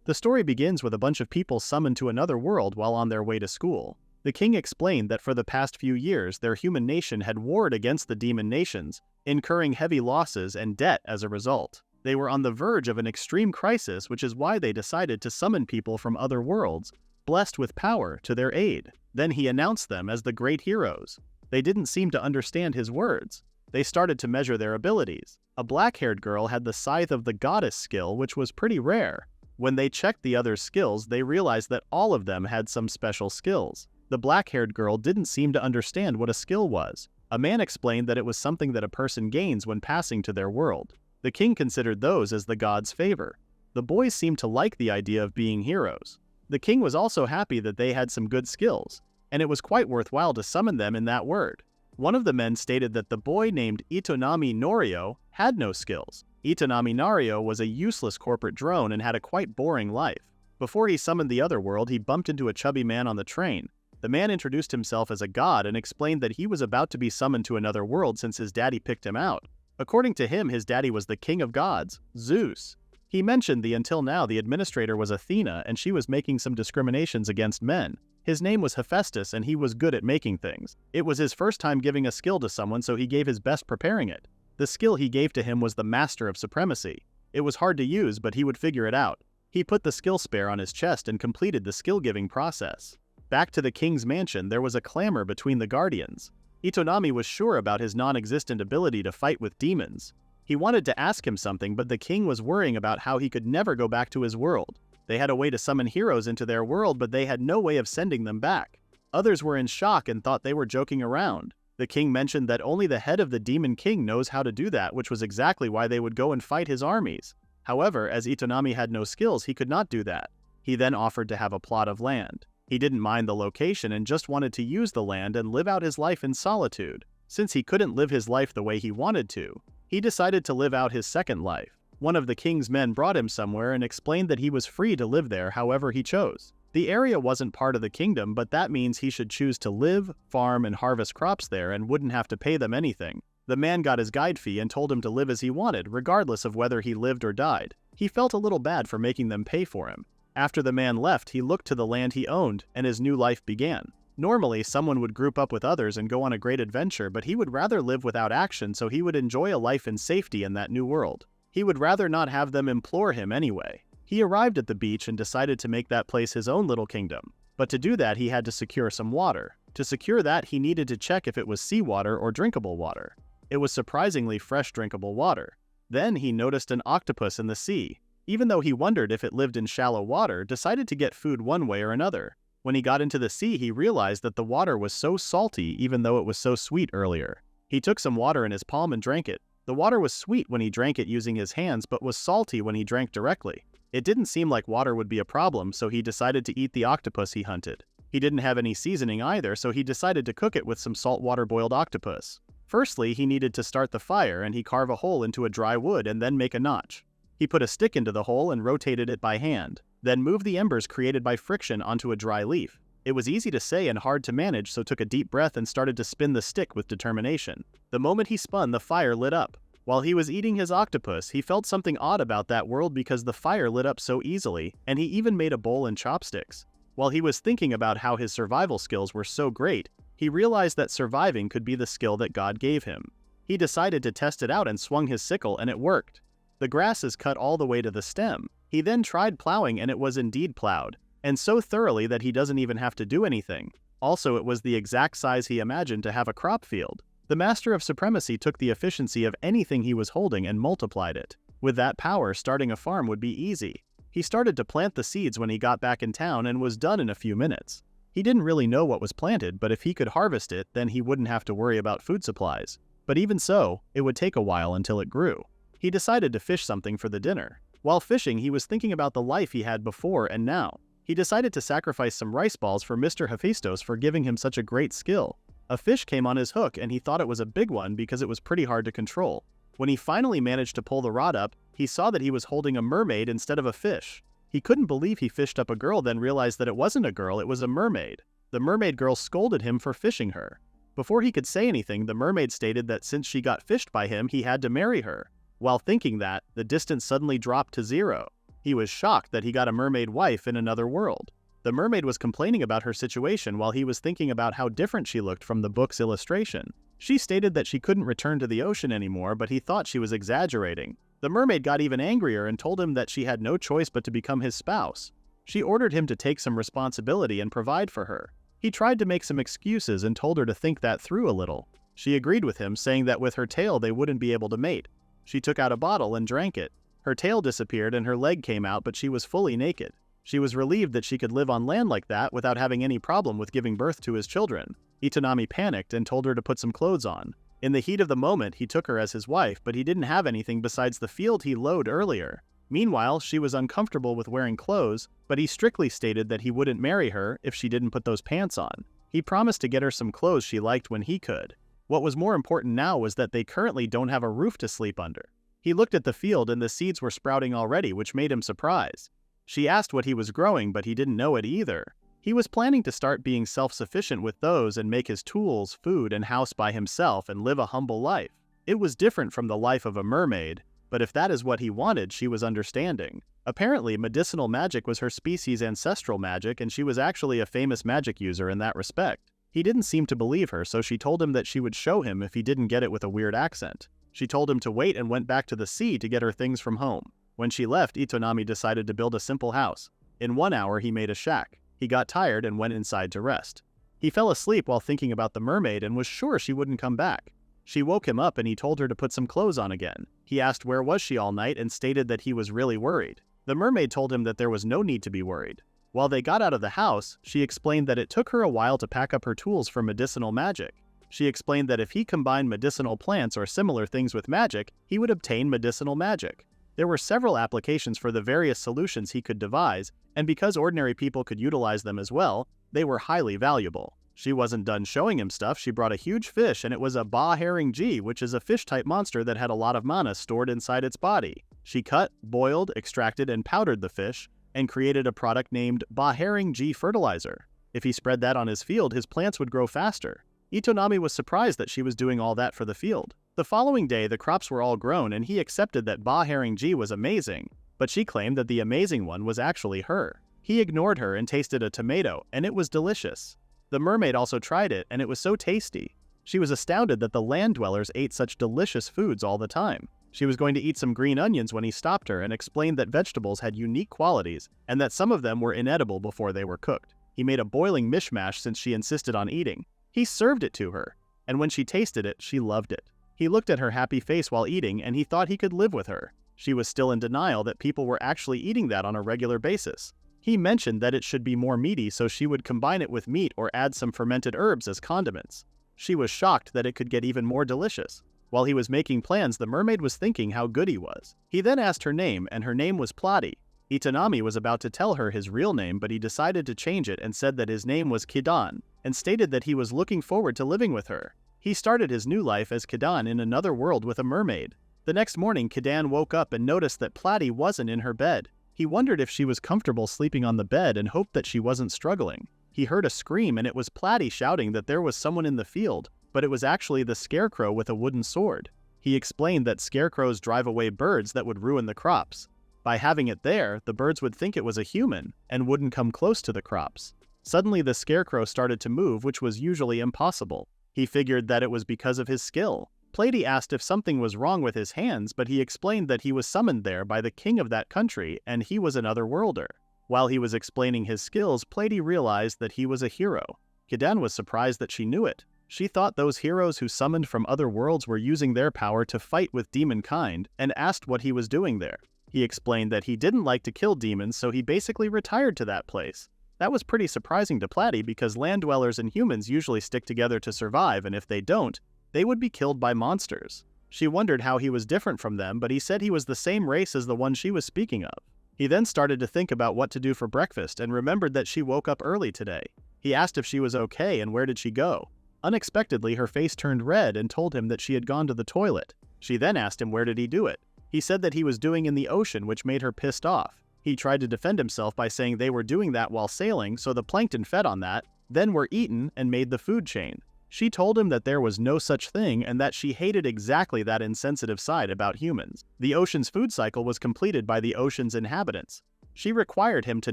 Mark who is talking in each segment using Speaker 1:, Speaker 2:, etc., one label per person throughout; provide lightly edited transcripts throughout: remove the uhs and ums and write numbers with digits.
Speaker 1: The story begins with a bunch of people summoned to another world while on their way to school. The king explained that for the past few years their human nation had warred against the demon nations, incurring heavy losses and debt as a result. They were on the verge of an extreme crisis, which is why they decided to summon people from other worlds, blessed with power, to their aid. Then he announced them as the great heroes. They didn't seem to understand his words. They started to measure their abilities. A black-haired girl had the Scythe of the Goddess skill, which was pretty rare. When they checked the other skills, they realized that all of them had some special skills. The black-haired girl didn't seem to understand what a skill was. A man explained that it was something that a person gains when passing to their world. The king considered those as the god's favor. The boys seemed to like the idea of being heroes. The king was also happy that they had some good skills, and it was quite worthwhile to summon them in that word. One of the men stated that the boy named Itonami Norio had no skills. Itonami Norio was a useless corporate drone and had a quite boring life. Before he summoned the other world, he bumped into a chubby man on the train. The man introduced himself as a god and explained that he was about to be summoned to another world since his daddy picked him out. According to him, his daddy was the king of gods, Zeus. He mentioned that until now the administrator was Athena and she was making some discriminations against men. His name was Hephaestus and he was good at making things. It was his first time giving a skill to someone, so he gave his best preparing it. The skill he gave to him was the Master of Supremacy. It was hard to use, but he would figure it out. He put the skill spare on his chest and completed the skill-giving process. Back to the king's mansion, there was a clamor between the guardians. Itonami was sure about his non-existent ability to fight with demons. He wanted to ask him something, but the king was worrying about how he could never go back to his world. They had a way to summon heroes into their world, but they had no way of sending them back. Others were in shock and thought they were joking around. The king mentioned that only the head of the demon king knows how to do that, which was exactly why they would go and fight his armies. However, as Itonami had no skills, he could not do that. He then offered to have a plot of land. He didn't mind the location and just wanted to use the land and live out his life in solitude. Since he couldn't live his life the way he wanted to, he decided to live out his second life. One of the king's men brought him somewhere and explained that he was free to live there however he chose. The area wasn't part of the kingdom, but that means he should choose to live, farm, and harvest crops there and wouldn't have to pay them anything. The man got his guide fee and told him to live as he wanted, regardless of whether he lived or died. He felt a little bad for making them pay for him. After the man left, he looked to the land he owned, and his new life began. Normally, someone would group up with others and go on a great adventure, but he would rather live without action, so he would enjoy a life in safety in that new world. He would rather not have them implore him anyway. He arrived at the beach and decided to make that place his own little kingdom. But to do that, he had to secure some water. To secure that, he needed to check if it was seawater or drinkable water. It was surprisingly fresh drinkable water. Then he noticed an octopus in the sea. Even though he wondered if it lived in shallow water, decided to get food one way or another. When he got into the sea, he realized that the water was so salty even though it was so sweet earlier. He took some water in his palm and drank it. The water was sweet when he drank it using his hands, but was salty when he drank directly. It didn't seem like water would be a problem, so he decided to eat the octopus he hunted. He didn't have any seasoning either, so he decided to cook it with some saltwater boiled octopus. Firstly, he needed to start the fire, and he carved a hole into a dry wood and then make a notch. He put a stick into the hole and rotated it by hand, then moved the embers created by friction onto a dry leaf. It was easy to say and hard to manage, so took a deep breath and started to spin the stick with determination. The moment he spun, the fire lit up. While he was eating his octopus, he felt something odd about that world because the fire lit up so easily, and he even made a bowl and chopsticks. While he was thinking about how his survival skills were so great, he realized that surviving could be the skill that God gave him. He decided to test it out and swung his sickle, and it worked. The grass is cut all the way to the stem. He then tried plowing, and it was indeed plowed, and so thoroughly that he doesn't even have to do anything. Also, it was the exact size he imagined to have a crop field. The Master of Supremacy took the efficiency of anything he was holding and multiplied it. With that power, starting a farm would be easy. He started to plant the seeds when he got back in town and was done in a few minutes. He didn't really know what was planted, but if he could harvest it, then he wouldn't have to worry about food supplies. But even so, it would take a while until it grew. He decided to fish something for the dinner. While fishing, he was thinking about the life he had before and now. He decided to sacrifice some rice balls for Mr. Hephaestus for giving him such a great skill. A fish came on his hook and he thought it was a big one because it was pretty hard to control. When he finally managed to pull the rod up, he saw that he was holding a mermaid instead of a fish. He couldn't believe he fished up a girl, then realized that it wasn't a girl, it was a mermaid. The mermaid girl scolded him for fishing her. Before he could say anything, the mermaid stated that since she got fished by him, he had to marry her. While thinking that, the distance suddenly dropped to 0. He was shocked that he got a mermaid wife in another world. The mermaid was complaining about her situation while he was thinking about how different she looked from the book's illustration. She stated that she couldn't return to the ocean anymore, but he thought she was exaggerating. The mermaid got even angrier and told him that she had no choice but to become his spouse. She ordered him to take some responsibility and provide for her. He tried to make some excuses and told her to think that through a little. She agreed with him, saying that with her tail they wouldn't be able to mate. She took out a bottle and drank it. Her tail disappeared and her leg came out, but she was fully naked. She was relieved that she could live on land like that without having any problem with giving birth to his children. Itonami panicked and told her to put some clothes on. In the heat of the moment, he took her as his wife, but he didn't have anything besides the field he load earlier. Meanwhile, she was uncomfortable with wearing clothes, but he strictly stated that he wouldn't marry her if she didn't put those pants on. He promised to get her some clothes she liked when he could. What was more important now was that they currently don't have a roof to sleep under. He looked at the field and the seeds were sprouting already, which made him surprised. She asked what he was growing, but he didn't know it either. He was planning to start being self-sufficient with those and make his tools, food, and house by himself and live a humble life. It was different from the life of a mermaid, but if that is what he wanted, she was understanding. Apparently, medicinal magic was her species' ancestral magic, and she was actually a famous magic user in that respect. He didn't seem to believe her, so she told him that she would show him if he didn't get it with a weird accent. She told him to wait and went back to the sea to get her things from home. When she left, Itonami decided to build a simple house. In 1 hour, he made a shack. He got tired and went inside to rest. He fell asleep while thinking about the mermaid and was sure she wouldn't come back. She woke him up and he told her to put some clothes on again. He asked where was she all night and stated that he was really worried. The mermaid told him that there was no need to be worried. While they got out of the house, she explained that it took her a while to pack up her tools for medicinal magic. She explained that if he combined medicinal plants or similar things with magic, he would obtain medicinal magic. There were several applications for the various solutions he could devise, and because ordinary people could utilize them as well, they were highly valuable. She wasn't done showing him stuff. She brought a huge fish, and it was a Ba Herring G, which is a fish-type monster that had a lot of mana stored inside its body. She cut, boiled, extracted, and powdered the fish, and created a product named Ba Herring G Fertilizer. If he spread that on his field, his plants would grow faster. Itonami was surprised that she was doing all that for the field. The following day, the crops were all grown and he accepted that Ba Herring G was amazing, but she claimed that the amazing one was actually her. He ignored her and tasted a tomato, and it was delicious. The mermaid also tried it, and it was so tasty. She was astounded that the land dwellers ate such delicious foods all the time. She was going to eat some green onions when he stopped her and explained that vegetables had unique qualities and that some of them were inedible before they were cooked. He made a boiling mishmash since she insisted on eating. He served it to her, and when she tasted it, she loved it. He looked at her happy face while eating, and he thought he could live with her. She was still in denial that people were actually eating that on a regular basis. He mentioned that it should be more meaty, so she would combine it with meat or add some fermented herbs as condiments. She was shocked that it could get even more delicious. While he was making plans, the mermaid was thinking how good he was. He then asked her name, and her name was Plati. Itonami was about to tell her his real name, but he decided to change it and said that his name was Kidan, and stated that he was looking forward to living with her. He started his new life as Kidan in another world with a mermaid. The next morning, Kidan woke up and noticed that Plati wasn't in her bed. He wondered if she was comfortable sleeping on the bed and hoped that she wasn't struggling. He heard a scream, and it was Plati shouting that there was someone in the field, but it was actually the scarecrow with a wooden sword. He explained that scarecrows drive away birds that would ruin the crops. By having it there, the birds would think it was a human and wouldn't come close to the crops. Suddenly, the scarecrow started to move, which was usually impossible. He figured that it was because of his skill. Plati asked if something was wrong with his hands, but he explained that he was summoned there by the king of that country and he was an otherworlder. While he was explaining his skills, Plati realized that he was a hero. Kidan was surprised that she knew it. She thought those heroes who summoned from other worlds were using their power to fight with demon kind and asked what he was doing there. He explained that he didn't like to kill demons, so he basically retired to that place. That was pretty surprising to Plati because land dwellers and humans usually stick together to survive, and if they don't, they would be killed by monsters. She wondered how he was different from them, but he said he was the same race as the one she was speaking of. He then started to think about what to do for breakfast and remembered that she woke up early today. He asked if she was okay and where did she go. Unexpectedly, her face turned red and told him that she had gone to the toilet. She then asked him where did he do it. He said that he was doing in the ocean, which made her pissed off. He tried to defend himself by saying they were doing that while sailing, so the plankton fed on that, then were eaten and made the food chain. She told him that there was no such thing and that she hated exactly that insensitive side about humans. The ocean's food cycle was completed by the ocean's inhabitants. She required him to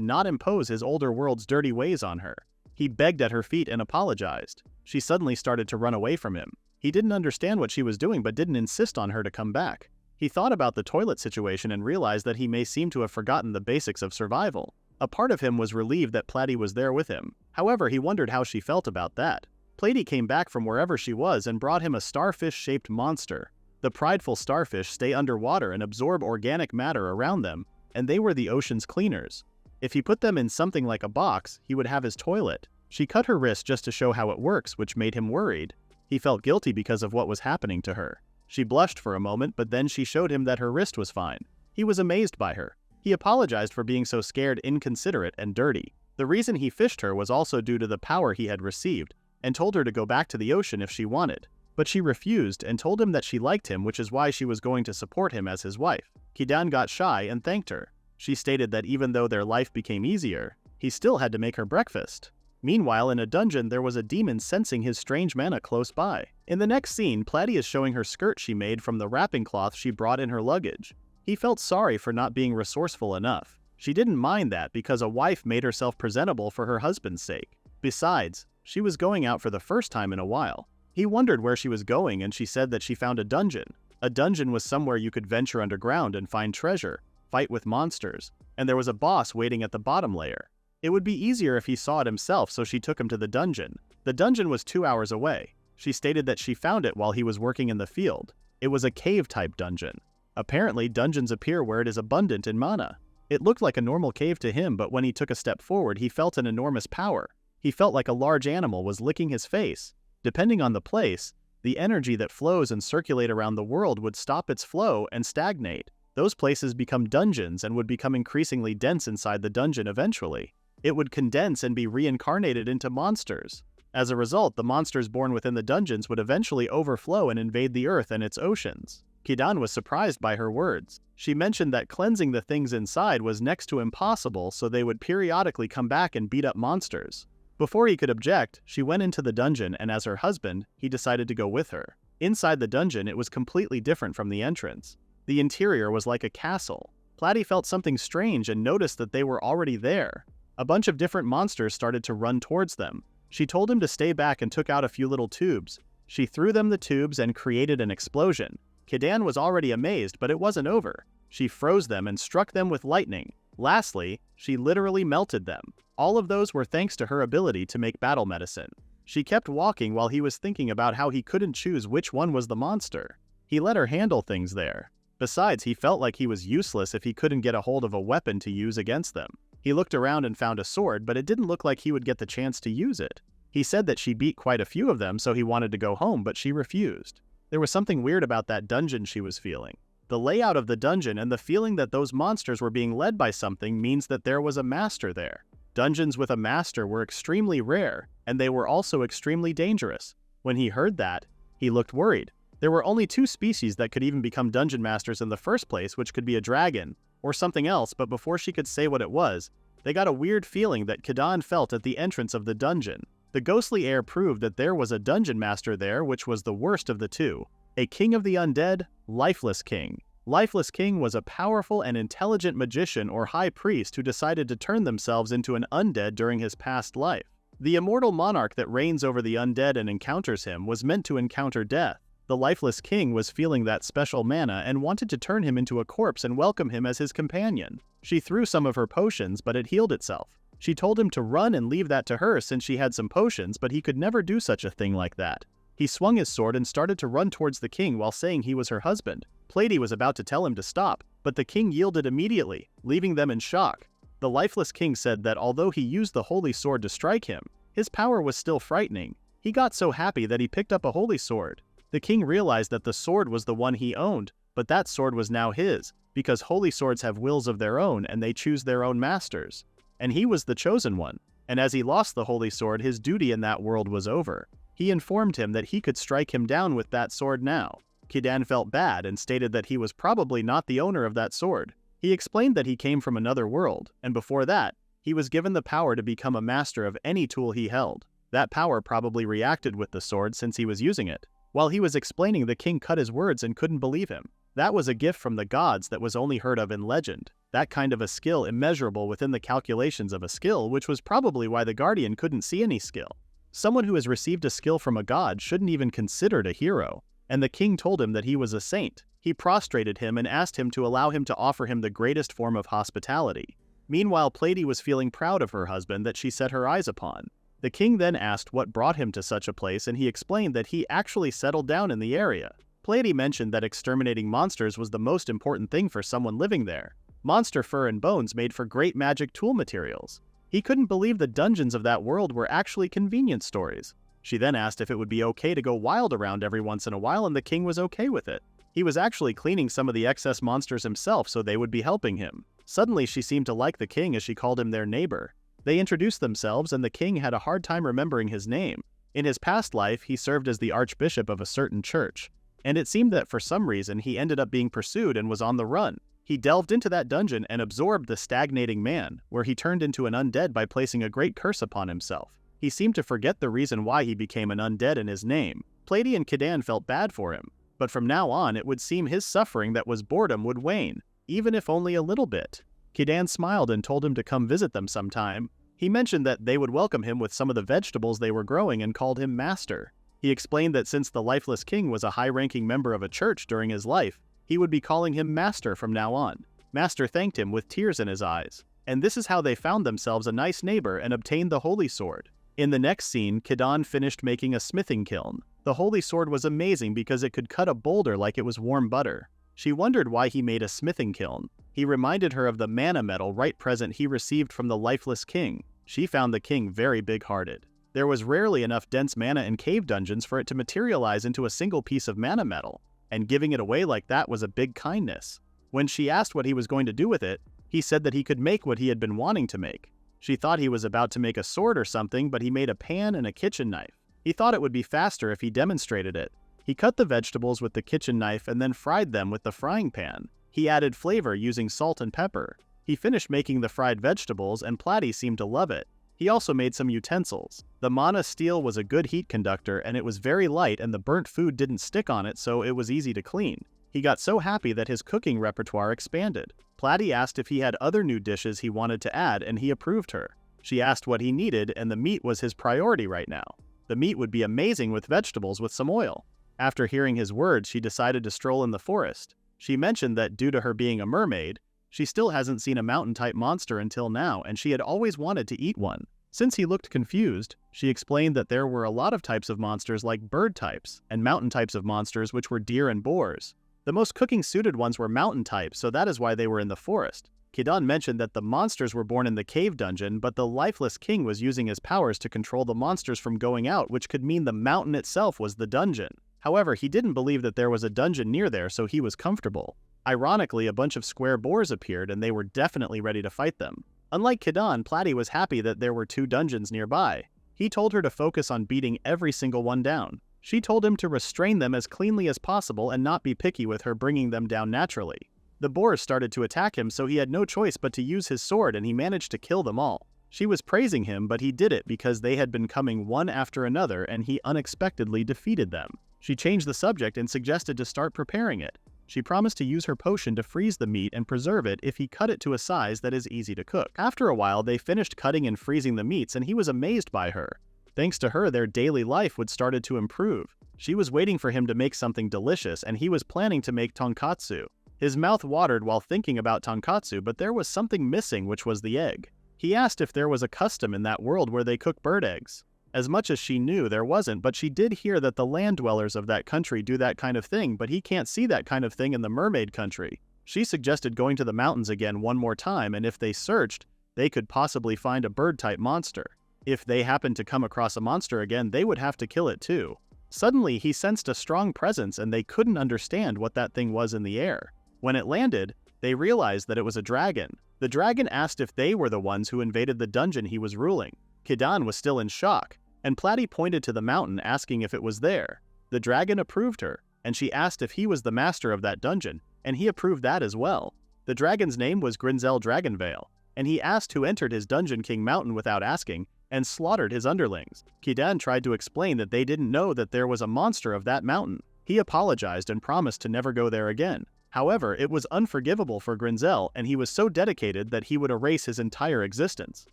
Speaker 1: not impose his older world's dirty ways on her. He begged at her feet and apologized. She suddenly started to run away from him. He didn't understand what she was doing but didn't insist on her to come back. He thought about the toilet situation and realized that he may seem to have forgotten the basics of survival. A part of him was relieved that Platy was there with him. However, he wondered how she felt about that. Platy came back from wherever she was and brought him a starfish-shaped monster. The prideful starfish stay underwater and absorb organic matter around them, and they were the ocean's cleaners. If he put them in something like a box, he would have his toilet. She cut her wrist just to show how it works, which made him worried. He felt guilty because of what was happening to her. She blushed for a moment, but then she showed him that her wrist was fine. He was amazed by her. He apologized for being so scared, inconsiderate, and dirty. The reason he fished her was also due to the power he had received, and told her to go back to the ocean if she wanted. But she refused and told him that she liked him, which is why she was going to support him as his wife. Kidan got shy and thanked her. She stated that even though their life became easier, he still had to make her breakfast. Meanwhile, in a dungeon, there was a demon sensing his strange mana close by. In the next scene, Platy is showing her skirt she made from the wrapping cloth she brought in her luggage. He felt sorry for not being resourceful enough. She didn't mind that because a wife made herself presentable for her husband's sake. Besides, she was going out for the first time in a while. He wondered where she was going and she said that she found a dungeon. A dungeon was somewhere you could venture underground and find treasure, fight with monsters, and there was a boss waiting at the bottom layer. It would be easier if he saw it himself, so she took him to the dungeon. The dungeon was 2 hours away. She stated that she found it while he was working in the field. It was a cave-type dungeon. Apparently, dungeons appear where it is abundant in mana. It looked like a normal cave to him, but when he took a step forward, he felt an enormous power. He felt like a large animal was licking his face. Depending on the place, the energy that flows and circulate around the world would stop its flow and stagnate. Those places become dungeons and would become increasingly dense inside the dungeon eventually. It would condense and be reincarnated into monsters. As a result, the monsters born within the dungeons would eventually overflow and invade the earth and its oceans. Kidan was surprised by her words. She mentioned that cleansing the things inside was next to impossible, so they would periodically come back and beat up monsters. Before he could object, she went into the dungeon, and as her husband, he decided to go with her. Inside the dungeon, it was completely different from the entrance. The interior was like a castle. Platy felt something strange and noticed that they were already there. A bunch of different monsters started to run towards them. She told him to stay back and took out a few little tubes. She threw them the tubes and created an explosion. Kidan was already amazed, but it wasn't over. She froze them and struck them with lightning. Lastly, she literally melted them. All of those were thanks to her ability to make battle medicine. She kept walking while he was thinking about how he couldn't choose which one was the monster. He let her handle things there. Besides, he felt like he was useless if he couldn't get a hold of a weapon to use against them. He looked around and found a sword, but it didn't look like he would get the chance to use it. He said that she beat quite a few of them, so he wanted to go home, but she refused. There was something weird about that dungeon she was feeling. The layout of the dungeon and the feeling that those monsters were being led by something means that there was a master there. Dungeons with a master were extremely rare, and they were also extremely dangerous. When he heard that, he looked worried. There were only 2 species that could even become dungeon masters in the first place, which could be a dragon, or something else, but before she could say what it was, they got a weird feeling that Kidan felt at the entrance of the dungeon. The ghostly air proved that there was a dungeon master there, which was the worst of the 2. A king of the undead, Lifeless King. Lifeless King was a powerful and intelligent magician or high priest who decided to turn themselves into an undead during his past life. The immortal monarch that reigns over the undead and encounters him was meant to encounter death. The Lifeless King was feeling that special mana and wanted to turn him into a corpse and welcome him as his companion. She threw some of her potions, but it healed itself. She told him to run and leave that to her since she had some potions, but he could never do such a thing like that. He swung his sword and started to run towards the king while saying he was her husband. Platy was about to tell him to stop, but the king yielded immediately, leaving them in shock. The Lifeless King said that although he used the holy sword to strike him, his power was still frightening. He got so happy that he picked up a holy sword. The king realized that the sword was the one he owned, but that sword was now his, because holy swords have wills of their own and they choose their own masters. And he was the chosen one, and as he lost the holy sword, his duty in that world was over. He informed him that he could strike him down with that sword now. Kidan felt bad and stated that he was probably not the owner of that sword. He explained that he came from another world, and before that, he was given the power to become a master of any tool he held. That power probably reacted with the sword since he was using it. While he was explaining, the king cut his words and couldn't believe him. That was a gift from the gods that was only heard of in legend. That kind of a skill immeasurable within the calculations of a skill, which was probably why the guardian couldn't see any skill. Someone who has received a skill from a god shouldn't even considered a hero. And the king told him that he was a saint. He prostrated him and asked him to allow him to offer him the greatest form of hospitality. Meanwhile, Platy was feeling proud of her husband that she set her eyes upon. The king then asked what brought him to such a place, and he explained that he actually settled down in the area. Platy mentioned that exterminating monsters was the most important thing for someone living there. Monster fur and bones made for great magic tool materials. He couldn't believe the dungeons of that world were actually convenience stores. She then asked if it would be okay to go wild around every once in a while, and the king was okay with it. He was actually cleaning some of the excess monsters himself so they would be helping him. Suddenly she seemed to like the king as she called him their neighbor. They introduced themselves and the king had a hard time remembering his name. In his past life, he served as the archbishop of a certain church. And it seemed that for some reason he ended up being pursued and was on the run. He delved into that dungeon and absorbed the stagnating man, where he turned into an undead by placing a great curse upon himself. He seemed to forget the reason why he became an undead in his name. Platy and Kidan felt bad for him, but from now on it would seem his suffering that was boredom would wane, even if only a little bit. Kidan smiled and told him to come visit them sometime. He mentioned that they would welcome him with some of the vegetables they were growing and called him Master. He explained that since the lifeless king was a high-ranking member of a church during his life, he would be calling him Master from now on. Master thanked him with tears in his eyes. And this is how they found themselves a nice neighbor and obtained the holy sword. In the next scene, Kidan finished making a smithing kiln. The holy sword was amazing because it could cut a boulder like it was warm butter. She wondered why he made a smithing kiln. He reminded her of the mana metal right present he received from the lifeless king. She found the king very big-hearted. There was rarely enough dense mana in cave dungeons for it to materialize into a single piece of mana metal, and giving it away like that was a big kindness. When she asked what he was going to do with it, he said that he could make what he had been wanting to make. She thought he was about to make a sword or something, but he made a pan and a kitchen knife. He thought it would be faster if he demonstrated it. He cut the vegetables with the kitchen knife and then fried them with the frying pan. He added flavor using salt and pepper. He finished making the fried vegetables and Platy seemed to love it. He also made some utensils. The mana steel was a good heat conductor and it was very light and the burnt food didn't stick on it, so it was easy to clean. He got so happy that his cooking repertoire expanded. Platy asked if he had other new dishes he wanted to add and he approved her. She asked what he needed and the meat was his priority right now. The meat would be amazing with vegetables with some oil. After hearing his words, she decided to stroll in the forest. She mentioned that due to her being a mermaid, she still hasn't seen a mountain-type monster until now and she had always wanted to eat one. Since he looked confused, she explained that there were a lot of types of monsters like bird types and mountain types of monsters which were deer and boars. The most cooking-suited ones were mountain types, so that is why they were in the forest. Kidan mentioned that the monsters were born in the cave dungeon, but the lifeless king was using his powers to control the monsters from going out, which could mean the mountain itself was the dungeon. However, he didn't believe that there was a dungeon near there, so he was comfortable. Ironically, a bunch of square boars appeared and they were definitely ready to fight them. Unlike Kidan, Platy was happy that there were 2 dungeons nearby. He told her to focus on beating every single one down. She told him to restrain them as cleanly as possible and not be picky with her bringing them down naturally. The boars started to attack him, so he had no choice but to use his sword and he managed to kill them all. She was praising him, but he did it because they had been coming one after another and he unexpectedly defeated them. She changed the subject and suggested to start preparing it. She promised to use her potion to freeze the meat and preserve it if he cut it to a size that is easy to cook. After a while, they finished cutting and freezing the meats and he was amazed by her. Thanks to her, their daily life would started to improve. She was waiting for him to make something delicious and he was planning to make tonkatsu. His mouth watered while thinking about tonkatsu, but there was something missing, which was the egg. He asked if there was a custom in that world where they cook bird eggs. As much as she knew, there wasn't, but she did hear that the land dwellers of that country do that kind of thing, but he can't see that kind of thing in the mermaid country. She suggested going to the mountains again one more time, and if they searched, they could possibly find a bird-type monster. If they happened to come across a monster again, they would have to kill it too. Suddenly, he sensed a strong presence and they couldn't understand what that thing was in the air. When it landed, they realized that it was a dragon. The dragon asked if they were the ones who invaded the dungeon he was ruling. Kidan was still in shock, and Platy pointed to the mountain asking if it was there. The dragon approved her, and she asked if he was the master of that dungeon, and he approved that as well. The dragon's name was Grinzel Dragonvale, and he asked who entered his dungeon King Mountain without asking, and slaughtered his underlings. Kidan tried to explain that they didn't know that there was a monster of that mountain. He apologized and promised to never go there again. However, it was unforgivable for Grinzel, and he was so dedicated that he would erase his entire existence.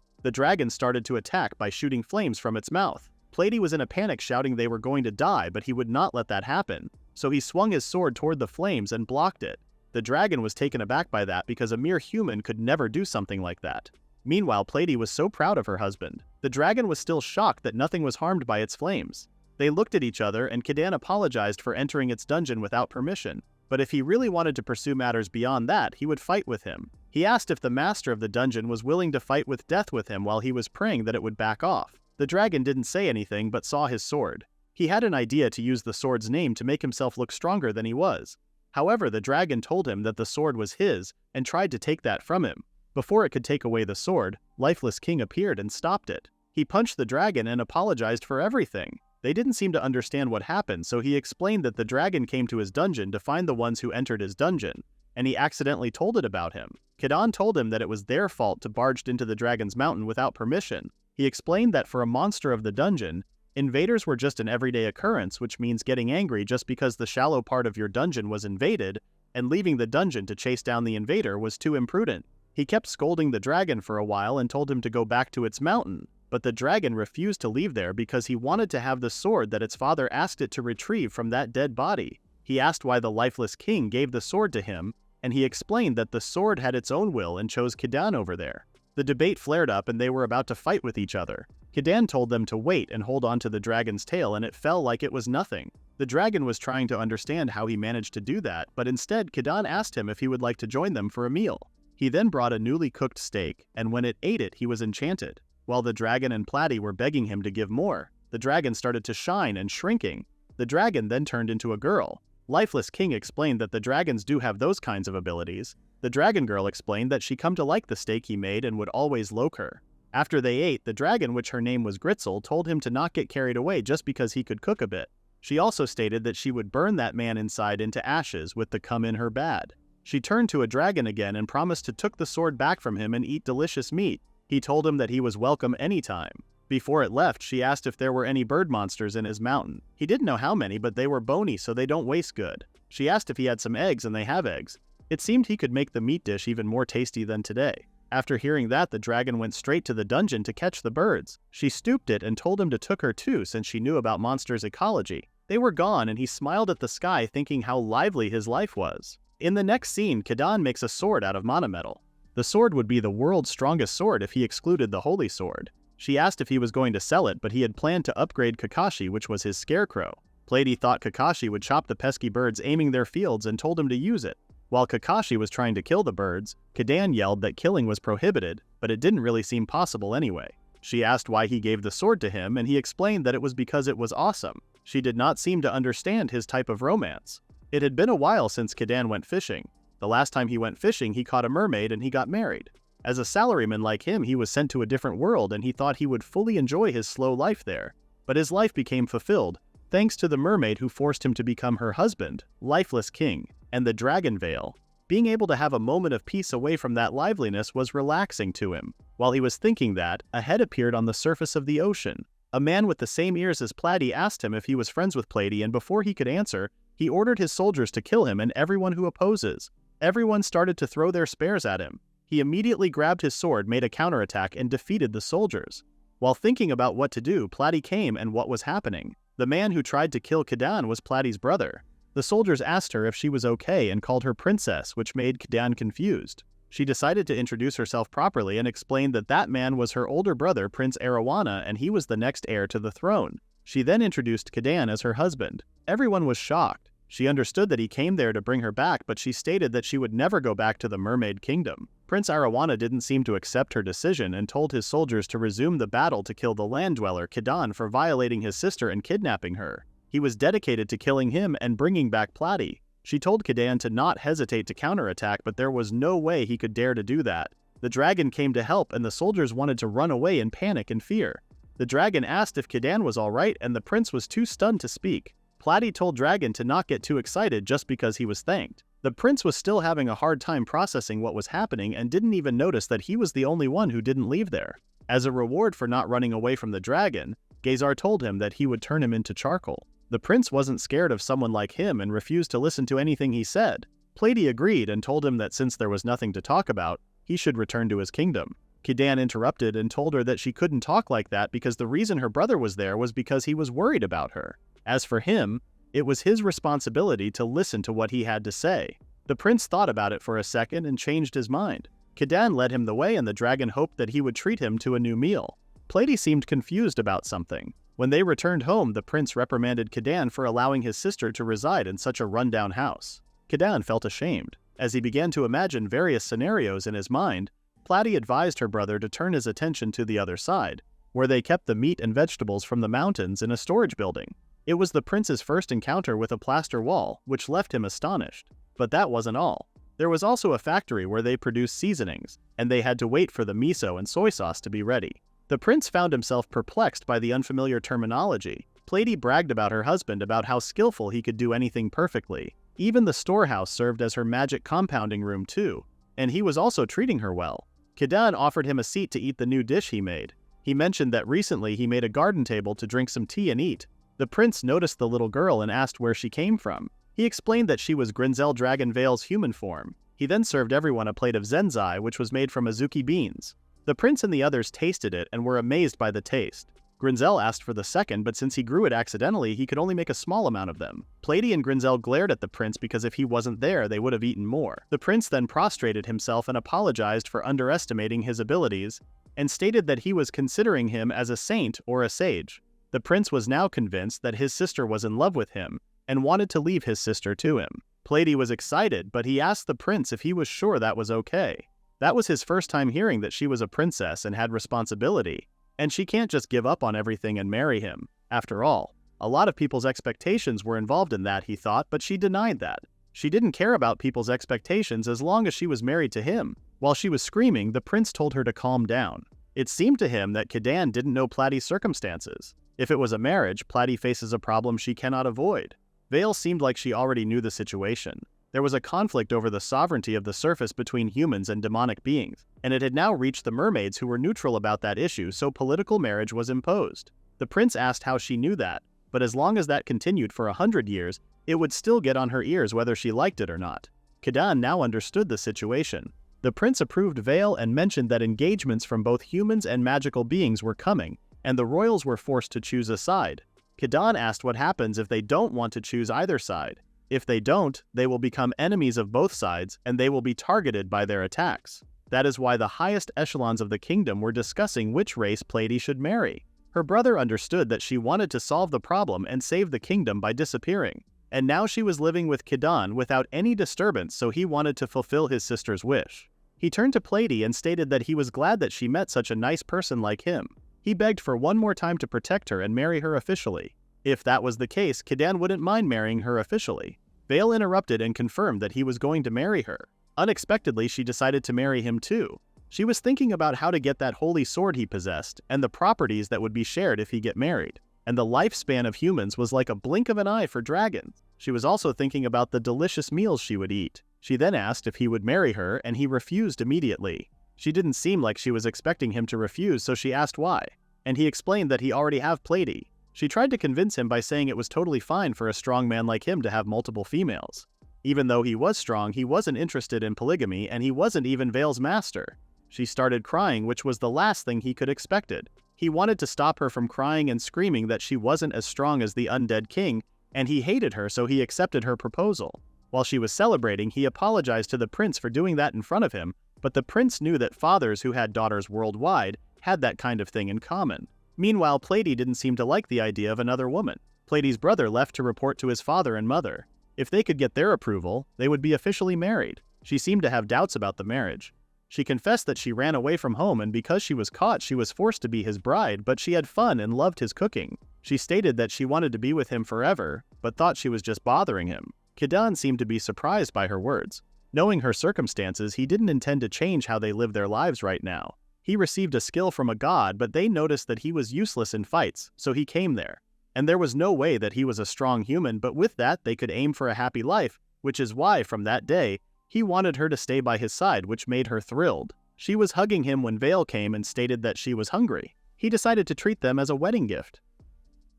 Speaker 1: The dragon started to attack by shooting flames from its mouth. Plady was in a panic, shouting they were going to die, but he would not let that happen. So he swung his sword toward the flames and blocked it. The dragon was taken aback by that because a mere human could never do something like that. Meanwhile, Plady was so proud of her husband. The dragon was still shocked that nothing was harmed by its flames. They looked at each other, and Kidan apologized for entering its dungeon without permission. But if he really wanted to pursue matters beyond that, he would fight with him. He asked if the master of the dungeon was willing to fight with death with him while he was praying that it would back off. The dragon didn't say anything but saw his sword. He had an idea to use the sword's name to make himself look stronger than he was. However, the dragon told him that the sword was his and tried to take that from him. Before it could take away the sword, Lifeless King appeared and stopped it. He punched the dragon and apologized for everything. They didn't seem to understand what happened, so he explained that the dragon came to his dungeon to find the ones who entered his dungeon, and he accidentally told it about him. Kidan told him that it was their fault to barged into the dragon's mountain without permission. He explained that for a monster of the dungeon, invaders were just an everyday occurrence, which means getting angry just because the shallow part of your dungeon was invaded, and leaving the dungeon to chase down the invader was too imprudent. He kept scolding the dragon for a while and told him to go back to its mountain, but the dragon refused to leave there because he wanted to have the sword that its father asked it to retrieve from that dead body. He asked why the Lifeless King gave the sword to him, and he explained that the sword had its own will and chose Kidan over there. The debate flared up and they were about to fight with each other. Kidan told them to wait and hold on to the dragon's tail, and it fell like it was nothing. The dragon was trying to understand how he managed to do that, but instead Kidan asked him if he would like to join them for a meal. He then brought a newly cooked steak, and when it ate it, he was enchanted. While the dragon and Plady were begging him to give more, the dragon started to shine and shrinking. The dragon then turned into a girl. Lifeless King explained that the dragons do have those kinds of abilities. The dragon girl explained that she come to like the steak he made and would always loke her. After they ate, the dragon, which her name was Gritzel, told him to not get carried away just because he could cook a bit. She also stated that she would burn that man inside into ashes with the come in her bad. She turned to a dragon again and promised to took the sword back from him and eat delicious meat. He told him that he was welcome anytime. Before it left, she asked if there were any bird monsters in his mountain. He didn't know how many, but they were bony so they don't waste good. She asked if he had some eggs, and they have eggs. It seemed he could make the meat dish even more tasty than today. After hearing that, the dragon went straight to the dungeon to catch the birds. She stooped it and told him to took her too, since she knew about monsters' ecology. They were gone, and he smiled at the sky, thinking how lively his life was. In the next scene, Kidan makes a sword out of monometal. The sword would be the world's strongest sword if he excluded the holy sword. She asked if he was going to sell it, but he had planned to upgrade Kakashi, which was his scarecrow. Plady thought Kakashi would chop the pesky birds aiming their fields and told him to use it. While Kakashi was trying to kill the birds, Kidan yelled that killing was prohibited, but it didn't really seem possible anyway. She asked why he gave the sword to him, and he explained that it was because it was awesome. She did not seem to understand his type of romance. It had been a while since Kidan went fishing. The last time he went fishing, he caught a mermaid and he got married. As a salaryman like him, he was sent to a different world and he thought he would fully enjoy his slow life there. But his life became fulfilled, thanks to the mermaid who forced him to become her husband, Lifeless King, and the dragon veil. Being able to have a moment of peace away from that liveliness was relaxing to him. While he was thinking that, a head appeared on the surface of the ocean. A man with the same ears as Plady asked him if he was friends with Plady, and before he could answer, he ordered his soldiers to kill him and everyone who opposes. Everyone started to throw their spears at him. He immediately grabbed his sword, made a counterattack, and defeated the soldiers. While thinking about what to do, Plady came and what was happening. The man who tried to kill Kidan was Plady's brother. The soldiers asked her if she was okay and called her princess, which made Kidan confused. She decided to introduce herself properly and explained that that man was her older brother, Prince Arowana, and he was the next heir to the throne. She then introduced Kidan as her husband. Everyone was shocked. She understood that he came there to bring her back, but she stated that she would never go back to the Mermaid Kingdom. Prince Arowana didn't seem to accept her decision and told his soldiers to resume the battle to kill the land dweller Kidan for violating his sister and kidnapping her. He was dedicated to killing him and bringing back Plady. She told Kidan to not hesitate to counterattack, but there was no way he could dare to do that. The dragon came to help and the soldiers wanted to run away in panic and fear. The dragon asked if Kidan was alright and the prince was too stunned to speak. Plady told Dragon to not get too excited just because he was thanked. The prince was still having a hard time processing what was happening and didn't even notice that he was the only one who didn't leave there. As a reward for not running away from the dragon, Gazar told him that he would turn him into charcoal. The prince wasn't scared of someone like him and refused to listen to anything he said. Platy agreed and told him that since there was nothing to talk about, he should return to his kingdom. Kidan interrupted and told her that she couldn't talk like that because the reason her brother was there was because he was worried about her. As for him, it was his responsibility to listen to what he had to say. The prince thought about it for a second and changed his mind. Kidan led him the way and the dragon hoped that he would treat him to a new meal. Platy seemed confused about something. When they returned home, the prince reprimanded Kidan for allowing his sister to reside in such a rundown house. Kidan felt ashamed. As he began to imagine various scenarios in his mind, Platy advised her brother to turn his attention to the other side, where they kept the meat and vegetables from the mountains in a storage building. It was the prince's first encounter with a plaster wall, which left him astonished. But that wasn't all. There was also a factory where they produced seasonings, and they had to wait for the miso and soy sauce to be ready. The prince found himself perplexed by the unfamiliar terminology. Platy bragged about her husband about how skillful he could do anything perfectly. Even the storehouse served as her magic compounding room too, and he was also treating her well. Kidan offered him a seat to eat the new dish he made. He mentioned that recently he made a garden table to drink some tea and eat. The prince noticed the little girl and asked where she came from. He explained that she was Grinzel Dragon Veil's human form. He then served everyone a plate of zenzai, which was made from azuki beans. The prince and the others tasted it and were amazed by the taste. Grinzel asked for the second, but since he grew it accidentally, he could only make a small amount of them. Platy and Grinzel glared at the prince because if he wasn't there, they would have eaten more. The prince then prostrated himself and apologized for underestimating his abilities, and stated that he was considering him as a saint or a sage. The prince was now convinced that his sister was in love with him, and wanted to leave his sister to him. Platy was excited, but he asked the prince if he was sure that was okay. That was his first time hearing that she was a princess and had responsibility, and she can't just give up on everything and marry him. After all, a lot of people's expectations were involved in that, he thought, but she denied that. She didn't care about people's expectations as long as she was married to him. While she was screaming, the prince told her to calm down. It seemed to him that Kidan didn't know Platy's circumstances. If it was a marriage, Platy faces a problem she cannot avoid. Veil seemed like she already knew the situation. There was a conflict over the sovereignty of the surface between humans and demonic beings, and it had now reached the mermaids who were neutral about that issue, so political marriage was imposed. The prince asked how she knew that, but as long as that continued for 100 years, it would still get on her ears whether she liked it or not. Kidan now understood the situation. The prince approved Veil and mentioned that engagements from both humans and magical beings were coming, and the royals were forced to choose a side. Kidan asked what happens if they don't want to choose either side. If they don't, they will become enemies of both sides, and they will be targeted by their attacks. That is why the highest echelons of the kingdom were discussing which race Platy should marry. Her brother understood that she wanted to solve the problem and save the kingdom by disappearing. And now she was living with Kidan without any disturbance, so he wanted to fulfill his sister's wish. He turned to Platy and stated that he was glad that she met such a nice person like him. He begged for one more time to protect her and marry her officially. If that was the case, Kidan wouldn't mind marrying her officially. Veil interrupted and confirmed that he was going to marry her. Unexpectedly, she decided to marry him too. She was thinking about how to get that holy sword he possessed, and the properties that would be shared if he get married. And the lifespan of humans was like a blink of an eye for dragons. She was also thinking about the delicious meals she would eat. She then asked if he would marry her, and he refused immediately. She didn't seem like she was expecting him to refuse, so she asked why. And he explained that he already have Platy. She tried to convince him by saying it was totally fine for a strong man like him to have multiple females. Even though he was strong, he wasn't interested in polygamy, and he wasn't even Veil's master. She started crying, which was the last thing he could expected. He wanted to stop her from crying and screaming that she wasn't as strong as the undead king, and he hated her, so he accepted her proposal. While she was celebrating, he apologized to the prince for doing that in front of him, but the prince knew that fathers who had daughters worldwide had that kind of thing in common. Meanwhile, Platy didn't seem to like the idea of another woman. Platy's brother left to report to his father and mother. If they could get their approval, they would be officially married. She seemed to have doubts about the marriage. She confessed that she ran away from home, and because she was caught, she was forced to be his bride, but she had fun and loved his cooking. She stated that she wanted to be with him forever, but thought she was just bothering him. Kidan seemed to be surprised by her words. Knowing her circumstances, he didn't intend to change how they live their lives right now. He received a skill from a god, but they noticed that he was useless in fights, so he came there. And there was no way that he was a strong human, but with that they could aim for a happy life, which is why, from that day, he wanted her to stay by his side, which made her thrilled. She was hugging him when Vale came and stated that she was hungry. He decided to treat them as a wedding gift.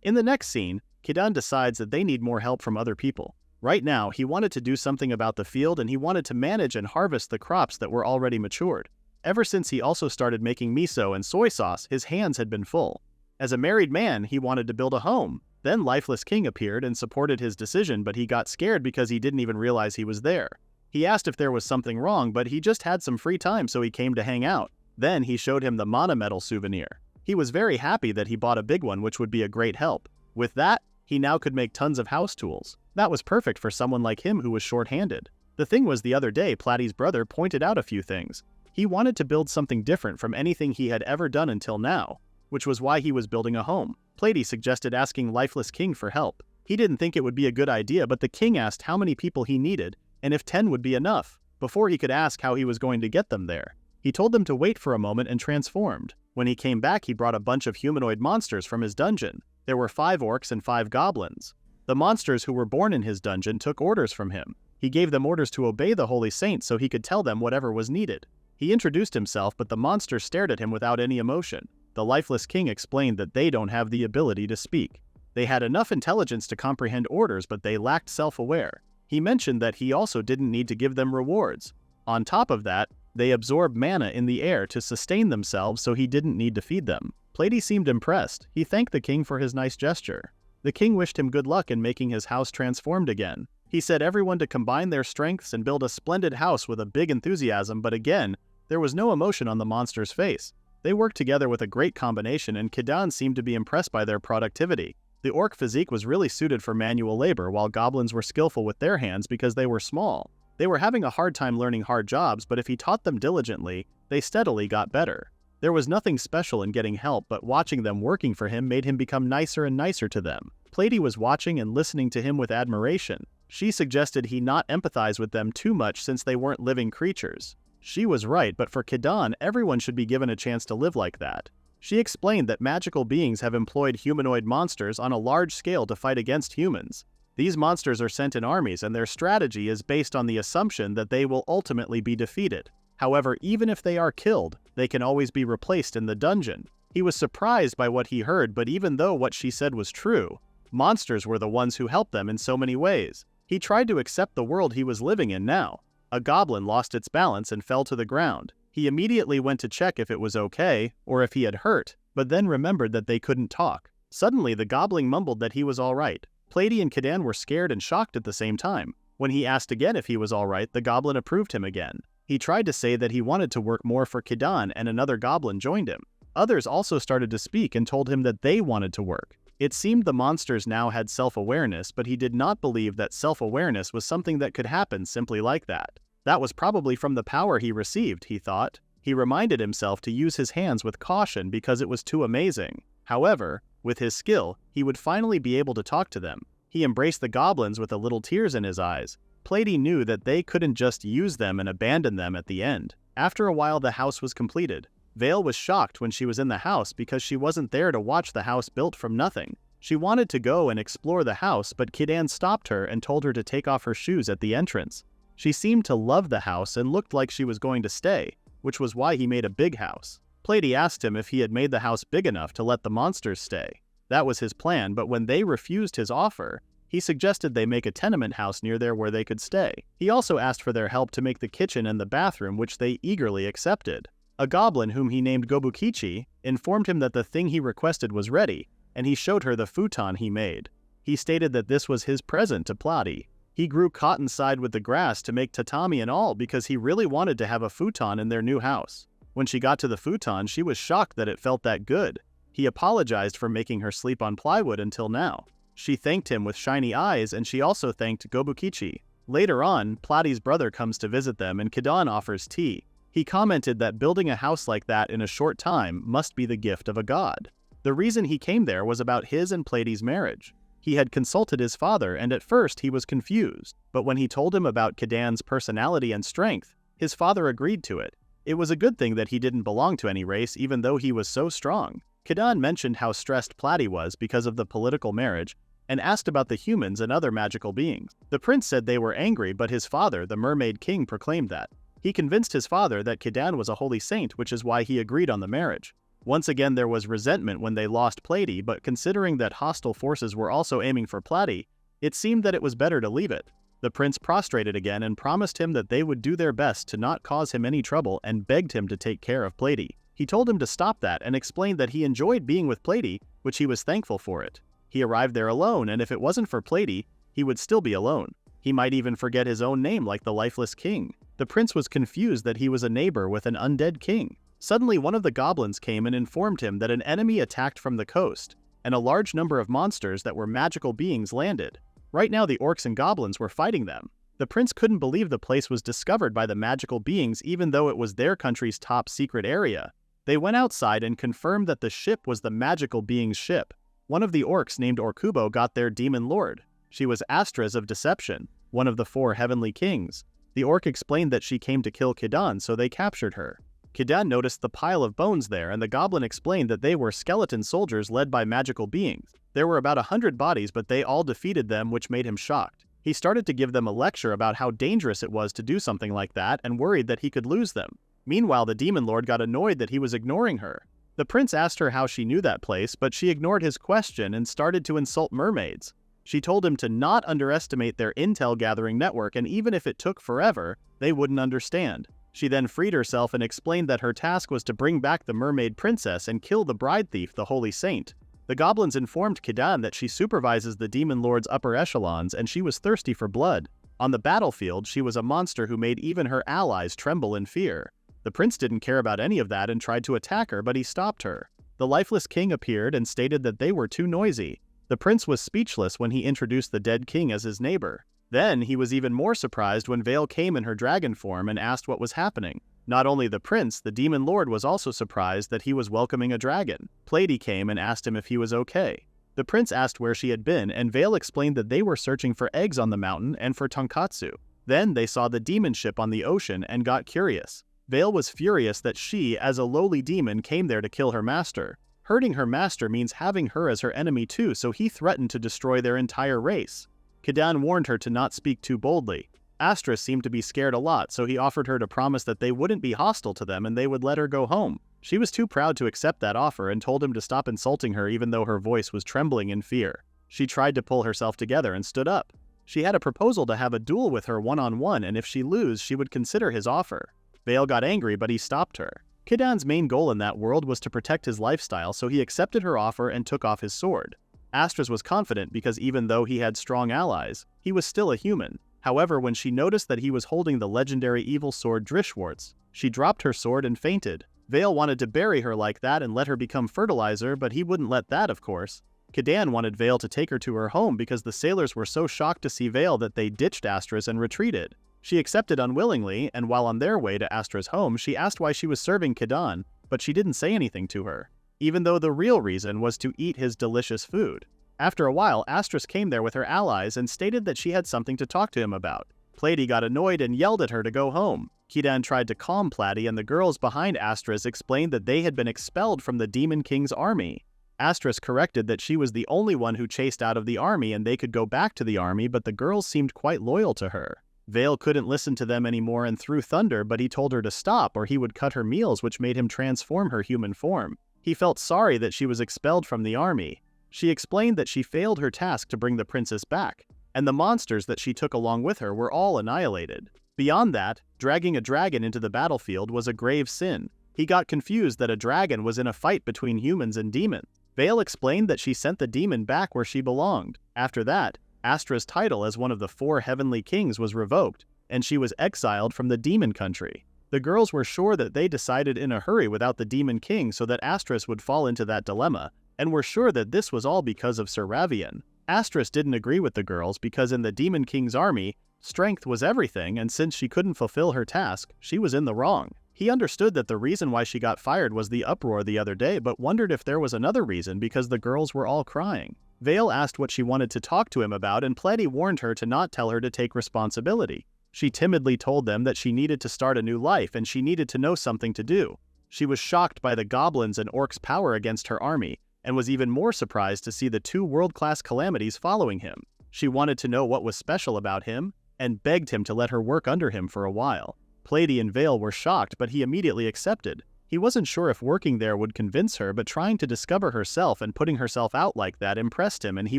Speaker 1: In the next scene, Kidan decides that they need more help from other people. Right now, he wanted to do something about the field and he wanted to manage and harvest the crops that were already matured. Ever since he also started making miso and soy sauce, his hands had been full. As a married man, he wanted to build a home. Then Lifeless King appeared and supported his decision, but he got scared because he didn't even realize he was there. He asked if there was something wrong, but he just had some free time, so he came to hang out. Then he showed him the mana metal souvenir. He was very happy that he bought a big one, which would be a great help. With that, he now could make tons of house tools. That was perfect for someone like him who was short-handed. The thing was, the other day, Platy's brother pointed out a few things. He wanted to build something different from anything he had ever done until now, which was why he was building a home. Platy suggested asking Lifeless King for help. He didn't think it would be a good idea, but the king asked how many people he needed, and if 10 would be enough, before he could ask how he was going to get them there. He told them to wait for a moment and transformed. When he came back, he brought a bunch of humanoid monsters from his dungeon. There were 5 orcs and 5 goblins. The monsters who were born in his dungeon took orders from him. He gave them orders to obey the holy saints so he could tell them whatever was needed. He introduced himself, but the monsters stared at him without any emotion. The Lifeless King explained that they don't have the ability to speak. They had enough intelligence to comprehend orders, but they lacked self-aware. He mentioned that he also didn't need to give them rewards. On top of that, they absorb mana in the air to sustain themselves, so he didn't need to feed them. Platy seemed impressed. He thanked the king for his nice gesture. The king wished him good luck in making his house transformed again. He said everyone to combine their strengths and build a splendid house with a big enthusiasm, but again, there was no emotion on the monster's face. They worked together with a great combination, and Kidan seemed to be impressed by their productivity. The orc physique was really suited for manual labor, while goblins were skillful with their hands because they were small. They were having a hard time learning hard jobs, but if he taught them diligently, they steadily got better. There was nothing special in getting help, but watching them working for him made him become nicer and nicer to them. Platy was watching and listening to him with admiration. She suggested he not empathize with them too much since they weren't living creatures. She was right, but for Kidan, everyone should be given a chance to live like that. She explained that magical beings have employed humanoid monsters on a large scale to fight against humans. These monsters are sent in armies, and their strategy is based on the assumption that they will ultimately be defeated. However, even if they are killed, they can always be replaced in the dungeon. He was surprised by what he heard, but even though what she said was true, monsters were the ones who helped them in so many ways. He tried to accept the world he was living in now. A goblin lost its balance and fell to the ground. He immediately went to check if it was okay, or if he had hurt, but then remembered that they couldn't talk. Suddenly, the goblin mumbled that he was alright. Platy and Kidan were scared and shocked at the same time. When he asked again if he was alright, the goblin approved him again. He tried to say that he wanted to work more for Kidan, and another goblin joined him. Others also started to speak and told him that they wanted to work. It seemed the monsters now had self-awareness, but he did not believe that self-awareness was something that could happen simply like that. That was probably from the power he received, he thought. He reminded himself to use his hands with caution because it was too amazing. However, with his skill, he would finally be able to talk to them. He embraced the goblins with a little tears in his eyes. Platy knew that they couldn't just use them and abandon them at the end. After a while, the house was completed. Vale was shocked when she was in the house because she wasn't there to watch the house built from nothing. She wanted to go and explore the house, but Kidan stopped her and told her to take off her shoes at the entrance. She seemed to love the house and looked like she was going to stay, which was why he made a big house. Platy asked him if he had made the house big enough to let the monsters stay. That was his plan, but when they refused his offer, he suggested they make a tenement house near there where they could stay. He also asked for their help to make the kitchen and the bathroom, which they eagerly accepted. A goblin whom he named Gobukichi informed him that the thing he requested was ready, and he showed her the futon he made. He stated that this was his present to Platy. He grew cotton side with the grass to make tatami and all because he really wanted to have a futon in their new house. When she got to the futon, she was shocked that it felt that good. He apologized for making her sleep on plywood until now. She thanked him with shiny eyes, and she also thanked Gobukichi. Later on, Platy's brother comes to visit them and Kidan offers tea. He commented that building a house like that in a short time must be the gift of a god. The reason he came there was about his and Platy's marriage. He had consulted his father, and at first he was confused, but when he told him about Kidan's personality and strength, his father agreed to it. It was a good thing that he didn't belong to any race even though he was so strong. Kidan mentioned how stressed Platy was because of the political marriage, and asked about the humans and other magical beings. The prince said they were angry, but his father, the Mermaid King, proclaimed that He convinced his father that Kidan was a holy saint, which is why he agreed on the marriage. Once again there was resentment when they lost Platy, but considering that hostile forces were also aiming for Platy, it seemed that it was better to leave it. The prince prostrated again and promised him that they would do their best to not cause him any trouble and begged him to take care of Platy. He told him to stop that and explained that he enjoyed being with Platy, which he was thankful for it. He arrived there alone, and if it wasn't for Platy, he would still be alone. He might even forget his own name like the lifeless king. The prince was confused that he was a neighbor with an undead king. Suddenly one of the goblins came and informed him that an enemy attacked from the coast, and a large number of monsters that were magical beings landed. Right now the orcs and goblins were fighting them. The prince couldn't believe the place was discovered by the magical beings even though it was their country's top secret area. They went outside and confirmed that the ship was the magical being's ship. One of the orcs named Orkubo got their demon lord. She was Astra's of Deception, one of the 4 heavenly kings. The orc explained that she came to kill Kidan, so they captured her. Kidan noticed the pile of bones there, and the goblin explained that they were skeleton soldiers led by magical beings. There were about 100 bodies, but they all defeated them, which made him shocked. He started to give them a lecture about how dangerous it was to do something like that and worried that he could lose them. Meanwhile, the demon lord got annoyed that he was ignoring her. The prince asked her how she knew that place, but she ignored his question and started to insult mermaids. She told him to not underestimate their intel gathering network, and even if it took forever, they wouldn't understand. She then freed herself and explained that her task was to bring back the mermaid princess and kill the bride thief, the holy saint. The goblins informed Kidan that she supervises the demon lord's upper echelons and she was thirsty for blood. On the battlefield, she was a monster who made even her allies tremble in fear. The prince didn't care about any of that and tried to attack her, but he stopped her. The lifeless king appeared and stated that they were too noisy. The prince was speechless when he introduced the dead king as his neighbor. Then he was even more surprised when Vale came in her dragon form and asked what was happening. Not only the prince, the demon lord was also surprised that he was welcoming a dragon. Platy came and asked him if he was okay. The prince asked where she had been, and Vale explained that they were searching for eggs on the mountain and for tonkatsu. Then they saw the demon ship on the ocean and got curious. Vale was furious that she, as a lowly demon, came there to kill her master. Hurting her master means having her as her enemy too, so he threatened to destroy their entire race. Kidan warned her to not speak too boldly. Astra seemed to be scared a lot, so he offered her to promise that they wouldn't be hostile to them and they would let her go home. She was too proud to accept that offer and told him to stop insulting her even though her voice was trembling in fear. She tried to pull herself together and stood up. She had a proposal to have a duel with her one-on-one, and if she lose, she would consider his offer. Vale got angry, but he stopped her. Kidan's main goal in that world was to protect his lifestyle, so he accepted her offer and took off his sword. Astra's was confident because even though he had strong allies, he was still a human. However, when she noticed that he was holding the legendary evil sword Drishwartz, she dropped her sword and fainted. Vale wanted to bury her like that and let her become fertilizer, but he wouldn't let that, of course. Kidan wanted Vale to take her to her home because the sailors were so shocked to see Vale that they ditched Astra's and retreated. She accepted unwillingly, and while on their way to Astra's home, she asked why she was serving Kidan, but she didn't say anything to her, even though the real reason was to eat his delicious food. After a while, Astras came there with her allies and stated that she had something to talk to him about. Platy got annoyed and yelled at her to go home. Kidan tried to calm Platy, and the girls behind Astras explained that they had been expelled from the Demon King's army. Astras corrected that she was the only one who chased out of the army and they could go back to the army, but the girls seemed quite loyal to her. Vale couldn't listen to them anymore and threw thunder, but he told her to stop or he would cut her meals, which made him transform her human form. He felt sorry that she was expelled from the army. She explained that she failed her task to bring the princess back, and the monsters that she took along with her were all annihilated. Beyond that, dragging a dragon into the battlefield was a grave sin. He got confused that a dragon was in a fight between humans and demons. Vale explained that she sent the demon back where she belonged. After that, Astra's title as one of the 4 heavenly kings was revoked, and she was exiled from the demon country. The girls were sure that they decided in a hurry without the demon king so that Astras would fall into that dilemma, and were sure that this was all because of Sir Ravian. Astras didn't agree with the girls because in the demon king's army, strength was everything, and since she couldn't fulfill her task, she was in the wrong. He understood that the reason why she got fired was the uproar the other day, but wondered if there was another reason because the girls were all crying. Vale asked what she wanted to talk to him about, and Platy warned her to not tell her to take responsibility. She timidly told them that she needed to start a new life and she needed to know something to do. She was shocked by the goblins and orcs' power against her army, and was even more surprised to see the 2 world-class calamities following him. She wanted to know what was special about him, and begged him to let her work under him for a while. Pleiadi and Vale were shocked, but he immediately accepted. He wasn't sure if working there would convince her, but trying to discover herself and putting herself out like that impressed him, and he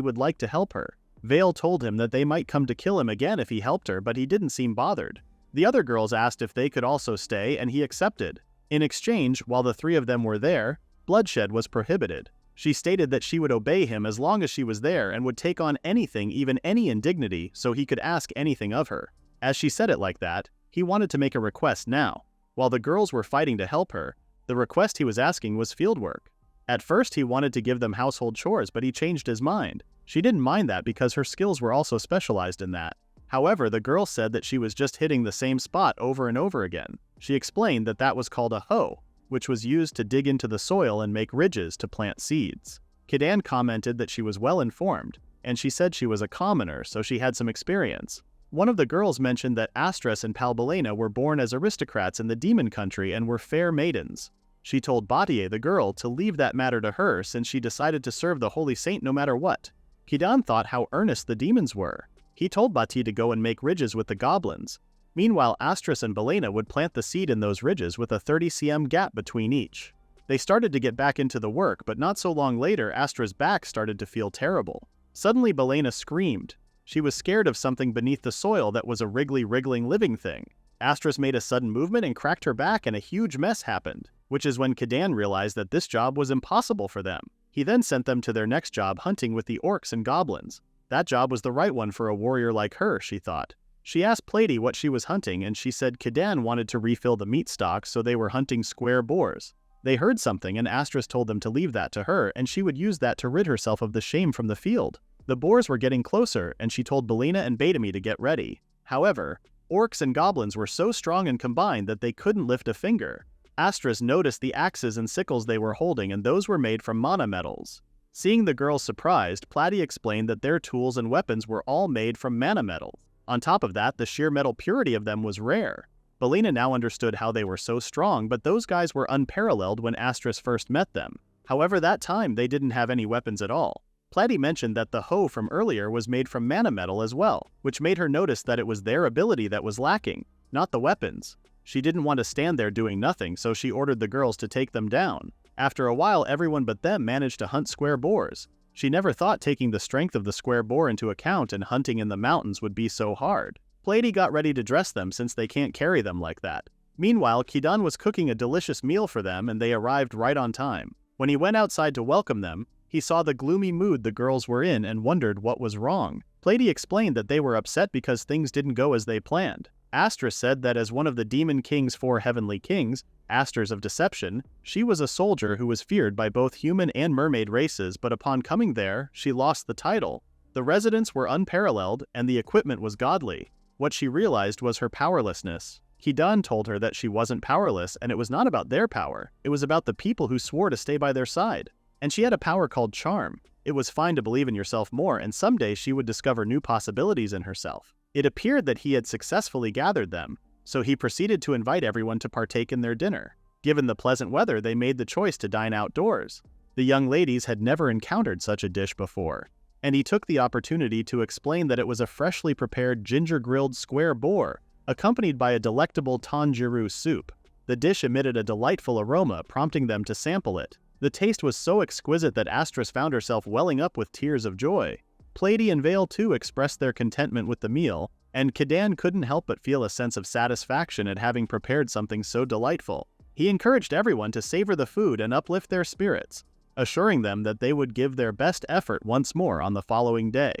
Speaker 1: would like to help her. Vale told him that they might come to kill him again if he helped her, but he didn't seem bothered. The other girls asked if they could also stay, and he accepted. In exchange, while the three of them were there, bloodshed was prohibited. She stated that she would obey him as long as she was there and would take on anything, even any indignity, so he could ask anything of her. As she said it like that, he wanted to make a request now. While the girls were fighting to help her, the request he was asking was fieldwork. At first he wanted to give them household chores, but he changed his mind. She didn't mind that because her skills were also specialized in that. However, the girl said that she was just hitting the same spot over and over again. She explained that that was called a hoe, which was used to dig into the soil and make ridges to plant seeds. Kidan commented that she was well informed, and she said she was a commoner, so she had some experience. One of the girls mentioned that Astris and Palbalena were born as aristocrats in the demon country and were fair maidens. She told Batier, the girl, to leave that matter to her since she decided to serve the holy saint no matter what. Kidan thought how earnest the demons were. He told Bati to go and make ridges with the goblins. Meanwhile, Astris and Balena would plant the seed in those ridges with a 30 cm gap between each. They started to get back into the work, but not so long later Astra's back started to feel terrible. Suddenly Balena screamed. She was scared of something beneath the soil that was a wriggling living thing. Astris made a sudden movement and cracked her back, and a huge mess happened, which is when Kidan realized that this job was impossible for them. He then sent them to their next job hunting with the orcs and goblins. That job was the right one for a warrior like her, she thought. She asked Pleiadi what she was hunting, and she said Kidan wanted to refill the meat stock, so they were hunting square boars. They heard something, and Astris told them to leave that to her, and she would use that to rid herself of the shame from the field. The boars were getting closer, and she told Balena and Baitami to get ready. However, orcs and goblins were so strong and combined that they couldn't lift a finger. Astris noticed the axes and sickles they were holding, and those were made from mana metals. Seeing the girls surprised, Pleiadi explained that their tools and weapons were all made from mana metals. On top of that, the sheer metal purity of them was rare. Balena now understood how they were so strong, but those guys were unparalleled when Astris first met them. However, that time they didn't have any weapons at all. Pleiadi mentioned that the hoe from earlier was made from mana metal as well, which made her notice that it was their ability that was lacking, not the weapons. She didn't want to stand there doing nothing, so she ordered the girls to take them down. After a while, everyone but them managed to hunt square boars. She never thought taking the strength of the square boar into account and hunting in the mountains would be so hard. Pleiadi got ready to dress them since they can't carry them like that. Meanwhile, Kidan was cooking a delicious meal for them, and they arrived right on time. When he went outside to welcome them, he saw the gloomy mood the girls were in and wondered what was wrong. Pleiadi explained that they were upset because things didn't go as they planned. Astris said that as one of the Demon King's 4 heavenly kings, Asters of Deception, she was a soldier who was feared by both human and mermaid races, but upon coming there, she lost the title. The residents were unparalleled, and the equipment was godly. What she realized was her powerlessness. Kidan told her that she wasn't powerless, and it was not about their power. It was about the people who swore to stay by their side. And she had a power called charm. It was fine to believe in yourself more, and someday she would discover new possibilities in herself. It appeared that he had successfully gathered them, so he proceeded to invite everyone to partake in their dinner. Given the pleasant weather, they made the choice to dine outdoors. The young ladies had never encountered such a dish before, and he took the opportunity to explain that it was a freshly prepared ginger-grilled square boar, accompanied by a delectable tanjiru soup. The dish emitted a delightful aroma, prompting them to sample it. The taste was so exquisite that Astris found herself welling up with tears of joy. Pleiadi and Vale too expressed their contentment with the meal, and Kidan couldn't help but feel a sense of satisfaction at having prepared something so delightful. He encouraged everyone to savor the food and uplift their spirits, assuring them that they would give their best effort once more on the following day.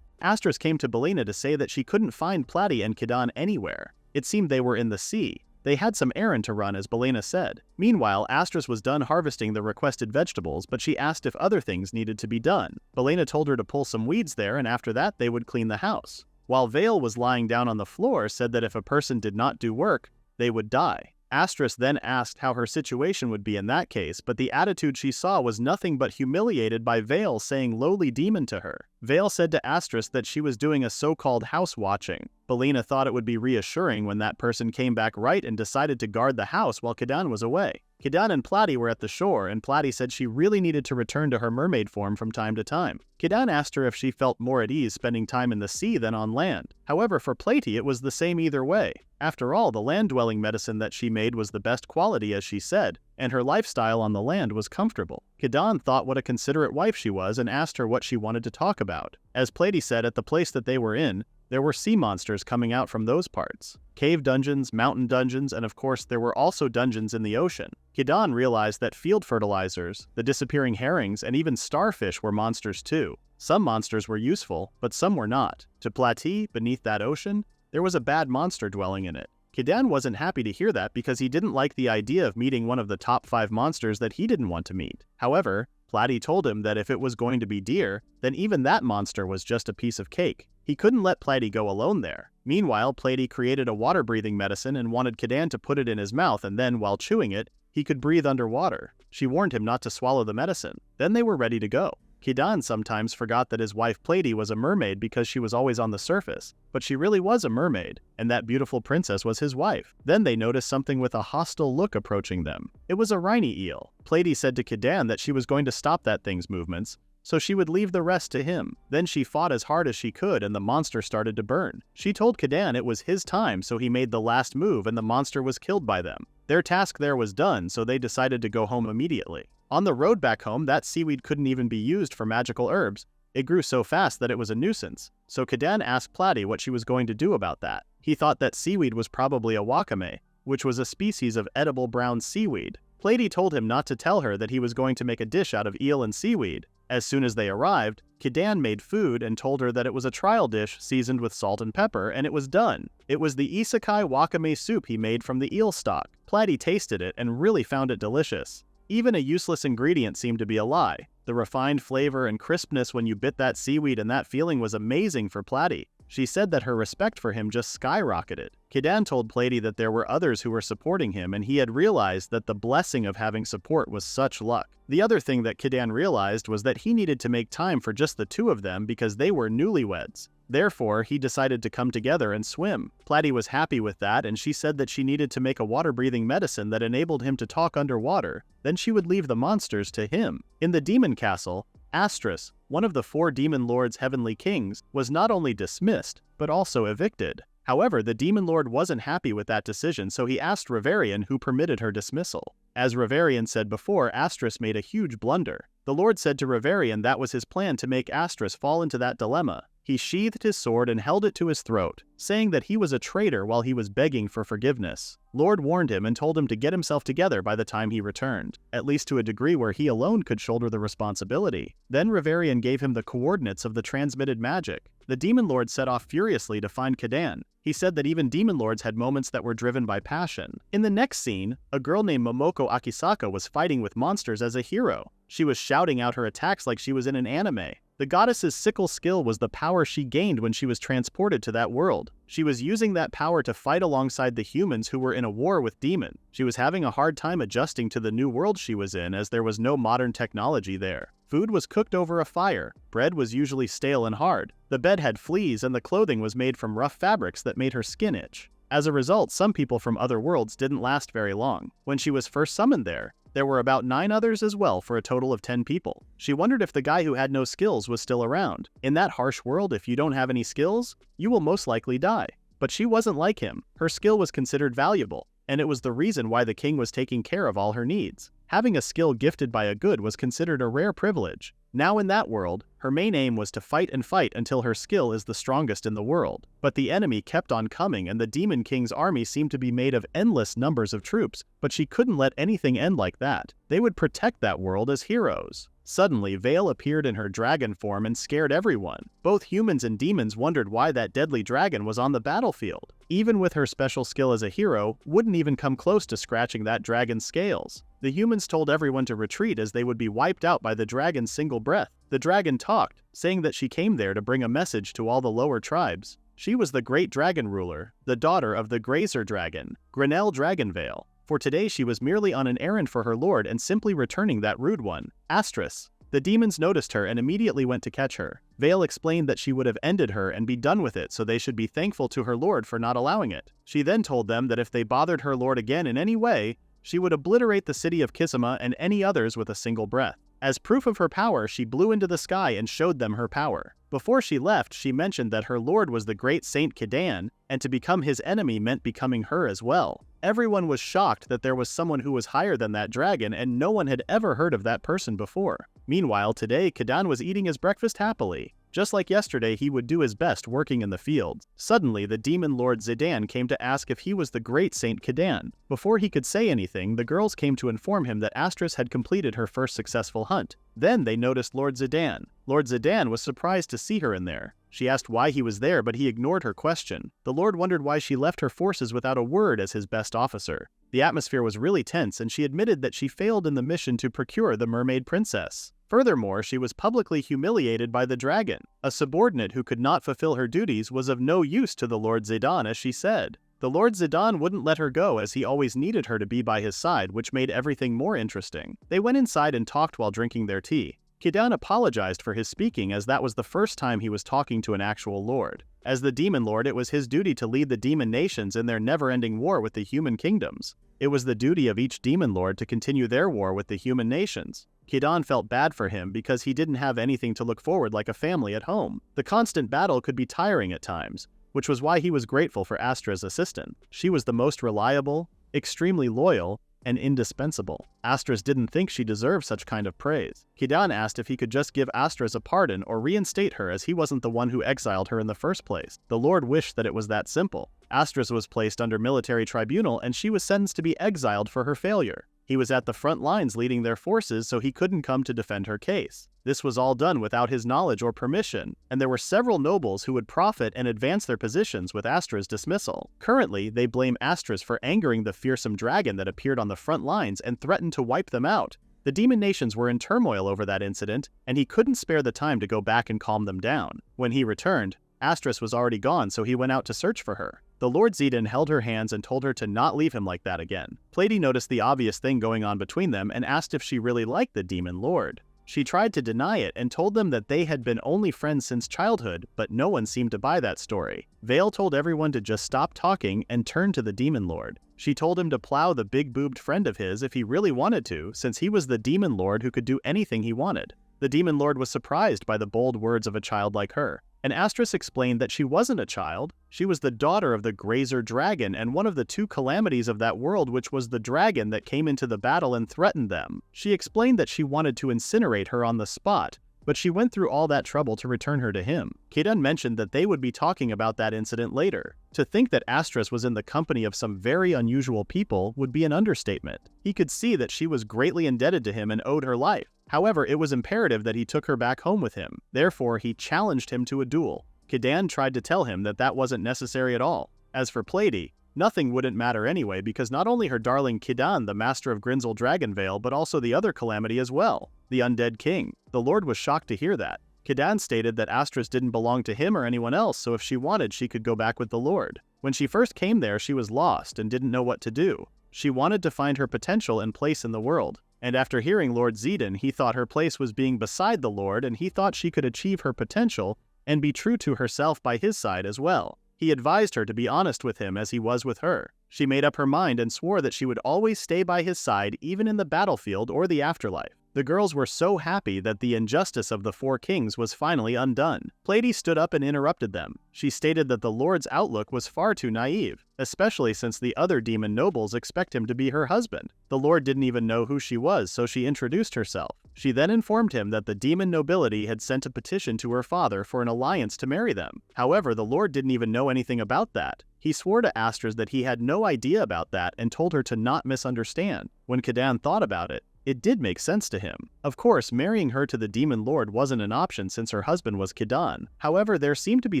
Speaker 1: Astris came to Balena to say that she couldn't find Pleiadi and Kidan anywhere. It seemed they were in the sea. They had some errand to run, as Balena said. Meanwhile, Astris was done harvesting the requested vegetables, but she asked if other things needed to be done. Balena told her to pull some weeds there, and after that they would clean the house. While Vale was lying down on the floor, said that if a person did not do work, they would die. Astris then asked how her situation would be in that case, but the attitude she saw was nothing but humiliated by Vale saying lowly demon to her. Vale said to Astris that she was doing a so-called house watching. Balena thought it would be reassuring when that person came back right and decided to guard the house while Kidan was away. Kidan and Platy were at the shore, and Platy said she really needed to return to her mermaid form from time to time. Kidan asked her if she felt more at ease spending time in the sea than on land. However, for Platy it was the same either way. After all, the land-dwelling medicine that she made was the best quality, as she said, and her lifestyle on the land was comfortable. Kidan thought what a considerate wife she was and asked her what she wanted to talk about. As Platy said, at the place that they were in, there were sea monsters coming out from those parts. Cave dungeons, mountain dungeons, and of course there were also dungeons in the ocean. Kidan realized that field fertilizers, the disappearing herrings, and even starfish were monsters too. Some monsters were useful, but some were not. To Platy, beneath that ocean, there was a bad monster dwelling in it. Kidan wasn't happy to hear that because he didn't like the idea of meeting one of the top 5 monsters that he didn't want to meet. However, Platy told him that if it was going to be deer, then even that monster was just a piece of cake. He couldn't let Platy go alone there. Meanwhile, Platy created a water-breathing medicine and wanted Kidan to put it in his mouth, and then, while chewing it, he could breathe underwater. She warned him not to swallow the medicine. Then they were ready to go. Kidan sometimes forgot that his wife Platy was a mermaid because she was always on the surface, but she really was a mermaid, and that beautiful princess was his wife. Then they noticed something with a hostile look approaching them. It was a rhiny eel. Platy said to Kidan that she was going to stop that thing's movements, so she would leave the rest to him. Then she fought as hard as she could and the monster started to burn. She told Kidan it was his time, so he made the last move and the monster was killed by them. Their task there was done, so they decided to go home immediately. On the road back home, that seaweed couldn't even be used for magical herbs. It grew so fast that it was a nuisance. So Kidan asked Platy what she was going to do about that. He thought that seaweed was probably a wakame, which was a species of edible brown seaweed. Platy told him not to tell her that he was going to make a dish out of eel and seaweed. As soon as they arrived, Kidan made food and told her that it was a trial dish seasoned with salt and pepper, and it was done. It was the isekai wakame soup he made from the eel stock. Platy tasted it and really found it delicious. Even a useless ingredient seemed to be a lie. The refined flavor and crispness when you bit that seaweed, and that feeling was amazing for Platy. She said that her respect for him just skyrocketed. Kidan told Platy that there were others who were supporting him, and he had realized that the blessing of having support was such luck. The other thing that Kidan realized was that he needed to make time for just the two of them because they were newlyweds. Therefore, he decided to come together and swim. Platy was happy with that, and she said that she needed to make a water-breathing medicine that enabled him to talk underwater. Then she would leave the monsters to him. In the demon castle, Astrus, one of the 4 demon lord's heavenly kings, was not only dismissed, but also evicted. However, the demon lord wasn't happy with that decision, so he asked Reverian who permitted her dismissal. As Reverian said before, Astrus made a huge blunder. The lord said to Reverian that was his plan to make Astrus fall into that dilemma. He sheathed his sword and held it to his throat, saying that he was a traitor while he was begging for forgiveness. Lord warned him and told him to get himself together by the time he returned, at least to a degree where he alone could shoulder the responsibility. Then Reverian gave him the coordinates of the transmitted magic. The demon lord set off furiously to find Kidan. He said that even demon lords had moments that were driven by passion. In the next scene, a girl named Momoko Akisaka was fighting with monsters as a hero. She was shouting out her attacks like she was in an anime. The goddess's sickle skill was the power she gained when she was transported to that world. She was using that power to fight alongside the humans who were in a war with demons. She was having a hard time adjusting to the new world she was in, as there was no modern technology there. Food was cooked over a fire. Bread was usually stale and hard. The bed had fleas, and the clothing was made from rough fabrics that made her skin itch. As a result, some people from other worlds didn't last very long. When she was first summoned there were about 9 others as well, for a total of 10 people. She wondered if the guy who had no skills was still around. In that harsh world, if you don't have any skills, you will most likely die. But she wasn't like him. Her skill was considered valuable, and it was the reason why the king was taking care of all her needs. Having a skill gifted by a god was considered a rare privilege. Now in that world, her main aim was to fight and fight until her skill is the strongest in the world. But the enemy kept on coming, and the Demon King's army seemed to be made of endless numbers of troops, but she couldn't let anything end like that. They would protect that world as heroes. Suddenly, Vale appeared in her dragon form and scared everyone. Both humans and demons wondered why that deadly dragon was on the battlefield. Even with her special skill as a hero, wouldn't even come close to scratching that dragon's scales. The humans told everyone to retreat as they would be wiped out by the dragon's single breath. The dragon talked, saying that she came there to bring a message to all the lower tribes. She was the great dragon ruler, the daughter of the Grazer dragon, Grenell Dragonvale. For today she was merely on an errand for her lord and simply returning that rude one, Astrus. The demons noticed her and immediately went to catch her. Vale explained that she would have ended her and be done with it, so they should be thankful to her lord for not allowing it. She then told them that if they bothered her lord again in any way, She would obliterate the city of Kisama and any others with a single breath. As proof of her power, she blew into the sky and showed them her power. Before she left, she mentioned that her lord was the great Saint Kidan, and to become his enemy meant becoming her as well. Everyone was shocked that there was someone who was higher than that dragon, and no one had ever heard of that person before. Meanwhile, today, Kidan was eating his breakfast happily. Just like yesterday, he would do his best working in the fields. Suddenly, the demon lord Zidane came to ask if he was the great Saint Kidan. Before he could say anything, the girls came to inform him that Astris had completed her first successful hunt. Then they noticed Lord Zidane. Lord Zidane was surprised to see her in there. She asked why he was there, but he ignored her question. The Lord wondered why she left her forces without a word as his best officer. The atmosphere was really tense, and she admitted that she failed in the mission to procure the Mermaid Princess. Furthermore, she was publicly humiliated by the dragon. A subordinate who could not fulfill her duties was of no use to the Lord Zidane, as she said. The Lord Zidane wouldn't let her go, as he always needed her to be by his side, which made everything more interesting. They went inside and talked while drinking their tea. Kidan apologized for his speaking, as that was the first time he was talking to an actual lord. As the demon lord, it was his duty to lead the demon nations in their never-ending war with the human kingdoms. It was the duty of each demon lord to continue their war with the human nations. Kidan felt bad for him because he didn't have anything to look forward like a family at home. The constant battle could be tiring at times, which was why he was grateful for Astra's assistant. She was the most reliable, extremely loyal, and indispensable. Astras didn't think she deserved such kind of praise. Kidan asked if he could just give Astras a pardon or reinstate her, as he wasn't the one who exiled her in the first place. The Lord wished that it was that simple. Astras was placed under military tribunal, and she was sentenced to be exiled for her failure. He was at the front lines leading their forces, so he couldn't come to defend her case. This was all done without his knowledge or permission, and there were several nobles who would profit and advance their positions with Astra's dismissal. Currently, they blame Astras for angering the fearsome dragon that appeared on the front lines and threatened to wipe them out. The demon nations were in turmoil over that incident, and he couldn't spare the time to go back and calm them down. When he returned, Astras was already gone, so he went out to search for her. The Lord Zidane held her hands and told her to not leave him like that again. Plady noticed the obvious thing going on between them and asked if she really liked the demon lord. She tried to deny it and told them that they had been only friends since childhood, but no one seemed to buy that story. Vale told everyone to just stop talking and turn to the demon lord. She told him to plow the big-boobed friend of his if he really wanted to, since he was the demon lord who could do anything he wanted. The demon lord was surprised by the bold words of a child like her. And Astras explained that she wasn't a child, she was the daughter of the Grazer dragon and one of the two calamities of that world, which was the dragon that came into the battle and threatened them. She explained that she wanted to incinerate her on the spot, but she went through all that trouble to return her to him. Kidan mentioned that they would be talking about that incident later. To think that Astras was in the company of some very unusual people would be an understatement. He could see that she was greatly indebted to him and owed her life. However, it was imperative that he took her back home with him. Therefore, he challenged him to a duel. Kidan tried to tell him that that wasn't necessary at all. As for Plady, nothing wouldn't matter anyway, because not only her darling Kidan, the master of Grinzel Dragonvale, but also the other calamity as well, the undead king. The Lord was shocked to hear that. Kidan stated that Astras didn't belong to him or anyone else, so if she wanted, she could go back with the Lord. When she first came there, she was lost and didn't know what to do. She wanted to find her potential and place in the world. And after hearing Lord Zidane, he thought her place was being beside the Lord, and he thought she could achieve her potential and be true to herself by his side as well. He advised her to be honest with him as he was with her. She made up her mind and swore that she would always stay by his side, even in the battlefield or the afterlife. The girls were so happy that the injustice of the four kings was finally undone. Plady stood up and interrupted them. She stated that the Lord's outlook was far too naive, especially since the other demon nobles expect him to be her husband. The Lord didn't even know who she was, so she introduced herself. She then informed him that the demon nobility had sent a petition to her father for an alliance to marry them. However, the Lord didn't even know anything about that. He swore to Astras that he had no idea about that and told her to not misunderstand. When Kidan thought about it, it did make sense to him. Of course, marrying her to the demon lord wasn't an option since her husband was Kidan. However, there seemed to be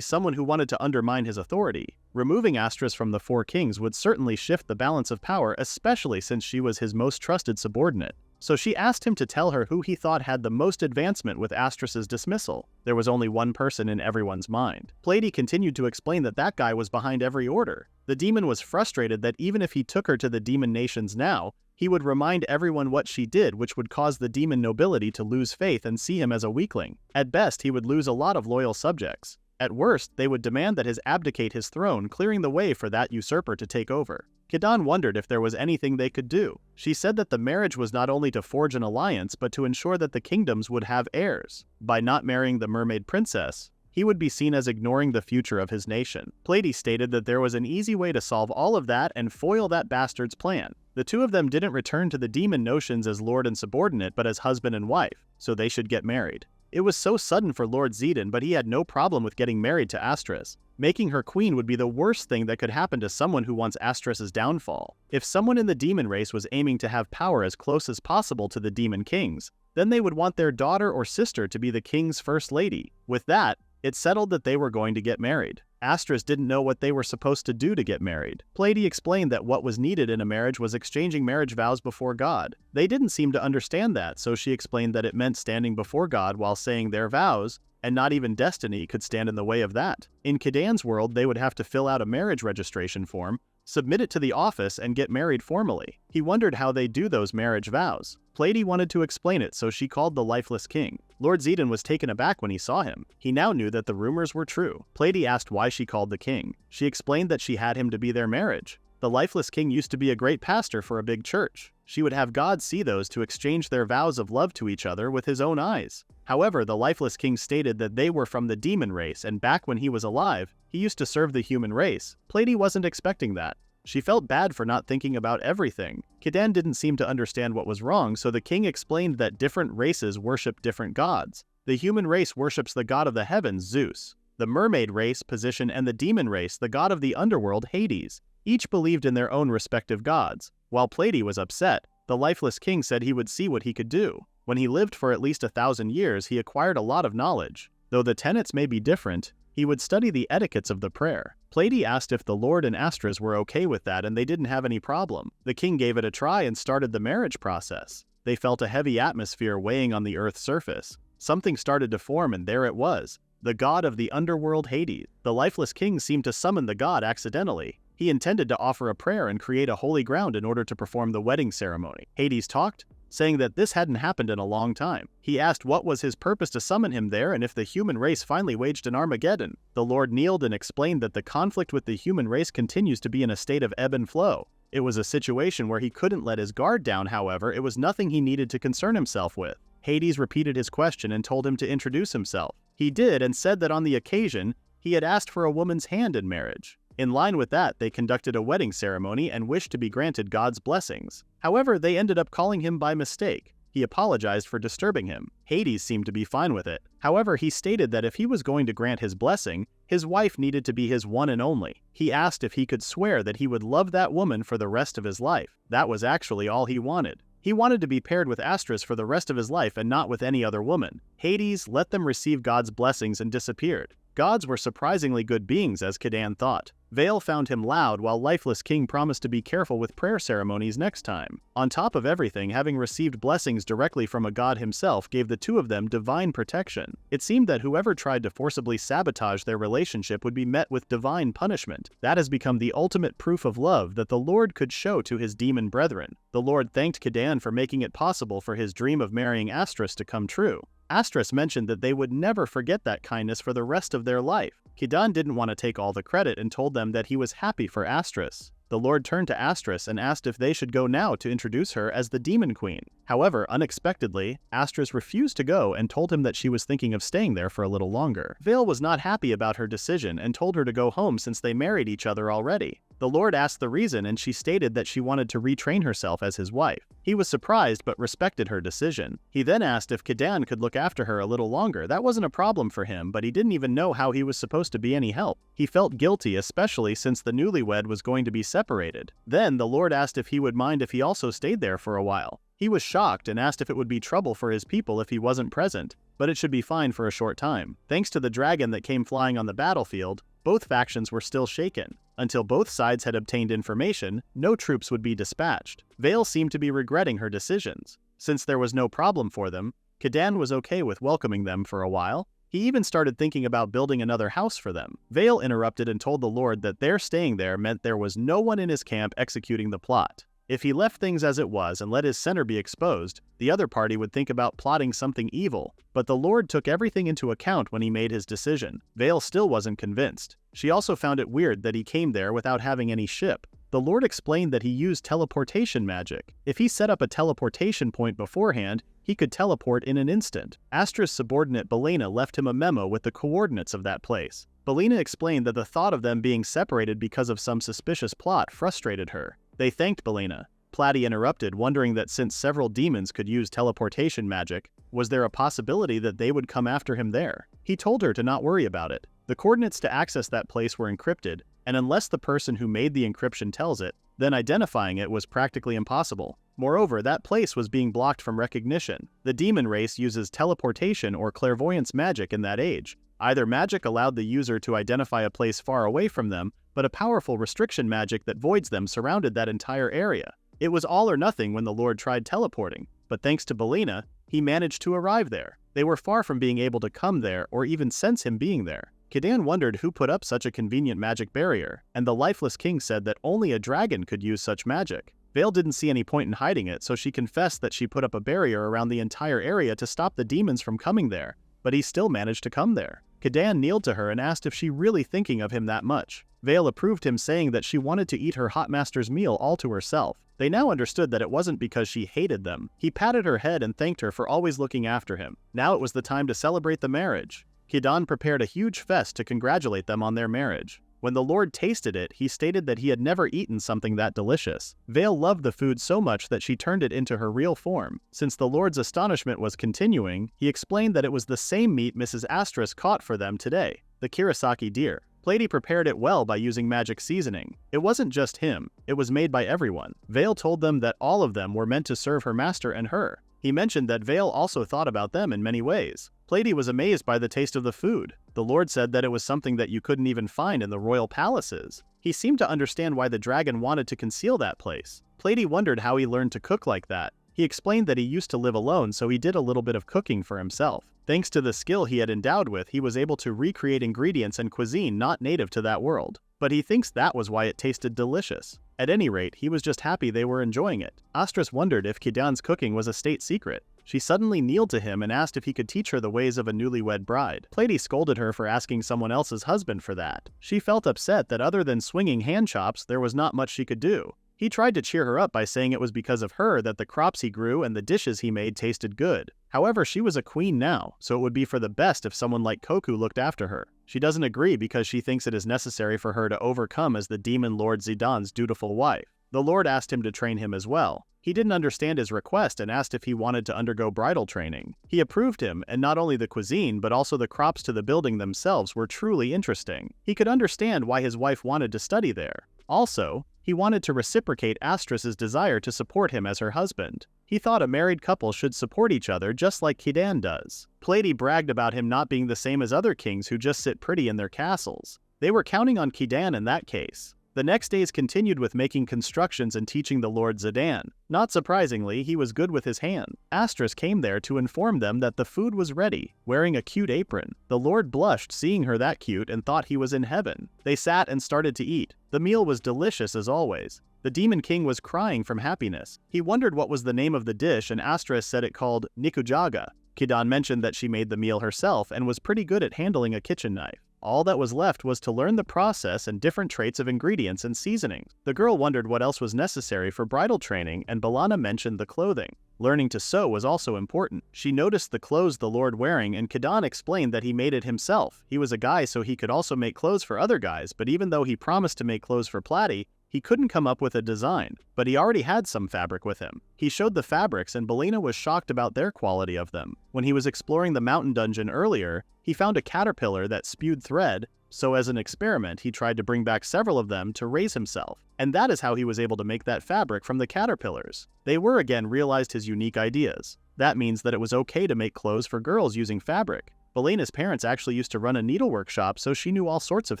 Speaker 1: someone who wanted to undermine his authority. Removing Astras from the four kings would certainly shift the balance of power, especially since she was his most trusted subordinate. So she asked him to tell her who he thought had the most advancement with Astras's dismissal. There was only one person in everyone's mind. Plady continued to explain that that guy was behind every order. The demon was frustrated that even if he took her to the demon nations now, he would remind everyone what she did, which would cause the demon nobility to lose faith and see him as a weakling. At best, he would lose a lot of loyal subjects. At worst, they would demand that his abdicate his throne, clearing the way for that usurper to take over. Kidan wondered if there was anything they could do. She said that the marriage was not only to forge an alliance but to ensure that the kingdoms would have heirs. By not marrying the mermaid princess, he would be seen as ignoring the future of his nation. Platy stated that there was an easy way to solve all of that and foil that bastard's plan. The two of them didn't return to the demon notions as lord and subordinate but as husband and wife, so they should get married. It was so sudden for Lord Zidane, but he had no problem with getting married to Astris. Making her queen would be the worst thing that could happen to someone who wants Astris's downfall. If someone in the demon race was aiming to have power as close as possible to the demon kings, then they would want their daughter or sister to be the king's first lady. With that, it settled that they were going to get married. Astris didn't know what they were supposed to do to get married. Platy explained that what was needed in a marriage was exchanging marriage vows before God. They didn't seem to understand that, so she explained that it meant standing before God while saying their vows, and not even destiny could stand in the way of that. In Kidan's world, they would have to fill out a marriage registration form, submit it to the office, and get married formally. He wondered how they do those marriage vows. Platy wanted to explain it, so she called the lifeless king. Lord Zidane was taken aback when he saw him. He now knew that the rumors were true. Platy asked why she called the king. She explained that she had him to be their marriage. The lifeless king used to be a great pastor for a big church. She would have God see those to exchange their vows of love to each other with his own eyes. However, the lifeless king stated that they were from the demon race, and back when he was alive, he used to serve the human race. Platy wasn't expecting that. She felt bad for not thinking about everything. Kidan didn't seem to understand what was wrong, so the king explained that different races worship different gods. The human race worships the god of the heavens, Zeus. The mermaid race, Position, and the demon race, the god of the underworld, Hades. Each believed in their own respective gods. While Platy was upset, the lifeless king said he would see what he could do. When he lived for at least 1,000 years, he acquired a lot of knowledge. Though the tenets may be different, he would study the etiquettes of the prayer. Platy asked if the Lord and Astris were okay with that, and they didn't have any problem. The king gave it a try and started the marriage process. They felt a heavy atmosphere weighing on the earth's surface. Something started to form, and there it was. The god of the underworld, Hades. The lifeless king seemed to summon the god accidentally. He intended to offer a prayer and create a holy ground in order to perform the wedding ceremony. Hades talked, saying that this hadn't happened in a long time. He asked what was his purpose to summon him there and if the human race finally waged an Armageddon. The Lord kneeled and explained that the conflict with the human race continues to be in a state of ebb and flow. It was a situation where he couldn't let his guard down, however, it was nothing he needed to concern himself with. Hades repeated his question and told him to introduce himself. He did and said that on the occasion, he had asked for a woman's hand in marriage. In line with that, they conducted a wedding ceremony and wished to be granted God's blessings. However, they ended up calling him by mistake. He apologized for disturbing him. Hades seemed to be fine with it. However, he stated that if he was going to grant his blessing, his wife needed to be his one and only. He asked if he could swear that he would love that woman for the rest of his life. That was actually all he wanted. He wanted to be paired with Astris for the rest of his life and not with any other woman. Hades let them receive God's blessings and disappeared. Gods were surprisingly good beings, as Kidan thought. Vale found him loud, while Lifeless King promised to be careful with prayer ceremonies next time. On top of everything, having received blessings directly from a god himself gave the two of them divine protection. It seemed that whoever tried to forcibly sabotage their relationship would be met with divine punishment. That has become the ultimate proof of love that the Lord could show to his demon brethren. The Lord thanked Kidan for making it possible for his dream of marrying Astris to come true. Astris mentioned that they would never forget that kindness for the rest of their life. Kidan didn't want to take all the credit and told them that he was happy for Astris. The Lord turned to Astris and asked if they should go now to introduce her as the Demon Queen. However, unexpectedly, Astris refused to go and told him that she was thinking of staying there for a little longer. Vale was not happy about her decision and told her to go home since they married each other already. The Lord asked the reason and she stated that she wanted to retrain herself as his wife. He was surprised but respected her decision. He then asked if Kidan could look after her a little longer. That wasn't a problem for him, but he didn't even know how he was supposed to be any help. He felt guilty, especially since the newlywed was going to be separated. Then the Lord asked if he would mind if he also stayed there for a while. He was shocked and asked if it would be trouble for his people if he wasn't present, but it should be fine for a short time. Thanks to the dragon that came flying on the battlefield, both factions were still shaken. Until both sides had obtained information, no troops would be dispatched. Vale seemed to be regretting her decisions. Since there was no problem for them, Kidan was okay with welcoming them for a while. He even started thinking about building another house for them. Vale interrupted and told the Lord that their staying there meant there was no one in his camp executing the plot. If he left things as it was and let his center be exposed, the other party would think about plotting something evil, but the Lord took everything into account when he made his decision. Vale still wasn't convinced. She also found it weird that he came there without having any ship. The Lord explained that he used teleportation magic. If he set up a teleportation point beforehand, he could teleport in an instant. Astra's subordinate Belena left him a memo with the coordinates of that place. Belena explained that the thought of them being separated because of some suspicious plot frustrated her. They thanked Belena. Platy interrupted, wondering that since several demons could use teleportation magic, was there a possibility that they would come after him there? He told her to not worry about it. The coordinates to access that place were encrypted, and unless the person who made the encryption tells it, then identifying it was practically impossible. Moreover, that place was being blocked from recognition. The demon race uses teleportation or clairvoyance magic in that age. Either magic allowed the user to identify a place far away from them, but a powerful restriction magic that voids them surrounded that entire area. It was all or nothing when the Lord tried teleporting, but thanks to Belena, he managed to arrive there. They were far from being able to come there or even sense him being there. Kidan wondered who put up such a convenient magic barrier, and the lifeless king said that only a dragon could use such magic. Vale didn't see any point in hiding it, so she confessed that she put up a barrier around the entire area to stop the demons from coming there, but he still managed to come there. Kidan kneeled to her and asked if she really thinking of him that much. Vale approved him, saying that she wanted to eat her hot master's meal all to herself. They now understood that it wasn't because she hated them. He patted her head and thanked her for always looking after him. Now it was the time to celebrate the marriage. Kidan prepared a huge feast to congratulate them on their marriage. When the Lord tasted it, he stated that he had never eaten something that delicious. Vale loved the food so much that she turned it into her real form. Since the Lord's astonishment was continuing, he explained that it was the same meat Mrs. Astris caught for them today, the Kirasaki deer. Platy prepared it well by using magic seasoning. It wasn't just him, it was made by everyone. Vale told them that all of them were meant to serve her master and her. He mentioned that Vale also thought about them in many ways. Platy was amazed by the taste of the food. The Lord said that it was something that you couldn't even find in the royal palaces. He seemed to understand why the dragon wanted to conceal that place. Platy wondered how he learned to cook like that. He explained that he used to live alone, so he did a little bit of cooking for himself. Thanks to the skill he had endowed with, he was able to recreate ingredients and cuisine not native to that world. But he thinks that was why it tasted delicious. At any rate, he was just happy they were enjoying it. Astris wondered if Kidan's cooking was a state secret. She suddenly kneeled to him and asked if he could teach her the ways of a newlywed bride. Platy scolded her for asking someone else's husband for that. She felt upset that other than swinging hand chops, there was not much she could do. He tried to cheer her up by saying it was because of her that the crops he grew and the dishes he made tasted good. However, she was a queen now, so it would be for the best if someone like Koku looked after her. She doesn't agree because she thinks it is necessary for her to overcome as the demon Lord Zidan's dutiful wife. The Lord asked him to train him as well. He didn't understand his request and asked if he wanted to undergo bridal training. He approved him, and not only the cuisine but also the crops to the building themselves were truly interesting. He could understand why his wife wanted to study there. Also, he wanted to reciprocate Astris's desire to support him as her husband. He thought a married couple should support each other just like Kidan does. Platy bragged about him not being the same as other kings who just sit pretty in their castles. They were counting on Kidan in that case. The next days continued with making constructions and teaching the Lord Zidan. Not surprisingly, he was good with his hand. Astris came there to inform them that the food was ready, wearing a cute apron. The Lord blushed seeing her that cute and thought he was in heaven. They sat and started to eat. The meal was delicious as always. The Demon King was crying from happiness. He wondered what was the name of the dish and Astris said it called Nikujaga. Kidan mentioned that she made the meal herself and was pretty good at handling a kitchen knife. All that was left was to learn the process and different traits of ingredients and seasonings. The girl wondered what else was necessary for bridal training, and Balana mentioned the clothing. Learning to sew was also important. She noticed the clothes the Lord wearing, and Kidan explained that he made it himself. He was a guy, so he could also make clothes for other guys, but even though he promised to make clothes for Platy, he couldn't come up with a design, but he already had some fabric with him. He showed the fabrics and Belena was shocked about their quality of them. When he was exploring the mountain dungeon earlier, he found a caterpillar that spewed thread, so as an experiment he tried to bring back several of them to raise himself. And that is how he was able to make that fabric from the caterpillars. They were again realized his unique ideas. That means that it was okay to make clothes for girls using fabric. Belena's parents actually used to run a needlework shop, so she knew all sorts of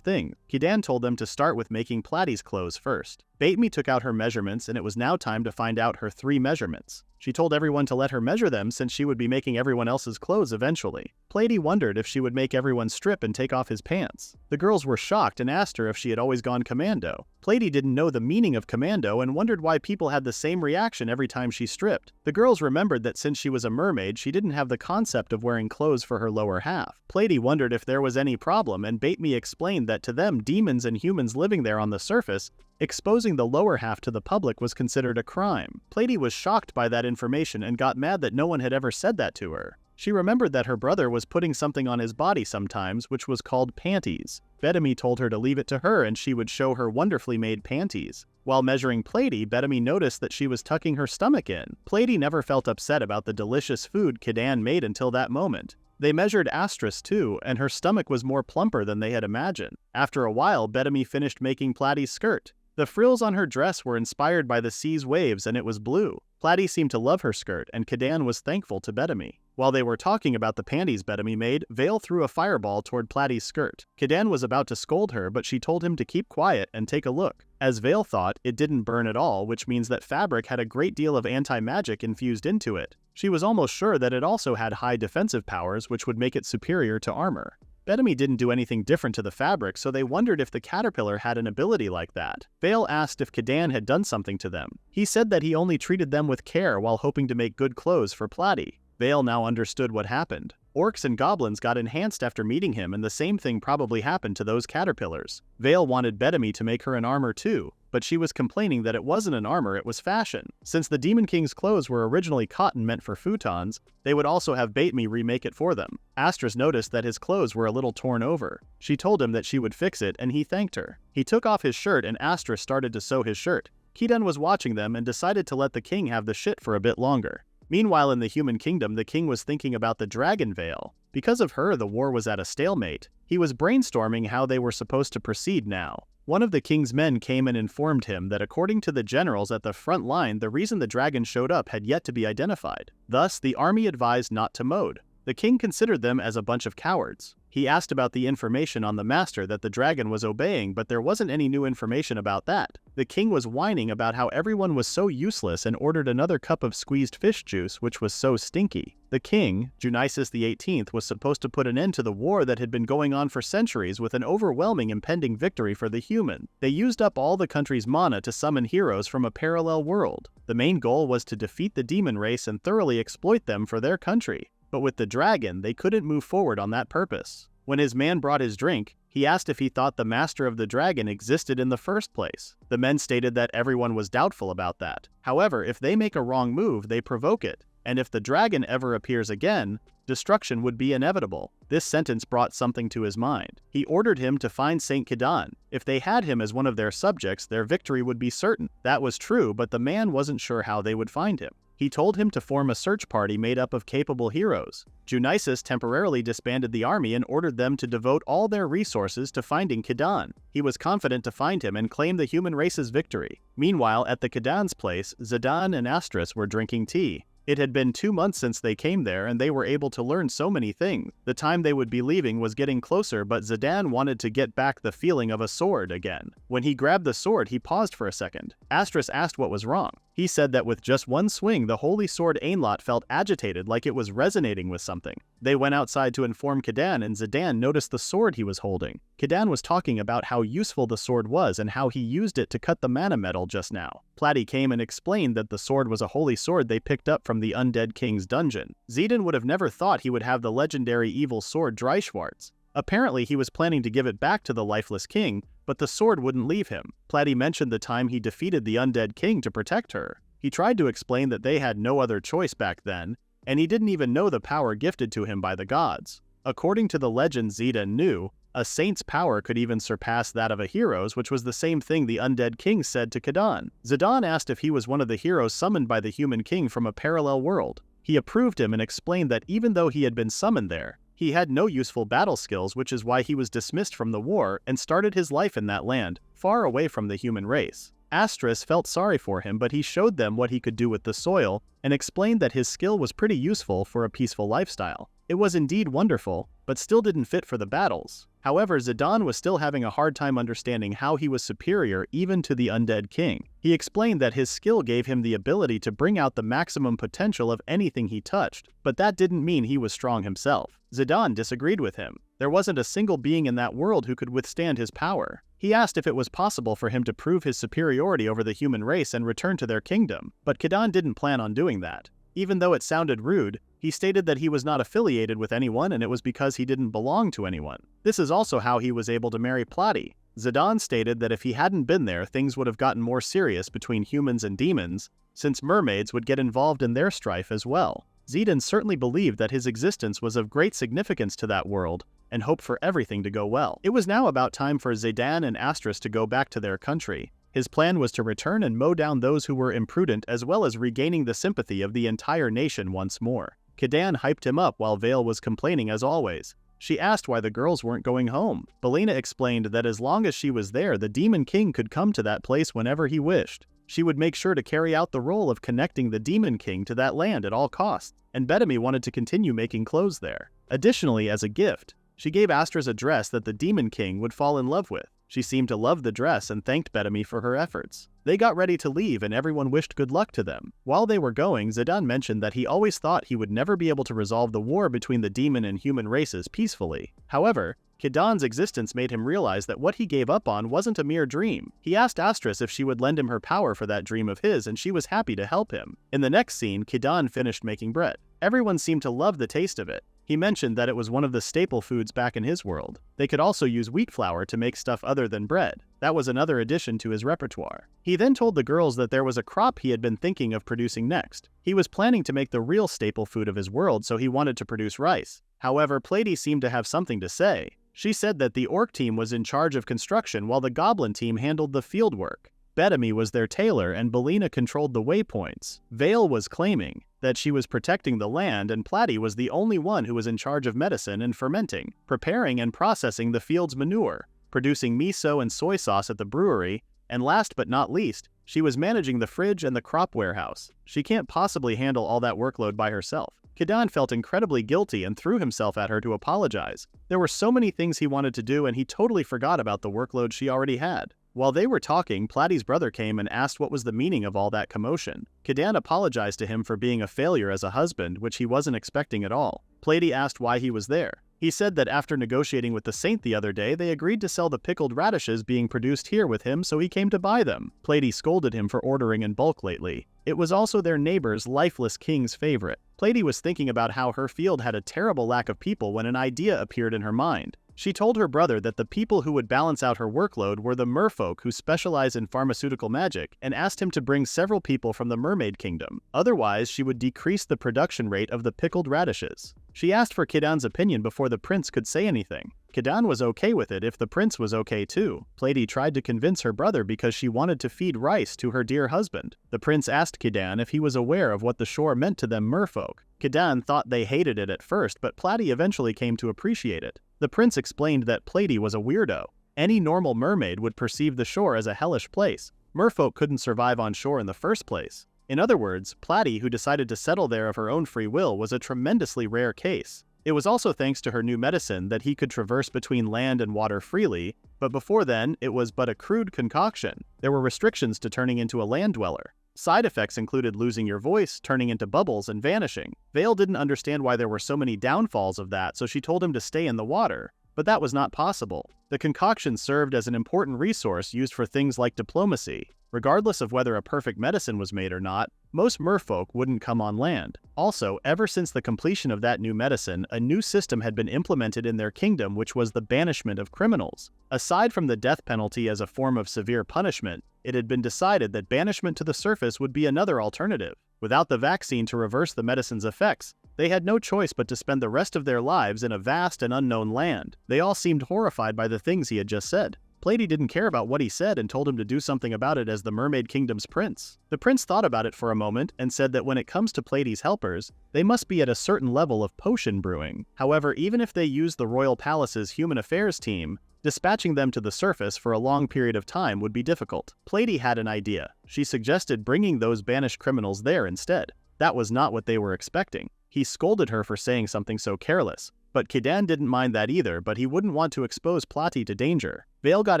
Speaker 1: things. Kidan told them to start with making Platy's clothes first. Baitme took out her measurements and it was now time to find out her 3 measurements. She told everyone to let her measure them since she would be making everyone else's clothes eventually. Plady wondered if she would make everyone strip and take off his pants. The girls were shocked and asked her if she had always gone commando. Plady didn't know the meaning of commando and wondered why people had the same reaction every time she stripped. The girls remembered that since she was a mermaid, she didn't have the concept of wearing clothes for her lower half. Plady wondered if there was any problem, and Baitme explained that to them, demons and humans living there on the surface, exposing the lower half to the public was considered a crime. Plady was shocked by that information and got mad that no one had ever said that to her. She remembered that her brother was putting something on his body sometimes, which was called panties. Baitme told her to leave it to her and she would show her wonderfully made panties. While measuring Plady, Baitme noticed that she was tucking her stomach in. Plady never felt upset about the delicious food Kidan made until that moment. They measured Astris too, and her stomach was more plumper than they had imagined. After a while, Baitme finished making Platy's skirt. The frills on her dress were inspired by the sea's waves and it was blue. Plady seemed to love her skirt and Kidan was thankful to Baitme. While they were talking about the panties Baitme made, Vale threw a fireball toward Platy's skirt. Kidan was about to scold her, but she told him to keep quiet and take a look. As Vale thought, it didn't burn at all, which means that fabric had a great deal of anti-magic infused into it. She was almost sure that it also had high defensive powers, which would make it superior to armor. Baitme didn't do anything different to the fabric, so they wondered if the caterpillar had an ability like that. Vale asked if Kidan had done something to them. He said that he only treated them with care while hoping to make good clothes for Platy. Vale now understood what happened. Orcs and goblins got enhanced after meeting him, and the same thing probably happened to those caterpillars. Vale wanted Baitme to make her an armor too, but she was complaining that it wasn't an armor, it was fashion. Since the Demon King's clothes were originally cotton meant for futons, they would also have Baitme remake it for them. Astris noticed that his clothes were a little torn over. She told him that she would fix it, and he thanked her. He took off his shirt and Astris started to sew his shirt. Kidan was watching them and decided to let the king have the shit for a bit longer. Meanwhile, in the human kingdom, the king was thinking about the dragon veil. Because of her, the war was at a stalemate. He was brainstorming how they were supposed to proceed now. One of the king's men came and informed him that according to the generals at the front line, the reason the dragon showed up had yet to be identified. Thus, the army advised not to mode. The king considered them as a bunch of cowards. He asked about the information on the master that the dragon was obeying, but there wasn't any new information about that. The king was whining about how everyone was so useless and ordered another cup of squeezed fish juice, which was so stinky. The king, Dionysus XVIII, was supposed to put an end to the war that had been going on for centuries with an overwhelming impending victory for the human. They used up all the country's mana to summon heroes from a parallel world. The main goal was to defeat the demon race and thoroughly exploit them for their country. But with the dragon, they couldn't move forward on that purpose. When his man brought his drink, he asked if he thought the master of the dragon existed in the first place. The men stated that everyone was doubtful about that. However, if they make a wrong move, they provoke it, and if the dragon ever appears again, destruction would be inevitable. This sentence brought something to his mind. He ordered him to find Saint Kidan. If they had him as one of their subjects, their victory would be certain. That was true, but the man wasn't sure how they would find him. He told him to form a search party made up of capable heroes. Dionysus temporarily disbanded the army and ordered them to devote all their resources to finding Kidan. He was confident to find him and claim the human race's victory. Meanwhile, at the Kidan's place, Zidane and Astris were drinking tea. It had been 2 months since they came there and they were able to learn so many things. The time they would be leaving was getting closer, but Zidane wanted to get back the feeling of a sword again. When he grabbed the sword, he paused for a second. Astris asked what was wrong. He said that with just one swing, the holy sword Ainlot felt agitated like it was resonating with something. They went outside to inform Kidan and Zidane noticed the sword he was holding. Kidan was talking about how useful the sword was and how he used it to cut the mana metal just now. Platy came and explained that the sword was a holy sword they picked up from the undead king's dungeon. Zidane would have never thought he would have the legendary evil sword Dreischwartz. Apparently he was planning to give it back to the lifeless king, but the sword wouldn't leave him. Platy mentioned the time he defeated the undead king to protect her. He tried to explain that they had no other choice back then, and he didn't even know the power gifted to him by the gods. According to the legend Zidane knew, a saint's power could even surpass that of a hero's, which was the same thing the undead king said to Kidan. Zidane asked if he was one of the heroes summoned by the human king from a parallel world. He approved him and explained that even though he had been summoned there, he had no useful battle skills, which is why he was dismissed from the war and started his life in that land, far away from the human race. Astris felt sorry for him, but he showed them what he could do with the soil and explained that his skill was pretty useful for a peaceful lifestyle. It was indeed wonderful, but still didn't fit for the battles. However, Zidane was still having a hard time understanding how he was superior even to the undead king. He explained that his skill gave him the ability to bring out the maximum potential of anything he touched, but that didn't mean he was strong himself. Zidane disagreed with him. There wasn't a single being in that world who could withstand his power. He asked if it was possible for him to prove his superiority over the human race and return to their kingdom, but Kidan didn't plan on doing that. Even though it sounded rude, he stated that he was not affiliated with anyone and it was because he didn't belong to anyone. This is also how he was able to marry Plati. Zidane stated that if he hadn't been there, things would have gotten more serious between humans and demons, since mermaids would get involved in their strife as well. Zidane certainly believed that his existence was of great significance to that world, and hoped for everything to go well. It was now about time for Zidane and Astris to go back to their country. His plan was to return and mow down those who were imprudent as well as regaining the sympathy of the entire nation once more. Kidan hyped him up while Vale was complaining as always. She asked why the girls weren't going home. Belina explained that as long as she was there, the Demon King could come to that place whenever he wished. She would make sure to carry out the role of connecting the Demon King to that land at all costs, and Bedami wanted to continue making clothes there. Additionally, as a gift, she gave Astris a dress that the Demon King would fall in love with. She seemed to love the dress and thanked Bedami for her efforts. They got ready to leave and everyone wished good luck to them. While they were going, Zidane mentioned that he always thought he would never be able to resolve the war between the demon and human races peacefully. However, Kidan's existence made him realize that what he gave up on wasn't a mere dream. He asked Astris if she would lend him her power for that dream of his, and she was happy to help him. In the next scene, Kidan finished making bread. Everyone seemed to love the taste of it. He mentioned that it was one of the staple foods back in his world. They could also use wheat flour to make stuff other than bread. That was another addition to his repertoire. He then told the girls that there was a crop he had been thinking of producing next. He was planning to make the real staple food of his world, so he wanted to produce rice. However, Plady seemed to have something to say. She said that the orc team was in charge of construction while the goblin team handled the field work. Bedami was their tailor and Belina controlled the waypoints. Vale was claiming that she was protecting the land and Plady was the only one who was in charge of medicine and fermenting, preparing and processing the field's manure, producing miso and soy sauce at the brewery, and last but not least, she was managing the fridge and the crop warehouse. She can't possibly handle all that workload by herself. Kidan felt incredibly guilty and threw himself at her to apologize. There were so many things he wanted to do and he totally forgot about the workload she already had. While they were talking, Platy's brother came and asked what was the meaning of all that commotion. Kidan apologized to him for being a failure as a husband, which he wasn't expecting at all. Plady asked why he was there. He said that after negotiating with the saint the other day, they agreed to sell the pickled radishes being produced here with him, so he came to buy them. Plady scolded him for ordering in bulk lately. It was also their neighbor's lifeless king's favorite. Plady was thinking about how her field had a terrible lack of people when an idea appeared in her mind. She told her brother that the people who would balance out her workload were the merfolk who specialize in pharmaceutical magic and asked him to bring several people from the Mermaid Kingdom. Otherwise, she would decrease the production rate of the pickled radishes. She asked for Kidan's opinion before the prince could say anything. Kidan was okay with it if the prince was okay too. Plady tried to convince her brother because she wanted to feed rice to her dear husband. The prince asked Kidan if he was aware of what the shore meant to them merfolk. Kidan thought they hated it at first, but Plady eventually came to appreciate it. The prince explained that Plady was a weirdo. Any normal mermaid would perceive the shore as a hellish place. Merfolk couldn't survive on shore in the first place. In other words, Plady, who decided to settle there of her own free will, was a tremendously rare case. It was also thanks to her new medicine that he could traverse between land and water freely, but before then, it was but a crude concoction. There were restrictions to turning into a land dweller. Side effects included losing your voice, turning into bubbles, and vanishing. Vale didn't understand why there were so many downfalls of that, so she told him to stay in the water. But that was not possible. The concoction served as an important resource used for things like diplomacy. Regardless of whether a perfect medicine was made or not, most merfolk wouldn't come on land. Also, ever since the completion of that new medicine, a new system had been implemented in their kingdom, which was the banishment of criminals. Aside from the death penalty as a form of severe punishment, it had been decided that banishment to the surface would be another alternative. Without the vaccine to reverse the medicine's effects, they had no choice but to spend the rest of their lives in a vast and unknown land. They all seemed horrified by the things he had just said. Plady didn't care about what he said and told him to do something about it as the Mermaid Kingdom's prince. The prince thought about it for a moment and said that when it comes to Plady's helpers, they must be at a certain level of potion brewing. However, even if they used the royal palace's human affairs team, dispatching them to the surface for a long period of time would be difficult. Plady had an idea. She suggested bringing those banished criminals there instead. That was not what they were expecting. He scolded her for saying something so careless. But Kidan didn't mind that either, but he wouldn't want to expose Plati to danger. Vale got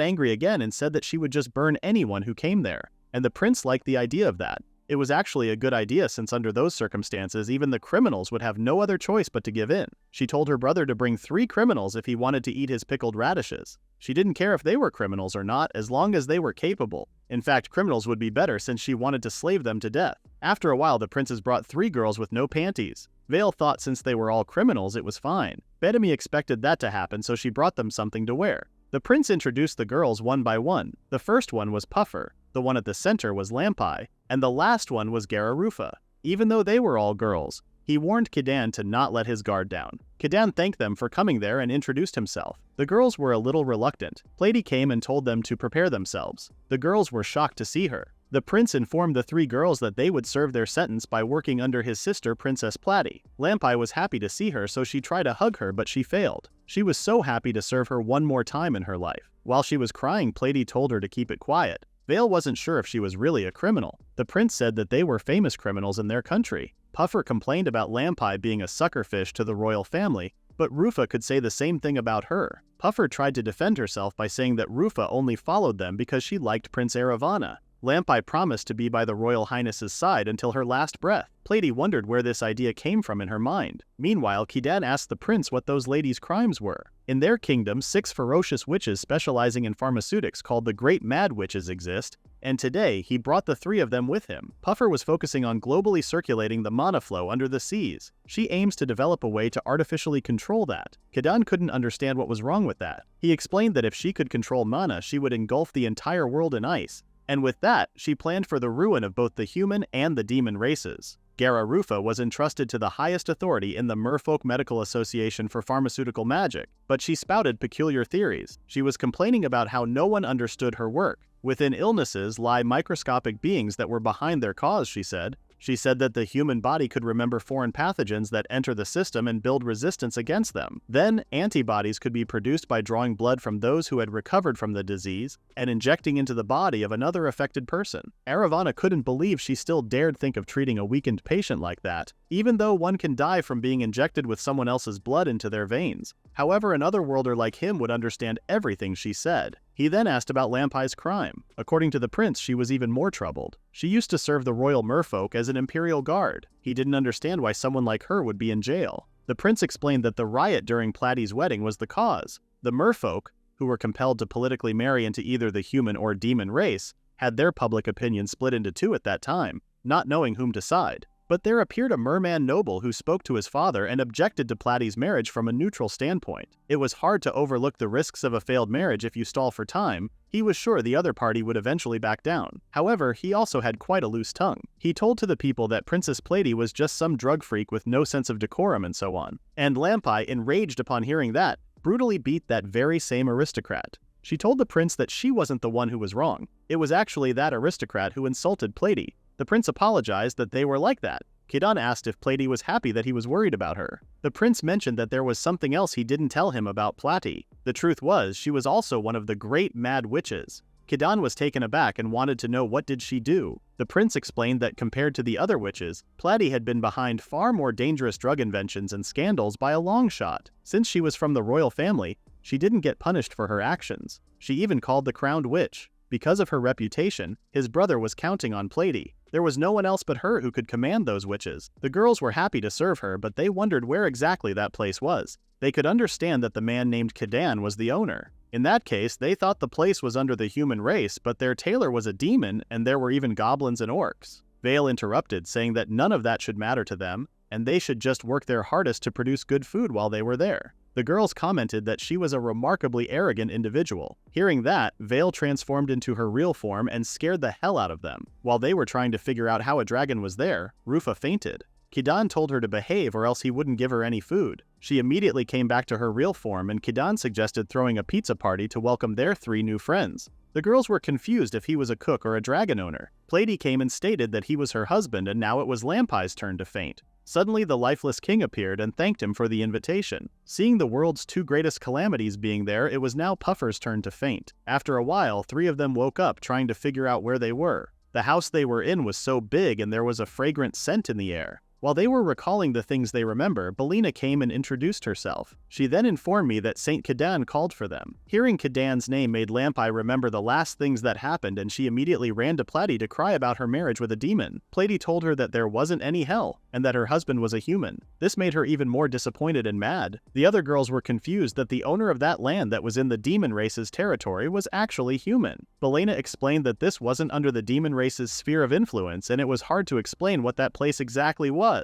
Speaker 1: angry again and said that she would just burn anyone who came there. And the prince liked the idea of that. It was actually a good idea since under those circumstances even the criminals would have no other choice but to give in. She told her brother to bring 3 criminals if he wanted to eat his pickled radishes. She didn't care if they were criminals or not as long as they were capable. In fact, criminals would be better since she wanted to slave them to death. After a while the princess brought 3 girls with no panties. Vale thought since they were all criminals it was fine. Bedami expected that to happen so she brought them something to wear. The prince introduced the girls one by one. The first one was Puffer, the one at the center was Lampai, and the last one was Gararufa. Even though they were all girls, he warned Kidan to not let his guard down. Kidan thanked them for coming there and introduced himself. The girls were a little reluctant. Plati came and told them to prepare themselves. The girls were shocked to see her. The prince informed the 3 girls that they would serve their sentence by working under his sister Princess Plati. Lampai was happy to see her so she tried to hug her but she failed. She was so happy to serve her one more time in her life. While she was crying Plati told her to keep it quiet. Vale wasn't sure if she was really a criminal. The prince said that they were famous criminals in their country. Puffer complained about Lampai being a suckerfish to the royal family, but Rufa could say the same thing about her. Puffer tried to defend herself by saying that Rufa only followed them because she liked Prince Eravana. Lampai promised to be by the Royal Highness's side until her last breath. Plati wondered where this idea came from in her mind. Meanwhile, Kidan asked the prince what those ladies' crimes were. In their kingdom, 6 ferocious witches specializing in pharmaceutics called the Great Mad Witches exist, and today he brought the 3 of them with him. Puffer was focusing on globally circulating the mana flow under the seas. She aims to develop a way to artificially control that. Kidan couldn't understand what was wrong with that. He explained that if she could control mana, she would engulf the entire world in ice. And with that, she planned for the ruin of both the human and the demon races. Gararufa was entrusted to the highest authority in the Merfolk Medical Association for Pharmaceutical Magic, but she spouted peculiar theories. She was complaining about how no one understood her work. Within illnesses lie microscopic beings that were behind their cause, she said. She said that the human body could remember foreign pathogens that enter the system and build resistance against them. Then, antibodies could be produced by drawing blood from those who had recovered from the disease and injecting into the body of another affected person. Eravana couldn't believe she still dared think of treating a weakened patient like that, even though one can die from being injected with someone else's blood into their veins. However, an otherworlder like him would understand everything she said. He then asked about Lampai's crime. According to the prince, she was even more troubled. She used to serve the royal merfolk as an imperial guard. He didn't understand why someone like her would be in jail. The prince explained that the riot during Plati's wedding was the cause. The merfolk, who were compelled to politically marry into either the human or demon race, had their public opinion split into 2 at that time, not knowing whom to side. But there appeared a merman noble who spoke to his father and objected to Plati's marriage from a neutral standpoint. It was hard to overlook the risks of a failed marriage if you stall for time. He was sure the other party would eventually back down. However, he also had quite a loose tongue. He told to the people that Princess Plati was just some drug freak with no sense of decorum and so on. And Lampai, enraged upon hearing that, brutally beat that very same aristocrat. She told the prince that she wasn't the one who was wrong. It was actually that aristocrat who insulted Plati. The prince apologized that they were like that. Kidan asked if Plati was happy that he was worried about her. The prince mentioned that there was something else he didn't tell him about Plati. The truth was, she was also one of the great mad witches. Kidan was taken aback and wanted to know what did she do. The prince explained that compared to the other witches, Plati had been behind far more dangerous drug inventions and scandals by a long shot. Since she was from the royal family, she didn't get punished for her actions. She even called the crowned witch. Because of her reputation, his brother was counting on Plati. There was no one else but her who could command those witches. The girls were happy to serve her, but they wondered where exactly that place was. They could understand that the man named Kidan was the owner. In that case, they thought the place was under the human race, but their tailor was a demon, and there were even goblins and orcs. Vale interrupted, saying that none of that should matter to them, and they should just work their hardest to produce good food while they were there. The girls commented that she was a remarkably arrogant individual. Hearing that, Vale transformed into her real form and scared the hell out of them. While they were trying to figure out how a dragon was there, Rufa fainted. Kidan told her to behave or else he wouldn't give her any food. She immediately came back to her real form and Kidan suggested throwing a pizza party to welcome their 3 new friends. The girls were confused if he was a cook or a dragon owner. Plati came and stated that he was her husband and now it was Lampai's turn to faint. Suddenly, the lifeless king appeared and thanked him for the invitation. Seeing the world's 2 greatest calamities being there, it was now Puffer's turn to faint. After a while, 3 of them woke up trying to figure out where they were. The house they were in was so big and there was a fragrant scent in the air. While they were recalling the things they remember, Belina came and introduced herself. She then informed me that Saint Kadan called for them. Hearing Kadan's name made Lampai remember the last things that happened, and she immediately ran to Platy to cry about her marriage with a demon. Platy told her that there wasn't any hell, and that her husband was a human. This made her even more disappointed and mad. The other girls were confused that the owner of that land that was in the demon race's territory was actually human. Belina explained that this wasn't under the demon race's sphere of influence, and it was hard to explain what that place exactly was.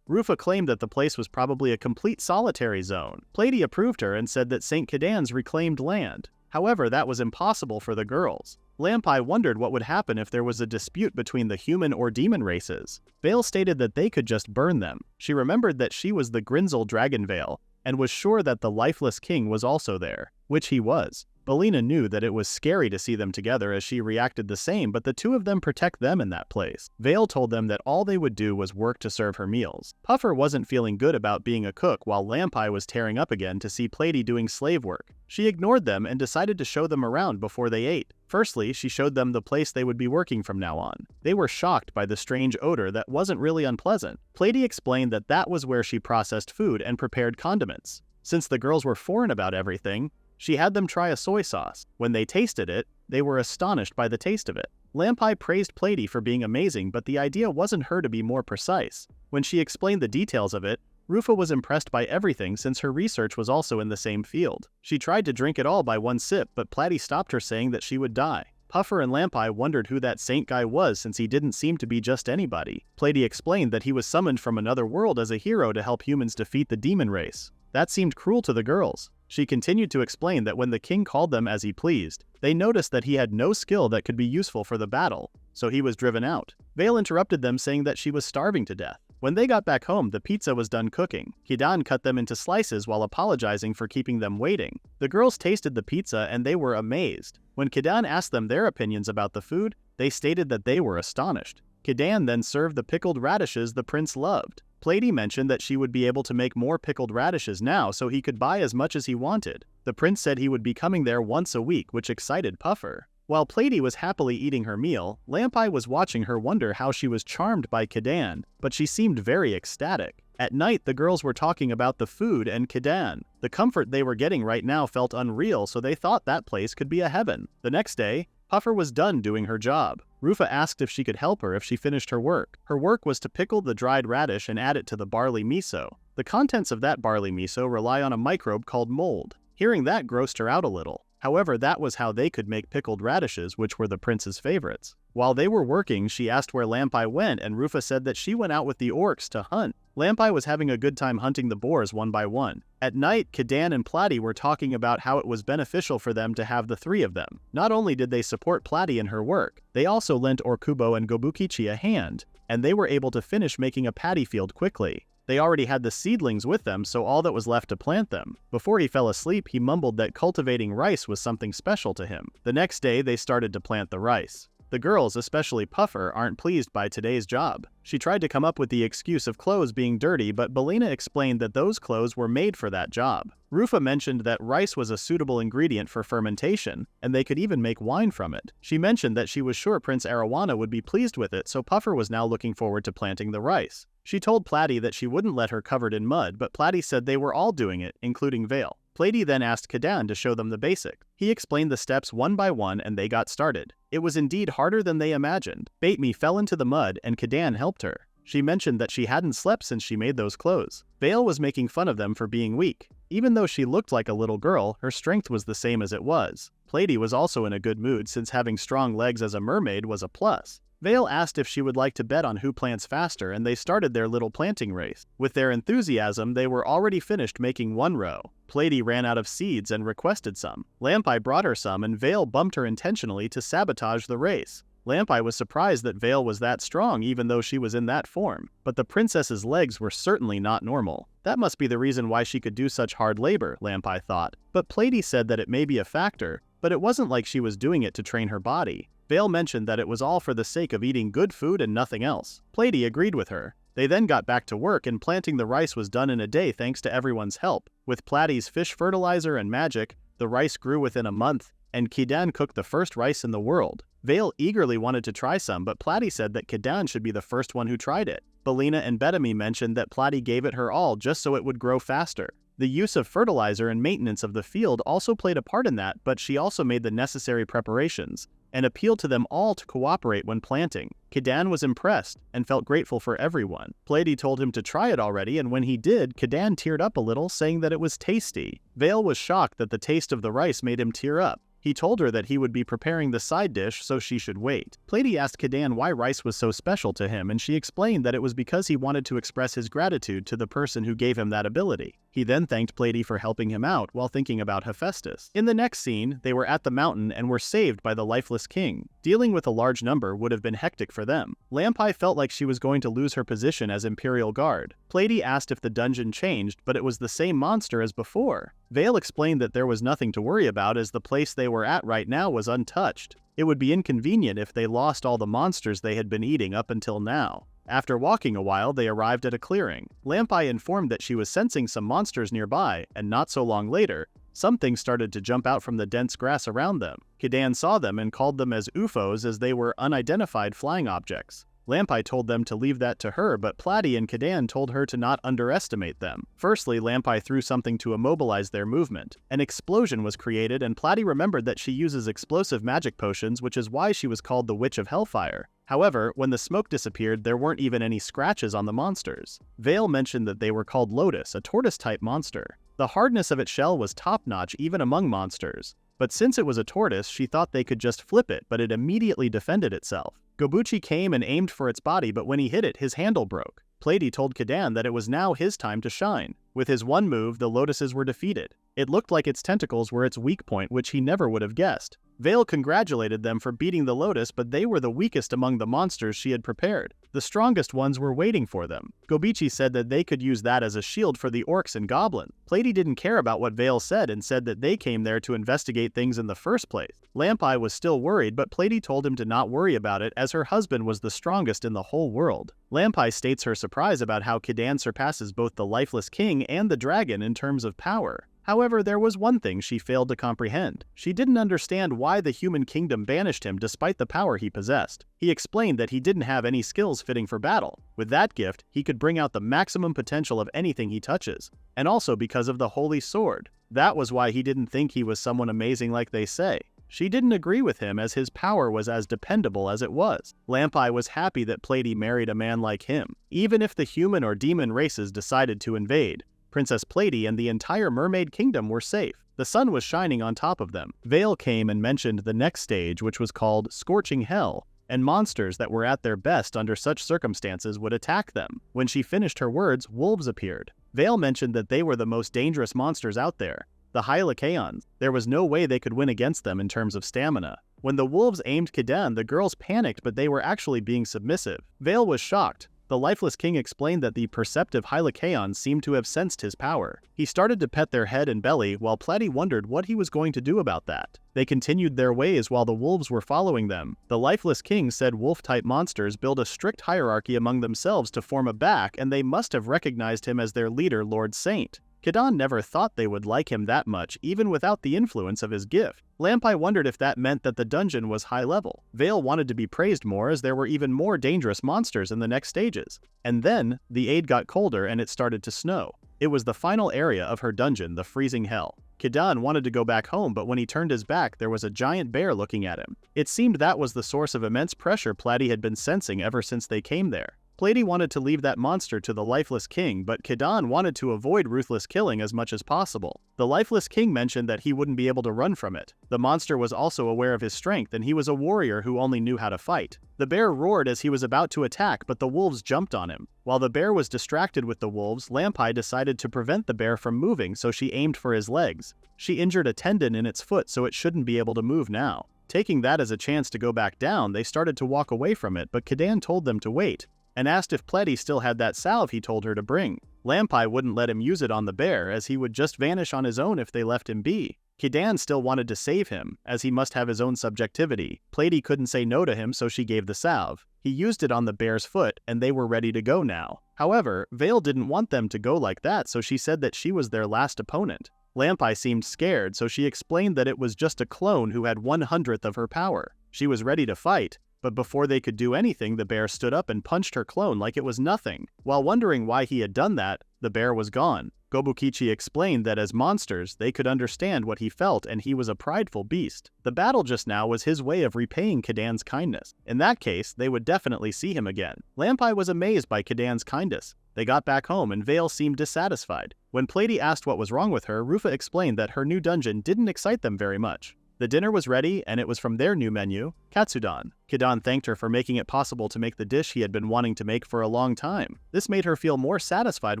Speaker 1: Rufa claimed that the place was probably a complete solitary zone. Platy approved her and said that St. Kadan's reclaimed land. However, that was impossible for the girls. Lampai wondered what would happen if there was a dispute between the human or demon races. Vale stated that they could just burn them. She remembered that she was the Grinzel Dragon Vale, and was sure that the lifeless king was also there, which he was. Belina knew that it was scary to see them together, as she reacted the same, but the two of them protect them in that place. Vale told them that all they would do was work to serve her meals. Puffer wasn't feeling good about being a cook, while Lampai was tearing up again to see Platy doing slave work. She ignored them and decided to show them around before they ate. Firstly, she showed them the place they would be working from now on. They were shocked by the strange odor that wasn't really unpleasant. Platy explained that that was where she processed food and prepared condiments. Since the girls were foreign about everything, she had them try a soy sauce. When they tasted it, they were astonished by the taste of it. Lampai praised Platy for being amazing, but the idea wasn't her to be more precise. When she explained the details of it, Rufa was impressed by everything since her research was also in the same field. She tried to drink it all by one sip, but Platy stopped her, saying that she would die. Puffer and Lampai wondered who that saint guy was, since he didn't seem to be just anybody. Platy explained that he was summoned from another world as a hero to help humans defeat the demon race. That seemed cruel to the girls. She continued to explain that when the king called them as he pleased, they noticed that he had no skill that could be useful for the battle, so he was driven out. Vale interrupted them, saying that she was starving to death. When they got back home, the pizza was done cooking. Kidan cut them into slices while apologizing for keeping them waiting. The girls tasted the pizza and they were amazed. When Kidan asked them their opinions about the food, they stated that they were astonished. Kidan then served the pickled radishes the prince loved. Platy mentioned that she would be able to make more pickled radishes now, so he could buy as much as he wanted. The prince said he would be coming there once a week, which excited Puffer. While Platy was happily eating her meal, Lampai was watching her, wonder how she was charmed by Kidan, but she seemed very ecstatic. At night, the girls were talking about the food and Kidan. The comfort they were getting right now felt unreal, so they thought that place could be a heaven. The next day, Puffer was done doing her job. Rufa asked if she could help her if she finished her work. Her work was to pickle the dried radish and add it to the barley miso. The contents of that barley miso rely on a microbe called mold. Hearing that grossed her out a little. However, that was how they could make pickled radishes, which were the prince's favorites. While they were working, she asked where Lampai went, and Rufa said that she went out with the orcs to hunt. Lampai was having a good time hunting the boars one by one. At night, Kidan and Platy were talking about how it was beneficial for them to have the three of them. Not only did they support Platy in her work, they also lent Orkubo and Gobukichi a hand, and they were able to finish making a paddy field quickly. They already had the seedlings with them, so all that was left to plant them. Before he fell asleep, he mumbled that cultivating rice was something special to him. The next day, they started to plant the rice. The girls, especially Puffer, aren't pleased by today's job. She tried to come up with the excuse of clothes being dirty, but Belina explained that those clothes were made for that job. Rufa mentioned that rice was a suitable ingredient for fermentation, and they could even make wine from it. She mentioned that she was sure Prince Arowana would be pleased with it, so Puffer was now looking forward to planting the rice. She told Platy that she wouldn't let her covered in mud, but Platy said they were all doing it, including Vale. Platy then asked Kidan to show them the basic. He explained the steps one by one and they got started. It was indeed harder than they imagined. Baitme fell into the mud and Kidan helped her. She mentioned that she hadn't slept since she made those clothes. Vale was making fun of them for being weak. Even though she looked like a little girl, her strength was the same as it was. Platy was also in a good mood since having strong legs as a mermaid was a plus. Vale asked if she would like to bet on who plants faster, and they started their little planting race. With their enthusiasm, they were already finished making one row. Platy ran out of seeds and requested some. Lampai brought her some, and Vale bumped her intentionally to sabotage the race. Lampai was surprised that Vale was that strong even though she was in that form, but the princess's legs were certainly not normal. That must be the reason why she could do such hard labor, Lampai thought. But Platy said that it may be a factor, but it wasn't like she was doing it to train her body. Vale mentioned that it was all for the sake of eating good food and nothing else. Platy agreed with her. They then got back to work, and planting the rice was done in a day thanks to everyone's help. With Platy's fish fertilizer and magic, the rice grew within a month, and Kidan cooked the first rice in the world. Vale eagerly wanted to try some, but Platy said that Kidan should be the first one who tried it. Belina and Betami mentioned that Platy gave it her all just so it would grow faster. The use of fertilizer and maintenance of the field also played a part in that, but she also made the necessary preparations and appealed to them all to cooperate when planting. Kadan was impressed and felt grateful for everyone. Platy told him to try it already, and when he did, Kadan teared up a little, saying that it was tasty. Vale was shocked that the taste of the rice made him tear up. He told her that he would be preparing the side dish, so she should wait. Platy asked Kadan why rice was so special to him, and she explained that it was because he wanted to express his gratitude to the person who gave him that ability. He then thanked Platy for helping him out while thinking about Hephaestus. In the next scene, they were at the mountain and were saved by the lifeless king. Dealing with a large number would have been hectic for them. Lampai felt like she was going to lose her position as Imperial Guard. Platy asked if the dungeon changed, but it was the same monster as before. Vale explained that there was nothing to worry about as the place they were at right now was untouched. It would be inconvenient if they lost all the monsters they had been eating up until now. After walking a while, they arrived at a clearing. Lampai informed that she was sensing some monsters nearby, and not so long later, some things started to jump out from the dense grass around them. Kadan saw them and called them as UFOs as they were unidentified flying objects. Lampai told them to leave that to her, but Platy and Kadan told her to not underestimate them. Firstly, Lampai threw something to immobilize their movement. An explosion was created, and Platy remembered that she uses explosive magic potions, which is why she was called the Witch of Hellfire. However, when the smoke disappeared, there weren't even any scratches on the monsters. Vale mentioned that they were called Lotus, a tortoise-type monster. The hardness of its shell was top-notch even among monsters. But since it was a tortoise, she thought they could just flip it, but it immediately defended itself. Gobuchi came and aimed for its body, but when he hit it, his handle broke. Platy told Kadan that it was now his time to shine. With his one move, the lotuses were defeated. It looked like its tentacles were its weak point, which he never would have guessed. Vale congratulated them for beating the lotus, but they were the weakest among the monsters she had prepared. The strongest ones were waiting for them. Gobichi said that they could use that as a shield for the orcs and goblins. Platy didn't care about what Vale said and said that they came there to investigate things in the first place. Lampai was still worried, but Platy told him to not worry about it as her husband was the strongest in the whole world. Lampai states her surprise about how Kadan surpasses both the lifeless king and the dragon in terms of power. However, there was one thing she failed to comprehend. She didn't understand why the human kingdom banished him despite the power he possessed. He explained that he didn't have any skills fitting for battle. With that gift, he could bring out the maximum potential of anything he touches. And also because of the holy sword. That was why he didn't think he was someone amazing like they say. She didn't agree with him as his power was as dependable as it was. Lampai was happy that Platy married a man like him. Even if the human or demon races decided to invade, Princess Platy and the entire Mermaid Kingdom were safe. The sun was shining on top of them. Vale came and mentioned the next stage, which was called Scorching Hell, and monsters that were at their best under such circumstances would attack them. When she finished her words, wolves appeared. Vale mentioned that they were the most dangerous monsters out there. The Hylicaons. There was no way they could win against them in terms of stamina. When the wolves aimed Kadan, the girls panicked, but they were actually being submissive. Vale was shocked. The lifeless king explained that the perceptive Hylicaons seemed to have sensed his power. He started to pet their head and belly, while Platy wondered what he was going to do about that. They continued their ways while the wolves were following them. The lifeless king said wolf-type monsters build a strict hierarchy among themselves to form a back, and they must have recognized him as their leader, Lord Saint. Kadan never thought they would like him that much, even without the influence of his gift. Lampai wondered if that meant that the dungeon was high level. Vale wanted to be praised more as there were even more dangerous monsters in the next stages. And then, the aid got colder and it started to snow. It was the final area of her dungeon, the freezing hell. Kadan wanted to go back home, but when he turned his back, there was a giant bear looking at him. It seemed that was the source of immense pressure Platy had been sensing ever since they came there. Platy wanted to leave that monster to the lifeless king, but Kadan wanted to avoid ruthless killing as much as possible. The lifeless king mentioned that he wouldn't be able to run from it. The monster was also aware of his strength, and he was a warrior who only knew how to fight. The bear roared as he was about to attack, but the wolves jumped on him. While the bear was distracted with the wolves, Lampai decided to prevent the bear from moving, so she aimed for his legs. She injured a tendon in its foot, so it shouldn't be able to move now. Taking that as a chance to go back down, they started to walk away from it, but Kadan told them to wait, and asked if Platy still had that salve he told her to bring. Lampai wouldn't let him use it on the bear, as he would just vanish on his own if they left him be. Kadan still wanted to save him, as he must have his own subjectivity. Platy couldn't say no to him, so she gave the salve. He used it on the bear's foot, and they were ready to go now. However, Vale didn't want them to go like that, so she said that she was their last opponent. Lampai seemed scared, so she explained that it was just a clone who had 1/100th of her power. She was ready to fight, But before they could do anything, the bear stood up and punched her clone like it was nothing. While wondering why he had done that, the bear was gone. Gobukichi explained that as monsters, they could understand what he felt and he was a prideful beast. The battle just now was his way of repaying Kidan's kindness. In that case, they would definitely see him again. Lampai was amazed by Kidan's kindness. They got back home and Vale seemed dissatisfied. When Plady asked what was wrong with her, Rufa explained that her new dungeon didn't excite them very much. The dinner was ready, and it was from their new menu, Katsudon. Kidan thanked her for making it possible to make the dish he had been wanting to make for a long time. This made her feel more satisfied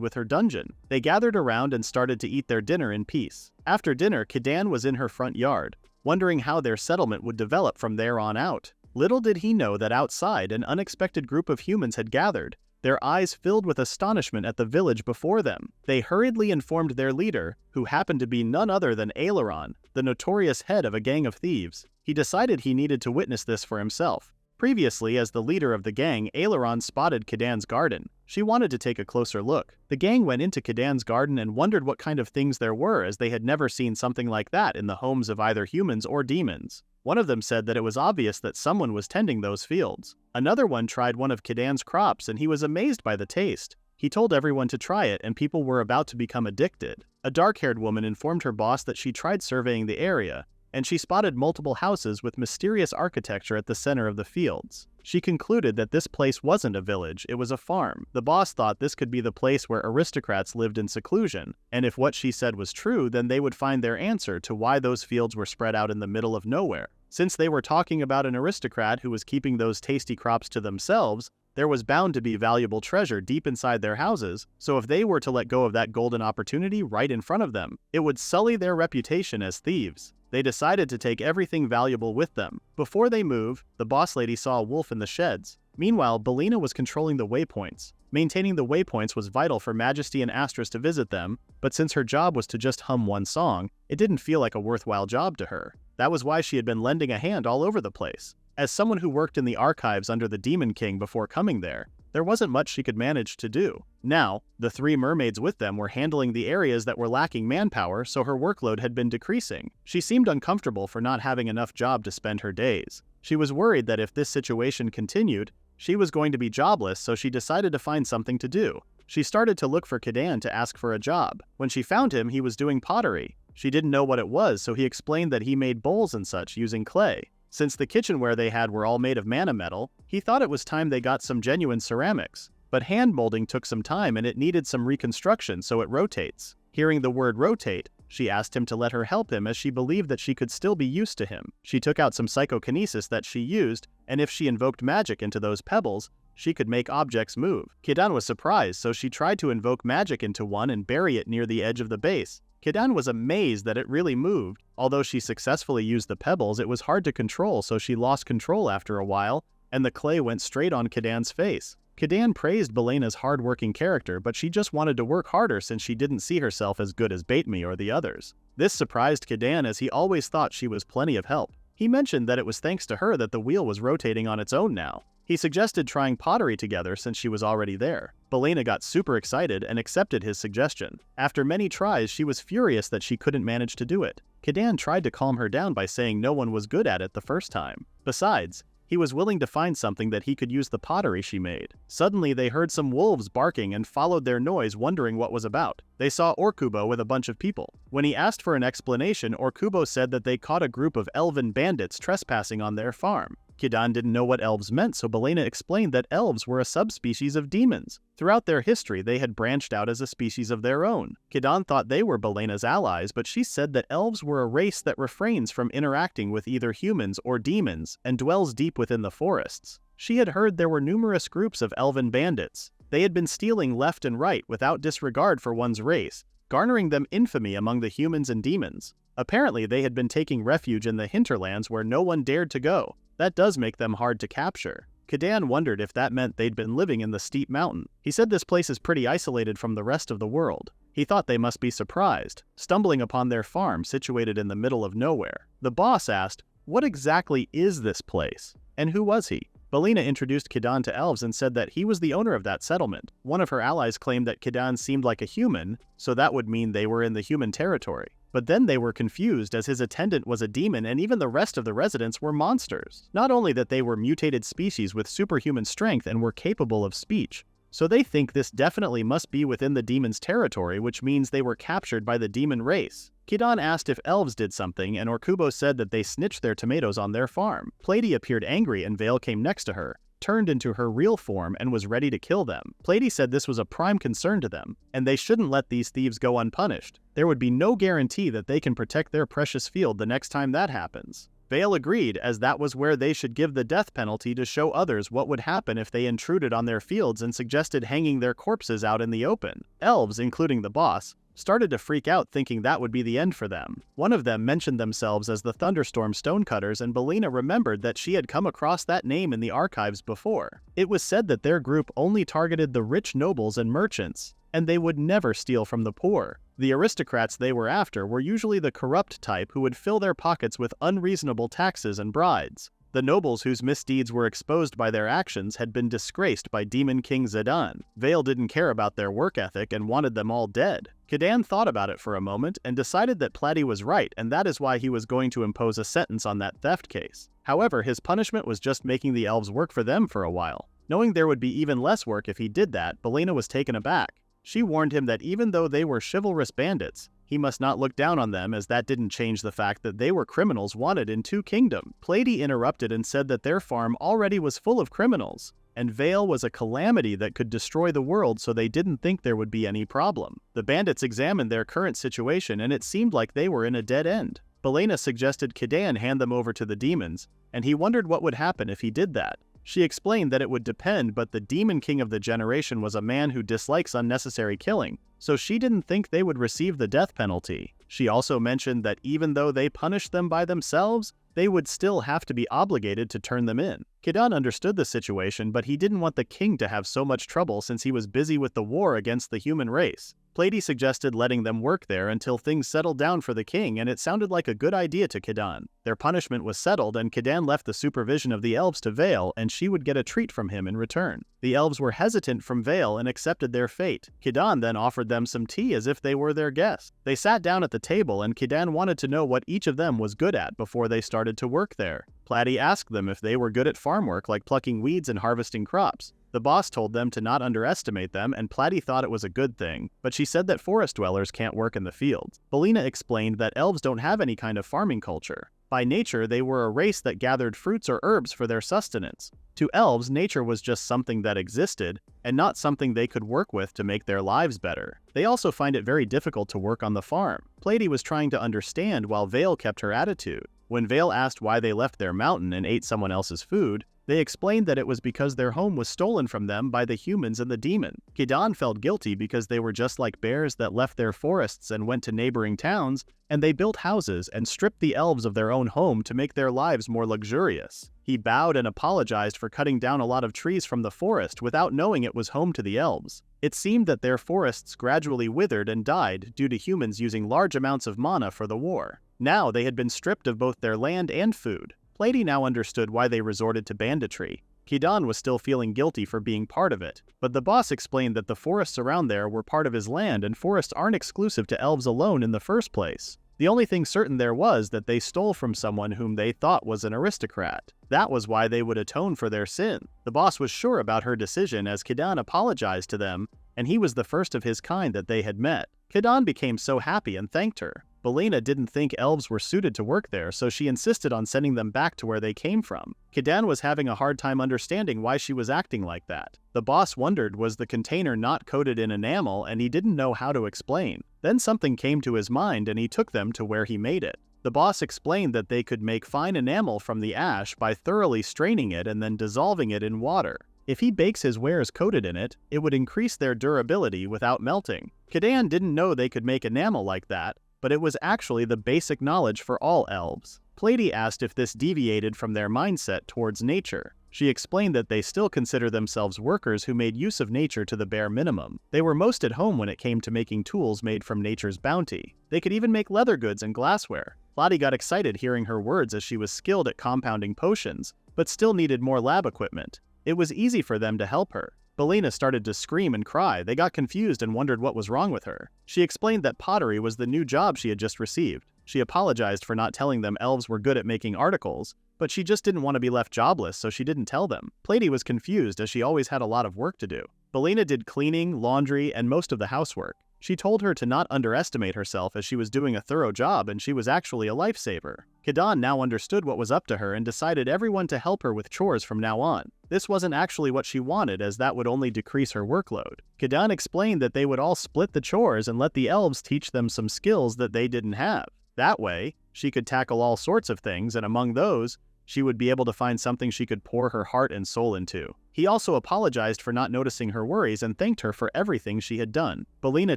Speaker 1: with her dungeon. They gathered around and started to eat their dinner in peace. After dinner, Kidan was in her front yard, wondering how their settlement would develop from there on out. Little did he know that outside, an unexpected group of humans had gathered, their eyes filled with astonishment at the village before them. They hurriedly informed their leader, who happened to be none other than Aileron, the notorious head of a gang of thieves. He decided he needed to witness this for himself. Previously, as the leader of the gang, Aileron spotted Kidan's garden. She wanted to take a closer look. The gang went into Kidan's garden and wondered what kind of things there were, as they had never seen something like that in the homes of either humans or demons. One of them said that it was obvious that someone was tending those fields. Another one tried one of Kidan's crops and he was amazed by the taste. He told everyone to try it and people were about to become addicted. A dark-haired woman informed her boss that she tried surveying the area, and she spotted multiple houses with mysterious architecture at the center of the fields. She concluded that this place wasn't a village, it was a farm. The boss thought this could be the place where aristocrats lived in seclusion, and if what she said was true, then they would find their answer to why those fields were spread out in the middle of nowhere. Since they were talking about an aristocrat who was keeping those tasty crops to themselves, there was bound to be valuable treasure deep inside their houses, so if they were to let go of that golden opportunity right in front of them, it would sully their reputation as thieves. They decided to take everything valuable with them. Before they move, the boss lady saw a wolf in the sheds. Meanwhile, Belina was controlling the waypoints. Maintaining the waypoints was vital for Majesty and Astris to visit them, but since her job was to just hum one song, it didn't feel like a worthwhile job to her. That was why she had been lending a hand all over the place. As someone who worked in the archives under the Demon King before coming there wasn't much she could manage to do. Now, the three mermaids with them were handling the areas that were lacking manpower, so her workload had been decreasing. She seemed uncomfortable for not having enough job to spend her days. She was worried that if this situation continued, she was going to be jobless, so she decided to find something to do. She started to look for Kidan to ask for a job. When she found him, he was doing pottery. She didn't know what it was, so he explained that he made bowls and such using clay. Since the kitchenware they had were all made of mana metal, he thought it was time they got some genuine ceramics. But hand molding took some time and it needed some reconstruction, so it rotates. Hearing the word rotate, she asked him to let her help him as she believed that she could still be used to him. She took out some psychokinesis that she used, and if she invoked magic into those pebbles, she could make objects move. Kidan was surprised, so she tried to invoke magic into one and bury it near the edge of the base. Kidan was amazed that it really moved. Although she successfully used the pebbles, it was hard to control, so she lost control after a while, and the clay went straight on Kidan's face. Kidan praised Belena's hard-working character, but she just wanted to work harder since she didn't see herself as good as Baitme or the others. This surprised Kidan as he always thought she was plenty of help. He mentioned that it was thanks to her that the wheel was rotating on its own now. He suggested trying pottery together since she was already there. Belena got super excited and accepted his suggestion. After many tries, she was furious that she couldn't manage to do it. Kidan tried to calm her down by saying no one was good at it the first time. Besides, he was willing to find something that he could use the pottery she made. Suddenly, they heard some wolves barking and followed their noise, wondering what was about. They saw Orkubo with a bunch of people. When he asked for an explanation, Orkubo said that they caught a group of elven bandits trespassing on their farm. Kidan didn't know what elves meant, so Belena explained that elves were a subspecies of demons. Throughout their history, they had branched out as a species of their own. Kidan thought they were Belena's allies, but she said that elves were a race that refrains from interacting with either humans or demons and dwells deep within the forests. She had heard there were numerous groups of elven bandits. They had been stealing left and right without disregard for one's race, garnering them infamy among the humans and demons. Apparently, they had been taking refuge in the hinterlands where no one dared to go. That does make them hard to capture. Kidan wondered if that meant they'd been living in the steep mountain. He said this place is pretty isolated from the rest of the world. He thought they must be surprised, stumbling upon their farm situated in the middle of nowhere. The boss asked, "What exactly is this place? And who was he?" Belina introduced Kidan to elves and said that he was the owner of that settlement. One of her allies claimed that Kidan seemed like a human, so that would mean they were in the human territory. But then they were confused as his attendant was a demon and even the rest of the residents were monsters. Not only that they were mutated species with superhuman strength and were capable of speech, so they think this definitely must be within the demon's territory, which means they were captured by the demon race. Kidan asked if elves did something, and Orkubo said that they snitched their tomatoes on their farm. Plady appeared angry and Vale came next to her, turned into her real form, and was ready to kill them. Plady said this was a prime concern to them, and they shouldn't let these thieves go unpunished. There would be no guarantee that they can protect their precious field the next time that happens. Vale agreed, as that was where they should give the death penalty to show others what would happen if they intruded on their fields, and suggested hanging their corpses out in the open. Elves, including the boss, started to freak out thinking that would be the end for them. One of them mentioned themselves as the Thunderstorm Stonecutters, and Belina remembered that she had come across that name in the archives before. It was said that their group only targeted the rich nobles and merchants, and they would never steal from the poor. The aristocrats they were after were usually the corrupt type who would fill their pockets with unreasonable taxes and bribes. The nobles whose misdeeds were exposed by their actions had been disgraced by Demon King Zidane. Vale didn't care about their work ethic and wanted them all dead. Kidan thought about it for a moment and decided that Plady was right, and that is why he was going to impose a sentence on that theft case. However, his punishment was just making the elves work for them for a while. Knowing there would be even less work if he did that, Belina was taken aback. She warned him that even though they were chivalrous bandits, he must not look down on them, as that didn't change the fact that they were criminals wanted in Two Kingdom. Plady interrupted and said that their farm already was full of criminals, and Vale was a calamity that could destroy the world, so they didn't think there would be any problem. The bandits examined their current situation and it seemed like they were in a dead end. Belina suggested Kidan hand them over to the demons, and he wondered what would happen if he did that. She explained that it would depend, but the Demon King of the generation was a man who dislikes unnecessary killing, so she didn't think they would receive the death penalty. She also mentioned that even though they punished them by themselves, they would still have to be obligated to turn them in. Kidan understood the situation, but he didn't want the king to have so much trouble since he was busy with the war against the human race. Plady suggested letting them work there until things settled down for the king, and it sounded like a good idea to Kidan. Their punishment was settled, and Kidan left the supervision of the elves to Vale, and she would get a treat from him in return. The elves were hesitant from Vale and accepted their fate. Kidan then offered them some tea as if they were their guests. They sat down at the table, and Kidan wanted to know what each of them was good at before they started to work there. Plady asked them if they were good at farm work like plucking weeds and harvesting crops. The boss told them to not underestimate them, and Plady thought it was a good thing, but she said that forest dwellers can't work in the fields. Belina explained that elves don't have any kind of farming culture. By nature, they were a race that gathered fruits or herbs for their sustenance. To elves, nature was just something that existed, and not something they could work with to make their lives better. They also find it very difficult to work on the farm. Plady was trying to understand while Vale kept her attitude. When Vale asked why they left their mountain and ate someone else's food, they explained that it was because their home was stolen from them by the humans and the demon. Kidan felt guilty because they were just like bears that left their forests and went to neighboring towns, and they built houses and stripped the elves of their own home to make their lives more luxurious. He bowed and apologized for cutting down a lot of trees from the forest without knowing it was home to the elves. It seemed that their forests gradually withered and died due to humans using large amounts of mana for the war. Now they had been stripped of both their land and food. Plady now understood why they resorted to banditry. Kidan was still feeling guilty for being part of it, but the boss explained that the forests around there were part of his land, and forests aren't exclusive to elves alone in the first place. The only thing certain there was that they stole from someone whom they thought was an aristocrat. That was why they would atone for their sin. The boss was sure about her decision as Kidan apologized to them, and he was the first of his kind that they had met. Kidan became so happy and thanked her. Belina didn't think elves were suited to work there, so she insisted on sending them back to where they came from. Kidan was having a hard time understanding why she was acting like that. The boss wondered was the container not coated in enamel, and he didn't know how to explain. Then something came to his mind and he took them to where he made it. The boss explained that they could make fine enamel from the ash by thoroughly straining it and then dissolving it in water. If he bakes his wares coated in it, it would increase their durability without melting. Kidan didn't know they could make enamel like that, but it was actually the basic knowledge for all elves. Plady asked if this deviated from their mindset towards nature. She explained that they still consider themselves workers who made use of nature to the bare minimum. They were most at home when it came to making tools made from nature's bounty. They could even make leather goods and glassware. Plady got excited hearing her words as she was skilled at compounding potions, but still needed more lab equipment. It was easy for them to help her. Belina started to scream and cry. They got confused and wondered what was wrong with her. She explained that pottery was the new job she had just received. She apologized for not telling them elves were good at making articles, but she just didn't want to be left jobless, so she didn't tell them. Plady was confused as she always had a lot of work to do. Belina did cleaning, laundry, and most of the housework. She told her to not underestimate herself as she was doing a thorough job and she was actually a lifesaver. Kadan now understood what was up to her and decided everyone to help her with chores from now on. This wasn't actually what she wanted, as that would only decrease her workload. Kadan explained that they would all split the chores and let the elves teach them some skills that they didn't have. That way, she could tackle all sorts of things, and among those, she would be able to find something she could pour her heart and soul into. He also apologized for not noticing her worries and thanked her for everything she had done. Belina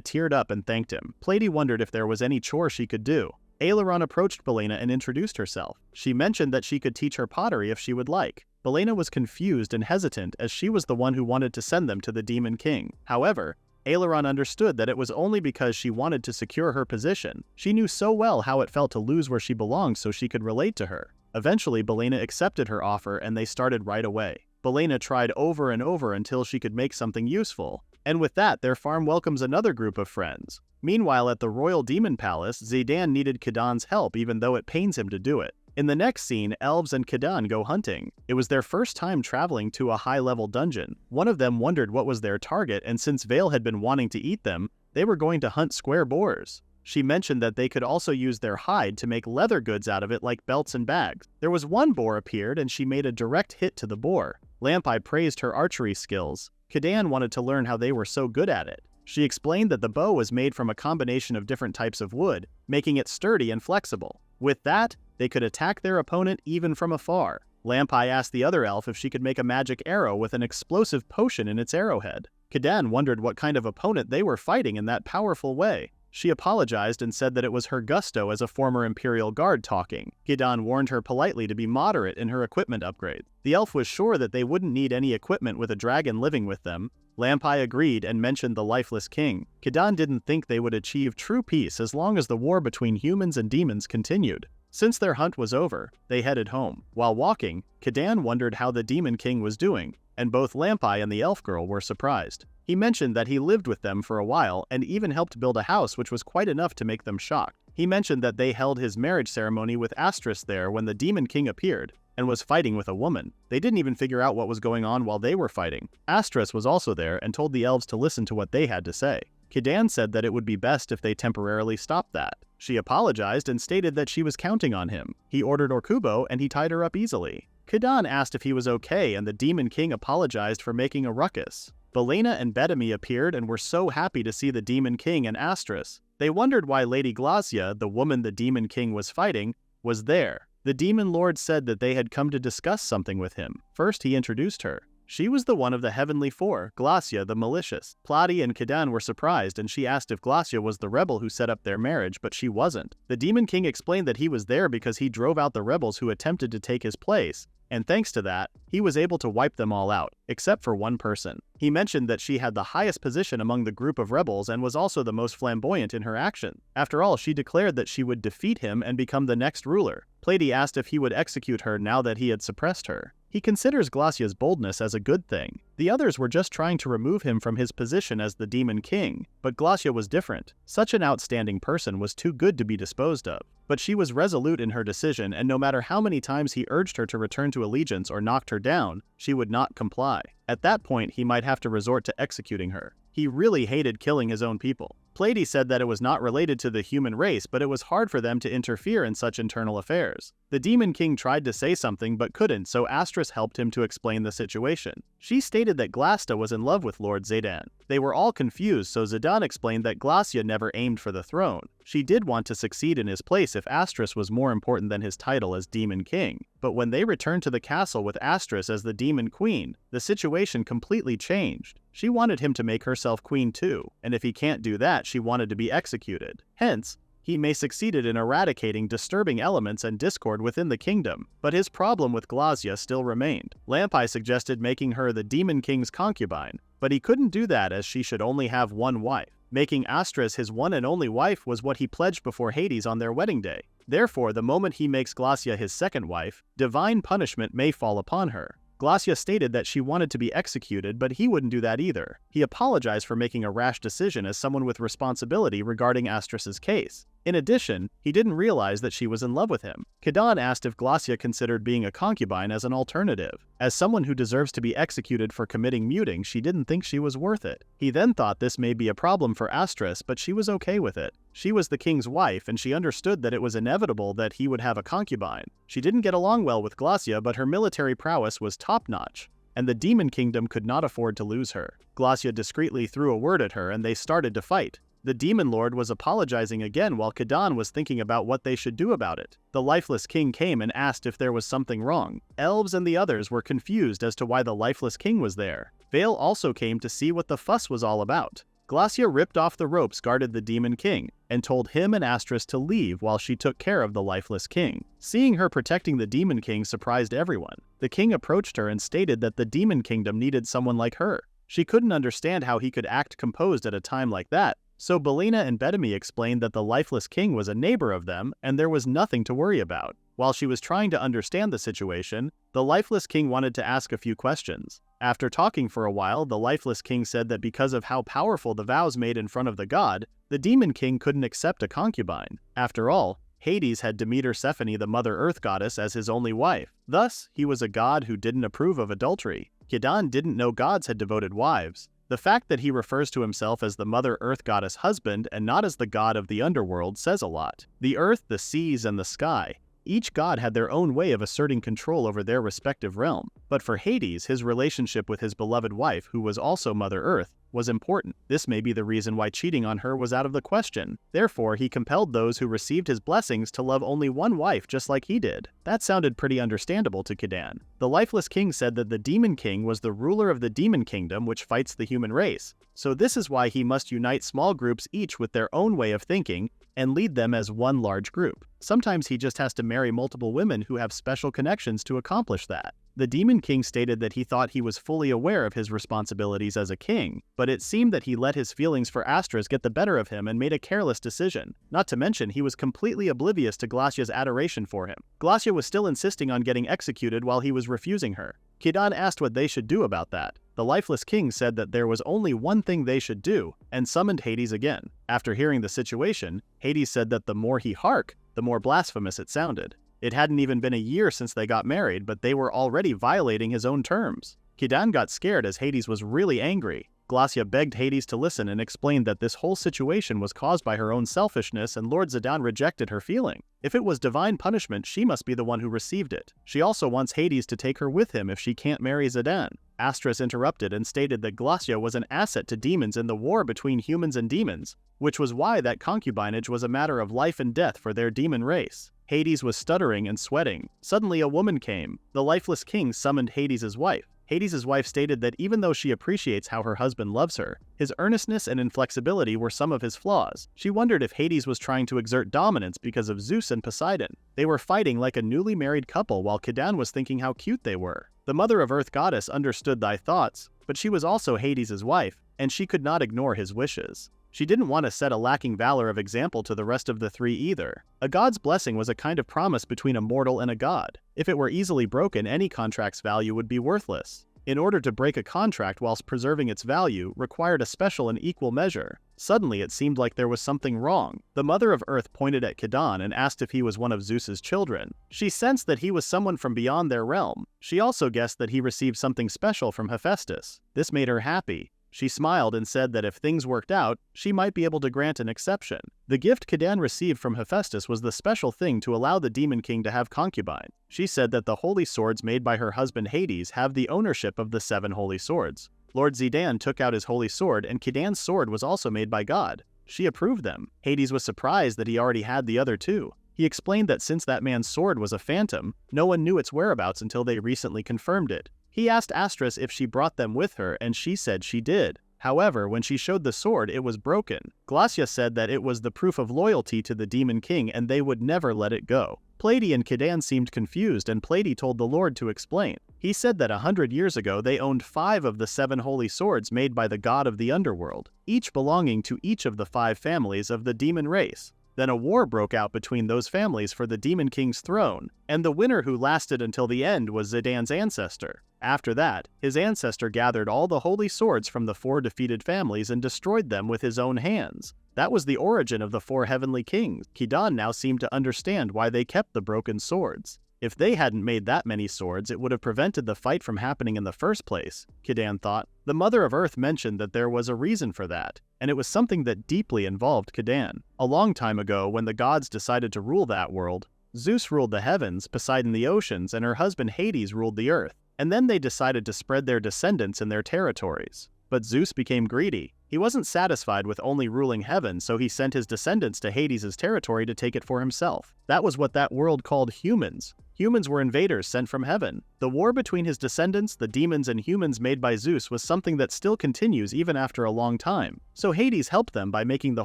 Speaker 1: teared up and thanked him. Plady wondered if there was any chore she could do. Aileron approached Belina and introduced herself. She mentioned that she could teach her pottery if she would like. Belina was confused and hesitant as she was the one who wanted to send them to the Demon King. However, Aileron understood that it was only because she wanted to secure her position. She knew so well how it felt to lose where she belonged, so she could relate to her. Eventually, Belina accepted her offer and they started right away. Belina tried over and over until she could make something useful, and with that, their farm welcomes another group of friends. Meanwhile, at the Royal Demon Palace, Zidane needed Kadan's help even though it pains him to do it. In the next scene, elves and Kadan go hunting. It was their first time traveling to a high-level dungeon. One of them wondered what was their target, and since Vale had been wanting to eat them, they were going to hunt square boars. She mentioned that they could also use their hide to make leather goods out of it like belts and bags. There was one boar appeared and she made a direct hit to the boar. Lampai praised her archery skills. Kadan wanted to learn how they were so good at it. She explained that the bow was made from a combination of different types of wood, making it sturdy and flexible. With that, they could attack their opponent even from afar. Lampai asked the other elf if she could make a magic arrow with an explosive potion in its arrowhead. Kadan wondered what kind of opponent they were fighting in that powerful way. She apologized and said that it was her gusto as a former Imperial Guard talking. Kadan warned her politely to be moderate in her equipment upgrade. The elf was sure that they wouldn't need any equipment with a dragon living with them. Lampai agreed and mentioned the lifeless king. Kadan didn't think they would achieve true peace as long as the war between humans and demons continued. Since their hunt was over, they headed home. While walking, Kadan wondered how the Demon King was doing, and both Lampai and the elf girl were surprised. He mentioned that he lived with them for a while and even helped build a house, which was quite enough to make them shocked. He mentioned that they held his marriage ceremony with Astris there when the Demon King appeared and was fighting with a woman. They didn't even figure out what was going on while they were fighting. Astris was also there and told the elves to listen to what they had to say. Kadan said that it would be best if they temporarily stopped that. She apologized and stated that she was counting on him. He ordered Orkubo and he tied her up easily. Kadan asked if he was okay and the Demon King apologized for making a ruckus. Belina and Bedami appeared and were so happy to see the Demon King and Astris. They wondered why Lady Glacia, the woman the Demon King was fighting, was there. The Demon Lord said that they had come to discuss something with him. First, he introduced her. She was the one of the Heavenly Four, Glacia the malicious. Plati and Kadan were surprised and she asked if Glacia was the rebel who set up their marriage, but she wasn't. The Demon King explained that he was there because he drove out the rebels who attempted to take his place, and thanks to that, he was able to wipe them all out, except for one person. He mentioned that she had the highest position among the group of rebels and was also the most flamboyant in her action. After all, she declared that she would defeat him and become the next ruler. Plady asked if he would execute her now that he had suppressed her. He considers Glacia's boldness as a good thing. The others were just trying to remove him from his position as the Demon King, but Glacia was different. Such an outstanding person was too good to be disposed of. But she was resolute in her decision, and no matter how many times he urged her to return to allegiance or knocked her down, she would not comply. At that point, he might have to resort to executing her. He really hated killing his own people. Plady said that it was not related to the human race, but it was hard for them to interfere in such internal affairs. The Demon King tried to say something but couldn't, so Astris helped him to explain the situation. She stated that Glasta was in love with Lord Zidane. They were all confused, so Zidane explained that Glacia never aimed for the throne. She did want to succeed in his place if Astris was more important than his title as Demon King. But when they returned to the castle with Astris as the Demon Queen, the situation completely changed. She wanted him to make herself queen too, and if he can't do that, she wanted to be executed. Hence, he may succeeded in eradicating disturbing elements and discord within the kingdom, but his problem with Glacia still remained. Lampai suggested making her the Demon King's concubine, but he couldn't do that as she should only have one wife. Making Astris his one and only wife was what he pledged before Hades on their wedding day. Therefore, the moment he makes Glacia his second wife, divine punishment may fall upon her. Glacia stated that she wanted to be executed, but he wouldn't do that either. He apologized for making a rash decision as someone with responsibility regarding Astris's case. In addition, he didn't realize that she was in love with him. Kadan asked if Glacia considered being a concubine as an alternative. As someone who deserves to be executed for committing muting, she didn't think she was worth it. He then thought this may be a problem for Astris, but she was okay with it. She was the king's wife, and she understood that it was inevitable that he would have a concubine. She didn't get along well with Glacia, but her military prowess was top-notch, and the Demon Kingdom could not afford to lose her. Glacia discreetly threw a word at her, and they started to fight. The Demon Lord was apologizing again while Kadan was thinking about what they should do about it. The lifeless king came and asked if there was something wrong. Elves and the others were confused as to why the lifeless king was there. Vale also came to see what the fuss was all about. Glacia ripped off the ropes guarded the Demon King, and told him and Astris to leave while she took care of the lifeless king. Seeing her protecting the Demon King surprised everyone. The king approached her and stated that the Demon Kingdom needed someone like her. She couldn't understand how he could act composed at a time like that, so Belina and Bedemi explained that the lifeless king was a neighbor of them and there was nothing to worry about. While she was trying to understand the situation, the lifeless king wanted to ask a few questions. After talking for a while, the lifeless king said that because of how powerful the vows made in front of the god, the Demon King couldn't accept a concubine. After all, Hades had Demeter Sephone, the Mother Earth goddess, as his only wife. Thus, he was a god who didn't approve of adultery. Kidan didn't know gods had devoted wives. The fact that he refers to himself as the Mother Earth goddess husband and not as the god of the underworld says a lot. The earth, the seas, and the sky. Each god had their own way of asserting control over their respective realm. But for Hades, his relationship with his beloved wife, who was also Mother Earth, was important. This may be the reason why cheating on her was out of the question. Therefore, he compelled those who received his blessings to love only one wife just like he did. That sounded pretty understandable to Kidan. The lifeless king said that the Demon King was the ruler of the Demon Kingdom which fights the human race. So this is why he must unite small groups each with their own way of thinking and lead them as one large group. Sometimes he just has to marry multiple women who have special connections to accomplish that. The Demon King stated that he thought he was fully aware of his responsibilities as a king, but it seemed that he let his feelings for Astris get the better of him and made a careless decision. Not to mention, he was completely oblivious to Glacia's adoration for him. Glacia was still insisting on getting executed while he was refusing her. Kidan asked what they should do about that. The lifeless king said that there was only one thing they should do, and summoned Hades again. After hearing the situation, Hades said that the more he hark, the more blasphemous it sounded. It hadn't even been a year since they got married, but they were already violating his own terms. Kidan got scared as Hades was really angry. Glacia begged Hades to listen and explained that this whole situation was caused by her own selfishness and Lord Zidane rejected her feeling. If it was divine punishment, she must be the one who received it. She also wants Hades to take her with him if she can't marry Zidane. Astris interrupted and stated that Glacia was an asset to demons in the war between humans and demons, which was why that concubinage was a matter of life and death for their demon race. Hades was stuttering and sweating. Suddenly a woman came. The lifeless king summoned Hades' wife. Hades' wife stated that even though she appreciates how her husband loves her, his earnestness and inflexibility were some of his flaws. She wondered if Hades was trying to exert dominance because of Zeus and Poseidon. They were fighting like a newly married couple while Kidan was thinking how cute they were. The Mother of Earth goddess understood thy thoughts, but she was also Hades' wife, and she could not ignore his wishes. She didn't want to set a lacking valor of example to the rest of the three either. A god's blessing was a kind of promise between a mortal and a god. If it were easily broken, any contract's value would be worthless. In order to break a contract whilst preserving its value required a special and equal measure. Suddenly it seemed like there was something wrong. The Mother of Earth pointed at Kidan and asked if he was one of Zeus's children. She sensed that he was someone from beyond their realm. She also guessed that he received something special from Hephaestus. This made her happy. She smiled and said that if things worked out, she might be able to grant an exception. The gift Kidan received from Hephaestus was the special thing to allow the Demon King to have concubines. She said that the holy swords made by her husband Hades have the ownership of the 7 holy swords. Lord Zidane took out his holy sword and Kidan's sword was also made by God. She approved them. Hades was surprised that he already had the other two. He explained that since that man's sword was a phantom, no one knew its whereabouts until they recently confirmed it. He asked Astris if she brought them with her and she said she did. However, when she showed the sword, it was broken. Glacia said that it was the proof of loyalty to the Demon King and they would never let it go. Pleiadi and Kidan seemed confused and Pleiadi told the Lord to explain. He said that 100 years ago they owned 5 of the 7 holy swords made by the god of the underworld, each belonging to each of the 5 families of the demon race. Then a war broke out between those families for the Demon King's throne, and the winner who lasted until the end was Zidane's ancestor. After that, his ancestor gathered all the holy swords from the 4 defeated families and destroyed them with his own hands. That was the origin of the 4 heavenly kings. Kidan now seemed to understand why they kept the broken swords. If they hadn't made that many swords, it would have prevented the fight from happening in the first place, Kidan thought. The Mother of Earth mentioned that there was a reason for that, and it was something that deeply involved Kidan. A long time ago, when the gods decided to rule that world, Zeus ruled the heavens, Poseidon the oceans, and her husband Hades ruled the earth. And then they decided to spread their descendants in their territories. But Zeus became greedy. He wasn't satisfied with only ruling heaven, so he sent his descendants to Hades' territory to take it for himself. That was what that world called humans. Humans were invaders sent from heaven. The war between his descendants, the demons and humans made by Zeus, was something that still continues even after a long time. So Hades helped them by making the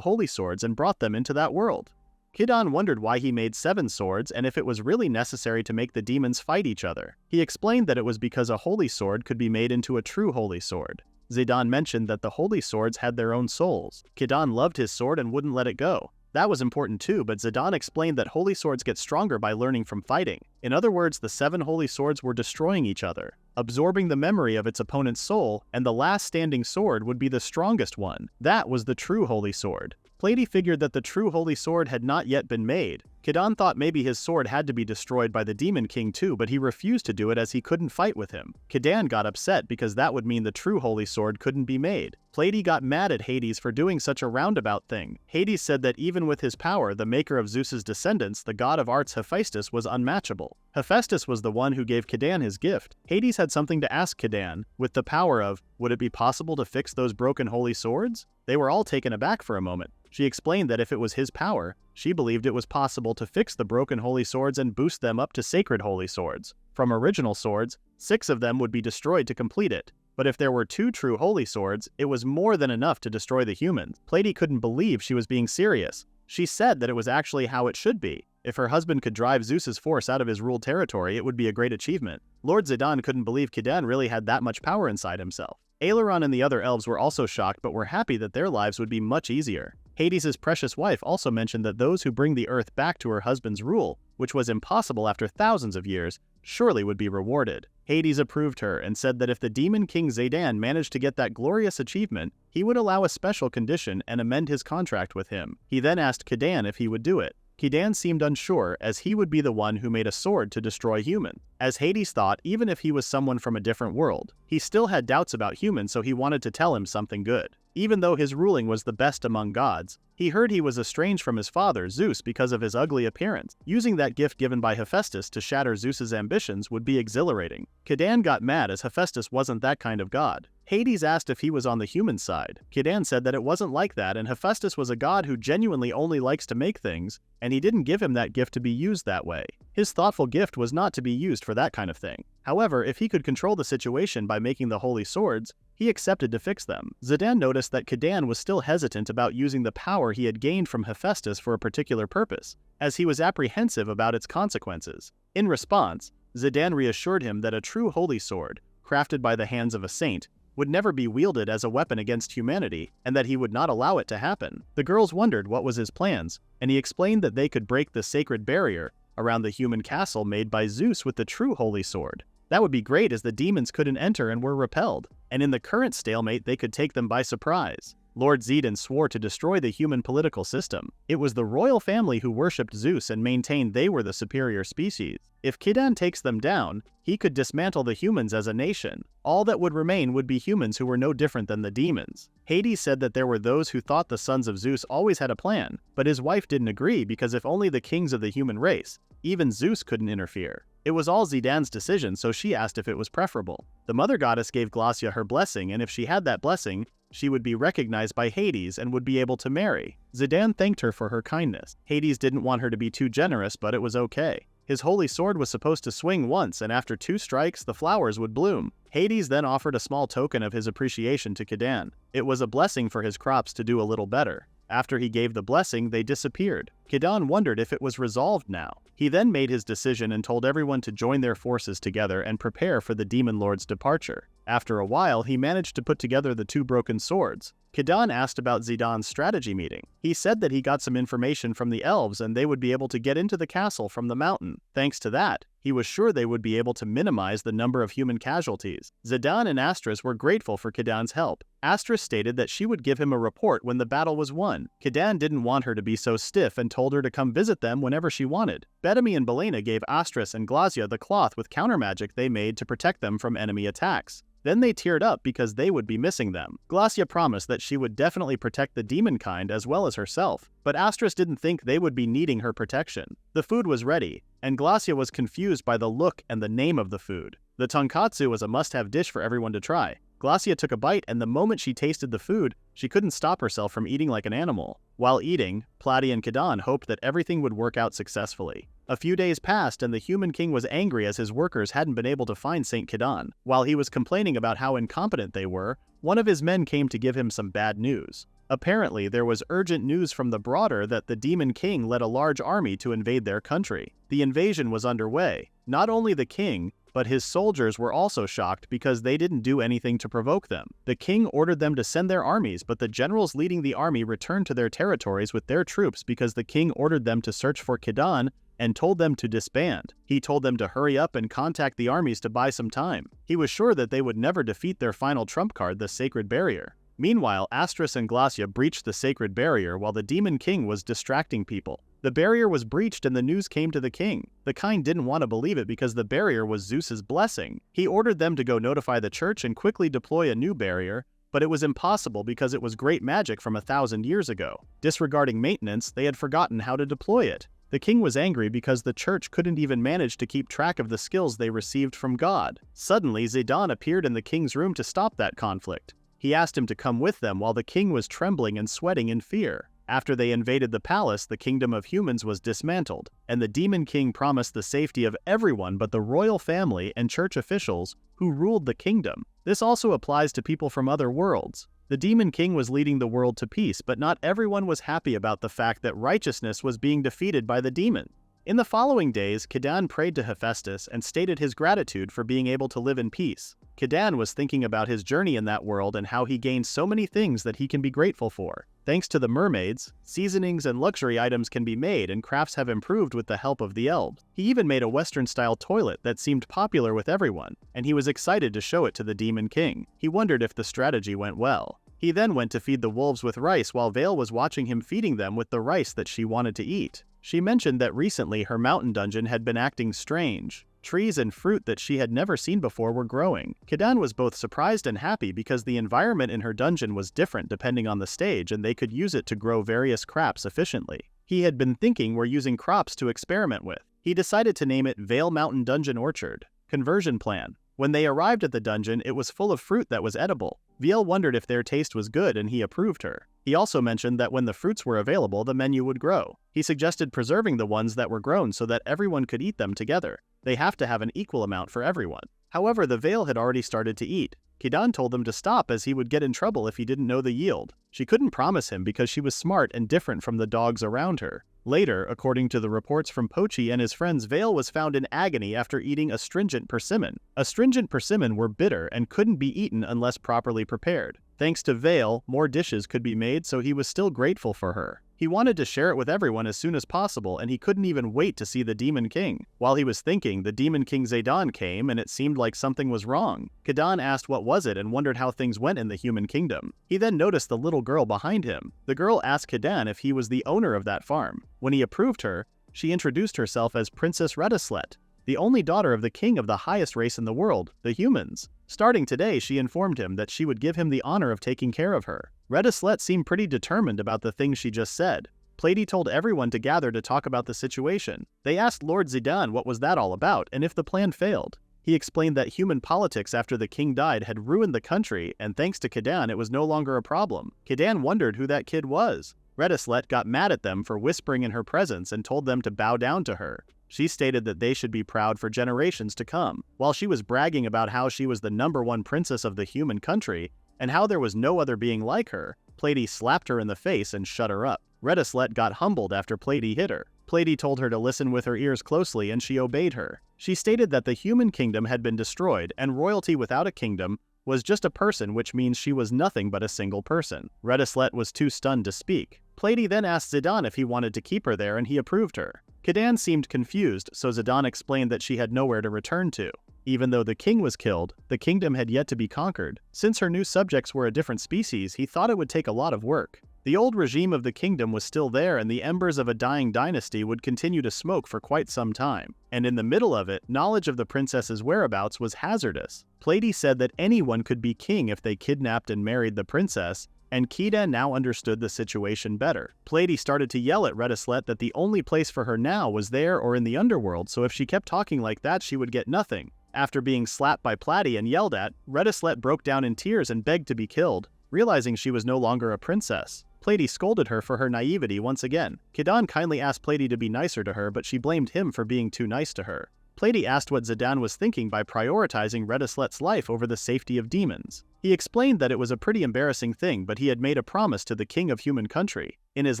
Speaker 1: holy swords and brought them into that world. Kidan wondered why he made 7 swords and if it was really necessary to make the demons fight each other. He explained that it was because a holy sword could be made into a true holy sword. Zidane mentioned that the holy swords had their own souls. Kidan loved his sword and wouldn't let it go. That was important too, but Zidane explained that holy swords get stronger by learning from fighting. In other words, the 7 holy swords were destroying each other, absorbing the memory of its opponent's soul, and the last standing sword would be the strongest one. That was the true holy sword. Platy figured that the true holy sword had not yet been made. Kidan thought maybe his sword had to be destroyed by the Demon King too, but he refused to do it as he couldn't fight with him. Kidan got upset because that would mean the true holy sword couldn't be made. Platy got mad at Hades for doing such a roundabout thing. Hades said that even with his power, the maker of Zeus's descendants, the god of arts Hephaestus, was unmatchable. Hephaestus was the one who gave Kidan his gift. Hades had something to ask Kidan, with the power of, would it be possible to fix those broken holy swords? They were all taken aback for a moment. She explained that if it was his power, she believed it was possible to fix the broken holy swords and boost them up to sacred holy swords. From original swords, 6 of them would be destroyed to complete it. But if there were 2 true holy swords, it was more than enough to destroy the humans. Platy couldn't believe she was being serious. She said that it was actually how it should be. If her husband could drive Zeus's force out of his ruled territory, it would be a great achievement. Lord Zidane couldn't believe Kidan really had that much power inside himself. Aileron and the other elves were also shocked but were happy that their lives would be much easier. Hades' precious wife also mentioned that those who bring the earth back to her husband's rule, which was impossible after thousands of years, surely would be rewarded. Hades approved her and said that if the Demon King Zidane managed to get that glorious achievement, he would allow a special condition and amend his contract with him. He then asked Kidan if he would do it. Kidan seemed unsure, as he would be the one who made a sword to destroy humans. As Hades thought, even if he was someone from a different world, he still had doubts about humans, so he wanted to tell him something good. Even though his ruling was the best among gods, he heard he was estranged from his father, Zeus, because of his ugly appearance. Using that gift given by Hephaestus to shatter Zeus's ambitions would be exhilarating. Kidan got mad as Hephaestus wasn't that kind of god. Hades asked if he was on the human side. Kidan said that it wasn't like that, and Hephaestus was a god who genuinely only likes to make things, and he didn't give him that gift to be used that way. His thoughtful gift was not to be used for that kind of thing. However, if he could control the situation by making the holy swords, he accepted to fix them. Zidane noticed that Kidan was still hesitant about using the power he had gained from Hephaestus for a particular purpose, as he was apprehensive about its consequences. In response, Zidane reassured him that a true holy sword, crafted by the hands of a saint, would never be wielded as a weapon against humanity, and that he would not allow it to happen. The girls wondered what was his plans, and he explained that they could break the sacred barrier around the human castle made by Zeus with the true holy sword. That would be great, as the demons couldn't enter and were repelled, and in the current stalemate they could take them by surprise. Lord Zidane swore to destroy the human political system. It was the royal family who worshipped Zeus and maintained they were the superior species. If Kidan takes them down, he could dismantle the humans as a nation. All that would remain would be humans who were no different than the demons. Hades said that there were those who thought the sons of Zeus always had a plan, but his wife didn't agree because if only the kings of the human race, even Zeus couldn't interfere. It was all Zidane's decision, so she asked if it was preferable. The mother goddess gave Glacia her blessing, and if she had that blessing, she would be recognized by Hades and would be able to marry. Zidane thanked her for her kindness. Hades didn't want her to be too generous, but it was okay. His holy sword was supposed to swing once, and after 2 strikes, the flowers would bloom. Hades then offered a small token of his appreciation to Kidan. It was a blessing for his crops to do a little better. After he gave the blessing, they disappeared. Kidan wondered if it was resolved now. He then made his decision and told everyone to join their forces together and prepare for the demon lord's departure. After a while, he managed to put together the 2 broken swords. Kidan asked about Zidan's strategy meeting. He said that he got some information from the elves and they would be able to get into the castle from the mountain. Thanks to that, he was sure they would be able to minimize the number of human casualties. Zidan and Astris were grateful for Kidan's help. Astris stated that she would give him a report when the battle was won. Kidan didn't want her to be so stiff and told her to come visit them whenever she wanted. Bedami and Belena gave Astris and Glazia the cloth with counter magic they made to protect them from enemy attacks. Then they teared up because they would be missing them. Glazia promised that she would definitely protect the demon kind as well as herself, but Astris didn't think they would be needing her protection. The food was ready, and Glazia was confused by the look and the name of the food. The tonkatsu was a must-have dish for everyone to try. Glazia took a bite, and the moment she tasted the food, she couldn't stop herself from eating like an animal. While eating, Plati and Kidan hoped that everything would work out successfully. A few days passed and the Human King was angry as his workers hadn't been able to find Saint Kidan. While he was complaining about how incompetent they were, one of his men came to give him some bad news. Apparently, there was urgent news from the Broader that the Demon King led a large army to invade their country. The invasion was underway. Not only the king, but his soldiers were also shocked because they didn't do anything to provoke them. The king ordered them to send their armies, but the generals leading the army returned to their territories with their troops because the king ordered them to search for Kidan and told them to disband. He told them to hurry up and contact the armies to buy some time. He was sure that they would never defeat their final trump card, the Sacred Barrier. Meanwhile, Astris and Glazia breached the Sacred Barrier while the Demon King was distracting people. The barrier was breached and the news came to the king. The kind didn't want to believe it because the barrier was Zeus's blessing. He ordered them to go notify the church and quickly deploy a new barrier, but it was impossible because it was great magic from 1,000 years ago. Disregarding maintenance, they had forgotten how to deploy it. The king was angry because the church couldn't even manage to keep track of the skills they received from God. Suddenly, Zidan appeared in the king's room to stop that conflict. He asked him to come with them while the king was trembling and sweating in fear. After they invaded the palace, the kingdom of humans was dismantled, and the Demon King promised the safety of everyone but the royal family and church officials who ruled the kingdom. This also applies to people from other worlds. The Demon King was leading the world to peace, but not everyone was happy about the fact that righteousness was being defeated by the demon. In the following days, Kidan prayed to Hephaestus and stated his gratitude for being able to live in peace. Kidan was thinking about his journey in that world and how he gained so many things that he can be grateful for. Thanks to the mermaids, seasonings and luxury items can be made and crafts have improved with the help of the elves. He even made a Western-style toilet that seemed popular with everyone, and he was excited to show it to the Demon King. He wondered if the strategy went well. He then went to feed the wolves with rice while Vale was watching him feeding them with the rice that she wanted to eat. She mentioned that recently her mountain dungeon had been acting strange. Trees and fruit that she had never seen before were growing. Kidan was both surprised and happy because the environment in her dungeon was different depending on the stage and they could use it to grow various crops efficiently. He had been thinking we're using crops to experiment with. He decided to name it Vale Mountain Dungeon Orchard. Conversion plan. When they arrived at the dungeon, it was full of fruit that was edible. Viel wondered if their taste was good and he approved her. He also mentioned that when the fruits were available, the menu would grow. He suggested preserving the ones that were grown so that everyone could eat them together. They have to have an equal amount for everyone. However, the Vale had already started to eat. Kidan told them to stop as he would get in trouble if he didn't know the yield. She couldn't promise him because she was smart and different from the dogs around her. Later, according to the reports from Pochi and his friends, Vale was found in agony after eating astringent persimmon. Astringent persimmon were bitter and couldn't be eaten unless properly prepared. Thanks to Vale, more dishes could be made, so he was still grateful for her. He wanted to share it with everyone as soon as possible, and he couldn't even wait to see the Demon King. While he was thinking, the Demon King Zidane came, and it seemed like something was wrong. Kidan asked what was it and wondered how things went in the human kingdom. He then noticed the little girl behind him. The girl asked Kidan if he was the owner of that farm. When he approved her, she introduced herself as Princess Redislet, the only daughter of the king of the highest race in the world, the humans. Starting today, she informed him that she would give him the honor of taking care of her. Redislet seemed pretty determined about the things she just said. Plady told everyone to gather to talk about the situation. They asked Lord Zidane what was that all about and if the plan failed. He explained that human politics after the king died had ruined the country, and thanks to Kidan it was no longer a problem. Kidan wondered who that kid was. Redislet got mad at them for whispering in her presence and told them to bow down to her. She stated that they should be proud for generations to come. While she was bragging about how she was the #1 princess of the human country, and how there was no other being like her, Plady slapped her in the face and shut her up. Redislet got humbled after Plady hit her. Plady told her to listen with her ears closely and she obeyed her. She stated that the human kingdom had been destroyed and royalty without a kingdom was just a person, which means she was nothing but a single person. Redislet was too stunned to speak. Plady then asked Zidane if he wanted to keep her there and he approved her. Kadan seemed confused, so Zidane explained that she had nowhere to return to. Even though the king was killed, the kingdom had yet to be conquered. Since her new subjects were a different species, he thought it would take a lot of work. The old regime of the kingdom was still there and the embers of a dying dynasty would continue to smoke for quite some time. And in the middle of it, knowledge of the princess's whereabouts was hazardous. Plady said that anyone could be king if they kidnapped and married the princess, and Kida now understood the situation better. Plady started to yell at Redislet that the only place for her now was there or in the underworld, so if she kept talking like that she would get nothing. After being slapped by Plady and yelled at, Redislet broke down in tears and begged to be killed, realizing she was no longer a princess. Plady scolded her for her naivety once again. Kidan kindly asked Plady to be nicer to her, but she blamed him for being too nice to her. Plady asked what Zidane was thinking by prioritizing Redislet's life over the safety of demons. He explained that it was a pretty embarrassing thing, but he had made a promise to the king of human country. In his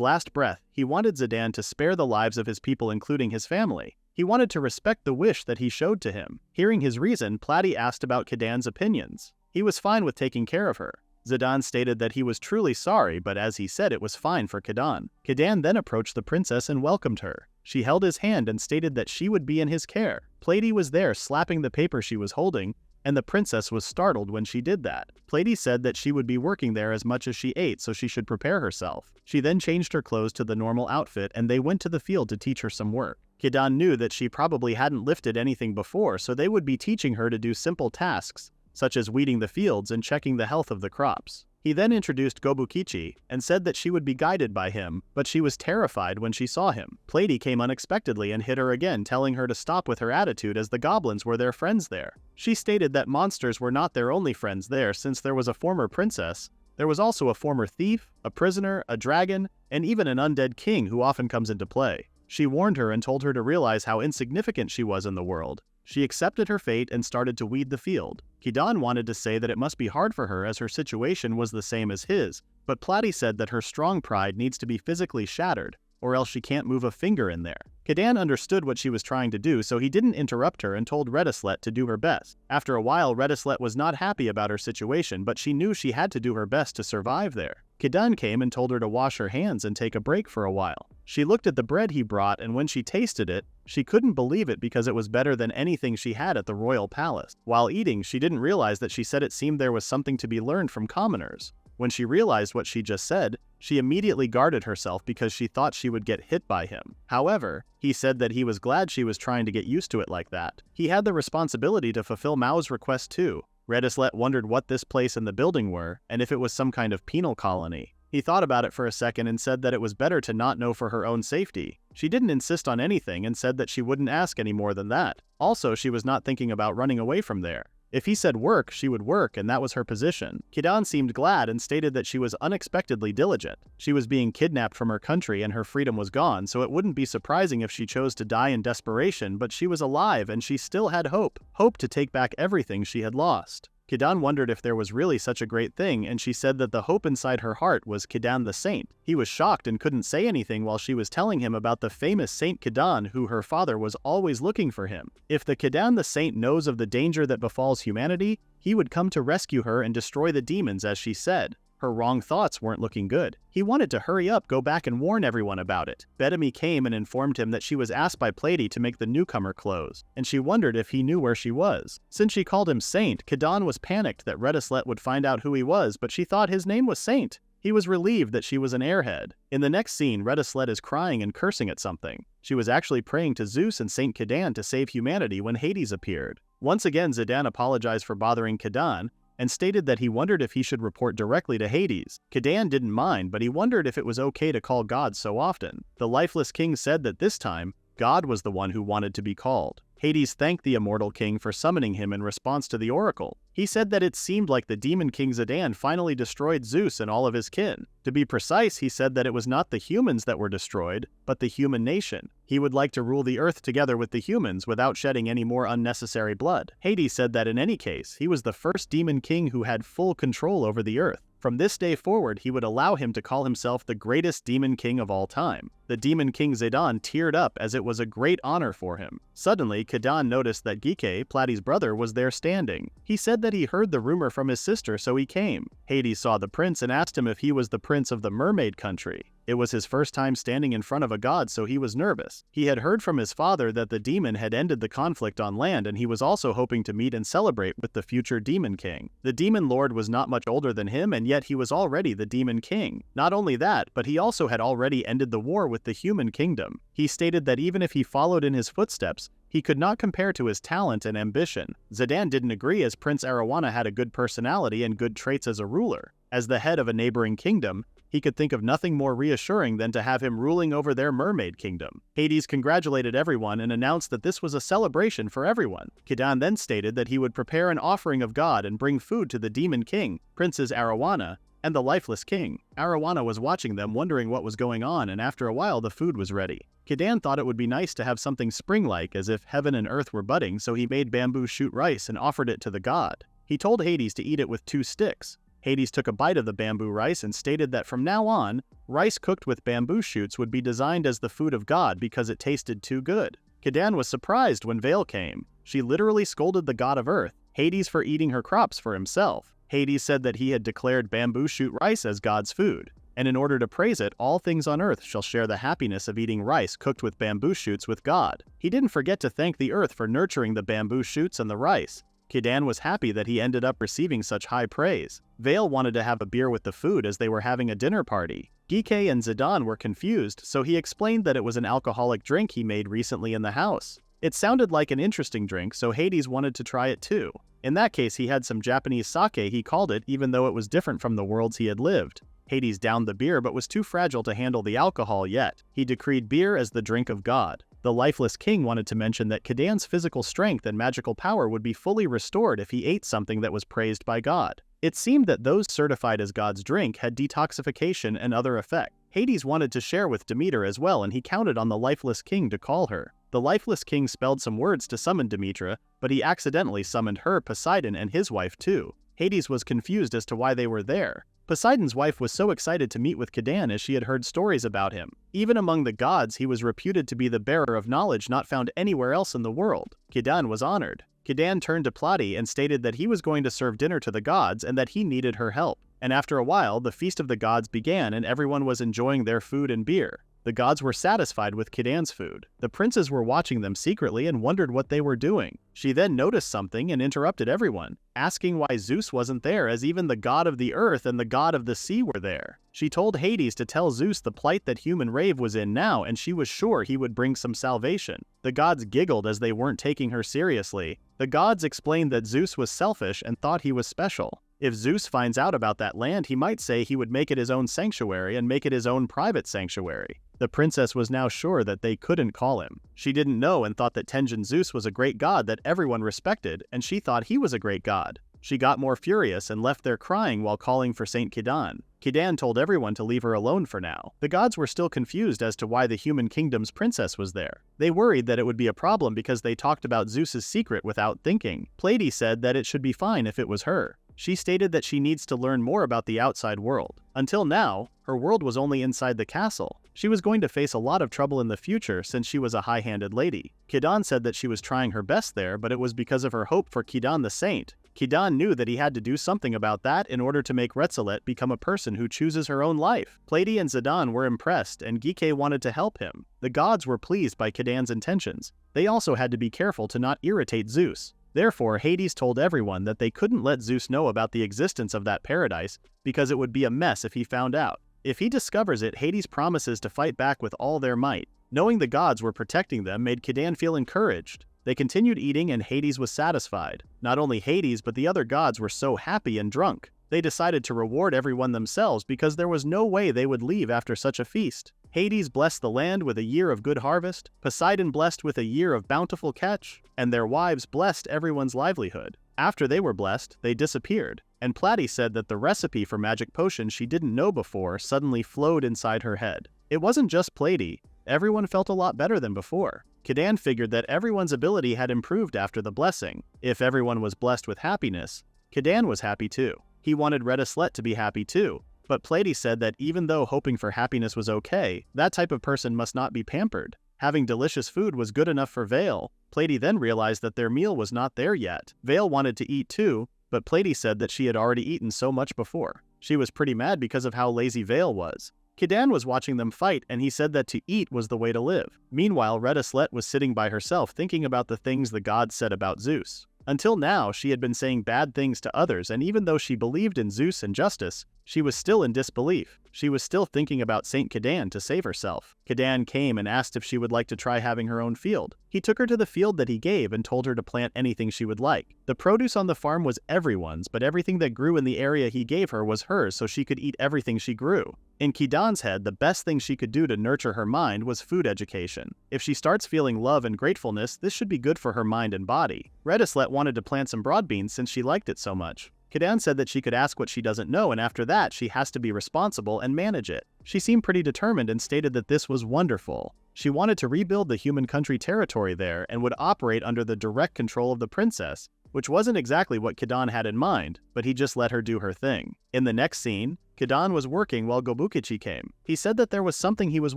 Speaker 1: last breath, he wanted Zidane to spare the lives of his people, including his family. He wanted to respect the wish that he showed to him. Hearing his reason, Plady asked about Kidan's opinions. He was fine with taking care of her. Zidane stated that he was truly sorry, but as he said, it was fine for Kidan. Kidan then approached the princess and welcomed her. She held his hand and stated that she would be in his care. Plady was there slapping the paper she was holding, and the princess was startled when she did that. Plady said that she would be working there as much as she ate, so she should prepare herself. She then changed her clothes to the normal outfit and they went to the field to teach her some work. Kidan knew that she probably hadn't lifted anything before, so they would be teaching her to do simple tasks, such as weeding the fields and checking the health of the crops. He then introduced Gobukichi and said that she would be guided by him, but she was terrified when she saw him. Plady came unexpectedly and hit her again, telling her to stop with her attitude as the goblins were their friends there. She stated that monsters were not their only friends there, since there was a former princess. There was also a former thief, a prisoner, a dragon, and even an undead king who often comes into play. She warned her and told her to realize how insignificant she was in the world. She accepted her fate and started to weed the field. Kidan wanted to say that it must be hard for her as her situation was the same as his, but Plady said that her strong pride needs to be physically shattered, or else she can't move a finger in there. Kidan understood what she was trying to do, so he didn't interrupt her and told Redislet to do her best. After a while, Redislet was not happy about her situation, but she knew she had to do her best to survive there. Kidan came and told her to wash her hands and take a break for a while. She looked at the bread he brought, and when she tasted it, she couldn't believe it because it was better than anything she had at the royal palace. While eating, she didn't realize that she said it seemed there was something to be learned from commoners. When she realized what she just said, she immediately guarded herself because she thought she would get hit by him. However, he said that he was glad she was trying to get used to it like that. He had the responsibility to fulfill Mao's request too. Redislet wondered what this place and the building were, and if it was some kind of penal colony. He thought about it for a second and said that it was better to not know for her own safety. She didn't insist on anything and said that she wouldn't ask any more than that. Also, she was not thinking about running away from there. If he said work, she would work, and that was her position. Kidan seemed glad and stated that she was unexpectedly diligent. She was being kidnapped from her country and her freedom was gone, so it wouldn't be surprising if she chose to die in desperation, but she was alive and she still had hope. Hope to take back everything she had lost. Kidan wondered if there was really such a great thing, and she said that the hope inside her heart was Kidan the Saint. He was shocked and couldn't say anything while she was telling him about the famous Saint Kidan, who her father was always looking for him. If the Kidan the Saint knows of the danger that befalls humanity, he would come to rescue her and destroy the demons, as she said. Her wrong thoughts weren't looking good. He wanted to hurry up, go back and warn everyone about it. Bedami came and informed him that she was asked by Plady to make the newcomer close, and she wondered if he knew where she was. Since she called him Saint, Kidan was panicked that Redislet would find out who he was, but she thought his name was Saint. He was relieved that she was an airhead. In the next scene, Redislet is crying and cursing at something. She was actually praying to Zeus and Saint Kidan to save humanity when Hades appeared. Once again, Zidane apologized for bothering Kidan, and stated that he wondered if he should report directly to Hades. Kidan didn't mind, but he wondered if it was okay to call God so often. The lifeless king said that this time, God was the one who wanted to be called. Hades thanked the immortal king for summoning him in response to the oracle. He said that it seemed like the demon king Zidane finally destroyed Zeus and all of his kin. To be precise, he said that it was not the humans that were destroyed, but the human nation. He would like to rule the earth together with the humans without shedding any more unnecessary blood. Hades said that in any case, he was the first demon king who had full control over the earth. From this day forward, he would allow him to call himself the greatest demon king of all time. The demon king Zidane teared up as it was a great honor for him. Suddenly, Kidan noticed that Gike, Platy's brother, was there standing. He said that he heard the rumor from his sister, so he came. Hades saw the prince and asked him if he was the prince of the Mermaid country. It was his first time standing in front of a god, so he was nervous. He had heard from his father that the demon had ended the conflict on land, and he was also hoping to meet and celebrate with the future demon king. The demon lord was not much older than him, and yet he was already the demon king. Not only that, but he also had already ended the war with the human kingdom. He stated that even if he followed in his footsteps, he could not compare to his talent and ambition. Zidane didn't agree, as Prince Arowana had a good personality and good traits as a ruler. As the head of a neighboring kingdom, he could think of nothing more reassuring than to have him ruling over their mermaid kingdom. Hades congratulated everyone and announced that this was a celebration for everyone. Kidan then stated that he would prepare an offering of God and bring food to the demon king, Princes Arowana, and the lifeless king. Arowana was watching them, wondering what was going on, and after a while the food was ready. Kidan thought it would be nice to have something spring-like, as if heaven and earth were budding, so he made bamboo shoot rice and offered it to the god. He told Hades to eat it with 2 sticks. Hades took a bite of the bamboo rice and stated that from now on, rice cooked with bamboo shoots would be designed as the food of God because it tasted too good. Kidan was surprised when Vale came. She literally scolded the god of earth, Hades, for eating her crops for himself. Hades said that he had declared bamboo shoot rice as God's food, and in order to praise it, all things on earth shall share the happiness of eating rice cooked with bamboo shoots with God. He didn't forget to thank the earth for nurturing the bamboo shoots and the rice. Kidan was happy that he ended up receiving such high praise. Vale wanted to have a beer with the food as they were having a dinner party. Gike and Zidane were confused, so he explained that it was an alcoholic drink he made recently in the house. It sounded like an interesting drink, so Hades wanted to try it too. In that case, he had some Japanese sake, he called it, even though it was different from the worlds he had lived. Hades downed the beer but was too fragile to handle the alcohol yet. He decreed beer as the drink of God. The lifeless king wanted to mention that Kidan's physical strength and magical power would be fully restored if he ate something that was praised by God. It seemed that those certified as God's drink had detoxification and other effects. Hades wanted to share with Demeter as well, and he counted on the lifeless king to call her. The lifeless king spelled some words to summon Demetra, but he accidentally summoned her, Poseidon, and his wife too. Hades was confused as to why they were there. Poseidon's wife was so excited to meet with Kidan as she had heard stories about him. Even among the gods, he was reputed to be the bearer of knowledge not found anywhere else in the world. Kidan was honored. Kidan turned to Platy and stated that he was going to serve dinner to the gods and that he needed her help. And after a while, the Feast of the Gods began and everyone was enjoying their food and beer. The gods were satisfied with Kidan's food. The princes were watching them secretly and wondered what they were doing. She then noticed something and interrupted everyone, asking why Zeus wasn't there, as even the god of the earth and the god of the sea were there. She told Hades to tell Zeus the plight that human Rave was in now, and she was sure he would bring some salvation. The gods giggled as they weren't taking her seriously. The gods explained that Zeus was selfish and thought he was special. If Zeus finds out about that land, he might say he would make it his own sanctuary and make it his own private sanctuary. The princess was now sure that they couldn't call him. She didn't know and thought that Tenjin Zeus was a great god that everyone respected, and she thought he was a great god. She got more furious and left there crying while calling for Saint Kidan. Kidan told everyone to leave her alone for now. The gods were still confused as to why the human kingdom's princess was there. They worried that it would be a problem because they talked about Zeus's secret without thinking. Pleiades said that it should be fine if it was her. She stated that she needs to learn more about the outside world. Until now, her world was only inside the castle. She was going to face a lot of trouble in the future since she was a high-handed lady. Kidan said that she was trying her best there, but it was because of her hope for Kidan the Saint. Kidan knew that he had to do something about that in order to make Retzelet become a person who chooses her own life. Pleiades and Zidane were impressed, and Gike wanted to help him. The gods were pleased by Kidan's intentions. They also had to be careful to not irritate Zeus. Therefore, Hades told everyone that they couldn't let Zeus know about the existence of that paradise because it would be a mess if he found out. If he discovers it, Hades promises to fight back with all their might. Knowing the gods were protecting them made Kidan feel encouraged. They continued eating and Hades was satisfied. Not only Hades, but the other gods were so happy and drunk. They decided to reward everyone themselves because there was no way they would leave after such a feast. Hades blessed the land with a year of good harvest, Poseidon blessed with a year of bountiful catch, and their wives blessed everyone's livelihood. After they were blessed, they disappeared, and Platy said that the recipe for magic potions she didn't know before suddenly flowed inside her head. It wasn't just Platy. Everyone felt a lot better than before. Kidan figured that everyone's ability had improved after the blessing. If everyone was blessed with happiness, Kidan was happy too. He wanted Redislet to be happy too. But Plady said that even though hoping for happiness was okay, that type of person must not be pampered. Having delicious food was good enough for Vale. Plady then realized that their meal was not there yet. Vale wanted to eat too, but Plady said that she had already eaten so much before. She was pretty mad because of how lazy Vale was. Kidan was watching them fight and he said that to eat was the way to live. Meanwhile, Redislet was sitting by herself thinking about the things the gods said about Zeus. Until now, she had been saying bad things to others, and even though she believed in Zeus and justice, she was still in disbelief. She was still thinking about Saint Kidan to save herself. Kidan came and asked if she would like to try having her own field. He took her to the field that he gave and told her to plant anything she would like. The produce on the farm was everyone's, but everything that grew in the area he gave her was hers, so she could eat everything she grew. In Kidan's head, the best thing she could do to nurture her mind was food education. If she starts feeling love and gratefulness, this should be good for her mind and body. Redislet wanted to plant some broad beans since she liked it so much. Kidan said that she could ask what she doesn't know, and after that she has to be responsible and manage it. She seemed pretty determined and stated that this was wonderful. She wanted to rebuild the human country territory there and would operate under the direct control of the princess, which wasn't exactly what Kidan had in mind, but he just let her do her thing. In the next scene, Kidan was working while Gobukichi came. He said that there was something he was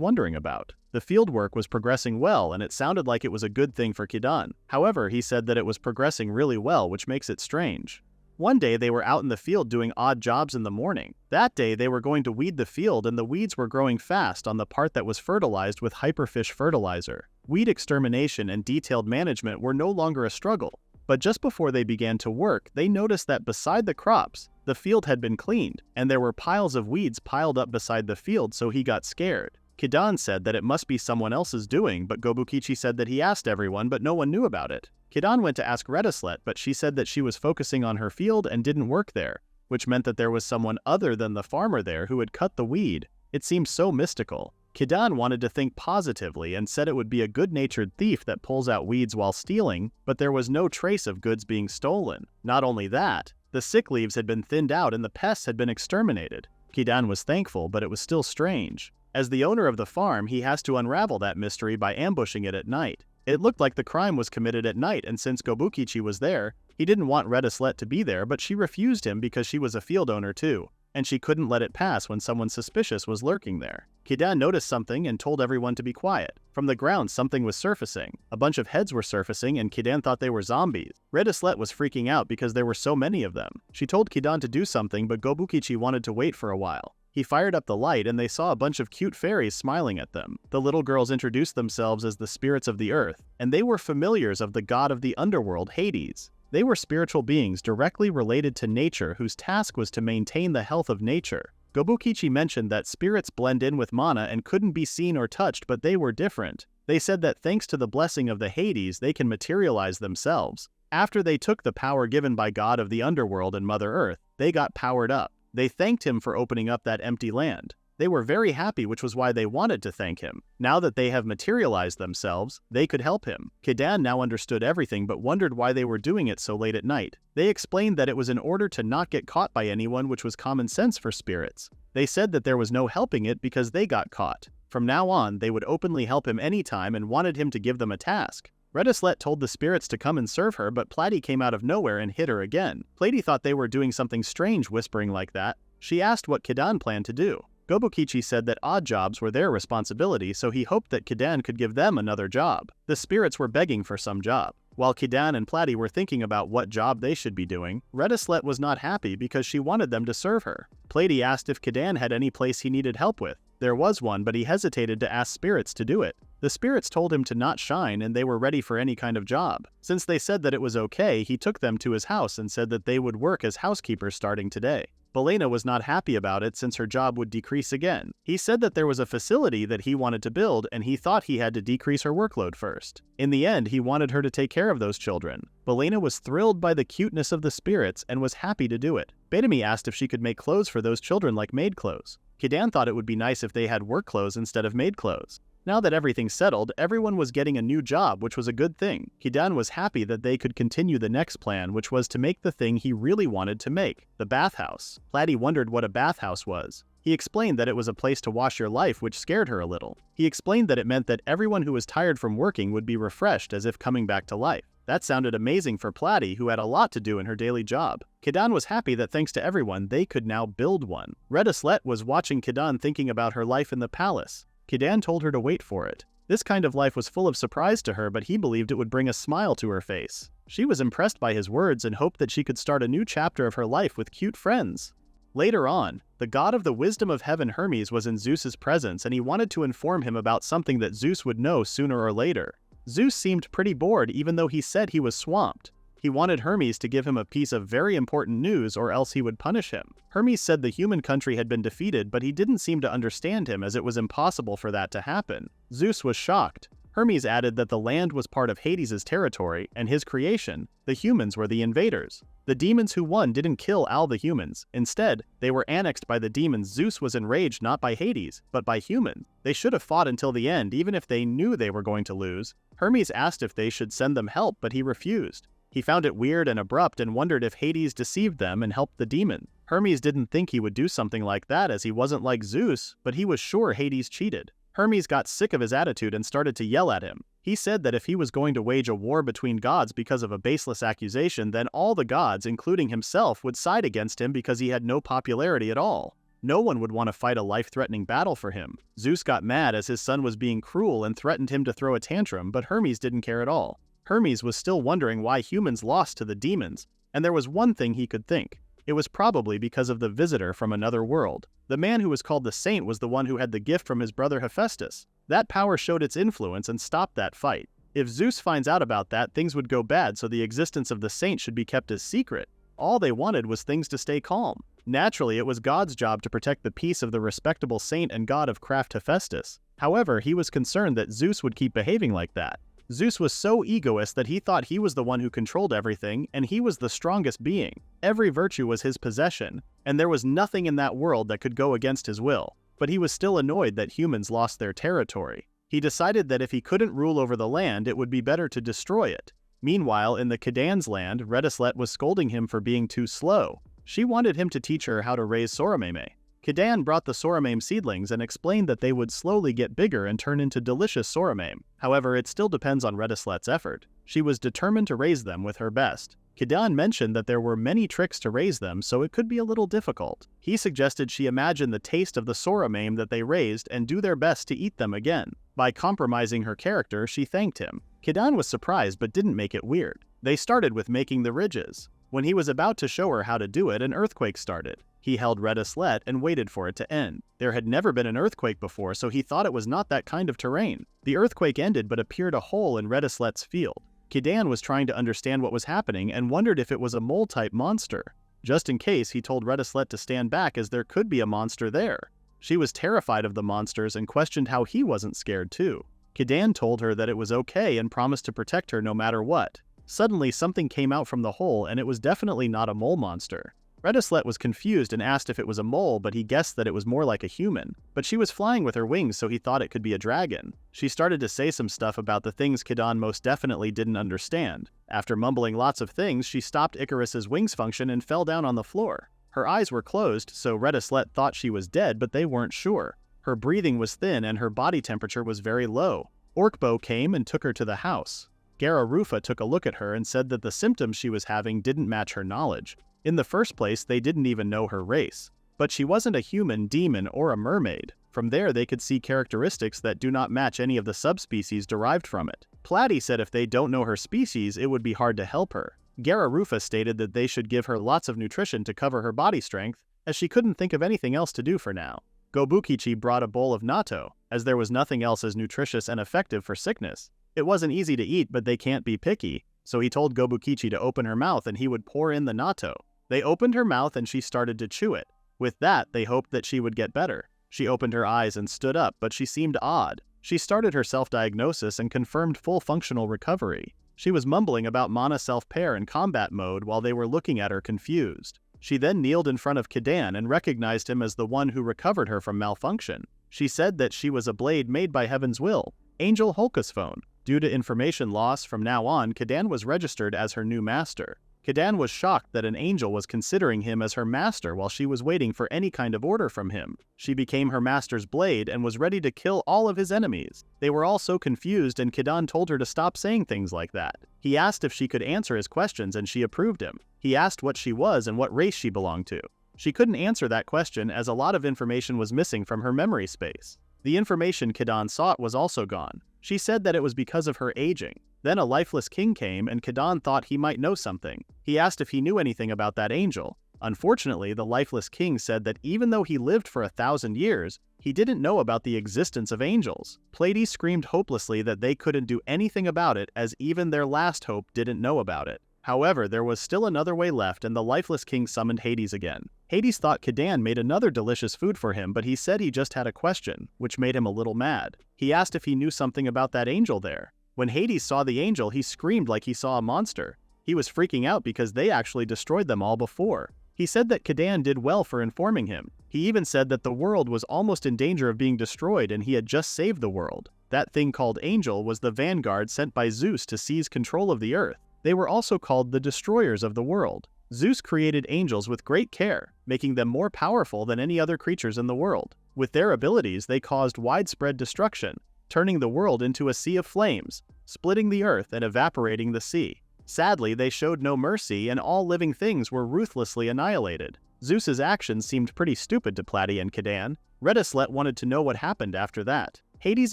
Speaker 1: wondering about. The field work was progressing well and it sounded like it was a good thing for Kidan. However, he said that it was progressing really well, which makes it strange. One day they were out in the field doing odd jobs in the morning. That day they were going to weed the field and the weeds were growing fast on the part that was fertilized with hyperfish fertilizer. Weed extermination and detailed management were no longer a struggle. But just before they began to work, they noticed that beside the crops, the field had been cleaned, and there were piles of weeds piled up beside the field, so he got scared. Kidan said that it must be someone else's doing, but Gobukichi said that he asked everyone, but no one knew about it. Kidan went to ask Redislet, but she said that she was focusing on her field and didn't work there, which meant that there was someone other than the farmer there who had cut the weed. It seemed so mystical. Kidan wanted to think positively and said it would be a good-natured thief that pulls out weeds while stealing, but there was no trace of goods being stolen. Not only that, the sick leaves had been thinned out and the pests had been exterminated. Kidan was thankful, but it was still strange. As the owner of the farm, he has to unravel that mystery by ambushing it at night. It looked like the crime was committed at night, and since Gobukichi was there, he didn't want Redislet to be there, but she refused him because she was a field owner too, and she couldn't let it pass when someone suspicious was lurking there. Kidan noticed something and told everyone to be quiet. From the ground, something was surfacing. A bunch of heads were surfacing, and Kidan thought they were zombies. Redislet was freaking out because there were so many of them. She told Kidan to do something, but Gobukichi wanted to wait for a while. He fired up the light and they saw a bunch of cute fairies smiling at them. The little girls introduced themselves as the spirits of the earth, and they were familiars of the god of the underworld, Hades. They were spiritual beings directly related to nature whose task was to maintain the health of nature. Gobukichi mentioned that spirits blend in with mana and couldn't be seen or touched, but they were different. They said that thanks to the blessing of the Hades, they can materialize themselves. After they took the power given by God of the underworld and Mother Earth, they got powered up. They thanked him for opening up that empty land. They were very happy, which was why they wanted to thank him. Now that they have materialized themselves, they could help him. Kidan now understood everything but wondered why they were doing it so late at night. They explained that it was in order to not get caught by anyone, which was common sense for spirits. They said that there was no helping it because they got caught. From now on, they would openly help him anytime and wanted him to give them a task. Redislet told the spirits to come and serve her, but Plady came out of nowhere and hit her again. Plady thought they were doing something strange whispering like that. She asked what Kidan planned to do. Gobukichi said that odd jobs were their responsibility, so he hoped that Kidan could give them another job. The spirits were begging for some job. While Kidan and Plady were thinking about what job they should be doing, Redislet was not happy because she wanted them to serve her. Plady asked if Kidan had any place he needed help with. There was one, but he hesitated to ask spirits to do it. The spirits told him to not shine and they were ready for any kind of job. Since they said that it was okay, he took them to his house and said that they would work as housekeepers starting today. Belena was not happy about it since her job would decrease again. He said that there was a facility that he wanted to build and he thought he had to decrease her workload first. In the end, he wanted her to take care of those children. Belena was thrilled by the cuteness of the spirits and was happy to do it. Betami asked if she could make clothes for those children like maid clothes. Kidan thought it would be nice if they had work clothes instead of maid clothes. Now that everything settled, everyone was getting a new job, which was a good thing. Kidan was happy that they could continue the next plan, which was to make the thing he really wanted to make, the bathhouse. Plady wondered what a bathhouse was. He explained that it was a place to wash your life, which scared her a little. He explained that it meant that everyone who was tired from working would be refreshed as if coming back to life. That sounded amazing for Platy, who had a lot to do in her daily job. Kidan was happy that thanks to everyone, they could now build one. Redislet was watching Kidan thinking about her life in the palace. Kidan told her to wait for it. This kind of life was full of surprise to her, but he believed it would bring a smile to her face. She was impressed by his words and hoped that she could start a new chapter of her life with cute friends. Later on, the god of the wisdom of heaven Hermes was in Zeus's presence, and he wanted to inform him about something that Zeus would know sooner or later. Zeus seemed pretty bored even though he said he was swamped. He wanted Hermes to give him a piece of very important news or else he would punish him. Hermes said the human country had been defeated, but he didn't seem to understand him as it was impossible for that to happen. Zeus was shocked. Hermes added that the land was part of Hades' territory and his creation. The humans were the invaders. The demons who won didn't kill all the humans. Instead, they were annexed by the demons. Zeus was enraged not by Hades, but by humans. They should have fought until the end even if they knew they were going to lose. Hermes asked if they should send them help, but he refused. He found it weird and abrupt and wondered if Hades deceived them and helped the demon. Hermes didn't think he would do something like that as he wasn't like Zeus, but he was sure Hades cheated. Hermes got sick of his attitude and started to yell at him. He said that if he was going to wage a war between gods because of a baseless accusation, then all the gods, including himself, would side against him because he had no popularity at all. No one would want to fight a life-threatening battle for him. Zeus got mad as his son was being cruel and threatened him to throw a tantrum, but Hermes didn't care at all. Hermes was still wondering why humans lost to the demons, and there was one thing he could think. It was probably because of the visitor from another world. The man who was called the Saint was the one who had the gift from his brother Hephaestus. That power showed its influence and stopped that fight. If Zeus finds out about that, things would go bad, so the existence of the Saint should be kept as secret. All they wanted was things to stay calm. Naturally, it was God's job to protect the peace of the respectable saint and god of craft Hephaestus. However, he was concerned that Zeus would keep behaving like that. Zeus was so egoist that he thought he was the one who controlled everything, and he was the strongest being. Every virtue was his possession, and there was nothing in that world that could go against his will. But he was still annoyed that humans lost their territory. He decided that if he couldn't rule over the land, it would be better to destroy it. Meanwhile, in the Kidan's land, Redislet was scolding him for being too slow. She wanted him to teach her how to raise sorameme. Kidan brought the soramame seedlings and explained that they would slowly get bigger and turn into delicious soramame. However, it still depends on Redislet's effort. She was determined to raise them with her best. Kidan mentioned that there were many tricks to raise them, so it could be a little difficult. He suggested she imagine the taste of the soramame that they raised and do their best to eat them again. By compromising her character, she thanked him. Kidan was surprised but didn't make it weird. They started with making the ridges. When he was about to show her how to do it, an earthquake started. He held Redislet and waited for it to end. There had never been an earthquake before, so he thought it was not that kind of terrain. The earthquake ended but appeared a hole in Redislet's field. Kidan was trying to understand what was happening and wondered if it was a mole-type monster. Just in case, he told Redislet to stand back as there could be a monster there. She was terrified of the monsters and questioned how he wasn't scared too. Kidan told her that it was okay and promised to protect her no matter what. Suddenly, something came out from the hole, and it was definitely not a mole monster. Redislet was confused and asked if it was a mole, but he guessed that it was more like a human. But she was flying with her wings, so he thought it could be a dragon. She started to say some stuff about the things Kidan most definitely didn't understand. After mumbling lots of things, she stopped Icarus's wings function and fell down on the floor. Her eyes were closed, so Redislet thought she was dead, but they weren't sure. Her breathing was thin and her body temperature was very low. Orkbo came and took her to the house. Rufa took a look at her and said that the symptoms she was having didn't match her knowledge. In the first place, they didn't even know her race. But she wasn't a human, demon, or a mermaid. From there, they could see characteristics that do not match any of the subspecies derived from it. Platy said if they don't know her species, it would be hard to help her. Rufa stated that they should give her lots of nutrition to cover her body strength, as she couldn't think of anything else to do for now. Gobukichi brought a bowl of natto, as there was nothing else as nutritious and effective for sickness. It wasn't easy to eat, but they can't be picky, so he told Gobukichi to open her mouth and he would pour in the natto. They opened her mouth and she started to chew it. With that, they hoped that she would get better. She opened her eyes and stood up, but she seemed odd. She started her self-diagnosis and confirmed full functional recovery. She was mumbling about mana self-pair in combat mode while they were looking at her confused. She then kneeled in front of Kidan and recognized him as the one who recovered her from malfunction. She said that she was a blade made by Heaven's will, Angel Holkasphone. Due to information loss, from now on, Kidan was registered as her new master. Kidan was shocked that an angel was considering him as her master while she was waiting for any kind of order from him. She became her master's blade and was ready to kill all of his enemies. They were all so confused, and Kidan told her to stop saying things like that. He asked if she could answer his questions, and she approved him. He asked what she was and what race she belonged to. She couldn't answer that question as a lot of information was missing from her memory space. The information Kidan sought was also gone. She said that it was because of her aging. Then a lifeless king came, and Kidan thought he might know something. He asked if he knew anything about that angel. Unfortunately, the lifeless king said that even though he lived for 1,000 years, he didn't know about the existence of angels. Plady screamed hopelessly that they couldn't do anything about it, as even their last hope didn't know about it. However, there was still another way left, and the lifeless king summoned Hades again. Hades thought Kidan made another delicious food for him, but he said he just had a question, which made him a little mad. He asked if he knew something about that angel there. When Hades saw the angel, he screamed like he saw a monster. He was freaking out because they actually destroyed them all before. He said that Kidan did well for informing him. He even said that the world was almost in danger of being destroyed and he had just saved the world. That thing called angel was the vanguard sent by Zeus to seize control of the earth. They were also called the destroyers of the world. Zeus created angels with great care, making them more powerful than any other creatures in the world. With their abilities, they caused widespread destruction, turning the world into a sea of flames, splitting the earth and evaporating the sea. Sadly, they showed no mercy, and all living things were ruthlessly annihilated. Zeus's actions seemed pretty stupid to Plady and Kidan. Redislet wanted to know what happened after that. Hades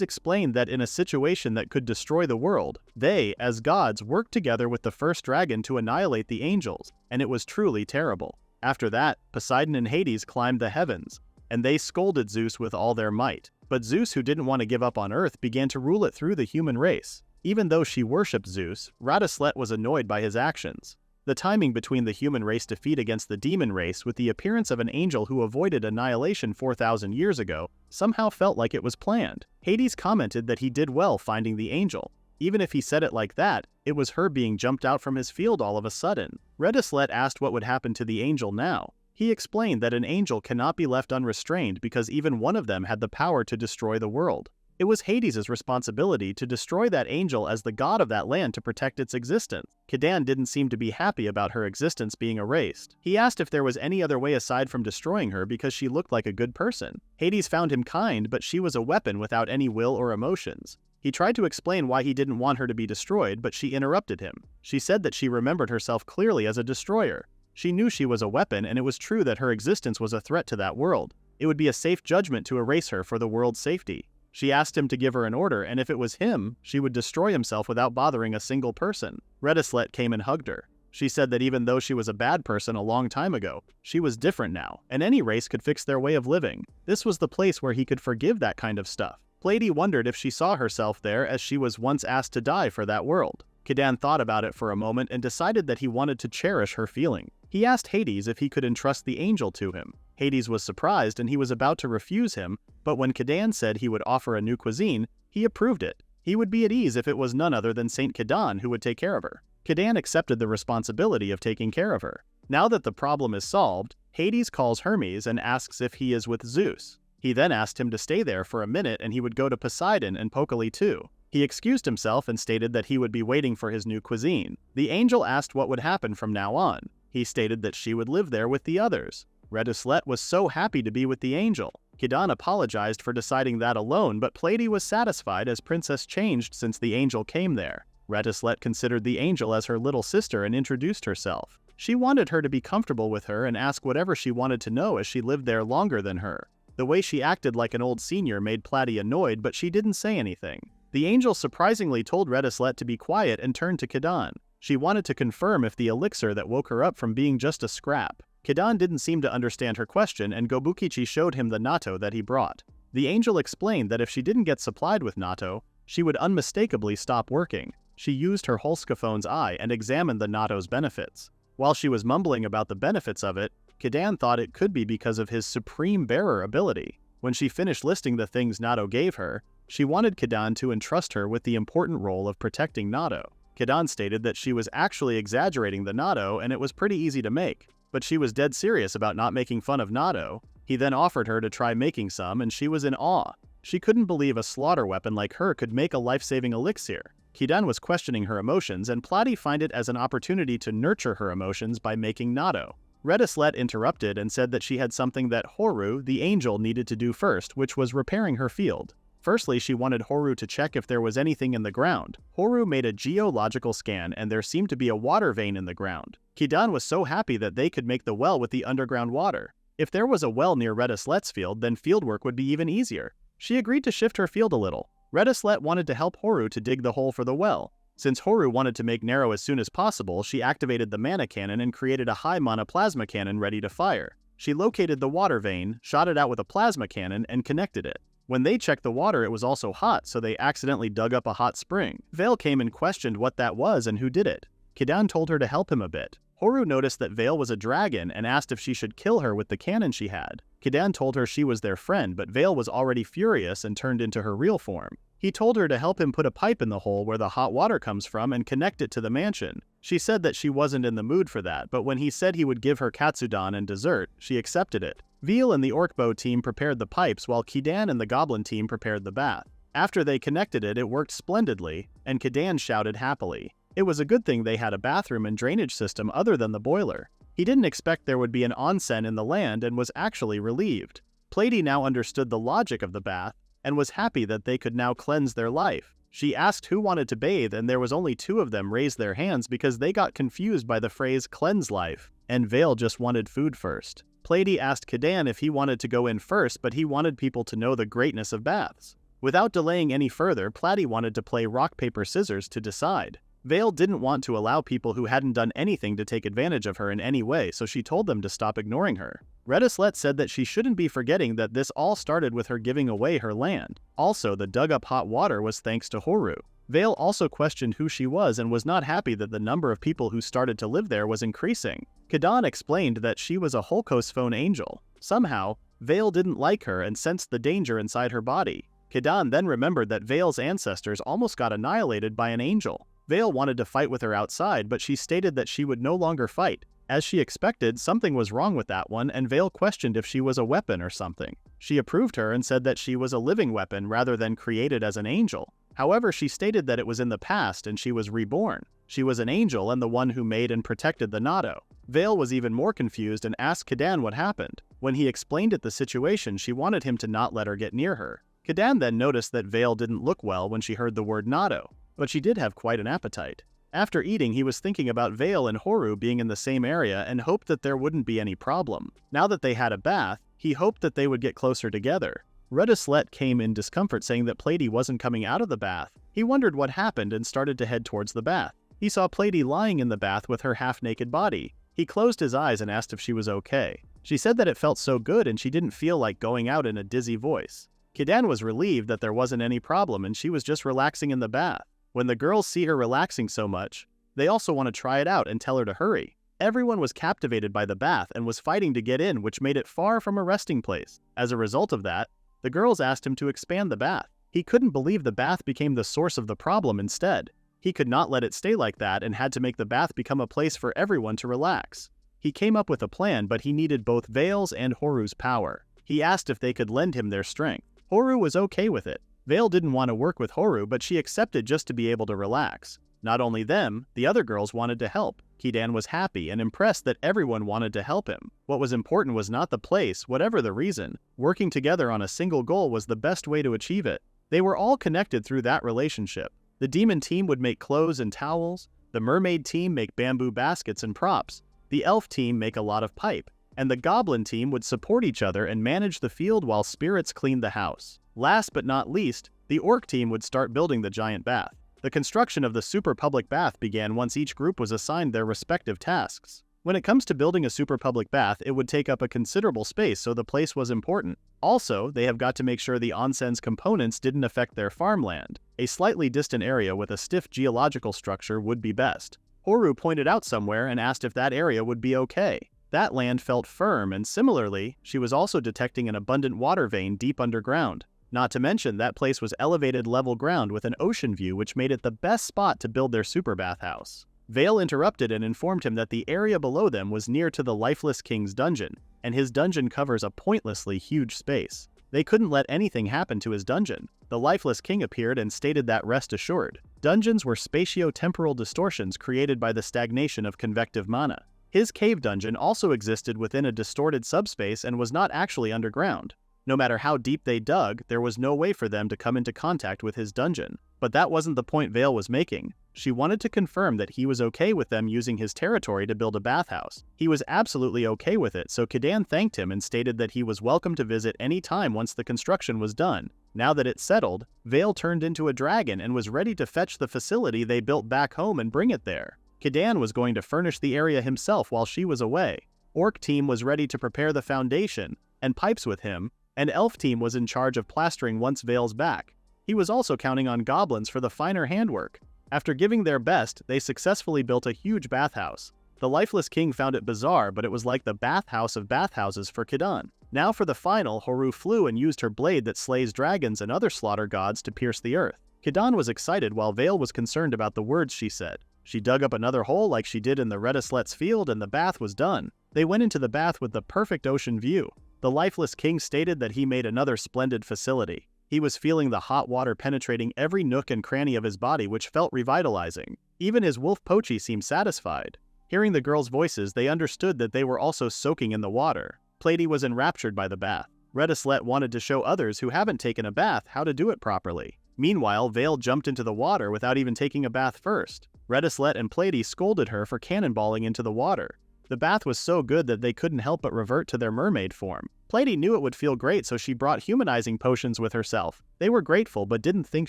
Speaker 1: explained that in a situation that could destroy the world, they, as gods, worked together with the first dragon to annihilate the angels, and it was truly terrible. After that, Poseidon and Hades climbed the heavens, and they scolded Zeus with all their might. But Zeus, who didn't want to give up on Earth, began to rule it through the human race. Even though she worshipped Zeus, Radislet was annoyed by his actions. The timing between the human race defeat against the demon race with the appearance of an angel who avoided annihilation 4,000 years ago somehow felt like it was planned. Hades commented that he did well finding the angel. Even if he said it like that, it was her being jumped out from his field all of a sudden. Redislet asked what would happen to the angel now. He explained that an angel cannot be left unrestrained because even one of them had the power to destroy the world. It was Hades' responsibility to destroy that angel as the god of that land to protect its existence. Kidan didn't seem to be happy about her existence being erased. He asked if there was any other way aside from destroying her because she looked like a good person. Hades found him kind, but she was a weapon without any will or emotions. He tried to explain why he didn't want her to be destroyed, but she interrupted him. She said that she remembered herself clearly as a destroyer. She knew she was a weapon, and it was true that her existence was a threat to that world. It would be a safe judgment to erase her for the world's safety. She asked him to give her an order, and if it was him, she would destroy himself without bothering a single person. Redislet came and hugged her. She said that even though she was a bad person a long time ago, she was different now, and any race could fix their way of living. This was the place where he could forgive that kind of stuff. Plady wondered if she saw herself there as she was once asked to die for that world. Kidan thought about it for a moment and decided that he wanted to cherish her feeling. He asked Hades if he could entrust the angel to him. Hades was surprised and he was about to refuse him, but when Kidan said he would offer a new cuisine, he approved it. He would be at ease if it was none other than Saint Kidan who would take care of her. Kidan accepted the responsibility of taking care of her. Now that the problem is solved, Hades calls Hermes and asks if he is with Zeus. He then asked him to stay there for a minute and he would go to Poseidon and Pokali too. He excused himself and stated that he would be waiting for his new cuisine. The angel asked what would happen from now on. He stated that she would live there with the others. Redislet was so happy to be with the angel. Kidan apologized for deciding that alone, but Plady was satisfied as Princess changed since the angel came there. Redislet considered the angel as her little sister and introduced herself. She wanted her to be comfortable with her and ask whatever she wanted to know as she lived there longer than her. The way she acted like an old senior made Plady annoyed, but she didn't say anything. The angel surprisingly told Redislet to be quiet and turned to Kidan. She wanted to confirm if the elixir that woke her up from being just a scrap. Kidan didn't seem to understand her question, and Gobukichi showed him the natto that he brought. The angel explained that if she didn't get supplied with natto, she would unmistakably stop working. She used her Holskophone's eye and examined the natto's benefits. While she was mumbling about the benefits of it, Kidan thought it could be because of his supreme bearer ability. When she finished listing the things natto gave her, she wanted Kidan to entrust her with the important role of protecting natto. Kidan stated that she was actually exaggerating the natto and it was pretty easy to make, but she was dead serious about not making fun of natto. He then offered her to try making some and she was in awe. She couldn't believe a slaughter weapon like her could make a life-saving elixir. Kidan was questioning her emotions, and Plati find it as an opportunity to nurture her emotions by making natto. Redislet interrupted and said that she had something that Horu, the angel, needed to do first, which was repairing her field. Firstly, she wanted Horu to check if there was anything in the ground. Horu made a geological scan, and there seemed to be a water vein in the ground. Kidan was so happy that they could make the well with the underground water. If there was a well near Redislet's field, then fieldwork would be even easier. She agreed to shift her field a little. Redislet wanted to help Horu to dig the hole for the well. Since Horu wanted to make narrow as soon as possible, she activated the mana cannon and created a high mana plasma cannon ready to fire. She located the water vein, shot it out with a plasma cannon, and connected it. When they checked the water, it was also hot, so they accidentally dug up a hot spring. Vale came and questioned what that was and who did it. Kidan told her to help him a bit. Horu noticed that Vale was a dragon and asked if she should kill her with the cannon she had. Kidan told her she was their friend, but Vale was already furious and turned into her real form. He told her to help him put a pipe in the hole where the hot water comes from and connect it to the mansion. She said that she wasn't in the mood for that, but when he said he would give her katsudan and dessert, she accepted it. Veal and the Orkbo team prepared the pipes while Kidan and the Goblin team prepared the bath. After they connected it, it worked splendidly, and Kidan shouted happily. It was a good thing they had a bathroom and drainage system other than the boiler. He didn't expect there would be an onsen in the land and was actually relieved. Plady now understood the logic of the bath and was happy that they could now cleanse their life. She asked who wanted to bathe, and there was only 2 of them raised their hands because they got confused by the phrase cleanse life, and Vale just wanted food first. Plady asked Kidan if he wanted to go in first, but he wanted people to know the greatness of baths. Without delaying any further, Plady wanted to play rock, paper, scissors to decide. Vale didn't want to allow people who hadn't done anything to take advantage of her in any way, so she told them to stop ignoring her. Redislet said that she shouldn't be forgetting that this all started with her giving away her land. Also, the dug-up hot water was thanks to Horu. Vale also questioned who she was and was not happy that the number of people who started to live there was increasing. Kidan explained that she was a Holkos phone angel. Somehow, Vale didn't like her and sensed the danger inside her body. Kidan then remembered that Vale's ancestors almost got annihilated by an angel. Vale wanted to fight with her outside, but she stated that she would no longer fight. As she expected, something was wrong with that one, and Vale questioned if she was a weapon or something. She approved her and said that she was a living weapon rather than created as an angel. However, she stated that it was in the past and she was reborn. She was an angel and the one who made and protected the natto. Vale was even more confused and asked Kidan what happened. When he explained it the situation, she wanted him to not let her get near her. Kidan then noticed that Vale didn't look well when she heard the word natto, but she did have quite an appetite. After eating, he was thinking about Vale and Horu being in the same area and hoped that there wouldn't be any problem. Now that they had a bath, he hoped that they would get closer together. Redislet came in discomfort saying that Plady wasn't coming out of the bath. He wondered what happened and started to head towards the bath. He saw Plady lying in the bath with her half-naked body. He closed his eyes and asked if she was okay. She said that it felt so good and she didn't feel like going out in a dizzy voice. Kidan was relieved that there wasn't any problem and she was just relaxing in the bath. When the girls see her relaxing so much, they also want to try it out and tell her to hurry. Everyone was captivated by the bath and was fighting to get in, which made it far from a resting place. As a result of that, the girls asked him to expand the bath. He couldn't believe the bath became the source of the problem instead. He could not let it stay like that and had to make the bath become a place for everyone to relax. He came up with a plan, but he needed both Vale's and Horu's power. He asked if they could lend him their strength. Horu was okay with it. Vale didn't want to work with Horu, but she accepted just to be able to relax. Not only them, the other girls wanted to help. Kidan was happy and impressed that everyone wanted to help him. What was important was not the place, whatever the reason. Working together on a single goal was the best way to achieve it. They were all connected through that relationship. The demon team would make clothes and towels, the mermaid team make bamboo baskets and props, the elf team make a lot of pipe, and the goblin team would support each other and manage the field while spirits cleaned the house. Last but not least, the orc team would start building the giant bath. The construction of the super public bath began once each group was assigned their respective tasks. When it comes to building a super public bath, it would take up a considerable space, so the place was important. Also, they have got to make sure the onsen's components didn't affect their farmland. A slightly distant area with a stiff geological structure would be best. Horu pointed out somewhere and asked if that area would be okay. That land felt firm, and similarly, she was also detecting an abundant water vein deep underground. Not to mention, that place was elevated level ground with an ocean view, which made it the best spot to build their super bathhouse. Vale interrupted and informed him that the area below them was near to the Lifeless King's dungeon, and his dungeon covers a pointlessly huge space. They couldn't let anything happen to his dungeon. The lifeless king appeared and stated that rest assured. Dungeons were spatio-temporal distortions created by the stagnation of convective mana. His cave dungeon also existed within a distorted subspace and was not actually underground. No matter how deep they dug, there was no way for them to come into contact with his dungeon. But that wasn't the point Vale was making. She wanted to confirm that he was okay with them using his territory to build a bathhouse. He was absolutely okay with it, so Kidan thanked him and stated that he was welcome to visit any time once the construction was done. Now that it's settled, Vale turned into a dragon and was ready to fetch the facility they built back home and bring it there. Kidan was going to furnish the area himself while she was away. Orc team was ready to prepare the foundation, and pipes with him, and Elf team was in charge of plastering once Vale's back. He was also counting on goblins for the finer handwork. After giving their best, they successfully built a huge bathhouse. The lifeless king found it bizarre, but it was like the bathhouse of bathhouses for Kidan. Now for the final, Horu flew and used her blade that slays dragons and other slaughter gods to pierce the earth. Kidan was excited while Vale was concerned about the words she said. She dug up another hole like she did in the Redislet's field and the bath was done. They went into the bath with the perfect ocean view. The lifeless king stated that he made another splendid facility. He was feeling the hot water penetrating every nook and cranny of his body, which felt revitalizing. Even his wolf Pochi seemed satisfied. Hearing the girls' voices, they understood that they were also soaking in the water. Plady was enraptured by the bath. Redislet wanted to show others who haven't taken a bath how to do it properly. Meanwhile, Vale jumped into the water without even taking a bath first. Redislet and Plady scolded her for cannonballing into the water. The bath was so good that they couldn't help but revert to their mermaid form. Plady knew it would feel great, so she brought humanizing potions with herself. They were grateful but didn't think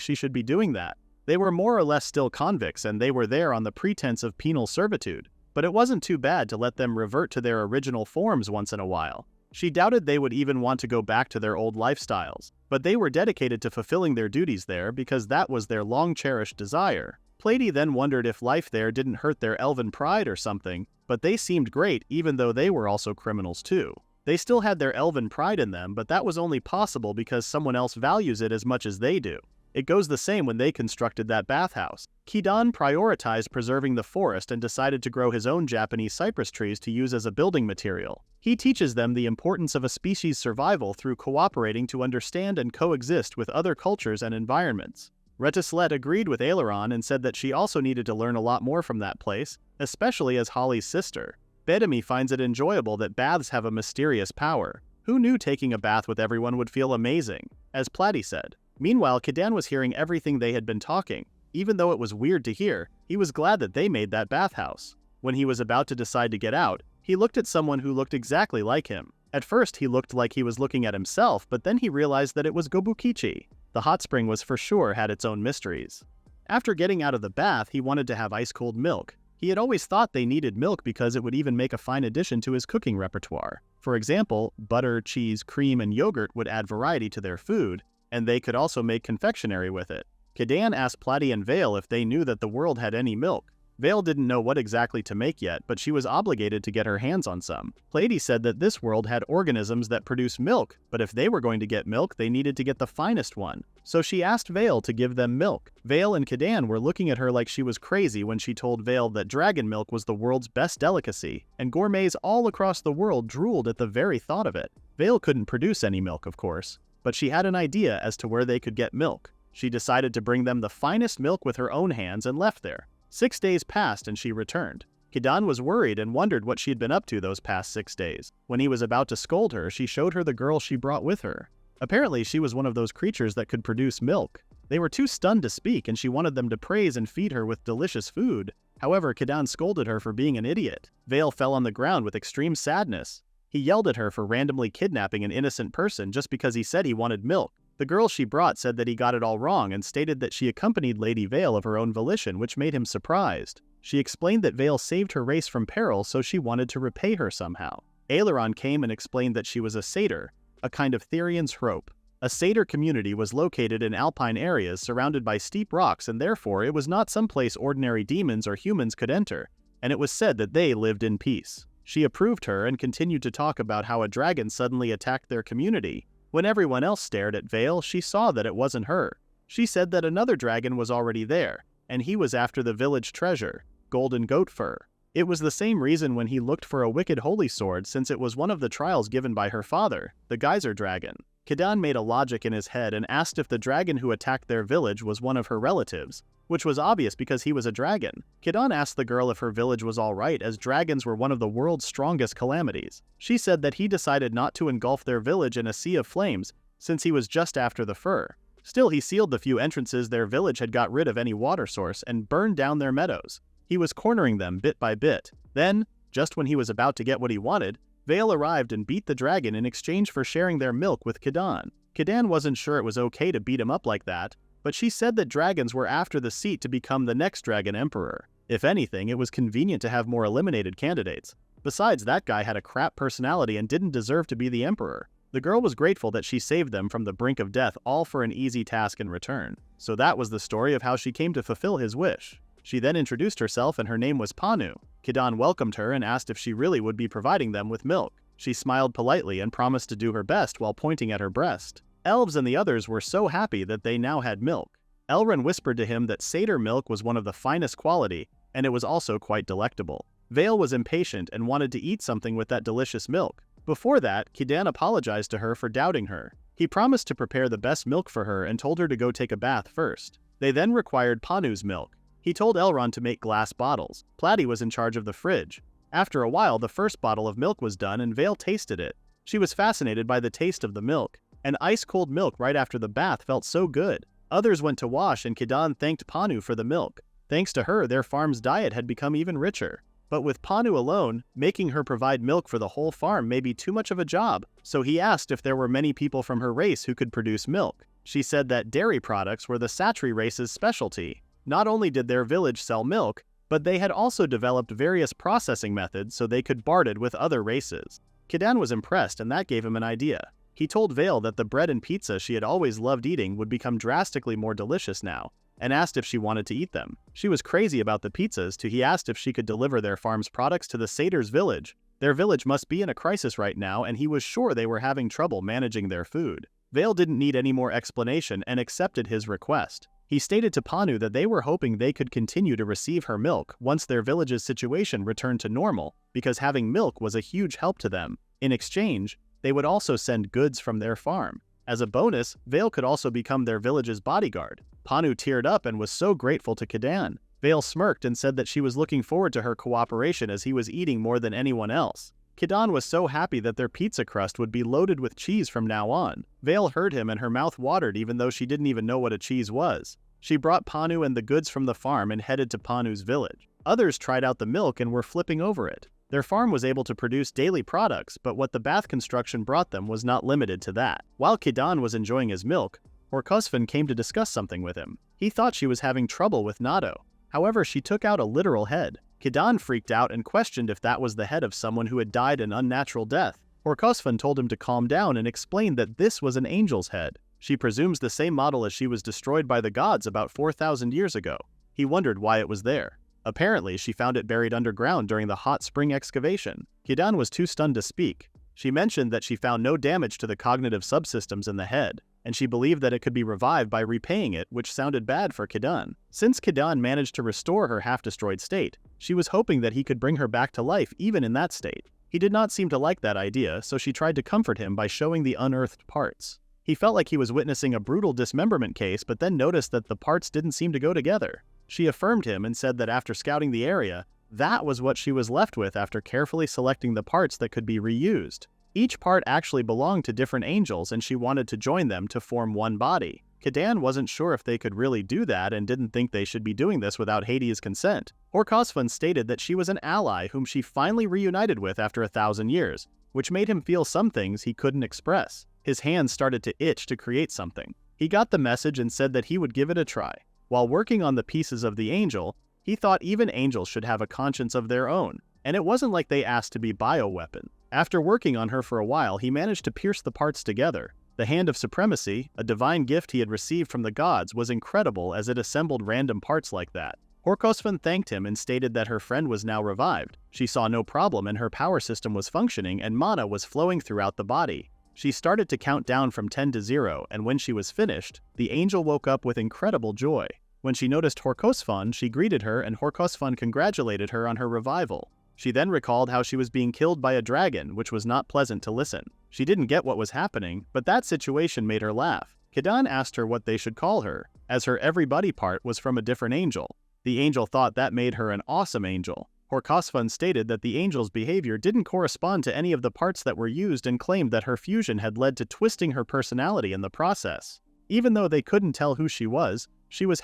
Speaker 1: she should be doing that. They were more or less still convicts and they were there on the pretense of penal servitude. But it wasn't too bad to let them revert to their original forms once in a while. She doubted they would even want to go back to their old lifestyles. But they were dedicated to fulfilling their duties there because that was their long-cherished desire. Plady then wondered if life there didn't hurt their elven pride or something, but they seemed great even though they were also criminals too. They still had their elven pride in them, but that was only possible because someone else values it as much as they do. It goes the same when they constructed that bathhouse. Kidan prioritized preserving the forest and decided to grow his own Japanese cypress trees to use as a building material. He teaches them the importance of a species' survival through cooperating to understand and coexist with other cultures and environments. Redislet agreed with Aileron and said that she also needed to learn a lot more from that place, especially as Holly's sister. Bedami finds it enjoyable that baths have a mysterious power. Who knew taking a bath with everyone would feel amazing? As Plady said. Meanwhile, Kidan was hearing everything they had been talking. Even though it was weird to hear, he was glad that they made that bathhouse. When he was about to decide to get out, he looked at someone who looked exactly like him. At first he looked like he was looking at himself, but then he realized that it was Gobukichi. The hot spring was for sure had its own mysteries. After getting out of the bath, he wanted to have ice-cold milk. He had always thought they needed milk because it would even make a fine addition to his cooking repertoire. For example, butter, cheese, cream, and yogurt would add variety to their food, and they could also make confectionery with it. Kidan asked Plady and Vale if they knew that the world had any milk. Vale didn't know what exactly to make yet, but she was obligated to get her hands on some. Plady said that this world had organisms that produce milk, but if they were going to get milk, they needed to get the finest one. So she asked Vale to give them milk. Vale and Kidan were looking at her like she was crazy when she told Vale that dragon milk was the world's best delicacy, and gourmets all across the world drooled at the very thought of it. Vale couldn't produce any milk, of course, but she had an idea as to where they could get milk. She decided to bring them the finest milk with her own hands and left there. 6 days passed and she returned. Kidan was worried and wondered what she had been up to those past 6 days. When he was about to scold her, she showed her the girl she brought with her. Apparently, she was one of those creatures that could produce milk. They were too stunned to speak and she wanted them to praise and feed her with delicious food. However, Kidan scolded her for being an idiot. Vale fell on the ground with extreme sadness. He yelled at her for randomly kidnapping an innocent person just because he said he wanted milk. The girl she brought said that he got it all wrong and stated that she accompanied Lady Vale of her own volition, which made him surprised. She explained that Vale saved her race from peril, so she wanted to repay her somehow. Aileron came and explained that she was a satyr, a kind of Therian's Hrope. A satyr community was located in alpine areas surrounded by steep rocks, and therefore it was not some place ordinary demons or humans could enter, and it was said that they lived in peace. She approved her and continued to talk about how a dragon suddenly attacked their community. When everyone else stared at Vale, she saw that it wasn't her. She said that another dragon was already there, and he was after the village treasure, golden goat fur. It was the same reason when he looked for a wicked holy sword, since it was one of the trials given by her father, the geyser dragon. Kidan made a logic in his head and asked if the dragon who attacked their village was one of her relatives, which was obvious because he was a dragon. Kidan asked the girl if her village was alright, as dragons were one of the world's strongest calamities. She said that he decided not to engulf their village in a sea of flames since he was just after the fur. Still, he sealed the few entrances their village had, got rid of any water source, and burned down their meadows. He was cornering them bit by bit. Then, just when he was about to get what he wanted, Vale arrived and beat the dragon in exchange for sharing their milk with Kidan. Kidan wasn't sure it was okay to beat him up like that, but she said that dragons were after the seat to become the next dragon emperor. If anything, it was convenient to have more eliminated candidates. Besides, that guy had a crap personality and didn't deserve to be the emperor. The girl was grateful that she saved them from the brink of death, all for an easy task in return. So that was the story of how she came to fulfill his wish. She then introduced herself, and her name was Panu. Kidan welcomed her and asked if she really would be providing them with milk. She smiled politely and promised to do her best while pointing at her breast. Elves and the others were so happy that they now had milk. Elrond whispered to him that satyr milk was one of the finest quality, and it was also quite delectable. Vale was impatient and wanted to eat something with that delicious milk. Before that, Kidan apologized to her for doubting her. He promised to prepare the best milk for her and told her to go take a bath first. They then required Panu's milk. He told Elrond to make glass bottles. Platy was in charge of the fridge. After a while, the first bottle of milk was done and Vale tasted it. She was fascinated by the taste of the milk, and ice-cold milk right after the bath felt so good. Others went to wash, and Kidan thanked Panu for the milk. Thanks to her, their farm's diet had become even richer. But with Panu alone, making her provide milk for the whole farm may be too much of a job, so he asked if there were many people from her race who could produce milk. She said that dairy products were the Satri race's specialty. Not only did their village sell milk, but they had also developed various processing methods so they could bard it with other races. Kidan was impressed, and that gave him an idea. He told Vale that the bread and pizza she had always loved eating would become drastically more delicious now, and asked if she wanted to eat them. She was crazy about the pizzas, he asked if she could deliver their farm's products to the satyr's village. Their village must be in a crisis right now, and he was sure they were having trouble managing their food. Vale didn't need any more explanation and accepted his request. He stated to Panu that they were hoping they could continue to receive her milk once their village's situation returned to normal, because having milk was a huge help to them. In exchange, they would also send goods from their farm. As a bonus, Vale could also become their village's bodyguard. Panu teared up and was so grateful to Kidan. Vale smirked and said that she was looking forward to her cooperation, as he was eating more than anyone else. Kidan was so happy that their pizza crust would be loaded with cheese from now on. Vale heard him and her mouth watered, even though she didn't even know what a cheese was. She brought Panu and the goods from the farm and headed to Panu's village. Others tried out the milk and were flipping over it. Their farm was able to produce daily products, but what the bath construction brought them was not limited to that. While Kidan was enjoying his milk, Horkosvan came to discuss something with him. He thought she was having trouble with Nado. However, she took out a literal head. Kidan freaked out and questioned if that was the head of someone who had died an unnatural death. Horkosvan told him to calm down and explained that this was an angel's head. She presumes the same model as she was destroyed by the gods about 4,000 years ago. He wondered why it was there. Apparently, she found it buried underground during the hot spring excavation. Kidan was too stunned to speak. She mentioned that she found no damage to the cognitive subsystems in the head, and she believed that it could be revived by repaying it, which sounded bad for Kidan. Since Kidan managed to restore her half-destroyed state, she was hoping that he could bring her back to life even in that state. He did not seem to like that idea, so she tried to comfort him by showing the unearthed parts. He felt like he was witnessing a brutal dismemberment case, but then noticed that the parts didn't seem to go together. She affirmed him and said that after scouting the area, that was what she was left with after carefully selecting the parts that could be reused. Each part actually belonged to different angels, and she wanted to join them to form one body. Kidan wasn't sure if they could really do that and didn't think they should be doing this without Hades' consent. Horkosvan stated that she was an ally whom she finally reunited with after 1,000 years, which made him feel some things he couldn't express. His hands started to itch to create something. He got the message and said that he would give it a try. While working on the pieces of the angel, he thought even angels should have a conscience of their own, and it wasn't like they asked to be bioweapon. After working on her for a while, he managed to pierce the parts together. The Hand of Supremacy, a divine gift he had received from the gods, was incredible as it assembled random parts like that. Horkosvan thanked him and stated that her friend was now revived. She saw no problem and her power system was functioning and mana was flowing throughout the body. She started to count down from 10 to 0, and when she was finished, the angel woke up with incredible joy. When she noticed Horkosvan, she greeted her and Horkosvan congratulated her on her revival. She then recalled how she was being killed by a dragon, which was not pleasant to listen. She didn't get what was happening, but that situation made her laugh. Kidan asked her what they should call her, as her everybody part was from a different angel. The angel thought that made her an awesome angel. Horkosfun stated that the angel's behavior didn't correspond to any of the parts that were used and claimed that her fusion had led to twisting her personality in the process. Even though they couldn't tell who she was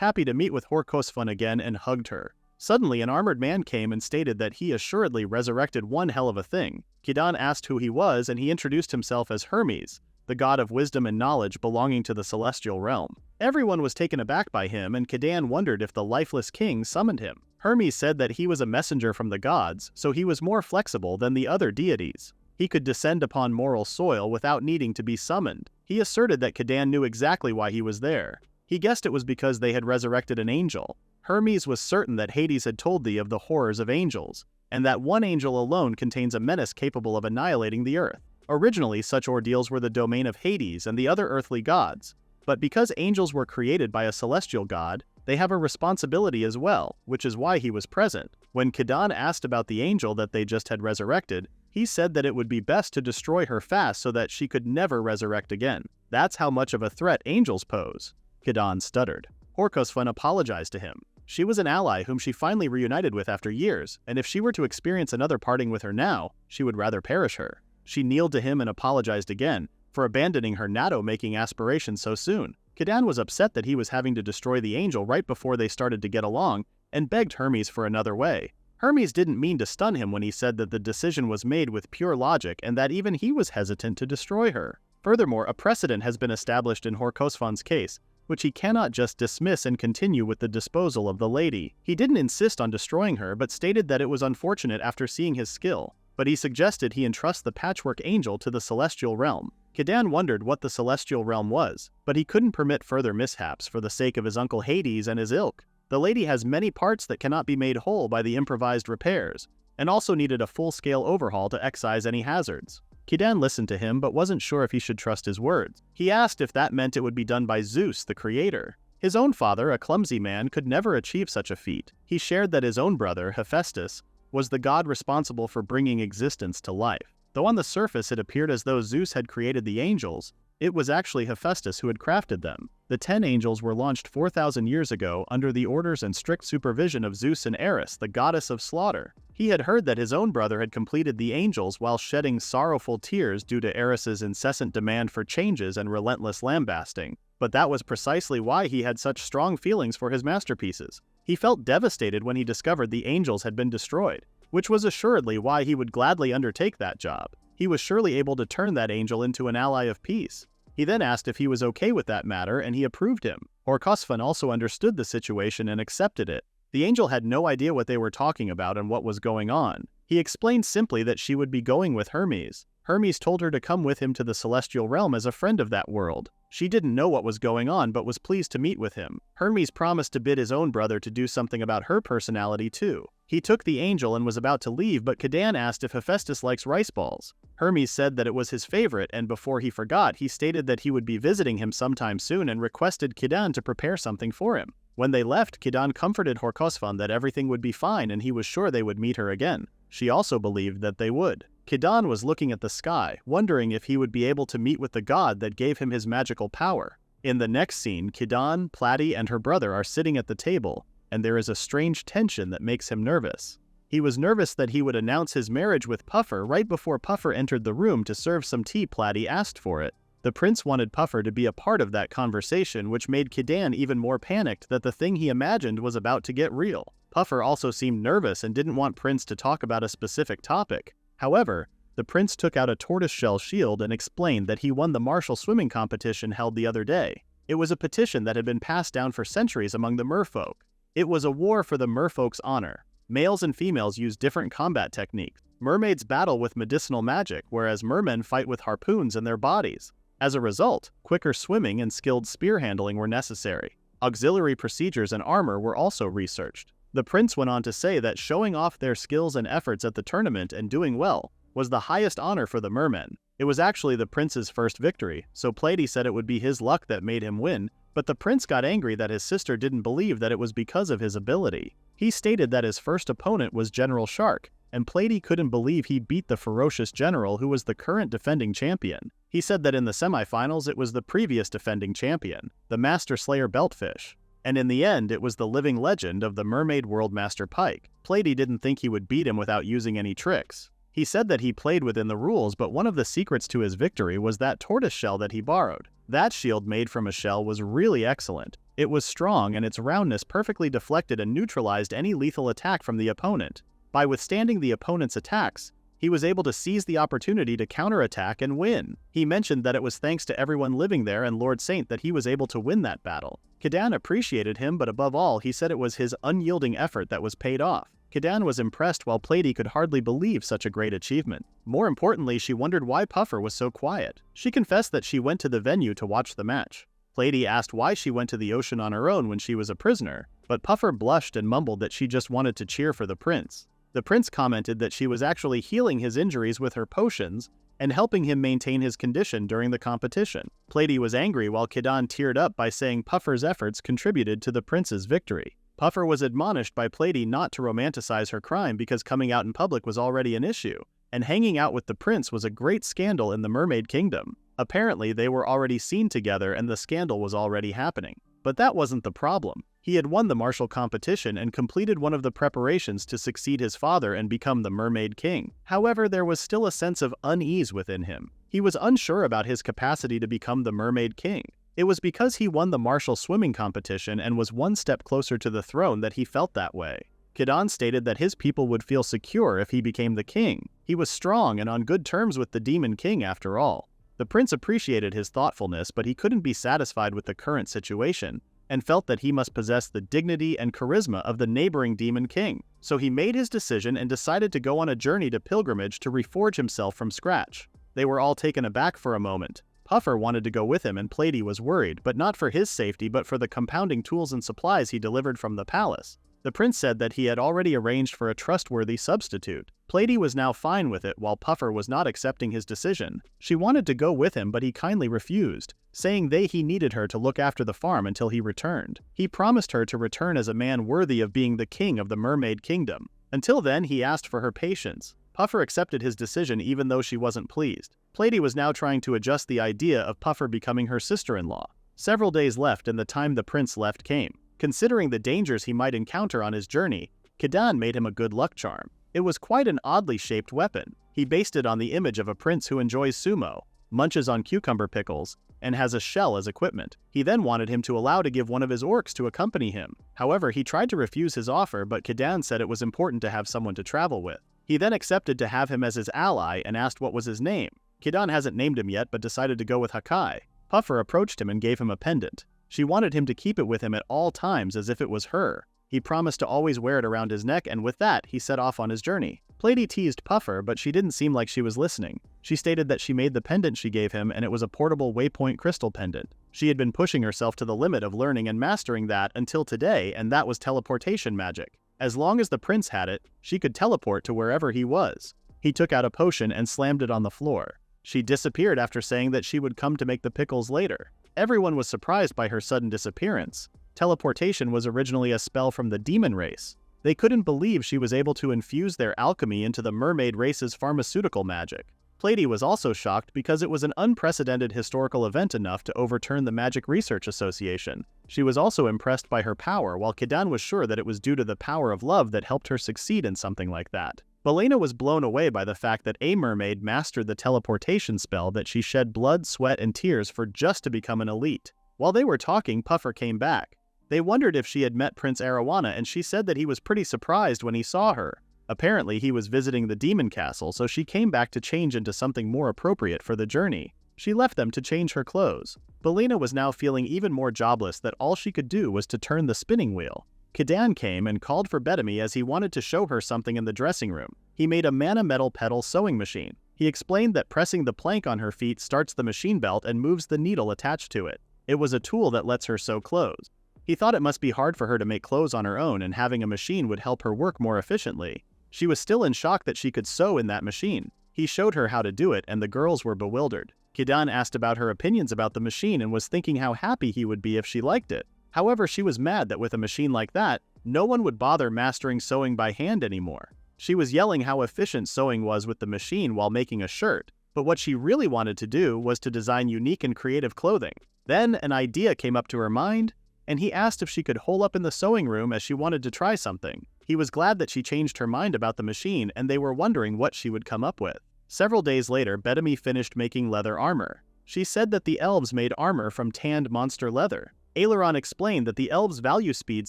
Speaker 1: happy to meet with Horkosfun again and hugged her. Suddenly, an armored man came and stated that he assuredly resurrected one hell of a thing. Kidan asked who he was, and he introduced himself as Hermes, the god of wisdom and knowledge belonging to the celestial realm. Everyone was taken aback by him, and Kidan wondered if the lifeless king summoned him. Hermes said that he was a messenger from the gods, so he was more flexible than the other deities. He could descend upon moral soil without needing to be summoned. He asserted that Kidan knew exactly why he was there. He guessed it was because they had resurrected an angel. Hermes was certain that Hades had told thee of the horrors of angels, and that one angel alone contains a menace capable of annihilating the earth. Originally, such ordeals were the domain of Hades and the other earthly gods, but because angels were created by a celestial god, they have a responsibility as well, which is why he was present. When Kidan asked about the angel that they just had resurrected, he said that it would be best to destroy her fast so that she could never resurrect again. That's how much of a threat angels pose. Kidan stuttered. Horkosfun apologized to him. She was an ally whom she finally reunited with after years, and if she were to experience another parting with her now, she would rather perish her. She kneeled to him and apologized again for abandoning her NATO-making aspirations so soon. Kidan was upset that he was having to destroy the angel right before they started to get along, and begged Hermes for another way. Hermes didn't mean to stun him when he said that the decision was made with pure logic and that even he was hesitant to destroy her. Furthermore, a precedent has been established in Horkosfun's case, which he cannot just dismiss and continue with the disposal of the lady. He didn't insist on destroying her, but stated that it was unfortunate after seeing his skill. But he suggested he entrust the patchwork angel to the celestial realm. Kidan wondered what the celestial realm was, but he couldn't permit further mishaps for the sake of his uncle Hades and his ilk. The lady has many parts that cannot be made whole by the improvised repairs, and also needed a full-scale overhaul to excise any hazards. Kidan listened to him but wasn't sure if he should trust his words. He asked if that meant it would be done by Zeus, the creator. His own father, a clumsy man, could never achieve such a feat. He shared that his own brother, Hephaestus, was the god responsible for bringing existence to life. Though on the surface it appeared as though Zeus had created the angels, it was actually Hephaestus who had crafted them. The 10 angels were launched 4,000 years ago under the orders and strict supervision of Zeus and Eris, the goddess of slaughter. He had heard that his own brother had completed the angels while shedding sorrowful tears due to Eris's incessant demand for changes and relentless lambasting. But that was precisely why he had such strong feelings for his masterpieces. He felt devastated when he discovered the angels had been destroyed, which was assuredly why he would gladly undertake that job. He was surely able to turn that angel into an ally of peace. He then asked if he was okay with that matter, and he approved him. Horkosfun also understood the situation and accepted it. The angel had no idea what they were talking about and what was going on. He explained simply that she would be going with Hermes. Hermes told her to come with him to the celestial realm as a friend of that world. She didn't know what was going on but was pleased to meet with him. Hermes promised to bid his own brother to do something about her personality too. He took the angel and was about to leave, but Kidan asked if Hephaestus likes rice balls. Hermes said that it was his favorite, and before he forgot, he stated that he would be visiting him sometime soon and requested Kidan to prepare something for him. When they left, Kidan comforted Horkosfun that everything would be fine and he was sure they would meet her again. She also believed that they would. Kidan was looking at the sky, wondering if he would be able to meet with the god that gave him his magical power. In the next scene, Kidan, Platy, and her brother are sitting at the table, and there is a strange tension that makes him nervous. He was nervous that he would announce his marriage with Puffer right before Puffer entered the room to serve some tea. Platy asked for it. The prince wanted Puffer to be a part of that conversation, which made Kidan even more panicked that the thing he imagined was about to get real. Puffer also seemed nervous and didn't want Prince to talk about a specific topic. However, the prince took out a tortoiseshell shield and explained that he won the martial swimming competition held the other day. It was a petition that had been passed down for centuries among the merfolk. It was a war for the merfolk's honor. Males and females use different combat techniques. Mermaids battle with medicinal magic, whereas mermen fight with harpoons in their bodies. As a result, quicker swimming and skilled spear handling were necessary. Auxiliary procedures and armor were also researched. The prince went on to say that showing off their skills and efforts at the tournament and doing well was the highest honor for the mermen. It was actually the prince's first victory, so Platy said it would be his luck that made him win, but the prince got angry that his sister didn't believe that it was because of his ability. He stated that his first opponent was General Shark, and Plady couldn't believe he beat the ferocious general who was the current defending champion. He said that in the semifinals it was the previous defending champion, the Master Slayer Beltfish. And in the end, it was the living legend of the Mermaid Worldmaster Pike. Plady didn't think he would beat him without using any tricks. He said that he played within the rules, but one of the secrets to his victory was that tortoise shell that he borrowed. That shield made from a shell was really excellent. It was strong and its roundness perfectly deflected and neutralized any lethal attack from the opponent. By withstanding the opponent's attacks, he was able to seize the opportunity to counterattack and win. He mentioned that it was thanks to everyone living there and Lord Saint that he was able to win that battle. Kidan appreciated him, but above all, he said it was his unyielding effort that was paid off. Kidan was impressed while Plady could hardly believe such a great achievement. More importantly, she wondered why Puffer was so quiet. She confessed that she went to the venue to watch the match. Plady asked why she went to the ocean on her own when she was a prisoner, but Puffer blushed and mumbled that she just wanted to cheer for the prince. The prince commented that she was actually healing his injuries with her potions and helping him maintain his condition during the competition. Plady was angry while Kidan teared up by saying Puffer's efforts contributed to the prince's victory. Puffer was admonished by Plady not to romanticize her crime because coming out in public was already an issue, and hanging out with the prince was a great scandal in the Mermaid Kingdom. Apparently, they were already seen together and the scandal was already happening. But that wasn't the problem. He had won the martial competition and completed one of the preparations to succeed his father and become the Mermaid King. However, there was still a sense of unease within him. He was unsure about his capacity to become the Mermaid King. It was because he won the martial swimming competition and was one step closer to the throne that he felt that way. Kidan stated that his people would feel secure if he became the king. He was strong and on good terms with the Demon King after all. The prince appreciated his thoughtfulness, but he couldn't be satisfied with the current situation, and felt that he must possess the dignity and charisma of the neighboring Demon King. So he made his decision and decided to go on a journey to pilgrimage to reforge himself from scratch. They were all taken aback for a moment. Puffer wanted to go with him and Plady was worried, but not for his safety but for the compounding tools and supplies he delivered from the palace. The prince said that he had already arranged for a trustworthy substitute. Plady was now fine with it while Puffer was not accepting his decision. She wanted to go with him but he kindly refused, saying he needed her to look after the farm until he returned. He promised her to return as a man worthy of being the king of the Mermaid Kingdom. Until then, he asked for her patience. Puffer accepted his decision even though she wasn't pleased. Plady was now trying to adjust the idea of Puffer becoming her sister-in-law. Several days left and the time the prince left came. Considering the dangers he might encounter on his journey, Kidan made him a good luck charm. It was quite an oddly shaped weapon. He based it on the image of a prince who enjoys sumo, munches on cucumber pickles, and has a shell as equipment. He then wanted him to allow to give one of his orcs to accompany him. However, he tried to refuse his offer, but Kidan said it was important to have someone to travel with. He then accepted to have him as his ally and asked what was his name. Kidan hasn't named him yet but decided to go with Hakai. Puffer approached him and gave him a pendant. She wanted him to keep it with him at all times as if it was her. He promised to always wear it around his neck, and with that, he set off on his journey. Plady teased Puffer, but she didn't seem like she was listening. She stated that she made the pendant she gave him and it was a portable waypoint crystal pendant. She had been pushing herself to the limit of learning and mastering that until today, and that was teleportation magic. As long as the prince had it, she could teleport to wherever he was. He took out a potion and slammed it on the floor. She disappeared after saying that she would come to make the pickles later. Everyone was surprised by her sudden disappearance. Teleportation was originally a spell from the demon race. They couldn't believe she was able to infuse their alchemy into the mermaid race's pharmaceutical magic. Plady was also shocked because it was an unprecedented historical event enough to overturn the Magic Research Association. She was also impressed by her power, while Kidan was sure that it was due to the power of love that helped her succeed in something like that. Belena was blown away by the fact that a mermaid mastered the teleportation spell that she shed blood, sweat, and tears for just to become an elite. While they were talking, Puffer came back. They wondered if she had met Prince Arowana, and she said that he was pretty surprised when he saw her. Apparently, he was visiting the demon castle, so she came back to change into something more appropriate for the journey. She left them to change her clothes. Belena was now feeling even more jobless that all she could do was to turn the spinning wheel. Kidan came and called for Bedami as he wanted to show her something in the dressing room. He made a mana metal pedal sewing machine. He explained that pressing the plank on her feet starts the machine belt and moves the needle attached to it. It was a tool that lets her sew clothes. He thought it must be hard for her to make clothes on her own, and having a machine would help her work more efficiently. She was still in shock that she could sew in that machine. He showed her how to do it, and the girls were bewildered. Kidan asked about her opinions about the machine and was thinking how happy he would be if she liked it. However, she was mad that with a machine like that, no one would bother mastering sewing by hand anymore. She was yelling how efficient sewing was with the machine while making a shirt, but what she really wanted to do was to design unique and creative clothing. Then an idea came up to her mind, and he asked if she could hole up in the sewing room as she wanted to try something. He was glad that she changed her mind about the machine, and they were wondering what she would come up with. Several days later, Bedami finished making leather armor. She said that the elves made armor from tanned monster leather. Aileron explained that the elves value speed,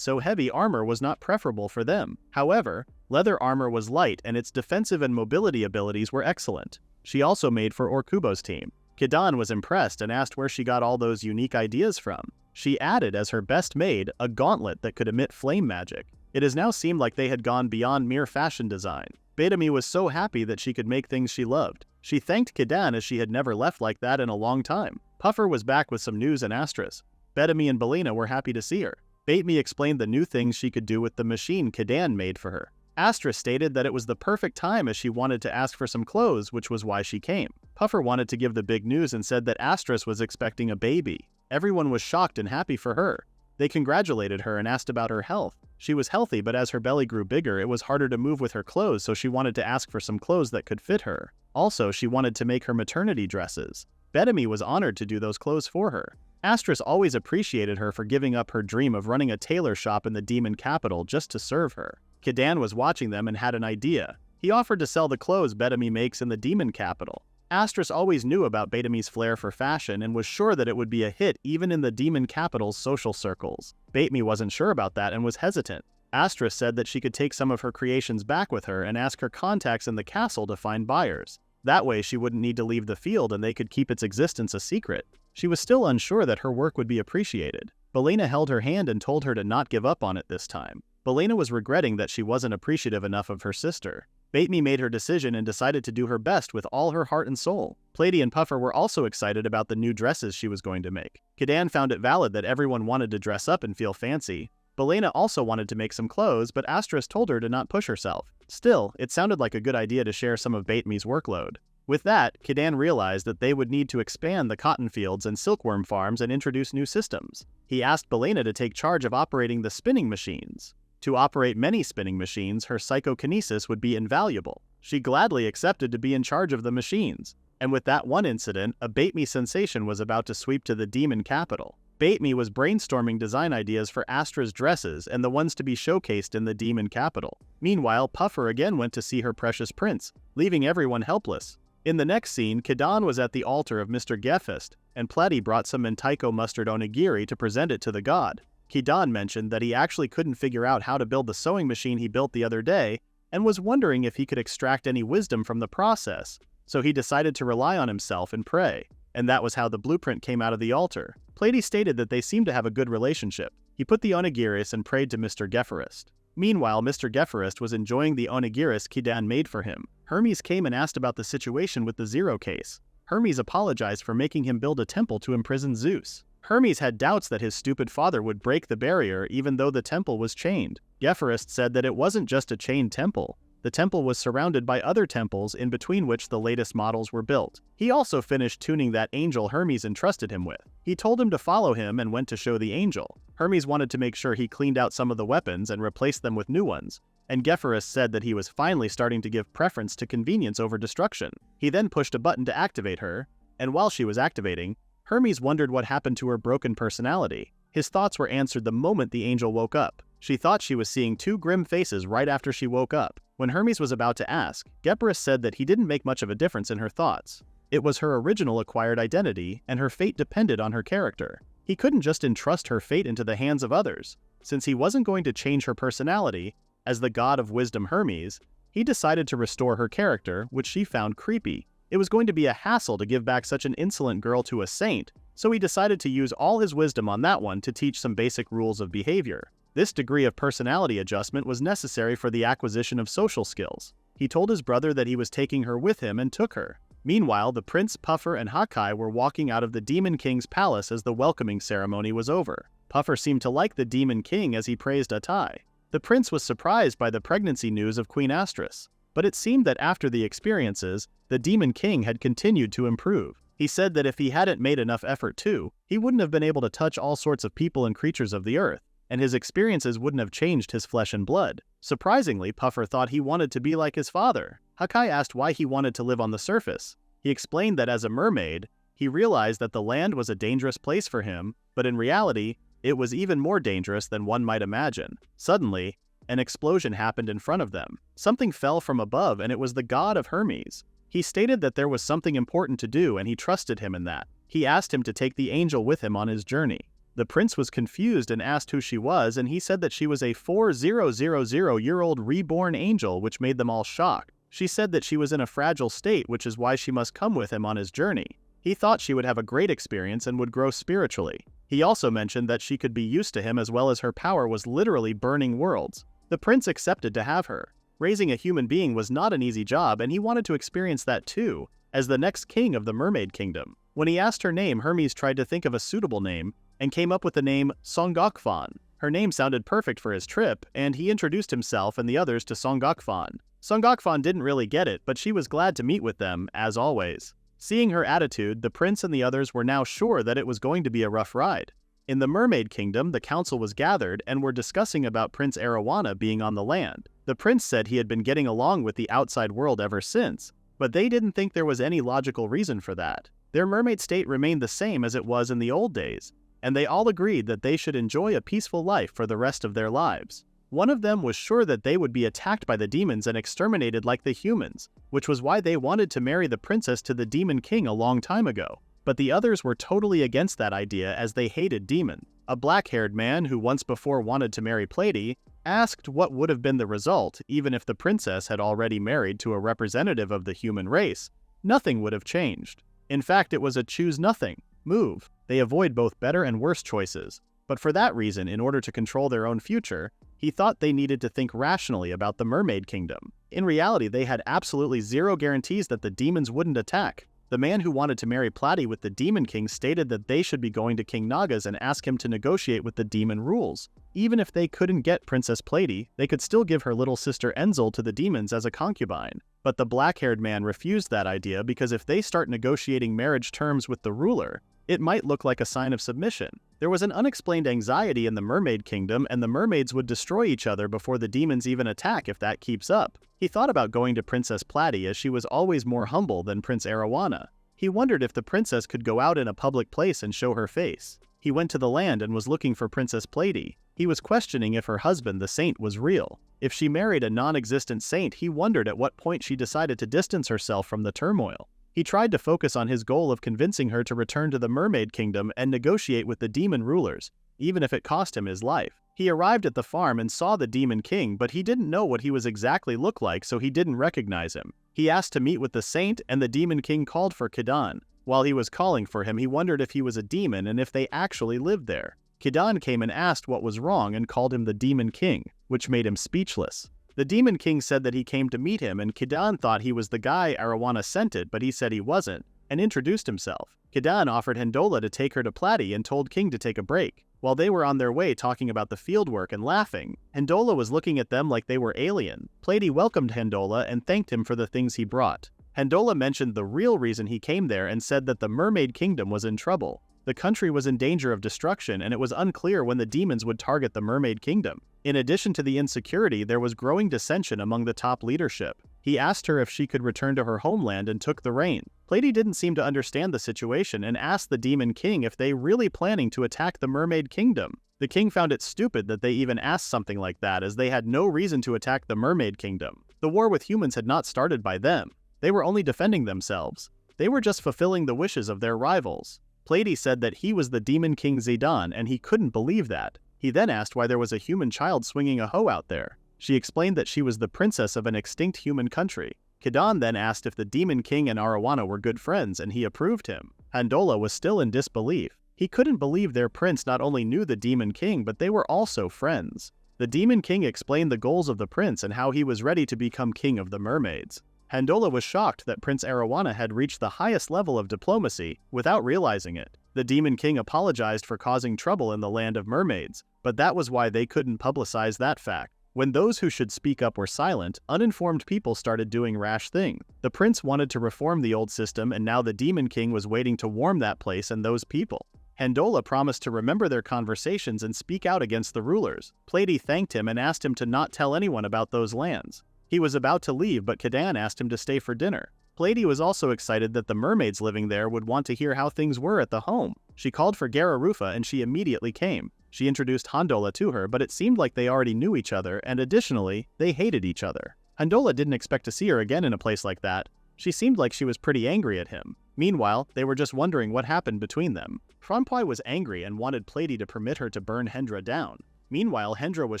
Speaker 1: so heavy armor was not preferable for them. However, leather armor was light and its defensive and mobility abilities were excellent. She also made for Orkubo's team. Kidan was impressed and asked where she got all those unique ideas from. She added as her best made a gauntlet that could emit flame magic. It has now seemed like they had gone beyond mere fashion design. Bedami was so happy that she could make things she loved. She thanked Kidan as she had never left like that in a long time. Puffer was back with some news and Astras. Bedami and Belina were happy to see her. Batemi explained the new things she could do with the machine Kidan made for her. Astra stated that it was the perfect time as she wanted to ask for some clothes, which was why she came. Puffer wanted to give the big news and said that Astras was expecting a baby. Everyone was shocked and happy for her. They congratulated her and asked about her health. She was healthy, but as her belly grew bigger, it was harder to move with her clothes, so she wanted to ask for some clothes that could fit her. Also, she wanted to make her maternity dresses. Bedami was honored to do those clothes for her. Astras always appreciated her for giving up her dream of running a tailor shop in the demon capital just to serve her. Kidan was watching them and had an idea. He offered to sell the clothes Bedami makes in the demon capital. Astras always knew about Bedami's flair for fashion and was sure that it would be a hit even in the demon capital's social circles. Bedami wasn't sure about that and was hesitant. Astras said that she could take some of her creations back with her and ask her contacts in the castle to find buyers. That way she wouldn't need to leave the field and they could keep its existence a secret. She was still unsure that her work would be appreciated. Belina held her hand and told her to not give up on it this time. Belina was regretting that she wasn't appreciative enough of her sister. Batemi made her decision and decided to do her best with all her heart and soul. Plady and Puffer were also excited about the new dresses she was going to make. Kidan found it valid that everyone wanted to dress up and feel fancy. Belina also wanted to make some clothes, but Astras told her to not push herself. Still, it sounded like a good idea to share some of Batemi's workload. With that, Kidan realized that they would need to expand the cotton fields and silkworm farms and introduce new systems. He asked Belina to take charge of operating the spinning machines. To operate many spinning machines, her psychokinesis would be invaluable. She gladly accepted to be in charge of the machines. And with that one incident, a Batemi sensation was about to sweep to the demon capital. Batemi was brainstorming design ideas for Astra's dresses and the ones to be showcased in the demon capital. Meanwhile, Puffer again went to see her precious prince, leaving everyone helpless. In the next scene, Kidan was at the altar of Mr. Gefist, and Plady brought some Mentaiko mustard onigiri to present it to the god. Kidan mentioned that he actually couldn't figure out how to build the sewing machine he built the other day, and was wondering if he could extract any wisdom from the process, so he decided to rely on himself and pray. And that was how the blueprint came out of the altar. Plady stated that they seemed to have a good relationship. He put the onigiris and prayed to Mr. Gefarist. Meanwhile, Mr. Gefarist was enjoying the onigiris Kidan made for him. Hermes came and asked about the situation with the Zero case. Hermes apologized for making him build a temple to imprison Zeus. Hermes had doubts that his stupid father would break the barrier even though the temple was chained. Gefarist said that it wasn't just a chained temple. The temple was surrounded by other temples in between which the latest models were built. He also finished tuning that angel Hermes entrusted him with. He told him to follow him and went to show the angel. Hermes wanted to make sure he cleaned out some of the weapons and replaced them with new ones. And Gefarist said that he was finally starting to give preference to convenience over destruction. He then pushed a button to activate her, and while she was activating, Hermes wondered what happened to her broken personality. His thoughts were answered the moment the angel woke up. She thought she was seeing two grim faces right after she woke up. When Hermes was about to ask, Geparus said that he didn't make much of a difference in her thoughts. It was her original acquired identity, and her fate depended on her character. He couldn't just entrust her fate into the hands of others. Since he wasn't going to change her personality, as the god of wisdom Hermes, he decided to restore her character, which she found creepy. It was going to be a hassle to give back such an insolent girl to a saint, so he decided to use all his wisdom on that one to teach some basic rules of behavior. This degree of personality adjustment was necessary for the acquisition of social skills. He told his brother that he was taking her with him and took her. Meanwhile, the prince, Puffer, and Hakai were walking out of the Demon King's palace as the welcoming ceremony was over. Puffer seemed to like the Demon King as he praised Atai. The prince was surprised by the pregnancy news of Queen Astris, but it seemed that after the experiences, the Demon King had continued to improve. He said that if he hadn't made enough effort too, he wouldn't have been able to touch all sorts of people and creatures of the earth, and his experiences wouldn't have changed his flesh and blood. Surprisingly, Puffer thought he wanted to be like his father. Hakai asked why he wanted to live on the surface. He explained that as a mermaid, he realized that the land was a dangerous place for him, but in reality, it was even more dangerous than one might imagine. Suddenly, an explosion happened in front of them. Something fell from above, and it was the god of Hermes. He stated that there was something important to do and he trusted him in that. He asked him to take the angel with him on his journey. The prince was confused and asked who she was, and he said that she was a 4000-year-old reborn angel, which made them all shocked. She said that she was in a fragile state, which is why she must come with him on his journey. He thought she would have a great experience and would grow spiritually. He also mentioned that she could be used to him, as well as her power was literally burning worlds. The prince accepted to have her. Raising a human being was not an easy job, and he wanted to experience that too, as the next king of the Mermaid Kingdom. When he asked her name, Hermes tried to think of a suitable name, and came up with the name Songgokvan. Her name sounded perfect for his trip, and he introduced himself and the others to Songgokvan. Songgokvan didn't really get it, but she was glad to meet with them, as always. Seeing her attitude, the prince and the others were now sure that it was going to be a rough ride. In the Mermaid Kingdom, the council was gathered and were discussing about Prince Arowana being on the land. The prince said he had been getting along with the outside world ever since, but they didn't think there was any logical reason for that. Their mermaid state remained the same as it was in the old days, and they all agreed that they should enjoy a peaceful life for the rest of their lives. One of them was sure that they would be attacked by the demons and exterminated like the humans, which was why they wanted to marry the princess to the demon king a long time ago. But the others were totally against that idea, as they hated demon. A black-haired man who once before wanted to marry Platy asked what would have been the result even if the princess had already married to a representative of the human race. Nothing would have changed. In fact, it was a choose-nothing move. They avoid both better and worse choices. But for that reason, in order to control their own future, he thought they needed to think rationally about the Mermaid Kingdom. In reality, they had absolutely zero guarantees that the demons wouldn't attack. The man who wanted to marry Platy with the Demon King stated that they should be going to King Naga's and ask him to negotiate with the demon rules. Even if they couldn't get Princess Platy, they could still give her little sister Enzel to the demons as a concubine. But the black-haired man refused that idea because if they start negotiating marriage terms with the ruler, it might look like a sign of submission. There was an unexplained anxiety in the Mermaid Kingdom, and the mermaids would destroy each other before the demons even attack if that keeps up. He thought about going to Princess Platy, as she was always more humble than Prince Arowana. He wondered if the princess could go out in a public place and show her face. He went to the land and was looking for Princess Platy. He was questioning if her husband, the saint, was real. If she married a non-existent saint, he wondered at what point she decided to distance herself from the turmoil. He tried to focus on his goal of convincing her to return to the Mermaid Kingdom and negotiate with the demon rulers, even if it cost him his life. He arrived at the farm and saw the Demon King, but he didn't know what he was exactly look like, so he didn't recognize him. He asked to meet with the saint, and the Demon King called for Kidan. While he was calling for him, he wondered if he was a demon and if they actually lived there. Kidan came and asked what was wrong and called him the Demon King, which made him speechless. The Demon King said that he came to meet him, and Kidan thought he was the guy Arowana sent it, but he said he wasn't, and introduced himself. Kidan offered Hendola to take her to Platy and told King to take a break. While they were on their way talking about the fieldwork and laughing, Hendola was looking at them like they were alien. Platy welcomed Hendola and thanked him for the things he brought. Hendola mentioned the real reason he came there and said that the Mermaid Kingdom was in trouble. The country was in danger of destruction, and it was unclear when the demons would target the Mermaid Kingdom. In addition to the insecurity, there was growing dissension among the top leadership. He asked her if she could return to her homeland and took the reign. Platy didn't seem to understand the situation and asked the Demon King if they really planning to attack the Mermaid Kingdom. The king found it stupid that they even asked something like that, as they had no reason to attack the Mermaid Kingdom. The war with humans had not started by them. They were only defending themselves. They were just fulfilling the wishes of their rivals. Platy said that he was the Demon King Zidane, and he couldn't believe that. He then asked why there was a human child swinging a hoe out there. She explained that she was the princess of an extinct human country. Kidan then asked if the Demon King and Arowana were good friends, and he approved him. Hendola was still in disbelief. He couldn't believe their prince not only knew the Demon King, but they were also friends. The Demon King explained the goals of the prince and how he was ready to become king of the mermaids. Hendola was shocked that Prince Arowana had reached the highest level of diplomacy without realizing it. The Demon King apologized for causing trouble in the land of mermaids, but that was why they couldn't publicize that fact. When those who should speak up were silent, uninformed people started doing rash things. The prince wanted to reform the old system, and now the Demon King was waiting to warm that place and those people. Hendola promised to remember their conversations and speak out against the rulers. Platy thanked him and asked him to not tell anyone about those lands. He was about to leave, but Kadan asked him to stay for dinner. Platy was also excited that the mermaids living there would want to hear how things were at the home. She called for Gararufa and she immediately came. She introduced Hondola to her, but it seemed like they already knew each other, and additionally, they hated each other. Hondola didn't expect to see her again in a place like that. She seemed like she was pretty angry at him. Meanwhile, they were just wondering what happened between them. Franpoi was angry and wanted Platy to permit her to burn Hendra down. Meanwhile, Hendra was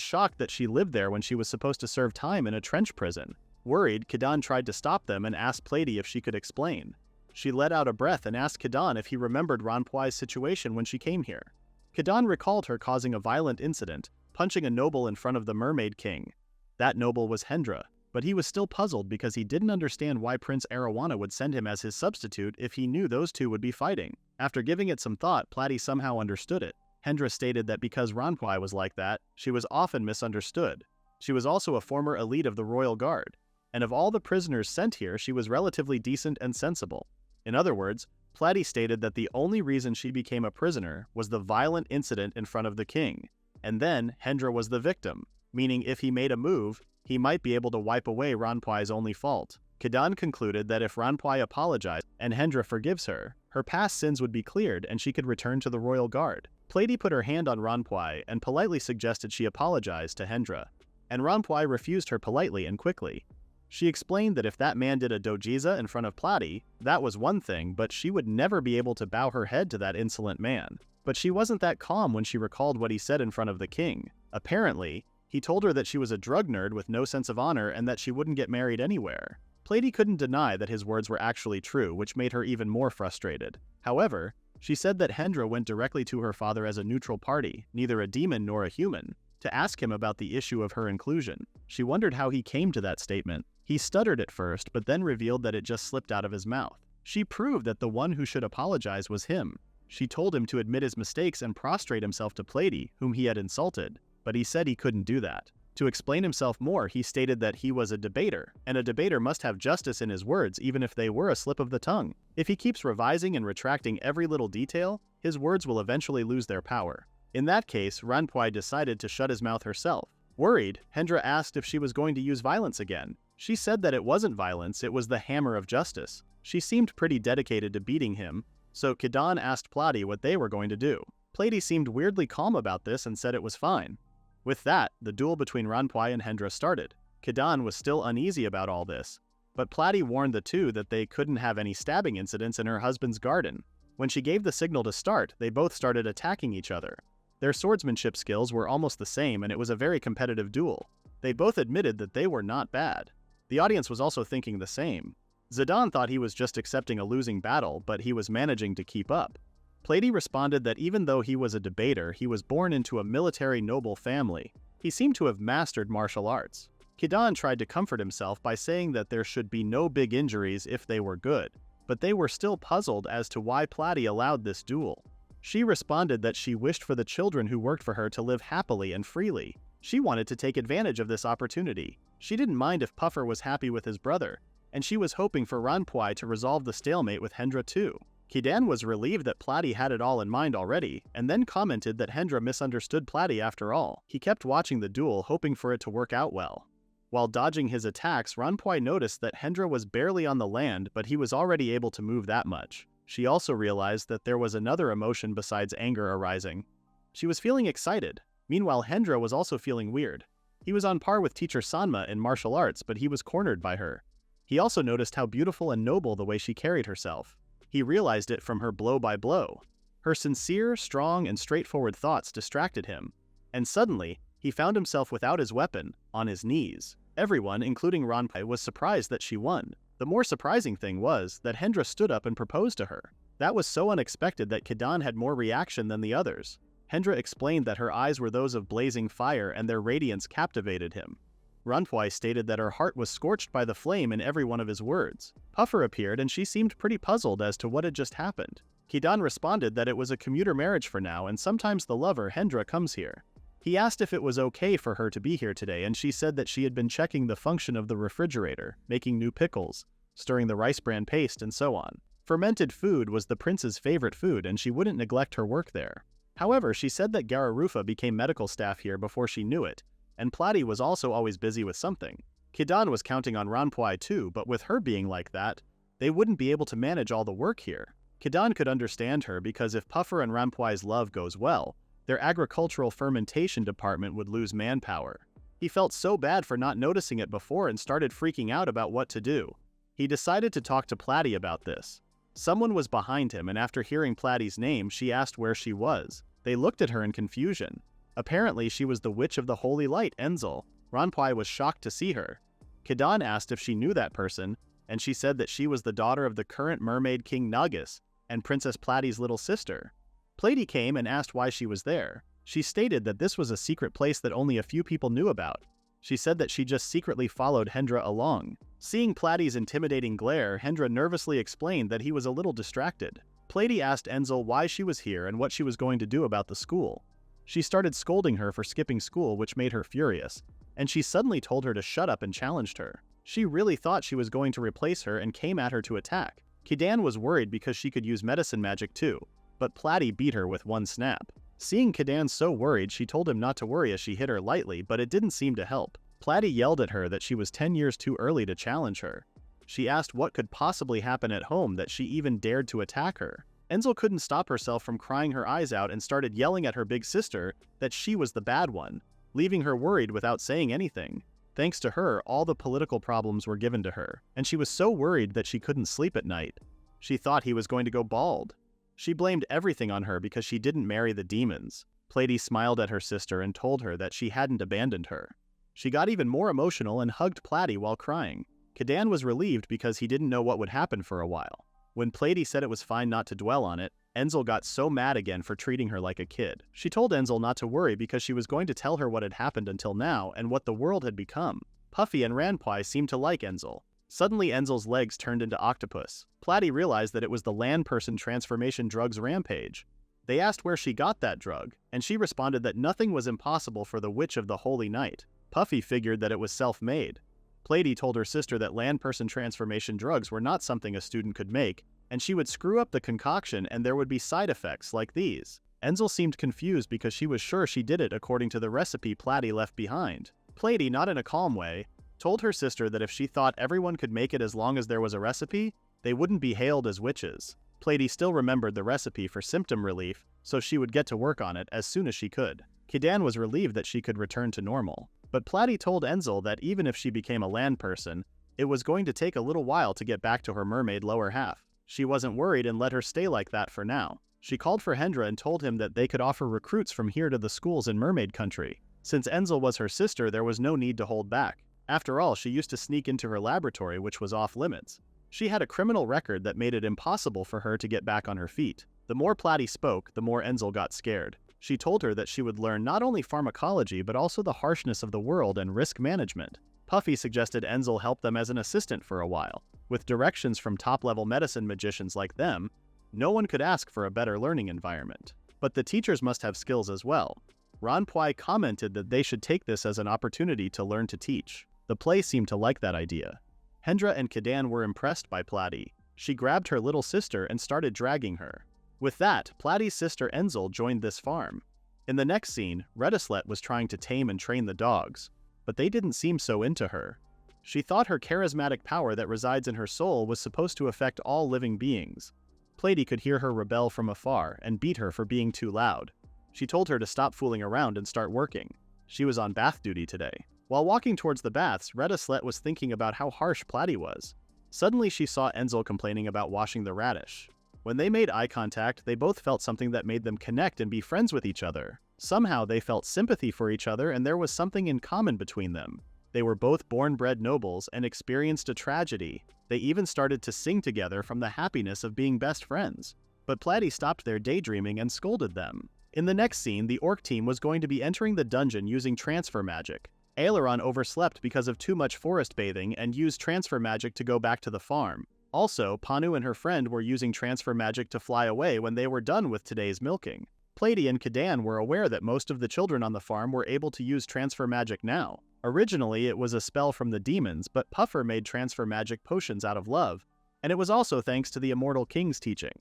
Speaker 1: shocked that she lived there when she was supposed to serve time in a trench prison. Worried, Kadan tried to stop them and asked Platy if she could explain. She let out a breath and asked Kadan if he remembered Ranpoi's situation when she came here. Kadan recalled her causing a violent incident, punching a noble in front of the Mermaid King. That noble was Hendra, but he was still puzzled because he didn't understand why Prince Arowana would send him as his substitute if he knew those two would be fighting. After giving it some thought, Platy somehow understood it. Hendra stated that because Ranpoi was like that, she was often misunderstood. She was also a former elite of the Royal Guard, and of all the prisoners sent here, she was relatively decent and sensible. In other words, Platy stated that the only reason she became a prisoner was the violent incident in front of the king, and then Hendra was the victim, meaning if he made a move, he might be able to wipe away Ranpoi's only fault. Kadan concluded that if Ranpoi apologized and Hendra forgives her, her past sins would be cleared and she could return to the Royal Guard. Platy put her hand on Ranpoi and politely suggested she apologize to Hendra, and Ranpoi refused her politely and quickly. She explained that if that man did a dojiza in front of Platy, that was one thing, but she would never be able to bow her head to that insolent man. But she wasn't that calm when she recalled what he said in front of the king. Apparently, he told her that she was a drug nerd with no sense of honor and that she wouldn't get married anywhere. Platy couldn't deny that his words were actually true, which made her even more frustrated. However, she said that Hendra went directly to her father as a neutral party, neither a demon nor a human, to ask him about the issue of her inclusion. She wondered how he came to that statement. He stuttered at first, but then revealed that it just slipped out of his mouth. She proved that the one who should apologize was him. She told him to admit his mistakes and prostrate himself to Platy, whom he had insulted, but he said he couldn't do that. To explain himself more, he stated that he was a debater, and a debater must have justice in his words even if they were a slip of the tongue. If he keeps revising and retracting every little detail, his words will eventually lose their power. In that case, Ranpoi decided to shut his mouth herself. Worried, Hendra asked if she was going to use violence again. She said that it wasn't violence, it was the hammer of justice. She seemed pretty dedicated to beating him, so Kadan asked Platy what they were going to do. Platy seemed weirdly calm about this and said it was fine. With that, the duel between Ranpoi and Hendra started. Kadan was still uneasy about all this, but Platy warned the two that they couldn't have any stabbing incidents in her husband's garden. When she gave the signal to start, they both started attacking each other. Their swordsmanship skills were almost the same and it was a very competitive duel. They both admitted that they were not bad. The audience was also thinking the same. Zidane thought he was just accepting a losing battle, but he was managing to keep up. Platy responded that even though he was a debater, he was born into a military noble family. He seemed to have mastered martial arts. Kadan tried to comfort himself by saying that there should be no big injuries if they were good, but they were still puzzled as to why Platy allowed this duel. She responded that she wished for the children who worked for her to live happily and freely. She wanted to take advantage of this opportunity. She didn't mind if Puffer was happy with his brother, and she was hoping for Ranpoi to resolve the stalemate with Hendra too. Kadan was relieved that Platy had it all in mind already, and then commented that Hendra misunderstood Platy after all. He kept watching the duel, hoping for it to work out well. While dodging his attacks, Ranpoi noticed that Hendra was barely on the land, but he was already able to move that much. She also realized that there was another emotion besides anger arising. She was feeling excited. Meanwhile, Hendra was also feeling weird. He was on par with teacher Sanma in martial arts, but he was cornered by her. He also noticed how beautiful and noble the way she carried herself. He realized it from her blow by blow. Her sincere, strong, and straightforward thoughts distracted him. And suddenly, he found himself without his weapon, on his knees. Everyone, including Ranpoi, was surprised that she won. The more surprising thing was that Hendra stood up and proposed to her. That was so unexpected that Kadan had more reaction than the others. Hendra explained that her eyes were those of blazing fire and their radiance captivated him. Ranpoi stated that her heart was scorched by the flame in every one of his words. Puffer appeared and she seemed pretty puzzled as to what had just happened. Kadan responded that it was a commuter marriage for now and sometimes the lover, Hendra, comes here. He asked if it was okay for her to be here today and she said that she had been checking the function of the refrigerator, making new pickles, stirring the rice bran paste, and so on. Fermented food was the prince's favorite food and she wouldn't neglect her work there. However, she said that Garurufa became medical staff here before she knew it, and Platy was also always busy with something. Kidan was counting on Ranpui too, but with her being like that, they wouldn't be able to manage all the work here. Kidan could understand her because if Puffer and Ranpui's love goes well, their agricultural fermentation department would lose manpower. He felt so bad for not noticing it before and started freaking out about what to do. He decided to talk to Platy about this. Someone was behind him, and after hearing Platy's name, she asked where she was. They looked at her in confusion. Apparently, she was the Witch of the Holy Light, Enzel. Ranpui was shocked to see her. Kidan asked if she knew that person, and she said that she was the daughter of the current mermaid king Nagus and Princess Platy's little sister. Platy came and asked why she was there. She stated that this was a secret place that only a few people knew about. She said that she just secretly followed Hendra along. Seeing Platy's intimidating glare, Hendra nervously explained that he was a little distracted. Platy asked Enzel why she was here and what she was going to do about the school. She started scolding her for skipping school, which made her furious, and she suddenly told her to shut up and challenged her. She really thought she was going to replace her and came at her to attack. Kidan was worried because she could use medicine magic too, but Platy beat her with one snap. Seeing Kidan so worried, she told him not to worry as she hit her lightly, but it didn't seem to help. Platy yelled at her that she was 10 years too early to challenge her. She asked what could possibly happen at home that she even dared to attack her. Enzel couldn't stop herself from crying her eyes out and started yelling at her big sister that she was the bad one, leaving her worried without saying anything. Thanks to her, all the political problems were given to her, and she was so worried that she couldn't sleep at night. She thought he was going to go bald. She blamed everything on her because she didn't marry the demons. Platy smiled at her sister and told her that she hadn't abandoned her. She got even more emotional and hugged Platy while crying. Kidan was relieved because he didn't know what would happen for a while. When Platy said it was fine not to dwell on it, Enzel got so mad again for treating her like a kid. She told Enzel not to worry because she was going to tell her what had happened until now and what the world had become. Puffy and Ranpui seemed to like Enzel. Suddenly Enzel's legs turned into octopus. Platy realized that it was the land person transformation drug's rampage. They asked where she got that drug, and she responded that nothing was impossible for the Witch of the Holy Night. Puffy figured that it was self-made. Platy told her sister that land person transformation drugs were not something a student could make, and she would screw up the concoction and there would be side effects like these. Enzel seemed confused because she was sure she did it according to the recipe Platy left behind. Platy, not in a calm way, told her sister that if she thought everyone could make it as long as there was a recipe, they wouldn't be hailed as witches. Platy still remembered the recipe for symptom relief, so she would get to work on it as soon as she could. Kidan was relieved that she could return to normal. But Platy told Enzel that even if she became a land person, it was going to take a little while to get back to her mermaid lower half. She wasn't worried and let her stay like that for now. She called for Hendra and told him that they could offer recruits from here to the schools in Mermaid Country. Since Enzel was her sister, there was no need to hold back. After all, she used to sneak into her laboratory, which was off limits. She had a criminal record that made it impossible for her to get back on her feet. The more Platy spoke, the more Enzel got scared. She told her that she would learn not only pharmacology but also the harshness of the world and risk management. Puffy suggested Enzel help them as an assistant for a while. With directions from top-level medicine magicians like them, no one could ask for a better learning environment. But the teachers must have skills as well. Ranpui commented that they should take this as an opportunity to learn to teach. The play seemed to like that idea. Hendra and Kidan were impressed by Platy. She grabbed her little sister and started dragging her. With that, Platy's sister Enzel joined this farm. In the next scene, Redislet was trying to tame and train the dogs, but they didn't seem so into her. She thought her charismatic power that resides in her soul was supposed to affect all living beings. Platy could hear her rebel from afar and beat her for being too loud. She told her to stop fooling around and start working. She was on bath duty today. While walking towards the baths, Redislet was thinking about how harsh Platy was. Suddenly she saw Enzel complaining about washing the radish. When they made eye contact, they both felt something that made them connect and be friends with each other. Somehow they felt sympathy for each other and there was something in common between them. They were both born-bred nobles and experienced a tragedy. They even started to sing together from the happiness of being best friends. But Platy stopped their daydreaming and scolded them. In the next scene, the orc team was going to be entering the dungeon using transfer magic. Aileron overslept because of too much forest bathing and used transfer magic to go back to the farm. Also, Panu and her friend were using transfer magic to fly away when they were done with today's milking. Platy and Kidan were aware that most of the children on the farm were able to use transfer magic now. Originally, it was a spell from the demons, but Puffer made transfer magic potions out of love, And it was also thanks to the immortal king's teaching.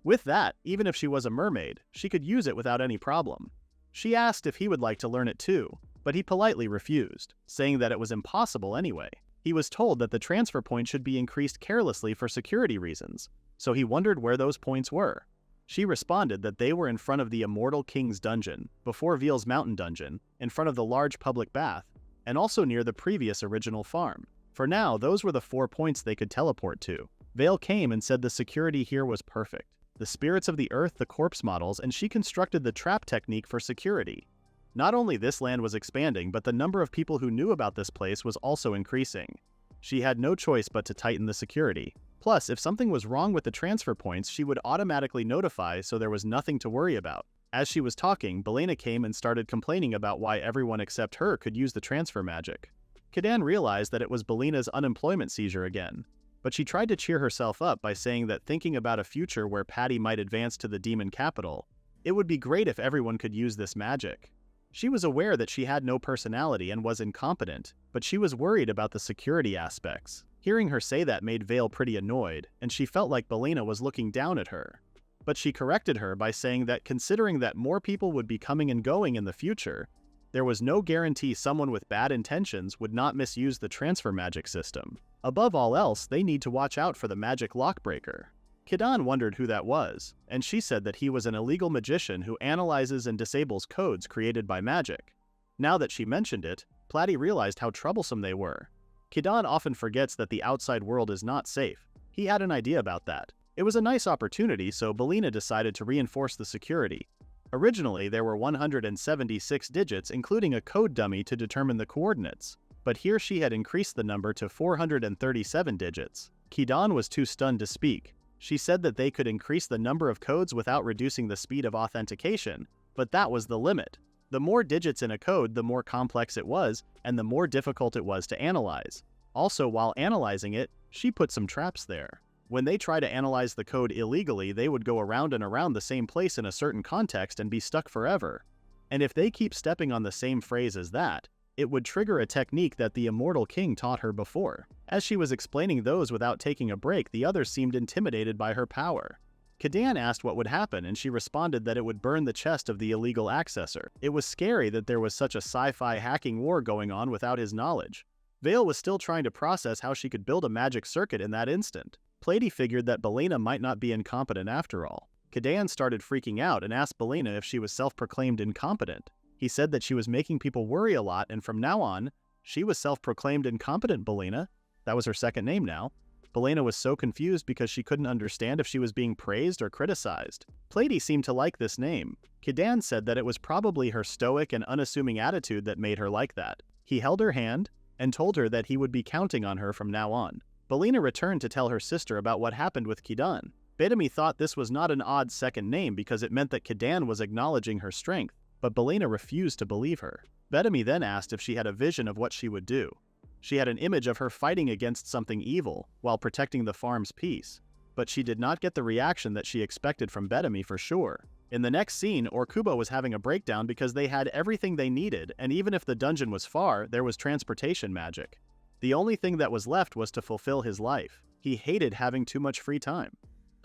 Speaker 1: With that, even if she was a mermaid, she could use it without any problem. She asked if he would like to learn it too, but he politely refused, saying that it was impossible anyway. He was told that the transfer point should be increased carelessly for security reasons, so he wondered where those points were. She responded that they were in front of the immortal king's dungeon, before Veil's mountain dungeon, in front of the large public bath, and also near the previous original farm. For now, those were the 4 points they could teleport to. Veil came and said the security here was perfect. The spirits of the earth, the corpse models, and she constructed the trap technique for security. Not only this land was expanding, but the number of people who knew about this place was also increasing. She had no choice but to tighten the security. Plus, if something was wrong with the transfer points, she would automatically notify, so there was nothing to worry about. As she was talking, Belena came and started complaining about why everyone except her could use the transfer magic. Kadan realized that it was Belena's unemployment seizure again, but she tried to cheer herself up by saying that thinking about a future where Patty might advance to the demon capital, it would be great if everyone could use this magic. She was aware that she had no personality and was incompetent, but she was worried about the security aspects. Hearing her say that made Veil pretty annoyed, and she felt like Belena was looking down at her. But she corrected her by saying that considering that more people would be coming and going in the future, there was no guarantee someone with bad intentions would not misuse the transfer magic system. Above all else, they need to watch out for the magic lockbreaker. Kadan wondered who that was, and she said that he was an illegal magician who analyzes and disables codes created by magic. Now that she mentioned it, Platy realized how troublesome they were. Kadan often forgets that the outside world is not safe. He had an idea about that. It was a nice opportunity, so Belena decided to reinforce the security. Originally, there were 176 digits, including a code dummy to determine the coordinates, but here she had increased the number to 437 digits. Kadan was too stunned to speak. She said that they could increase the number of codes without reducing the speed of authentication, but that was the limit. The more digits in a code, the more complex it was, and the more difficult it was to analyze. Also, while analyzing it, she put some traps there. When they try to analyze the code illegally, they would go around and around the same place in a certain context and be stuck forever. And if they keep stepping on the same phrase as that, it would trigger a technique that the immortal king taught her before. As she was explaining those without taking a break, the others seemed intimidated by her power. Kadan asked what would happen, and she responded that it would burn the chest of the illegal accessor. It was scary that there was such a sci-fi hacking war going on without his knowledge. Veil was still trying to process how she could build a magic circuit in that instant. Platy figured that Belena might not be incompetent after all. Kadan started freaking out and asked Belena if she was self-proclaimed incompetent. He said that she was making people worry a lot, and from now on, she was self-proclaimed incompetent Belena. That was her second name now. Belena was so confused because she couldn't understand if she was being praised or criticized. Platy seemed to like this name. Kadan said that it was probably her stoic and unassuming attitude that made her like that. He held her hand and told her that he would be counting on her from now on. Belena returned to tell her sister about what happened with Kadan. Bedami thought this was not an odd second name because it meant that Kadan was acknowledging her strength, but Belena refused to believe her. Bedami then asked if she had a vision of what she would do. She had an image of her fighting against something evil while protecting the farm's peace, but she did not get the reaction that she expected from Bedami for sure. In the next scene, Orkubo was having a breakdown because they had everything they needed, and even if the dungeon was far, there was transportation magic. The only thing that was left was to fulfill his life. He hated having too much free time.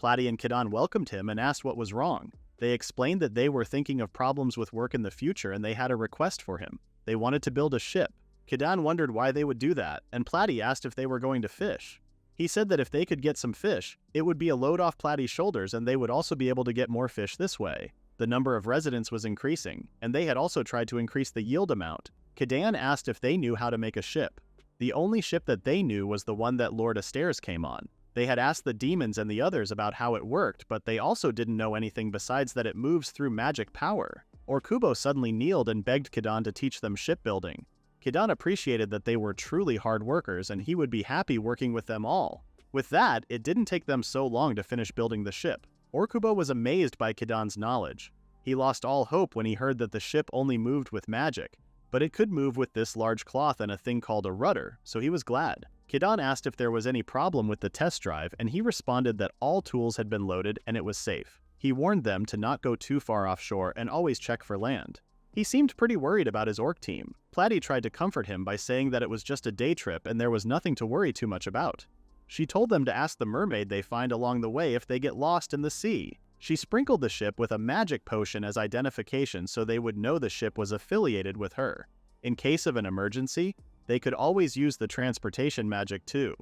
Speaker 1: Platy and Kadan welcomed him and asked what was wrong. They explained that they were thinking of problems with work in the future and they had a request for him. They wanted to build a ship. Kadan wondered why they would do that, and Platy asked if they were going to fish. He said that if they could get some fish, it would be a load off Platy's shoulders and they would also be able to get more fish this way. The number of residents was increasing, and they had also tried to increase the yield amount. Kadan asked if they knew how to make a ship. The only ship that they knew was the one that Lord Astairs came on. They had asked the demons and the others about how it worked, but they also didn't know anything besides that it moves through magic power. Orkubo suddenly kneeled and begged Kadan to teach them shipbuilding. Kadan appreciated that they were truly hard workers and he would be happy working with them all. With that, it didn't take them so long to finish building the ship. Orkubo was amazed by Kadan's knowledge. He lost all hope when he heard that the ship only moved with magic, but it could move with this large cloth and a thing called a rudder, so he was glad. Kadan asked if there was any problem with the test drive, and he responded that all tools had been loaded and it was safe. He warned them to not go too far offshore and always check for land. He seemed pretty worried about his orc team. Platy tried to comfort him by saying that it was just a day trip and there was nothing to worry too much about. She told them to ask the mermaid they find along the way if they get lost in the sea. She sprinkled the ship with a magic potion as identification so they would know the ship was affiliated with her. In case of an emergency, they could always use the transportation magic too.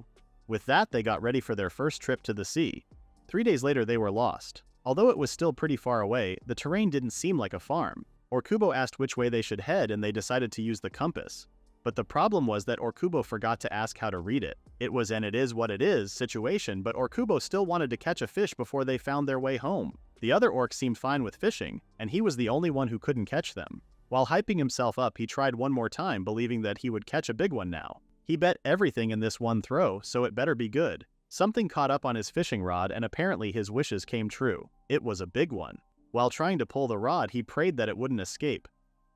Speaker 1: With that, they got ready for their first trip to the sea. 3 days later, they were lost. Although it was still pretty far away, the terrain didn't seem like a farm. Orkubo asked which way they should head and they decided to use the compass. But the problem was that Orkubo forgot to ask how to read it. It was an it is what it is situation, but Orkubo still wanted to catch a fish before they found their way home. The other orcs seemed fine with fishing, and he was the only one who couldn't catch them. While hyping himself up, he tried one more time, believing that he would catch a big one now. He bet everything in this one throw, so it better be good. Something caught up on his fishing rod, and apparently his wishes came true. It was a big one. While trying to pull the rod, he prayed that it wouldn't escape.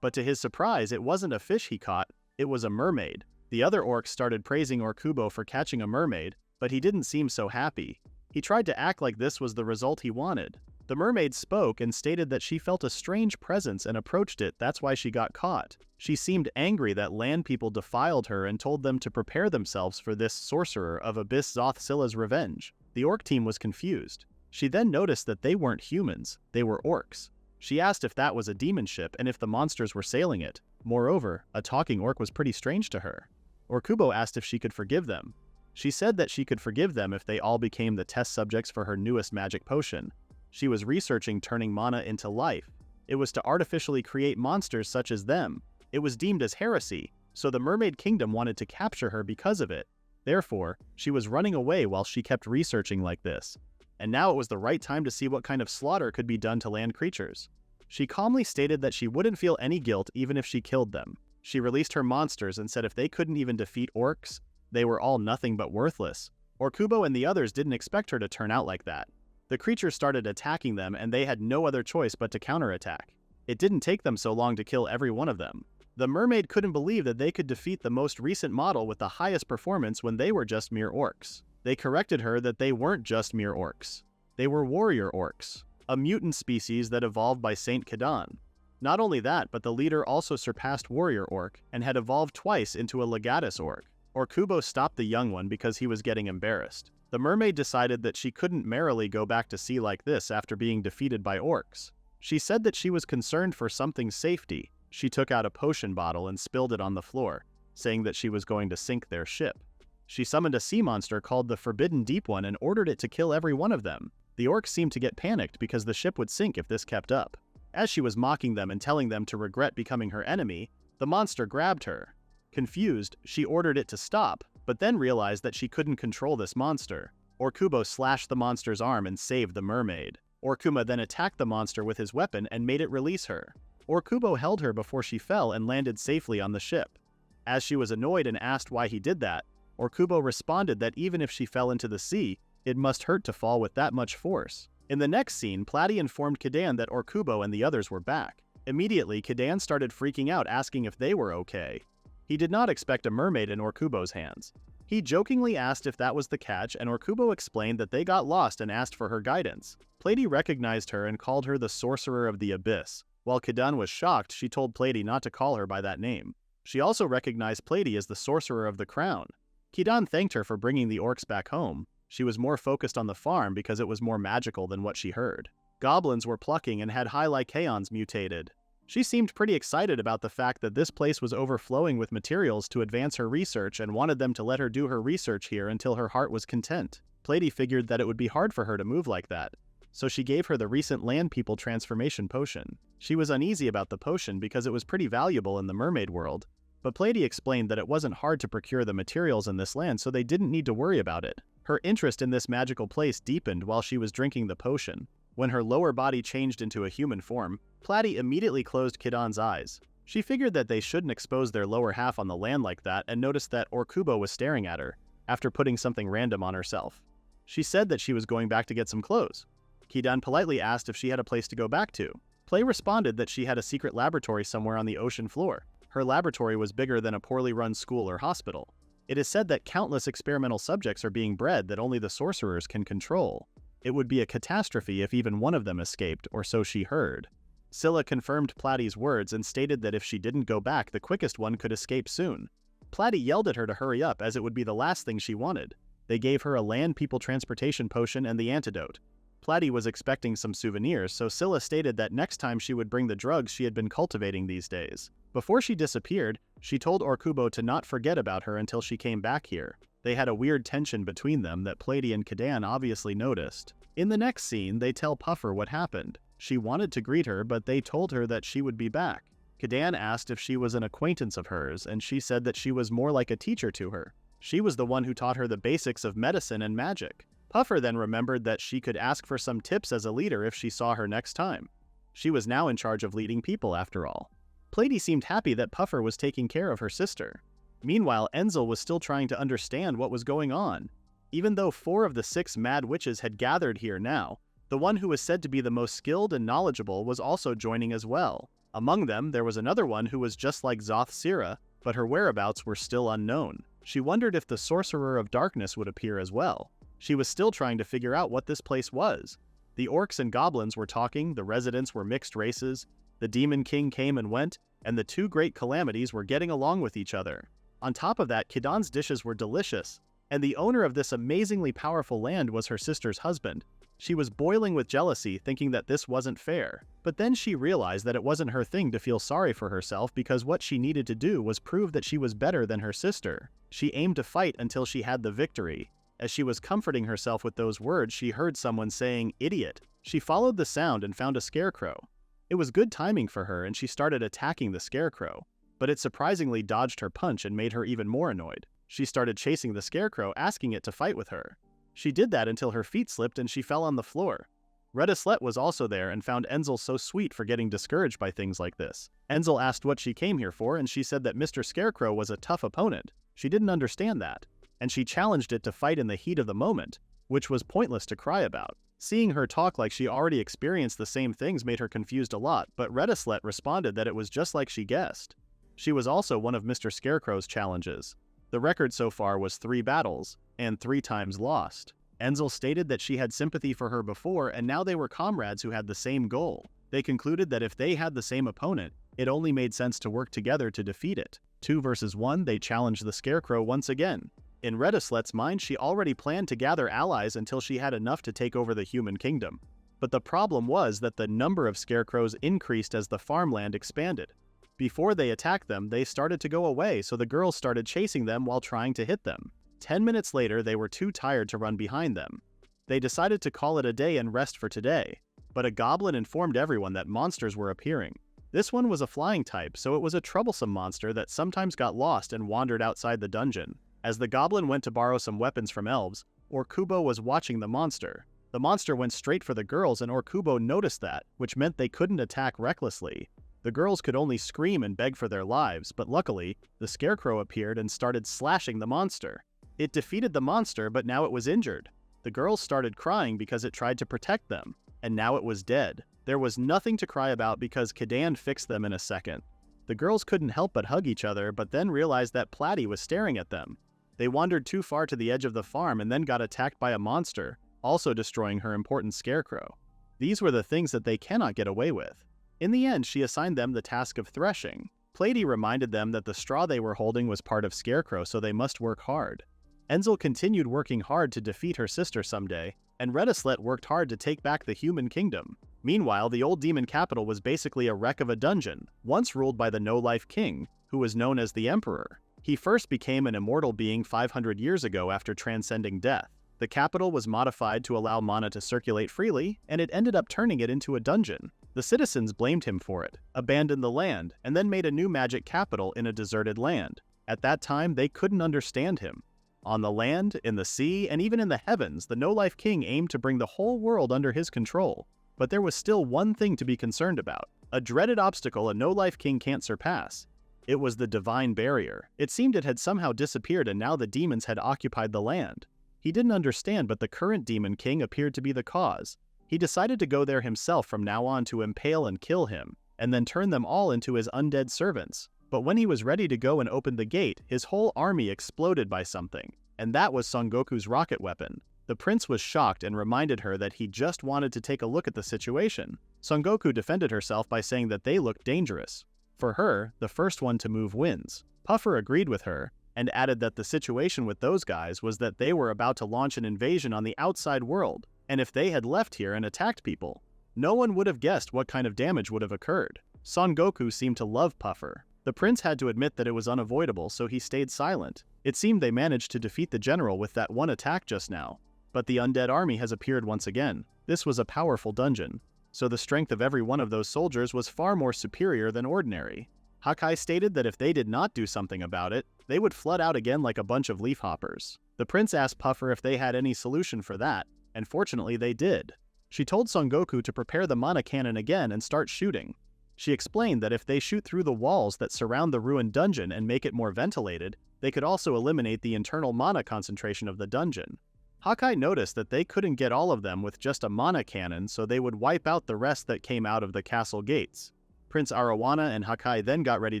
Speaker 1: But to his surprise, it wasn't a fish he caught, it was a mermaid. The other orcs started praising Orkubo for catching a mermaid, but he didn't seem so happy. He tried to act like this was the result he wanted. The mermaid spoke and stated that she felt a strange presence and approached it, that's why she got caught. She seemed angry that land people defiled her and told them to prepare themselves for this sorcerer of Abyss Zothzilla's revenge. The orc team was confused. She then noticed that they weren't humans, they were orcs. She asked if that was a demon ship and if the monsters were sailing it. Moreover, a talking orc was pretty strange to her. Orkubo asked if she could forgive them. She said that she could forgive them if they all became the test subjects for her newest magic potion. She was researching turning mana into life. It was to artificially create monsters such as them. It was deemed as heresy, so the Mermaid Kingdom wanted to capture her because of it. Therefore, she was running away while she kept researching like this. And now it was the right time to see what kind of slaughter could be done to land creatures. She calmly stated that she wouldn't feel any guilt even if she killed them. She released her monsters and said if they couldn't even defeat orcs, they were all nothing but worthless. Orkubo and the others didn't expect her to turn out like that. The creatures started attacking them and they had no other choice but to counterattack. It didn't take them so long to kill every one of them. The mermaid couldn't believe that they could defeat the most recent model with the highest performance when they were just mere orcs. They corrected her that they weren't just mere orcs. They were warrior orcs, a mutant species that evolved by Saint Kidan. Not only that, but the leader also surpassed warrior orc and had evolved twice into a legatus orc. Orkubo stopped the young one because he was getting embarrassed. The mermaid decided that she couldn't merrily go back to sea like this after being defeated by orcs. She said that she was concerned for something's safety. She took out a potion bottle and spilled it on the floor, saying that she was going to sink their ship. She summoned a sea monster called the Forbidden Deep One and ordered it to kill every one of them. The orcs seemed to get panicked because the ship would sink if this kept up. As she was mocking them and telling them to regret becoming her enemy, the monster grabbed her. Confused, she ordered it to stop, but then realized that she couldn't control this monster. Orkubo slashed the monster's arm and saved the mermaid. Orkuma then attacked the monster with his weapon and made it release her. Orkubo held her before she fell and landed safely on the ship. As she was annoyed and asked why he did that, Orkubo responded that even if she fell into the sea, it must hurt to fall with that much force. In the next scene, Platy informed Kidan that Orkubo and the others were back. Immediately, Kidan started freaking out asking if they were okay. He did not expect a mermaid in Orkubo's hands. He jokingly asked if that was the catch, and Orkubo explained that they got lost and asked for her guidance. Platy recognized her and called her the Sorcerer of the Abyss. While Kidan was shocked, she told Platy not to call her by that name. She also recognized Platy as the Sorcerer of the Crown. Kidan thanked her for bringing the orcs back home. She was more focused on the farm because it was more magical than what she heard. Goblins were plucking and had high lycaons mutated. She seemed pretty excited about the fact that this place was overflowing with materials to advance her research and wanted them to let her do her research here until her heart was content. Platy figured that it would be hard for her to move like that, so she gave her the recent land people transformation potion. She was uneasy about the potion because it was pretty valuable in the mermaid world, but Platy explained that it wasn't hard to procure the materials in this land, so they didn't need to worry about it. Her interest in this magical place deepened while she was drinking the potion. When her lower body changed into a human form, Platy immediately closed Kidan's eyes. She figured that they shouldn't expose their lower half on the land like that and noticed that Orkubo was staring at her, after putting something random on herself. She said that she was going back to get some clothes. Kidan politely asked if she had a place to go back to. Play responded that she had a secret laboratory somewhere on the ocean floor. Her laboratory was bigger than a poorly run school or hospital. It is said that countless experimental subjects are being bred that only the sorcerers can control. It would be a catastrophe if even one of them escaped, or so she heard. Scylla confirmed Platy's words and stated that if she didn't go back, the quickest one could escape soon. Platy yelled at her to hurry up as it would be the last thing she wanted. They gave her a land people transportation potion and the antidote. Platy was expecting some souvenirs, so Scylla stated that next time she would bring the drugs she had been cultivating these days. Before she disappeared, she told Orkubo to not forget about her until she came back here. They had a weird tension between them that Platy and Kadan obviously noticed. In the next scene, they tell Puffer what happened. She wanted to greet her, but they told her that she would be back. Kadan asked if she was an acquaintance of hers, and she said that she was more like a teacher to her. She was the one who taught her the basics of medicine and magic. Puffer then remembered that she could ask for some tips as a leader if she saw her next time. She was now in charge of leading people after all. Platy seemed happy that Puffer was taking care of her sister. Meanwhile, Enzel was still trying to understand what was going on. Even though 4 of the 6 mad witches had gathered here now, the one who was said to be the most skilled and knowledgeable was also joining as well. Among them, there was another one who was just like Zoth Sira, but her whereabouts were still unknown. She wondered if the Sorcerer of Darkness would appear as well. She was still trying to figure out what this place was. The orcs and goblins were talking, the residents were mixed races, the Demon King came and went, and the 2 great calamities were getting along with each other. On top of that, Kadan's dishes were delicious, and the owner of this amazingly powerful land was her sister's husband. She was boiling with jealousy, thinking that this wasn't fair. But then she realized that it wasn't her thing to feel sorry for herself because what she needed to do was prove that she was better than her sister. She aimed to fight until she had the victory. As she was comforting herself with those words, she heard someone saying, "Idiot." She followed the sound and found a scarecrow. It was good timing for her and she started attacking the scarecrow. But it surprisingly dodged her punch and made her even more annoyed. She started chasing the scarecrow, asking it to fight with her. She did that until her feet slipped and she fell on the floor. Redislet was also there and found Enzel so sweet for getting discouraged by things like this. Enzel asked what she came here for and she said that Mr. Scarecrow was a tough opponent. She didn't understand that. And she challenged it to fight in the heat of the moment, which was pointless to cry about. Seeing her talk like she already experienced the same things made her confused a lot, but Redislet responded that it was just like she guessed. She was also one of Mr. Scarecrow's challenges. The record so far was 3 battles, and 3 times lost. Enzel stated that she had sympathy for her before and now they were comrades who had the same goal. They concluded that if they had the same opponent, it only made sense to work together to defeat it. 2 versus 1, they challenged the Scarecrow once again. In Redislet's mind, she already planned to gather allies until she had enough to take over the human kingdom. But the problem was that the number of scarecrows increased as the farmland expanded. Before they attacked them, they started to go away, so the girls started chasing them while trying to hit them. 10 minutes later, they were too tired to run behind them. They decided to call it a day and rest for today. But a goblin informed everyone that monsters were appearing. This one was a flying type, so it was a troublesome monster that sometimes got lost and wandered outside the dungeon. As the goblin went to borrow some weapons from elves, Orkubo was watching the monster. The monster went straight for the girls and Orkubo noticed that, which meant they couldn't attack recklessly. The girls could only scream and beg for their lives, but luckily, the scarecrow appeared and started slashing the monster. It defeated the monster, but now it was injured. The girls started crying because it tried to protect them, and now it was dead. There was nothing to cry about because Kadan fixed them in a second. The girls couldn't help but hug each other, but then realized that Platy was staring at them. They wandered too far to the edge of the farm and then got attacked by a monster, also destroying her important scarecrow. These were the things that they cannot get away with. In the end, she assigned them the task of threshing. Platy reminded them that the straw they were holding was part of Scarecrow, so they must work hard. Enzel continued working hard to defeat her sister someday, and Redislet worked hard to take back the human kingdom. Meanwhile, the old demon capital was basically a wreck of a dungeon, once ruled by the no-life king, who was known as the Emperor. He first became an immortal being 500 years ago after transcending death. The capital was modified to allow mana to circulate freely, and it ended up turning it into a dungeon. The citizens blamed him for it, abandoned the land, and then made a new magic capital in a deserted land. At that time, they couldn't understand him. On the land, in the sea, and even in the heavens, the no-life king aimed to bring the whole world under his control. But there was still one thing to be concerned about, a dreaded obstacle a no-life king can't surpass. It was the divine barrier. It seemed it had somehow disappeared and now the demons had occupied the land. He didn't understand, but the current demon king appeared to be the cause. He decided to go there himself from now on to impale and kill him, and then turn them all into his undead servants. But when he was ready to go and open the gate, his whole army exploded by something, and that was Son Goku's rocket weapon. The prince was shocked and reminded her that he just wanted to take a look at the situation. Son Goku defended herself by saying that they looked dangerous. For her, the first one to move wins. Puffer agreed with her, and added that the situation with those guys was that they were about to launch an invasion on the outside world, and if they had left here and attacked people, no one would have guessed what kind of damage would have occurred. Son Goku seemed to love Puffer. The prince had to admit that it was unavoidable, so he stayed silent. It seemed they managed to defeat the general with that one attack just now. But the undead army has appeared once again. This was a powerful dungeon, so the strength of every one of those soldiers was far more superior than ordinary. Hakai stated that if they did not do something about it, they would flood out again like a bunch of leafhoppers. The prince asked Puffer if they had any solution for that, and fortunately they did. She told Son Goku to prepare the mana cannon again and start shooting. She explained that if they shoot through the walls that surround the ruined dungeon and make it more ventilated, they could also eliminate the internal mana concentration of the dungeon. Hakai noticed that they couldn't get all of them with just a mana cannon, so they would wipe out the rest that came out of the castle gates. Prince Arowana and Hakai then got ready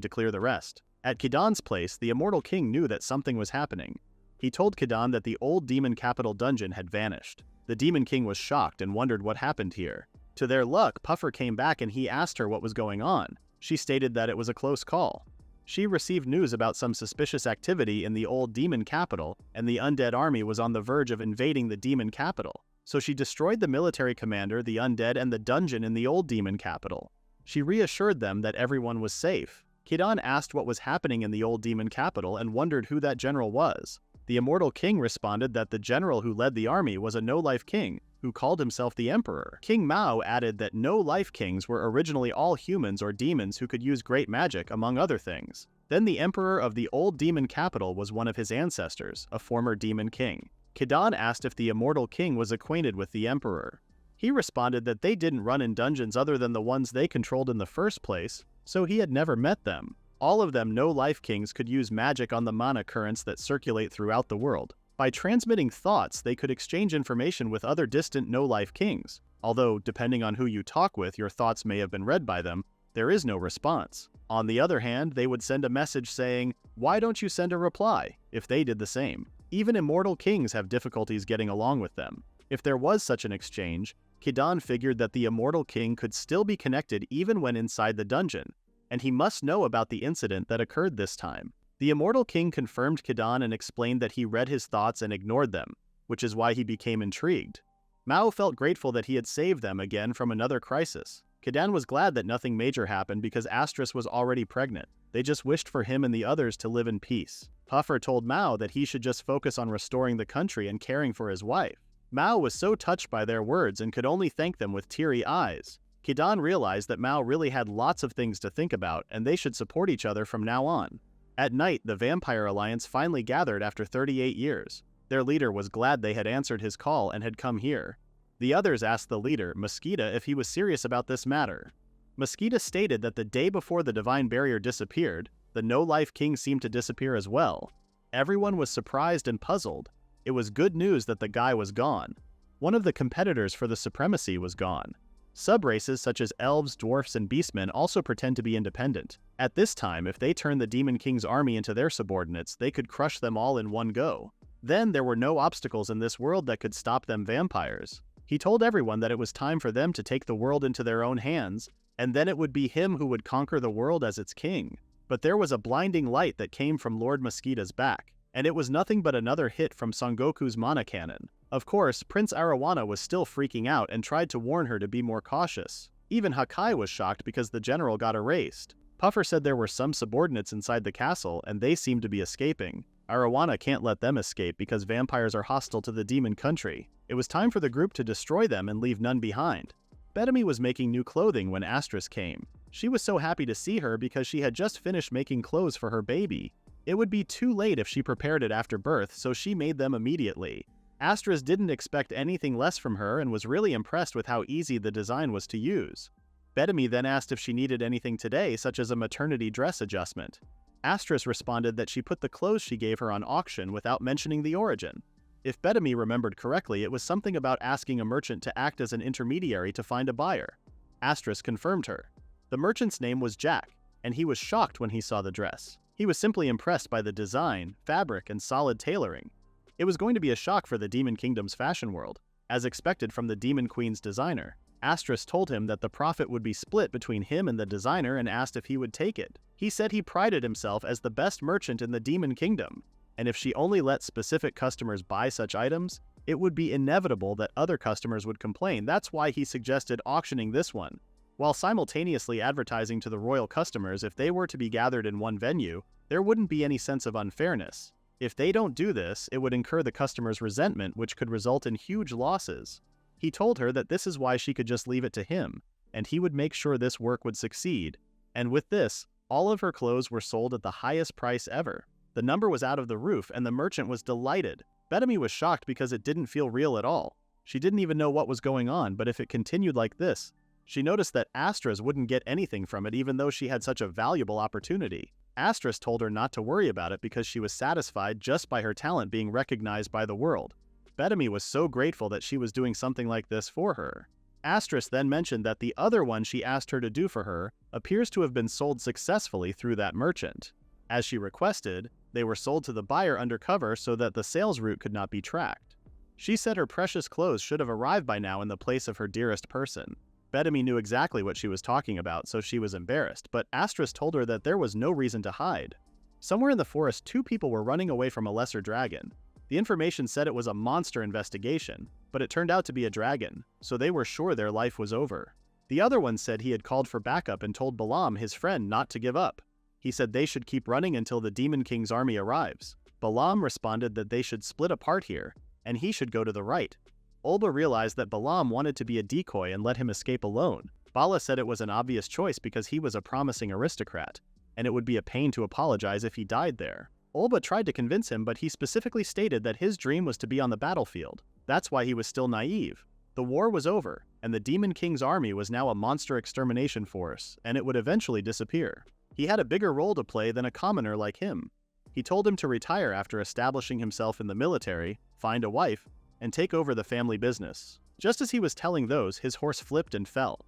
Speaker 1: to clear the rest. At Kidan's place, the Immortal King knew that something was happening. He told Kidan that the old demon capital dungeon had vanished. The Demon King was shocked and wondered what happened here. To their luck, Puffer came back and he asked her what was going on. She stated that it was a close call. She received news about some suspicious activity in the old demon capital, and the undead army was on the verge of invading the demon capital. So she destroyed the military commander, the undead, and the dungeon in the old demon capital. She reassured them that everyone was safe. Kidan asked what was happening in the old demon capital and wondered who that general was. The Immortal King responded that the general who led the army was a no-life king, who called himself the Emperor. King Mao added that no-life kings were originally all humans or demons who could use great magic, among other things. Then the Emperor of the old demon capital was one of his ancestors, a former demon king. Kidan asked if the Immortal King was acquainted with the Emperor. He responded that they didn't run in dungeons other than the ones they controlled in the first place, so he had never met them. All of them no-life kings could use magic on the mana currents that circulate throughout the world. By transmitting thoughts, they could exchange information with other distant no-life kings. Although, depending on who you talk with, your thoughts may have been read by them, there is no response. On the other hand, they would send a message saying, "Why don't you send a reply?" if they did the same. Even immortal kings have difficulties getting along with them. If there was such an exchange, Kidan figured that the Immortal King could still be connected even when inside the dungeon, and he must know about the incident that occurred this time. The Immortal King confirmed Kidan and explained that he read his thoughts and ignored them, which is why he became intrigued. Mao felt grateful that he had saved them again from another crisis. Kidan was glad that nothing major happened because Astrus was already pregnant. They just wished for him and the others to live in peace. Puffer told Mao that he should just focus on restoring the country and caring for his wife. Mao was so touched by their words and could only thank them with teary eyes. Kidan realized that Mao really had lots of things to think about and they should support each other from now on. At night, the Vampire Alliance finally gathered after 38 years. Their leader was glad they had answered his call and had come here. The others asked the leader, Mosquita, if he was serious about this matter. Mosquita stated that the day before the Divine Barrier disappeared, the no-life king seemed to disappear as well. Everyone was surprised and puzzled. It was good news that the guy was gone. One of the competitors for the supremacy was gone. Sub-races such as elves, dwarfs, and beastmen also pretend to be independent. At this time, if they turned the Demon King's army into their subordinates, they could crush them all in one go. Then there were no obstacles in this world that could stop them vampires. He told everyone that it was time for them to take the world into their own hands, and then it would be him who would conquer the world as its king. But there was a blinding light that came from Lord Mosquita's back, and it was nothing but another hit from Son Goku's mana cannon. Of course, Prince Arowana was still freaking out and tried to warn her to be more cautious. Even Hakai was shocked because the general got erased. Puffer said there were some subordinates inside the castle and they seemed to be escaping. Arowana can't let them escape because vampires are hostile to the demon country. It was time for the group to destroy them and leave none behind. Bedami was making new clothing when Astrus came. She was so happy to see her because she had just finished making clothes for her baby. It would be too late if she prepared it after birth, so she made them immediately. Astrus didn't expect anything less from her and was really impressed with how easy the design was to use. Bedami then asked if she needed anything today, such as a maternity dress adjustment. Astrus responded that she put the clothes she gave her on auction without mentioning the origin. If Bedami remembered correctly, it was something about asking a merchant to act as an intermediary to find a buyer. Astrus confirmed her. The merchant's name was Jack, and he was shocked when he saw the dress. He was simply impressed by the design, fabric, and solid tailoring. It was going to be a shock for the Demon Kingdom's fashion world, as expected from the Demon Queen's designer. Astris told him that the profit would be split between him and the designer and asked if he would take it. He said he prided himself as the best merchant in the Demon Kingdom, and if she only let specific customers buy such items, it would be inevitable that other customers would complain. That's why he suggested auctioning this one, while simultaneously advertising to the royal customers if they were to be gathered in one venue, there wouldn't be any sense of unfairness. If they don't do this, it would incur the customer's resentment, which could result in huge losses. He told her that this is why she could just leave it to him, and he would make sure this work would succeed. And with this, all of her clothes were sold at the highest price ever. The number was out of the roof, and the merchant was delighted. Bethany was shocked because it didn't feel real at all. She didn't even know what was going on, but if it continued like this, she noticed that Astris wouldn't get anything from it even though she had such a valuable opportunity. Astris told her not to worry about it because she was satisfied just by her talent being recognized by the world. Bethany was so grateful that she was doing something like this for her. Astris then mentioned that the other one she asked her to do for her appears to have been sold successfully through that merchant. As she requested, they were sold to the buyer undercover so that the sales route could not be tracked. She said her precious clothes should have arrived by now in the place of her dearest person. Bethany knew exactly what she was talking about, so she was embarrassed, but Astris told her that there was no reason to hide. Somewhere in the forest, two people were running away from a lesser dragon. The information said it was a monster investigation, but it turned out to be a dragon, so they were sure their life was over. The other one said he had called for backup and told Balaam, his friend, not to give up. He said they should keep running until the Demon King's army arrives. Balaam responded that they should split apart here, and he should go to the right. Olba realized that Balaam wanted to be a decoy and let him escape alone. Bala said it was an obvious choice because he was a promising aristocrat, and it would be a pain to apologize if he died there. Olba tried to convince him, but he specifically stated that his dream was to be on the battlefield. That's why he was still naive. The war was over, and the Demon King's army was now a monster extermination force, and it would eventually disappear. He had a bigger role to play than a commoner like him. He told him to retire after establishing himself in the military, find a wife, and take over the family business. Just as he was telling those, his horse flipped and fell.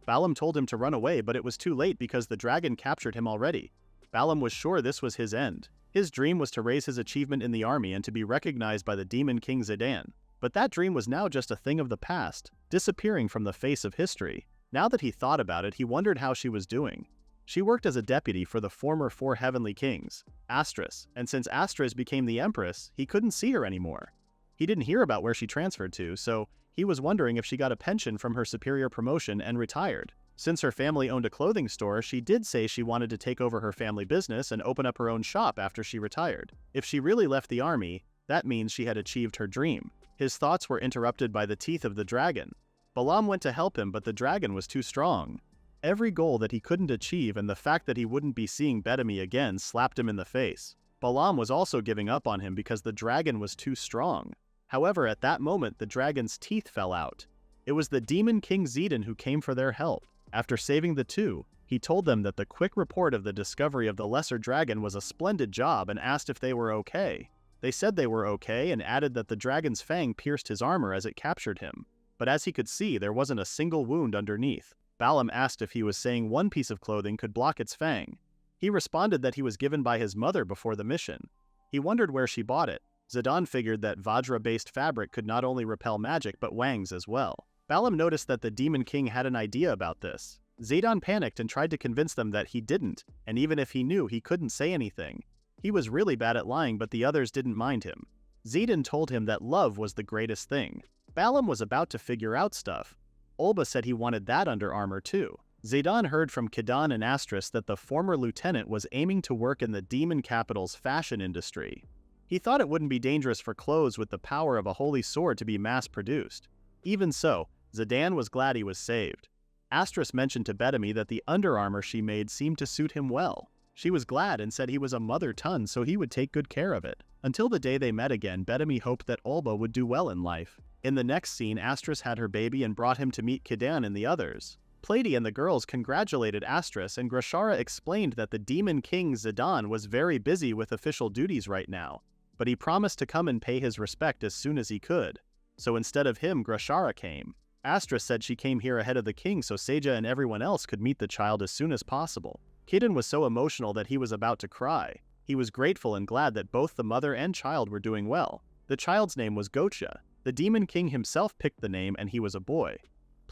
Speaker 1: Balaam told him to run away, but it was too late because the dragon captured him already. Balaam was sure this was his end. His dream was to raise his achievement in the army and to be recognized by the Demon King Zidane. But that dream was now just a thing of the past, disappearing from the face of history. Now that he thought about it, he wondered how she was doing. She worked as a deputy for the former 4 heavenly kings, Astris, and since Astris became the empress, he couldn't see her anymore. He didn't hear about where she transferred to, so he was wondering if she got a pension from her superior promotion and retired. Since her family owned a clothing store, she did say she wanted to take over her family business and open up her own shop after she retired. If she really left the army, that means she had achieved her dream. His thoughts were interrupted by the teeth of the dragon. Balaam went to help him, but the dragon was too strong. Every goal that he couldn't achieve and the fact that he wouldn't be seeing Bethany again slapped him in the face. Balaam was also giving up on him because the dragon was too strong. However, at that moment, the dragon's teeth fell out. It was the Demon King Zidane who came for their help. After saving the two, he told them that the quick report of the discovery of the lesser dragon was a splendid job and asked if they were okay. They said they were okay and added that the dragon's fang pierced his armor as it captured him. But as he could see, there wasn't a single wound underneath. Balaam asked if he was saying one piece of clothing could block its fang. He responded that he was given by his mother before the mission. He wondered where she bought it. Zidane figured that Vajra-based fabric could not only repel magic but wangs as well. Balaam noticed that the Demon King had an idea about this. Zidane panicked and tried to convince them that he didn't, and even if he knew, he couldn't say anything. He was really bad at lying, but the others didn't mind him. Zidane told him that love was the greatest thing. Balaam was about to figure out stuff. Olba said he wanted that under armor too. Zidane heard from Kidan and Astris that the former lieutenant was aiming to work in the demon capital's fashion industry. He thought it wouldn't be dangerous for clothes with the power of a holy sword to be mass-produced. Even so, Zidane was glad he was saved. Astris mentioned to Bethany that the under armor she made seemed to suit him well. She was glad and said he was a mother ton, so he would take good care of it. Until the day they met again, Bethany hoped that Olba would do well in life. In the next scene, Astris had her baby and brought him to meet Kidan and the others. Plady and the girls congratulated Astris, and Grashara explained that the Demon King Zidane was very busy with official duties right now, but he promised to come and pay his respect as soon as he could. So instead of him, Grashara came. Astris said she came here ahead of the king so Seja and everyone else could meet the child as soon as possible. Kidan was so emotional that he was about to cry. He was grateful and glad that both the mother and child were doing well. The child's name was Gocha. The Demon King himself picked the name and he was a boy.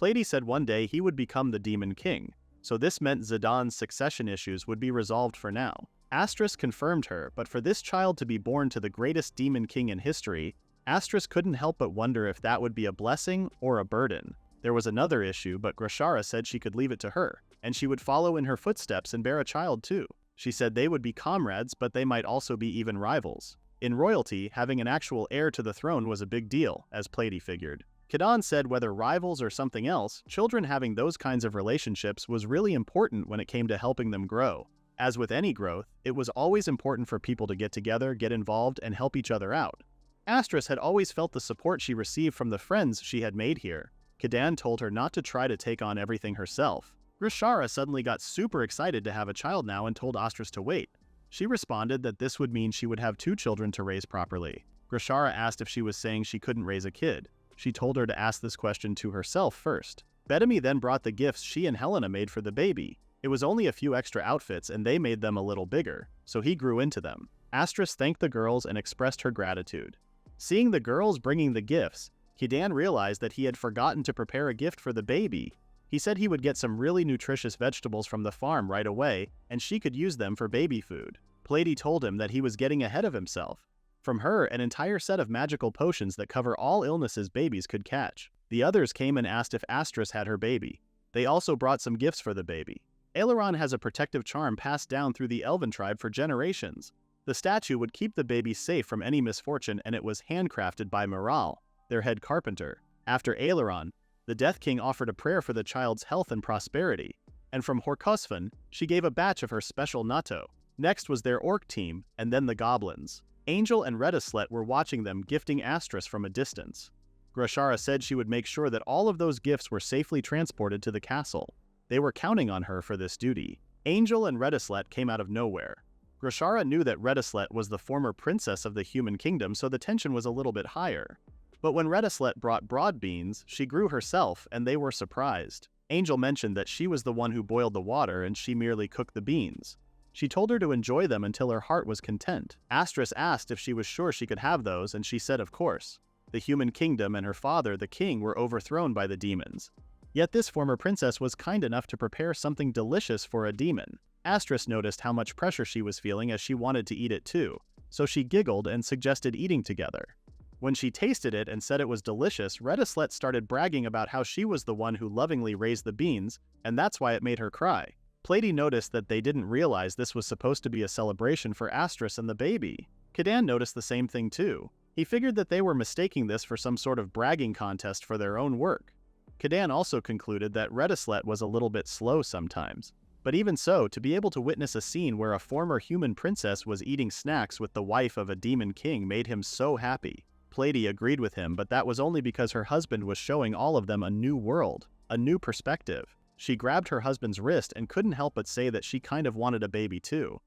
Speaker 1: Plady said one day he would become the Demon King, so this meant Zidane's succession issues would be resolved for now. Astris confirmed her, but for this child to be born to the greatest Demon King in history, Astris couldn't help but wonder if that would be a blessing or a burden. There was another issue, but Grashara said she could leave it to her, and she would follow in her footsteps and bear a child too. She said they would be comrades, but they might also be even rivals. In royalty, having an actual heir to the throne was a big deal, as Plady figured. Kadan said whether rivals or something else, children having those kinds of relationships was really important when it came to helping them grow. As with any growth, it was always important for people to get together, get involved, and help each other out. Astris had always felt the support she received from the friends she had made here. Kadan told her not to try to take on everything herself. Grashara suddenly got super excited to have a child now and told Astris to wait. She responded that this would mean she would have 2 children to raise properly. Grashara asked if she was saying she couldn't raise a kid. She told her to ask this question to herself first. Bedami then brought the gifts she and Helena made for the baby. It was only a few extra outfits and they made them a little bigger, so he grew into them. Astris thanked the girls and expressed her gratitude. Seeing the girls bringing the gifts, Kadan realized that he had forgotten to prepare a gift for the baby. He said he would get some really nutritious vegetables from the farm right away, and she could use them for baby food. Plady told him that he was getting ahead of himself. From her, an entire set of magical potions that cover all illnesses babies could catch. The others came and asked if Astris had her baby. They also brought some gifts for the baby. Aileron has a protective charm passed down through the Elven tribe for generations. The statue would keep the baby safe from any misfortune, and it was handcrafted by Moral, their head carpenter. After Aileron, the Death King offered a prayer for the child's health and prosperity, and from Horkosvan, she gave a batch of her special natto. Next was their orc team, and then the goblins. Angel and Redislet were watching them, gifting Astris from a distance. Grashara said she would make sure that all of those gifts were safely transported to the castle. They were counting on her for this duty. Angel and Redislet came out of nowhere. Grashara knew that Redislet was the former princess of the human kingdom, so the tension was a little bit higher. But when Redislet brought broad beans, she grew herself, and they were surprised. Angel mentioned that she was the one who boiled the water and she merely cooked the beans. She told her to enjoy them until her heart was content. Astris asked if she was sure she could have those, and she said of course. The human kingdom and her father, the king, were overthrown by the demons. Yet this former princess was kind enough to prepare something delicious for a demon. Astris noticed how much pressure she was feeling as she wanted to eat it too, so she giggled and suggested eating together. When she tasted it and said it was delicious, Redislet started bragging about how she was the one who lovingly raised the beans, and that's why it made her cry. Plady noticed that they didn't realize this was supposed to be a celebration for Astris and the baby. Kadan noticed the same thing too. He figured that they were mistaking this for some sort of bragging contest for their own work. Kadan also concluded that Redislet was a little bit slow sometimes. But even so, to be able to witness a scene where a former human princess was eating snacks with the wife of a demon king made him so happy. Plady agreed with him, but that was only because her husband was showing all of them a new world, a new perspective. She grabbed her husband's wrist and couldn't help but say that she kind of wanted a baby too.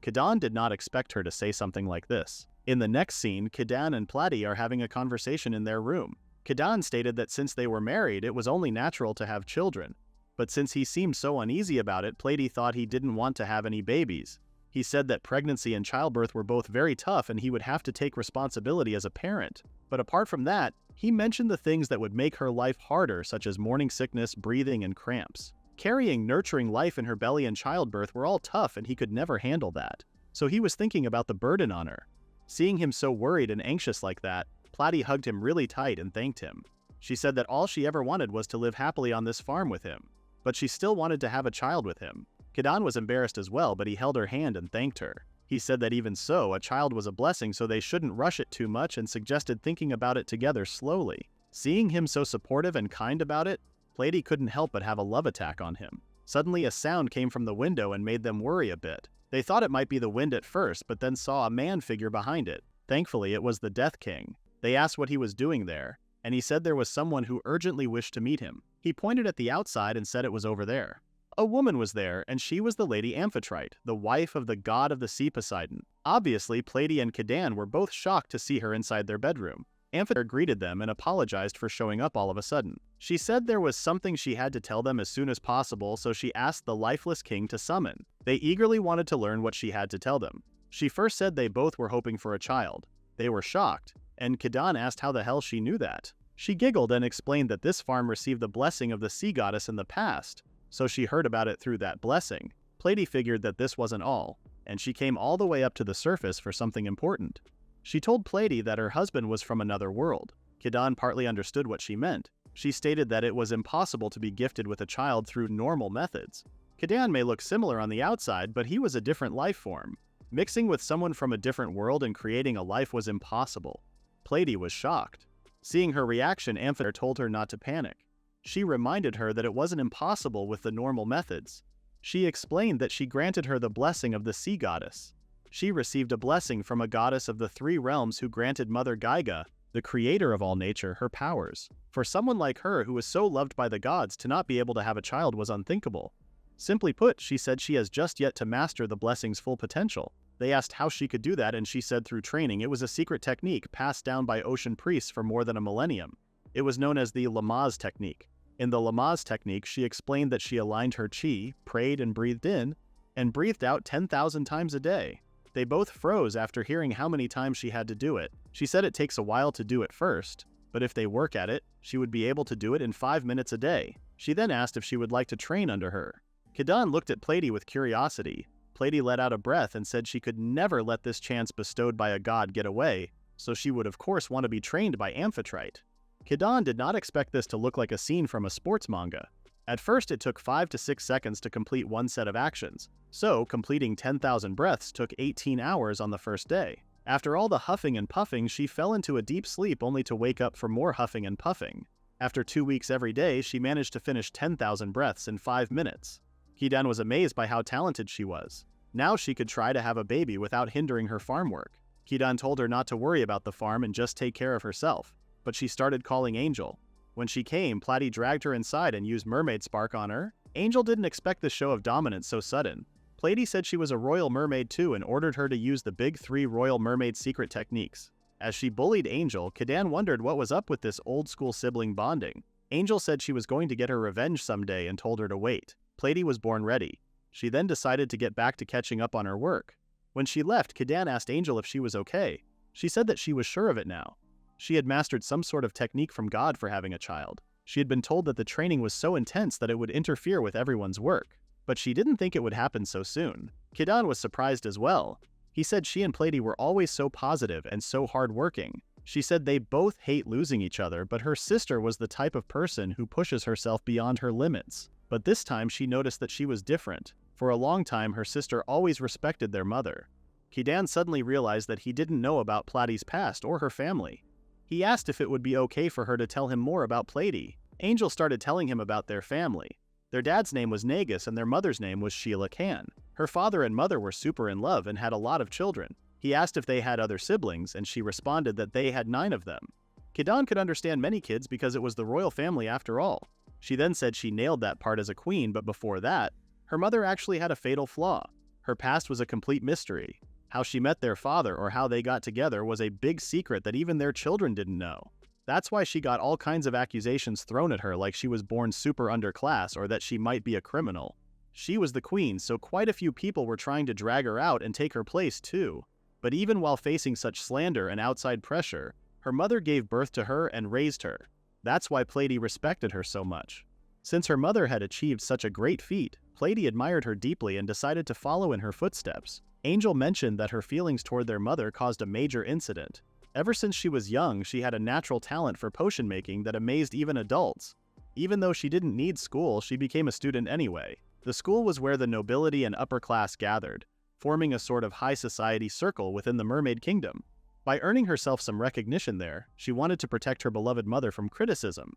Speaker 1: Kadan did not expect her to say something like this. In the next scene, Kadan and Plady are having a conversation in their room. Kadan stated that since they were married, it was only natural to have children. But since he seemed so uneasy about it, Plady thought he didn't want to have any babies. He said that pregnancy and childbirth were both very tough and he would have to take responsibility as a parent. But apart from that, he mentioned the things that would make her life harder, such as morning sickness, breathing, and cramps. Carrying nurturing life in her belly and childbirth were all tough and he could never handle that. So he was thinking about the burden on her. Seeing him so worried and anxious like that, Plady hugged him really tight and thanked him. She said that all she ever wanted was to live happily on this farm with him. But she still wanted to have a child with him. Kadan was embarrassed as well, but he held her hand and thanked her. He said that even so, a child was a blessing, so they shouldn't rush it too much and suggested thinking about it together slowly. Seeing him so supportive and kind about it, Plady couldn't help but have a love attack on him. Suddenly a sound came from the window and made them worry a bit. They thought it might be the wind at first, but then saw a man figure behind it. Thankfully, it was the Death King. They asked what he was doing there, and he said there was someone who urgently wished to meet him. He pointed at the outside and said it was over there. A woman was there, and she was the Lady Amphitrite, the wife of the god of the sea Poseidon. Obviously, Plady and Kadan were both shocked to see her inside their bedroom. Amphitrite greeted them and apologized for showing up all of a sudden. She said there was something she had to tell them as soon as possible, so she asked the lifeless king to summon. They eagerly wanted to learn what she had to tell them. She first said they both were hoping for a child. They were shocked, and Kadan asked how the hell she knew that. She giggled and explained that this farm received the blessing of the sea goddess in the past, so she heard about it through that blessing. Platy figured that this wasn't all, and she came all the way up to the surface for something important. She told Platy that her husband was from another world. Kidan partly understood what she meant. She stated that it was impossible to be gifted with a child through normal methods. Kidan may look similar on the outside, but he was a different life form. Mixing with someone from a different world and creating a life was impossible. Platy was shocked. Seeing her reaction, Amphitrite told her not to panic. She reminded her that it wasn't impossible with the normal methods. She explained that she granted her the blessing of the sea goddess. She received a blessing from a goddess of the three realms who granted Mother Gaiga, the creator of all nature, her powers. For someone like her who was so loved by the gods, to not be able to have a child was unthinkable. Simply put, she said she has just yet to master the blessing's full potential. They asked how she could do that, and she said through training. It was a secret technique passed down by ocean priests for more than a millennium. It was known as the Lamaze technique. In the Lamaze technique, she explained that she aligned her chi, prayed and breathed in, and breathed out 10,000 times a day. They both froze after hearing how many times she had to do it. She said it takes a while to do it first, but if they work at it, she would be able to do it in 5 minutes a day. She then asked if she would like to train under her. Kidan looked at Platy with curiosity. Platy let out a breath and said she could never let this chance bestowed by a god get away, so she would of course want to be trained by Amphitrite. Kidan did not expect this to look like a scene from a sports manga. At first it took 5 to 6 seconds to complete one set of actions, so completing 10,000 breaths took 18 hours on the first day. After all the huffing and puffing, she fell into a deep sleep only to wake up for more huffing and puffing. After 2 weeks every day, she managed to finish 10,000 breaths in 5 minutes. Kidan was amazed by how talented she was. Now she could try to have a baby without hindering her farm work. Kidan told her not to worry about the farm and just take care of herself, but she started calling Angel. When she came, Platy dragged her inside and used Mermaid Spark on her. Angel didn't expect this show of dominance so sudden. Platy said she was a royal mermaid too and ordered her to use the big 3 royal mermaid secret techniques. As she bullied Angel, Kidan wondered what was up with this old-school sibling bonding. Angel said she was going to get her revenge someday and told her to wait. Platy was born ready. She then decided to get back to catching up on her work. When she left, Kidan asked Angel if she was okay. She said that she was sure of it now. She had mastered some sort of technique from God for having a child. She had been told that the training was so intense that it would interfere with everyone's work. But she didn't think it would happen so soon. Kidan was surprised as well. He said she and Platy were always so positive and so hardworking. She said they both hate losing each other, but her sister was the type of person who pushes herself beyond her limits. But this time she noticed that she was different. For a long time, her sister always respected their mother. Kidan suddenly realized that he didn't know about Platy's past or her family. He asked if it would be okay for her to tell him more about Platy. Angel started telling him about their family. Their dad's name was Nagus and their mother's name was Sheila Khan. Her father and mother were super in love and had a lot of children. He asked if they had other siblings, and she responded that they had 9 of them. Kidan could understand many kids because it was the royal family after all. She then said she nailed that part as a queen, but before that, her mother actually had a fatal flaw. Her past was a complete mystery. How she met their father or how they got together was a big secret that even their children didn't know. That's why she got all kinds of accusations thrown at her, like she was born super underclass or that she might be a criminal. She was the queen, so quite a few people were trying to drag her out and take her place too. But even while facing such slander and outside pressure, her mother gave birth to her and raised her. That's why Platy respected her so much. Since her mother had achieved such a great feat, Platy admired her deeply and decided to follow in her footsteps. Angel mentioned that her feelings toward their mother caused a major incident. Ever since she was young, she had a natural talent for potion making that amazed even adults. Even though she didn't need school, she became a student anyway. The school was where the nobility and upper class gathered, forming a sort of high society circle within the Mermaid Kingdom. By earning herself some recognition there, she wanted to protect her beloved mother from criticism.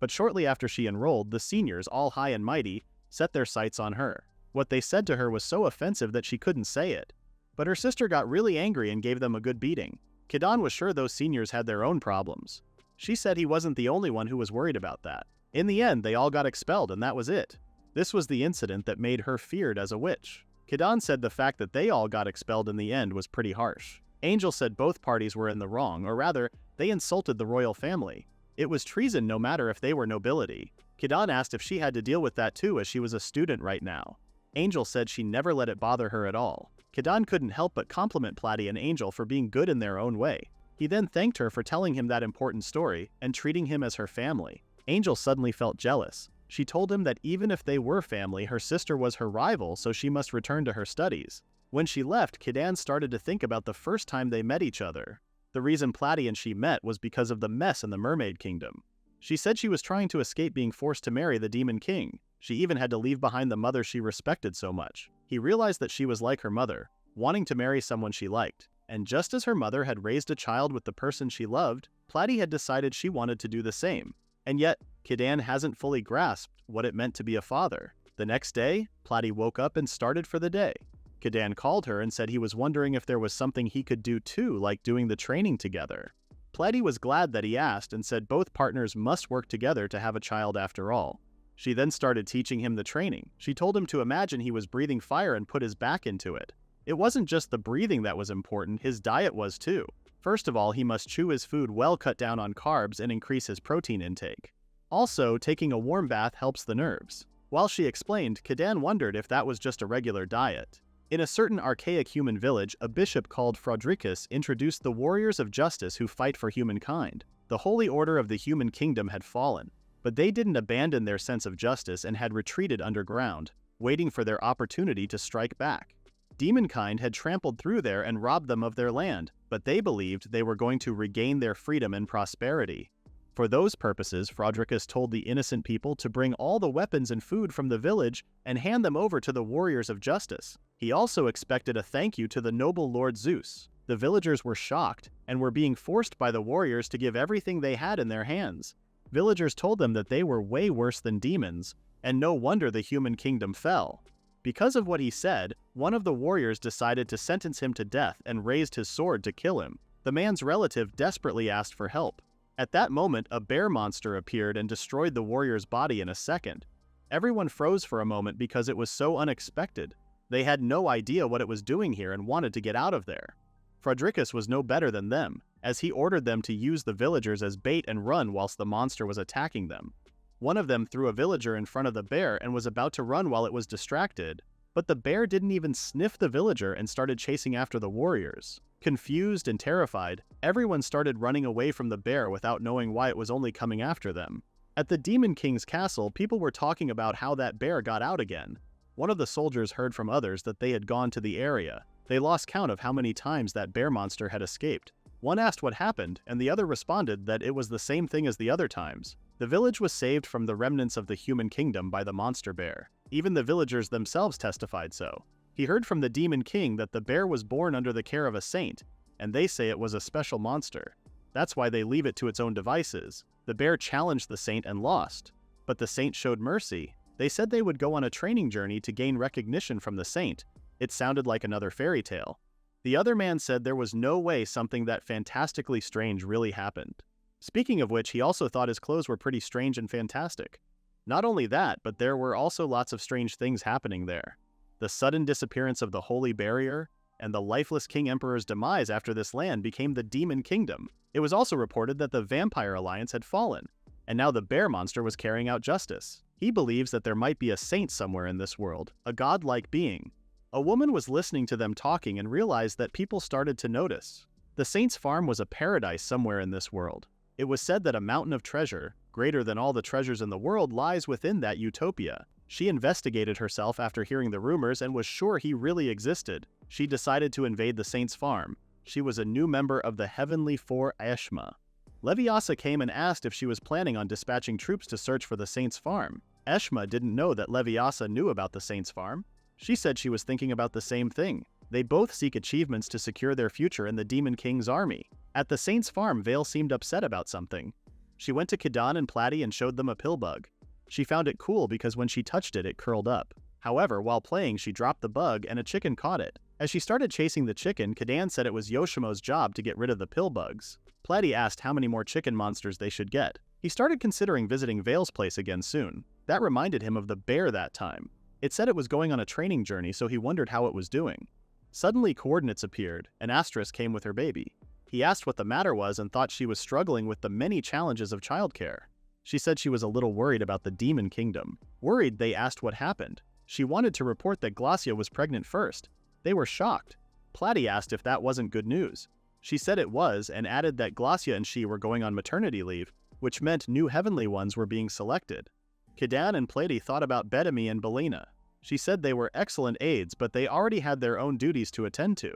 Speaker 1: But shortly after she enrolled, the seniors, all high and mighty, set their sights on her. What they said to her was so offensive that she couldn't say it. But her sister got really angry and gave them a good beating. Kidan was sure those seniors had their own problems. She said he wasn't the only one who was worried about that. In the end, they all got expelled and that was it. This was the incident that made her feared as a witch. Kidan said the fact that they all got expelled in the end was pretty harsh. Angel said both parties were in the wrong, or rather, they insulted the royal family. It was treason no matter if they were nobility. Kidan asked if she had to deal with that too, as she was a student right now. Angel said she never let it bother her at all. Kidan couldn't help but compliment Platy and Angel for being good in their own way. He then thanked her for telling him that important story and treating him as her family. Angel suddenly felt jealous. She told him that even if they were family, her sister was her rival, so she must return to her studies. When she left, Kidan started to think about the first time they met each other. The reason Platy and she met was because of the mess in the Mermaid Kingdom. She said she was trying to escape being forced to marry the Demon King. She even had to leave behind the mother she respected so much. He realized that she was like her mother, wanting to marry someone she liked. And just as her mother had raised a child with the person she loved, Platy had decided she wanted to do the same. And yet, Kidan hasn't fully grasped what it meant to be a father. The next day, Platy woke up and started for the day. Kidan called her and said he was wondering if there was something he could do too, like doing the training together. Platy was glad that he asked and said both partners must work together to have a child after all. She then started teaching him the training. She told him to imagine he was breathing fire and put his back into it. It wasn't just the breathing that was important, his diet was too. First of all, he must chew his food well, cut down on carbs, and increase his protein intake. Also, taking a warm bath helps the nerves. While she explained, Kidan wondered if that was just a regular diet. In a certain archaic human village, a bishop called Frodricus introduced the warriors of justice who fight for humankind. The holy order of the human kingdom had fallen, but they didn't abandon their sense of justice and had retreated underground, waiting for their opportunity to strike back. Demonkind had trampled through there and robbed them of their land, but they believed they were going to regain their freedom and prosperity. For those purposes, Frodricus told the innocent people to bring all the weapons and food from the village and hand them over to the warriors of justice. He also expected a thank you to the noble Lord Zeus. The villagers were shocked and were being forced by the warriors to give everything they had in their hands. Villagers told them that they were way worse than demons, and no wonder the human kingdom fell. Because of what he said, one of the warriors decided to sentence him to death and raised his sword to kill him. The man's relative desperately asked for help. At that moment, a bear monster appeared and destroyed the warrior's body in a second. Everyone froze for a moment because it was so unexpected. They had no idea what it was doing here and wanted to get out of there. Frodricus was no better than them, as he ordered them to use the villagers as bait and run whilst the monster was attacking them. One of them threw a villager in front of the bear and was about to run while it was distracted, but the bear didn't even sniff the villager and started chasing after the warriors. Confused and terrified, everyone started running away from the bear without knowing why it was only coming after them. At the Demon King's castle, people were talking about how that bear got out again. One of the soldiers heard from others that they had gone to the area. They lost count of how many times that bear monster had escaped. One asked what happened, and the other responded that it was the same thing as the other times. The village was saved from the remnants of the human kingdom by the monster bear. Even the villagers themselves testified so. He heard from the Demon King that the bear was born under the care of a saint, and they say it was a special monster. That's why they leave it to its own devices. The bear challenged the saint and lost, but the saint showed mercy. They said they would go on a training journey to gain recognition from the saint. It sounded like another fairy tale. The other man said there was no way something that fantastically strange really happened. Speaking of which, he also thought his clothes were pretty strange and fantastic. Not only that, but there were also lots of strange things happening there. The sudden disappearance of the Holy Barrier, and the lifeless King Emperor's demise after this land became the Demon Kingdom. It was also reported that the Vampire Alliance had fallen, and now the bear monster was carrying out justice. He believes that there might be a saint somewhere in this world, a godlike being. A woman was listening to them talking and realized that people started to notice. The saint's farm was a paradise somewhere in this world. It was said that a mountain of treasure, greater than all the treasures in the world, lies within that utopia. She investigated herself after hearing the rumors and was sure he really existed. She decided to invade the saint's farm. She was a new member of the Heavenly Four Eshma. Leviosa came and asked if she was planning on dispatching troops to search for the saint's farm. Eshma didn't know that Leviosa knew about the saint's farm. She said she was thinking about the same thing. They both seek achievements to secure their future in the Demon King's army. At the saint's farm, Vale seemed upset about something. She went to Kidan and Platy and showed them a pill bug. She found it cool because when she touched it, it curled up. However, while playing, she dropped the bug and a chicken caught it. As she started chasing the chicken, Kidan said it was Yoshimo's job to get rid of the pill bugs. Platy asked how many more chicken monsters they should get. He started considering visiting Vale's place again soon. That reminded him of the bear that time. It said it was going on a training journey, so he wondered how it was doing. Suddenly, coordinates appeared, and Asterisk came with her baby. He asked what the matter was and thought she was struggling with the many challenges of childcare. She said she was a little worried about the Demon Kingdom. Worried, they asked what happened. She wanted to report that Glacia was pregnant first. They were shocked. Platy asked if that wasn't good news. She said it was and added that Glacia and she were going on maternity leave, which meant new heavenly ones were being selected. Kidan and Plady thought about Bedami and Belina. She said they were excellent aides, but they already had their own duties to attend to.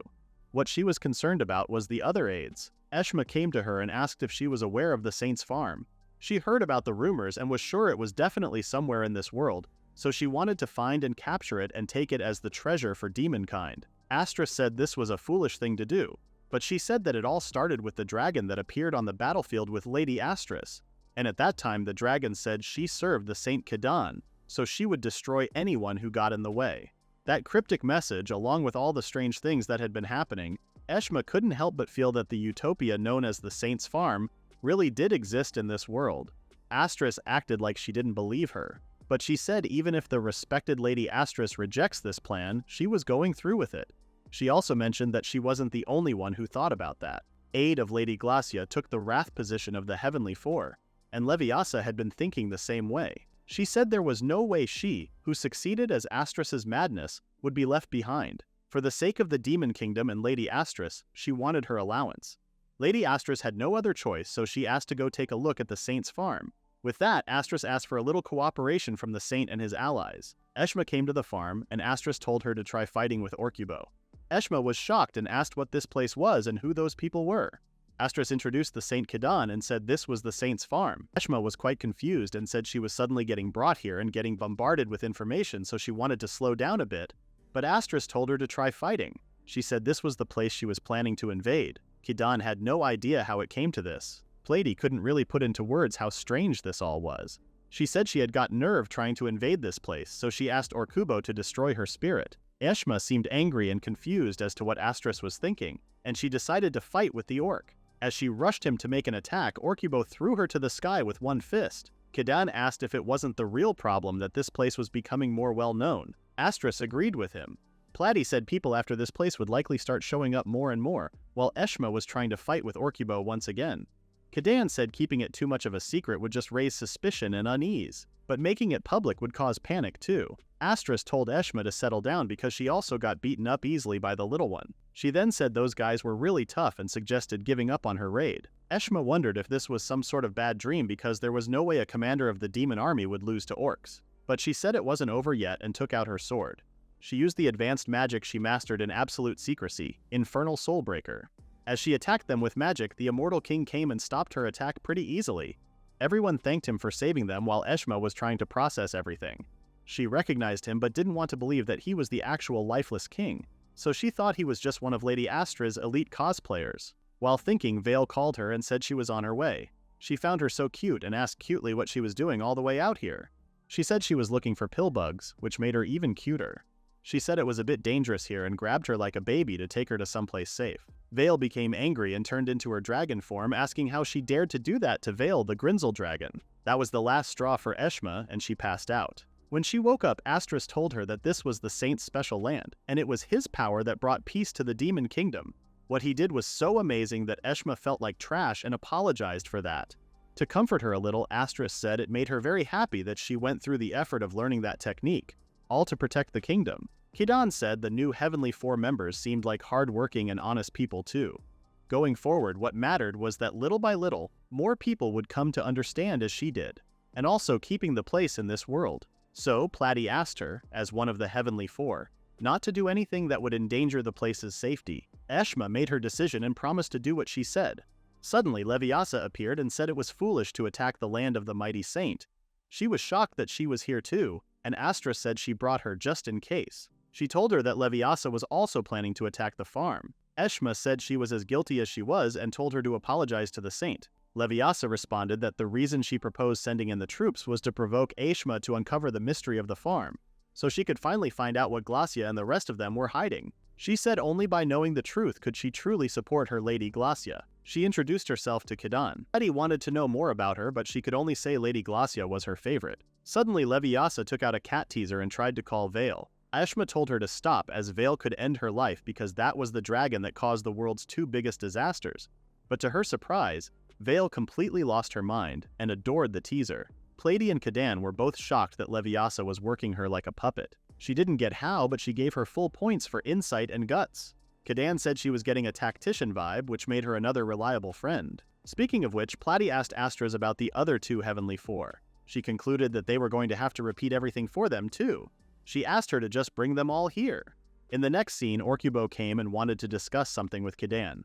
Speaker 1: What she was concerned about was the other aides. Eshma came to her and asked if she was aware of the Saint's farm. She heard about the rumors and was sure it was definitely somewhere in this world, so she wanted to find and capture it and take it as the treasure for demonkind. Astra said this was a foolish thing to do, but she said that it all started with the dragon that appeared on the battlefield with Lady Astris, and at that time the dragon said she served the Saint Kidan, so she would destroy anyone who got in the way. That cryptic message, along with all the strange things that had been happening, Eshma couldn't help but feel that the utopia known as the Saint's Farm really did exist in this world. Astris acted like she didn't believe her, but she said even if the respected Lady Astris rejects this plan, she was going through with it. She also mentioned that she wasn't the only one who thought about that. Aide of Lady Glacia took the wrath position of the Heavenly Four, and Leviasa had been thinking the same way. She said there was no way she, who succeeded as Astris's madness, would be left behind. For the sake of the Demon Kingdom and Lady Astris, she wanted her allowance. Lady Astris had no other choice, so she asked to go take a look at the Saint's farm. With that, Astris asked for a little cooperation from the Saint and his allies. Eshma came to the farm, and Astris told her to try fighting with Orcubo. Eshma was shocked and asked what this place was and who those people were. Astris introduced the Saint Kidan and said this was the Saint's farm. Eshma was quite confused and said she was suddenly getting brought here and getting bombarded with information, so she wanted to slow down a bit, but Astris told her to try fighting. She said this was the place she was planning to invade. Kidan had no idea how it came to this. Plady couldn't really put into words how strange this all was. She said she had got nerve trying to invade this place, so she asked Orcubo to destroy her spirit. Eshma seemed angry and confused as to what Astris was thinking, and she decided to fight with the orc. As she rushed him to make an attack, Orcubo threw her to the sky with one fist. Kidan asked if it wasn't the real problem that this place was becoming more well-known. Astris agreed with him. Plady said people after this place would likely start showing up more and more, while Eshma was trying to fight with Orcubo once again. Kidan said keeping it too much of a secret would just raise suspicion and unease, but making it public would cause panic too. Astris told Eshma to settle down because she also got beaten up easily by the little one. She then said those guys were really tough and suggested giving up on her raid. Eshma wondered if this was some sort of bad dream because there was no way a commander of the demon army would lose to orcs. But she said it wasn't over yet and took out her sword. She used the advanced magic she mastered in absolute secrecy, Infernal Soulbreaker. As she attacked them with magic, the Immortal King came and stopped her attack pretty easily. Everyone thanked him for saving them while Eshma was trying to process everything. She recognized him but didn't want to believe that he was the actual lifeless king, so she thought he was just one of Lady Astra's elite cosplayers. While thinking, Vale called her and said she was on her way. She found her so cute and asked cutely what she was doing all the way out here. She said she was looking for pillbugs, which made her even cuter. She said it was a bit dangerous here and grabbed her like a baby to take her to someplace safe. Vale became angry and turned into her dragon form, asking how she dared to do that to Vale, the Grinzel dragon. That was the last straw for Eshma, and she passed out. When she woke up, Astris told her that this was the Saint's special land, and it was his power that brought peace to the Demon Kingdom. What he did was so amazing that Eshma felt like trash and apologized for that. To comfort her a little, Astris said it made her very happy that she went through the effort of learning that technique, all to protect the kingdom. Kidan said the new Heavenly Four members seemed like hard-working and honest people too. Going forward, what mattered was that little by little, more people would come to understand as she did, and also keeping the place in this world. So Plady asked her, as one of the Heavenly Four, not to do anything that would endanger the place's safety. Eshma made her decision and promised to do what she said. Suddenly, Leviasa appeared and said it was foolish to attack the land of the mighty saint. She was shocked that she was here too, and Astra said she brought her just in case. She told her that Leviasa was also planning to attack the farm. Eshma said she was as guilty as she was and told her to apologize to the saint. Leviasa responded that the reason she proposed sending in the troops was to provoke Eshma to uncover the mystery of the farm, so she could finally find out what Glacia and the rest of them were hiding. She said only by knowing the truth could she truly support her Lady Glacia. She introduced herself to Kidan. Betty wanted to know more about her, but she could only say Lady Glacia was her favorite. Suddenly, Leviasa took out a cat teaser and tried to call Vale. Eshma told her to stop, as Vale could end her life because that was the dragon that caused the world's two biggest disasters. But to her surprise, Vale completely lost her mind and adored the teaser. Plady and Kidan were both shocked that Leviasa was working her like a puppet. She didn't get how, but she gave her full points for insight and guts. Kidan said she was getting a tactician vibe, which made her another reliable friend. Speaking of which, Platy asked Astras about the other two Heavenly Four. She concluded that they were going to have to repeat everything for them too. She asked her to just bring them all here. In the next scene, Orcubo came and wanted to discuss something with Kidan.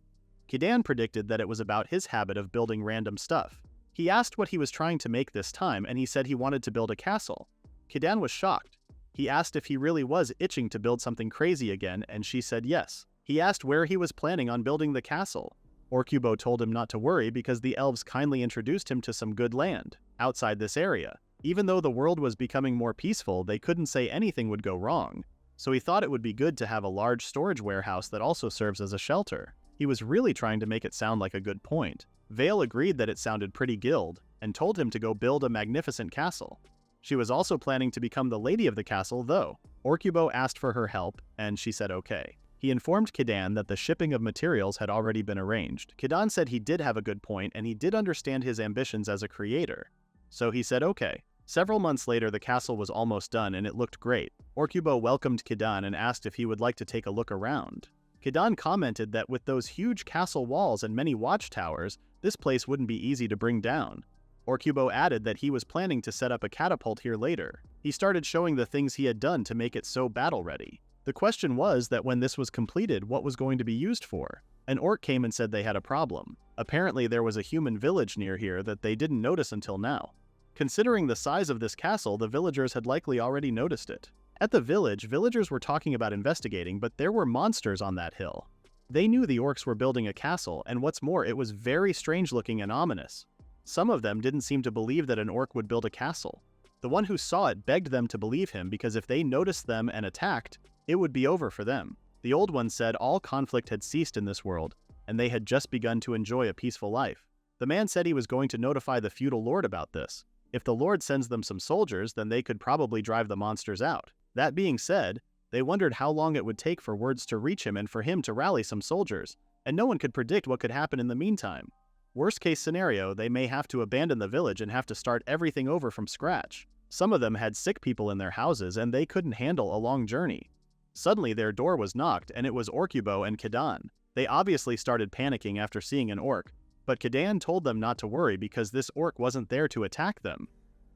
Speaker 1: Kidan predicted that it was about his habit of building random stuff. He asked what he was trying to make this time, and he said he wanted to build a castle. Kidan was shocked. He asked if he really was itching to build something crazy again, and she said yes. He asked where he was planning on building the castle. Orcubo told him not to worry because the elves kindly introduced him to some good land outside this area. Even though the world was becoming more peaceful, they couldn't say anything would go wrong. So he thought it would be good to have a large storage warehouse that also serves as a shelter. He was really trying to make it sound like a good point. Vale agreed that it sounded pretty guild, and told him to go build a magnificent castle. She was also planning to become the lady of the castle, though. Orcubo asked for her help, and she said okay. He informed Kidan that the shipping of materials had already been arranged. Kidan said he did have a good point, and he did understand his ambitions as a creator. So he said okay. Several months later, the castle was almost done, and it looked great. Orcubo welcomed Kidan and asked if he would like to take a look around. Kidan commented that with those huge castle walls and many watchtowers, this place wouldn't be easy to bring down. Orcubo added that he was planning to set up a catapult here later. He started showing the things he had done to make it so battle-ready. The question was that when this was completed, what was going to be used for? An orc came and said they had a problem. Apparently there was a human village near here that they didn't notice until now. Considering the size of this castle, the villagers had likely already noticed it. At the village, villagers were talking about investigating, but there were monsters on that hill. They knew the orcs were building a castle, and what's more, it was very strange looking and ominous. Some of them didn't seem to believe that an orc would build a castle. The one who saw it begged them to believe him because if they noticed them and attacked, it would be over for them. The old one said all conflict had ceased in this world, and they had just begun to enjoy a peaceful life. The man said he was going to notify the feudal lord about this. If the lord sends them some soldiers, then they could probably drive the monsters out. That being said, they wondered how long it would take for words to reach him and for him to rally some soldiers, and no one could predict what could happen in the meantime. Worst case scenario, they may have to abandon the village and have to start everything over from scratch. Some of them had sick people in their houses and they couldn't handle a long journey. Suddenly their door was knocked and it was Orcubo and Kidan. They obviously started panicking after seeing an orc, but Kidan told them not to worry because this orc wasn't there to attack them.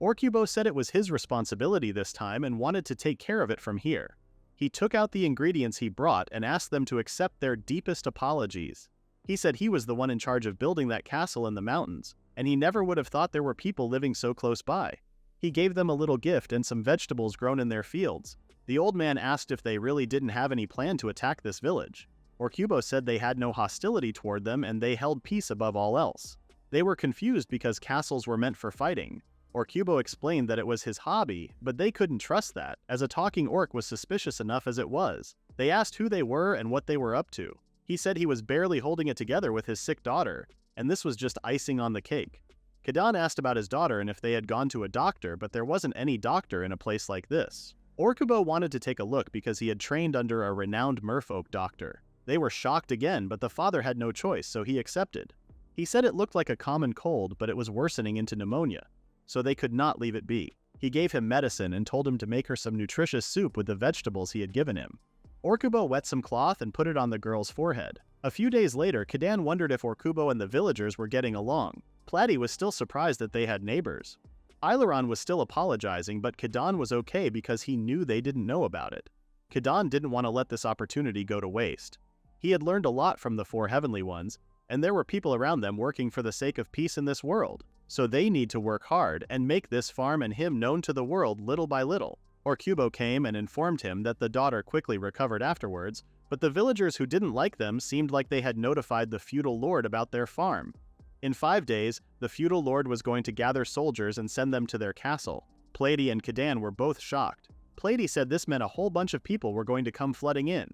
Speaker 1: Orcubo said it was his responsibility this time and wanted to take care of it from here. He took out the ingredients he brought and asked them to accept their deepest apologies. He said he was the one in charge of building that castle in the mountains, and he never would have thought there were people living so close by. He gave them a little gift and some vegetables grown in their fields. The old man asked if they really didn't have any plan to attack this village. Orcubo said they had no hostility toward them and they held peace above all else. They were confused because castles were meant for fighting. Orcubo explained that it was his hobby, but they couldn't trust that, as a talking orc was suspicious enough as it was. They asked who they were and what they were up to. He said he was barely holding it together with his sick daughter, and this was just icing on the cake. Kidan asked about his daughter and if they had gone to a doctor, but there wasn't any doctor in a place like this. Orcubo wanted to take a look because he had trained under a renowned merfolk doctor. They were shocked again, but the father had no choice, so he accepted. He said it looked like a common cold, but it was worsening into pneumonia, so they could not leave it be. He gave him medicine and told him to make her some nutritious soup with the vegetables he had given him. Orcubo wet some cloth and put it on the girl's forehead. A few days later, Kidan wondered if Orcubo and the villagers were getting along. Platy was still surprised that they had neighbors. Aileron was still apologizing, but Kidan was okay because he knew they didn't know about it. Kidan didn't want to let this opportunity go to waste. He had learned a lot from the four heavenly ones, and there were people around them working for the sake of peace in this world. So they need to work hard and make this farm and him known to the world little by little. Orcubo came and informed him that the daughter quickly recovered afterwards, but the villagers who didn't like them seemed like they had notified the feudal lord about their farm. In 5 days, the feudal lord was going to gather soldiers and send them to their castle. Platy and Kidan were both shocked. Platy said this meant a whole bunch of people were going to come flooding in.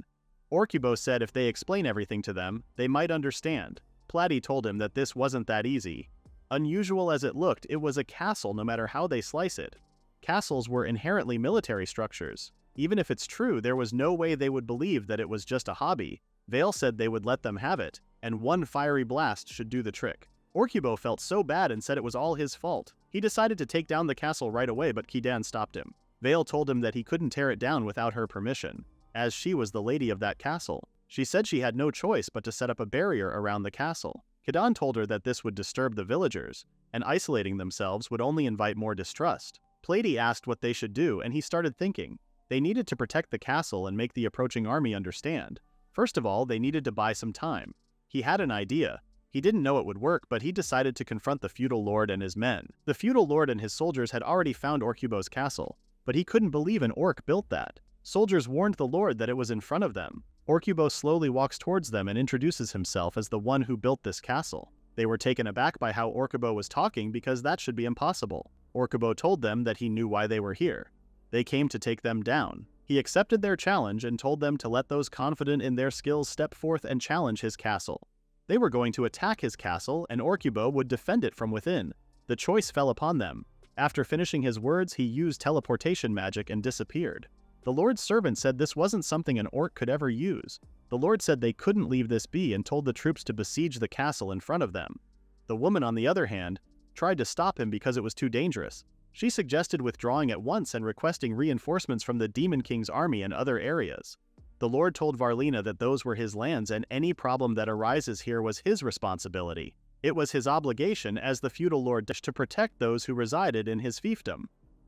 Speaker 1: Orcubo said if they explain everything to them, they might understand. Platy told him that this wasn't that easy. Unusual as it looked, it was a castle no matter how they slice it. Castles were inherently military structures. Even if it's true, there was no way they would believe that it was just a hobby. Vale said they would let them have it, and one fiery blast should do the trick. Orcubo felt so bad and said it was all his fault. He decided to take down the castle right away, but Kidan stopped him. Vale told him that he couldn't tear it down without her permission, as she was the lady of that castle. She said she had no choice but to set up a barrier around the castle. Kidan told her that this would disturb the villagers, and isolating themselves would only invite more distrust. Plady asked what they should do, and he started thinking. They needed to protect the castle and make the approaching army understand. First of all, they needed to buy some time. He had an idea. He didn't know it would work, but he decided to confront the feudal lord and his men. The feudal lord and his soldiers had already found Orcubo's castle, but he couldn't believe an orc built that. Soldiers warned the lord that it was in front of them. Orcubo slowly walks towards them and introduces himself as the one who built this castle. They were taken aback by how Orcubo was talking because that should be impossible. Orcubo told them that he knew why they were here. They came to take them down. He accepted their challenge and told them to let those confident in their skills step forth and challenge his castle. They were going to attack his castle, and Orcubo would defend it from within. The choice fell upon them. After finishing his words, he used teleportation magic and disappeared. The Lord's servant said this wasn't something an orc could ever use. The Lord said they couldn't leave this be and told the troops to besiege the castle in front of them. The woman, on the other hand, tried to stop him because it was too dangerous. She suggested withdrawing at once and requesting reinforcements from the Demon King's army and other areas. The Lord told Varlina that those were his lands and any problem that arises here was his responsibility. It was his obligation as the feudal lord to protect those who resided in his fiefdom.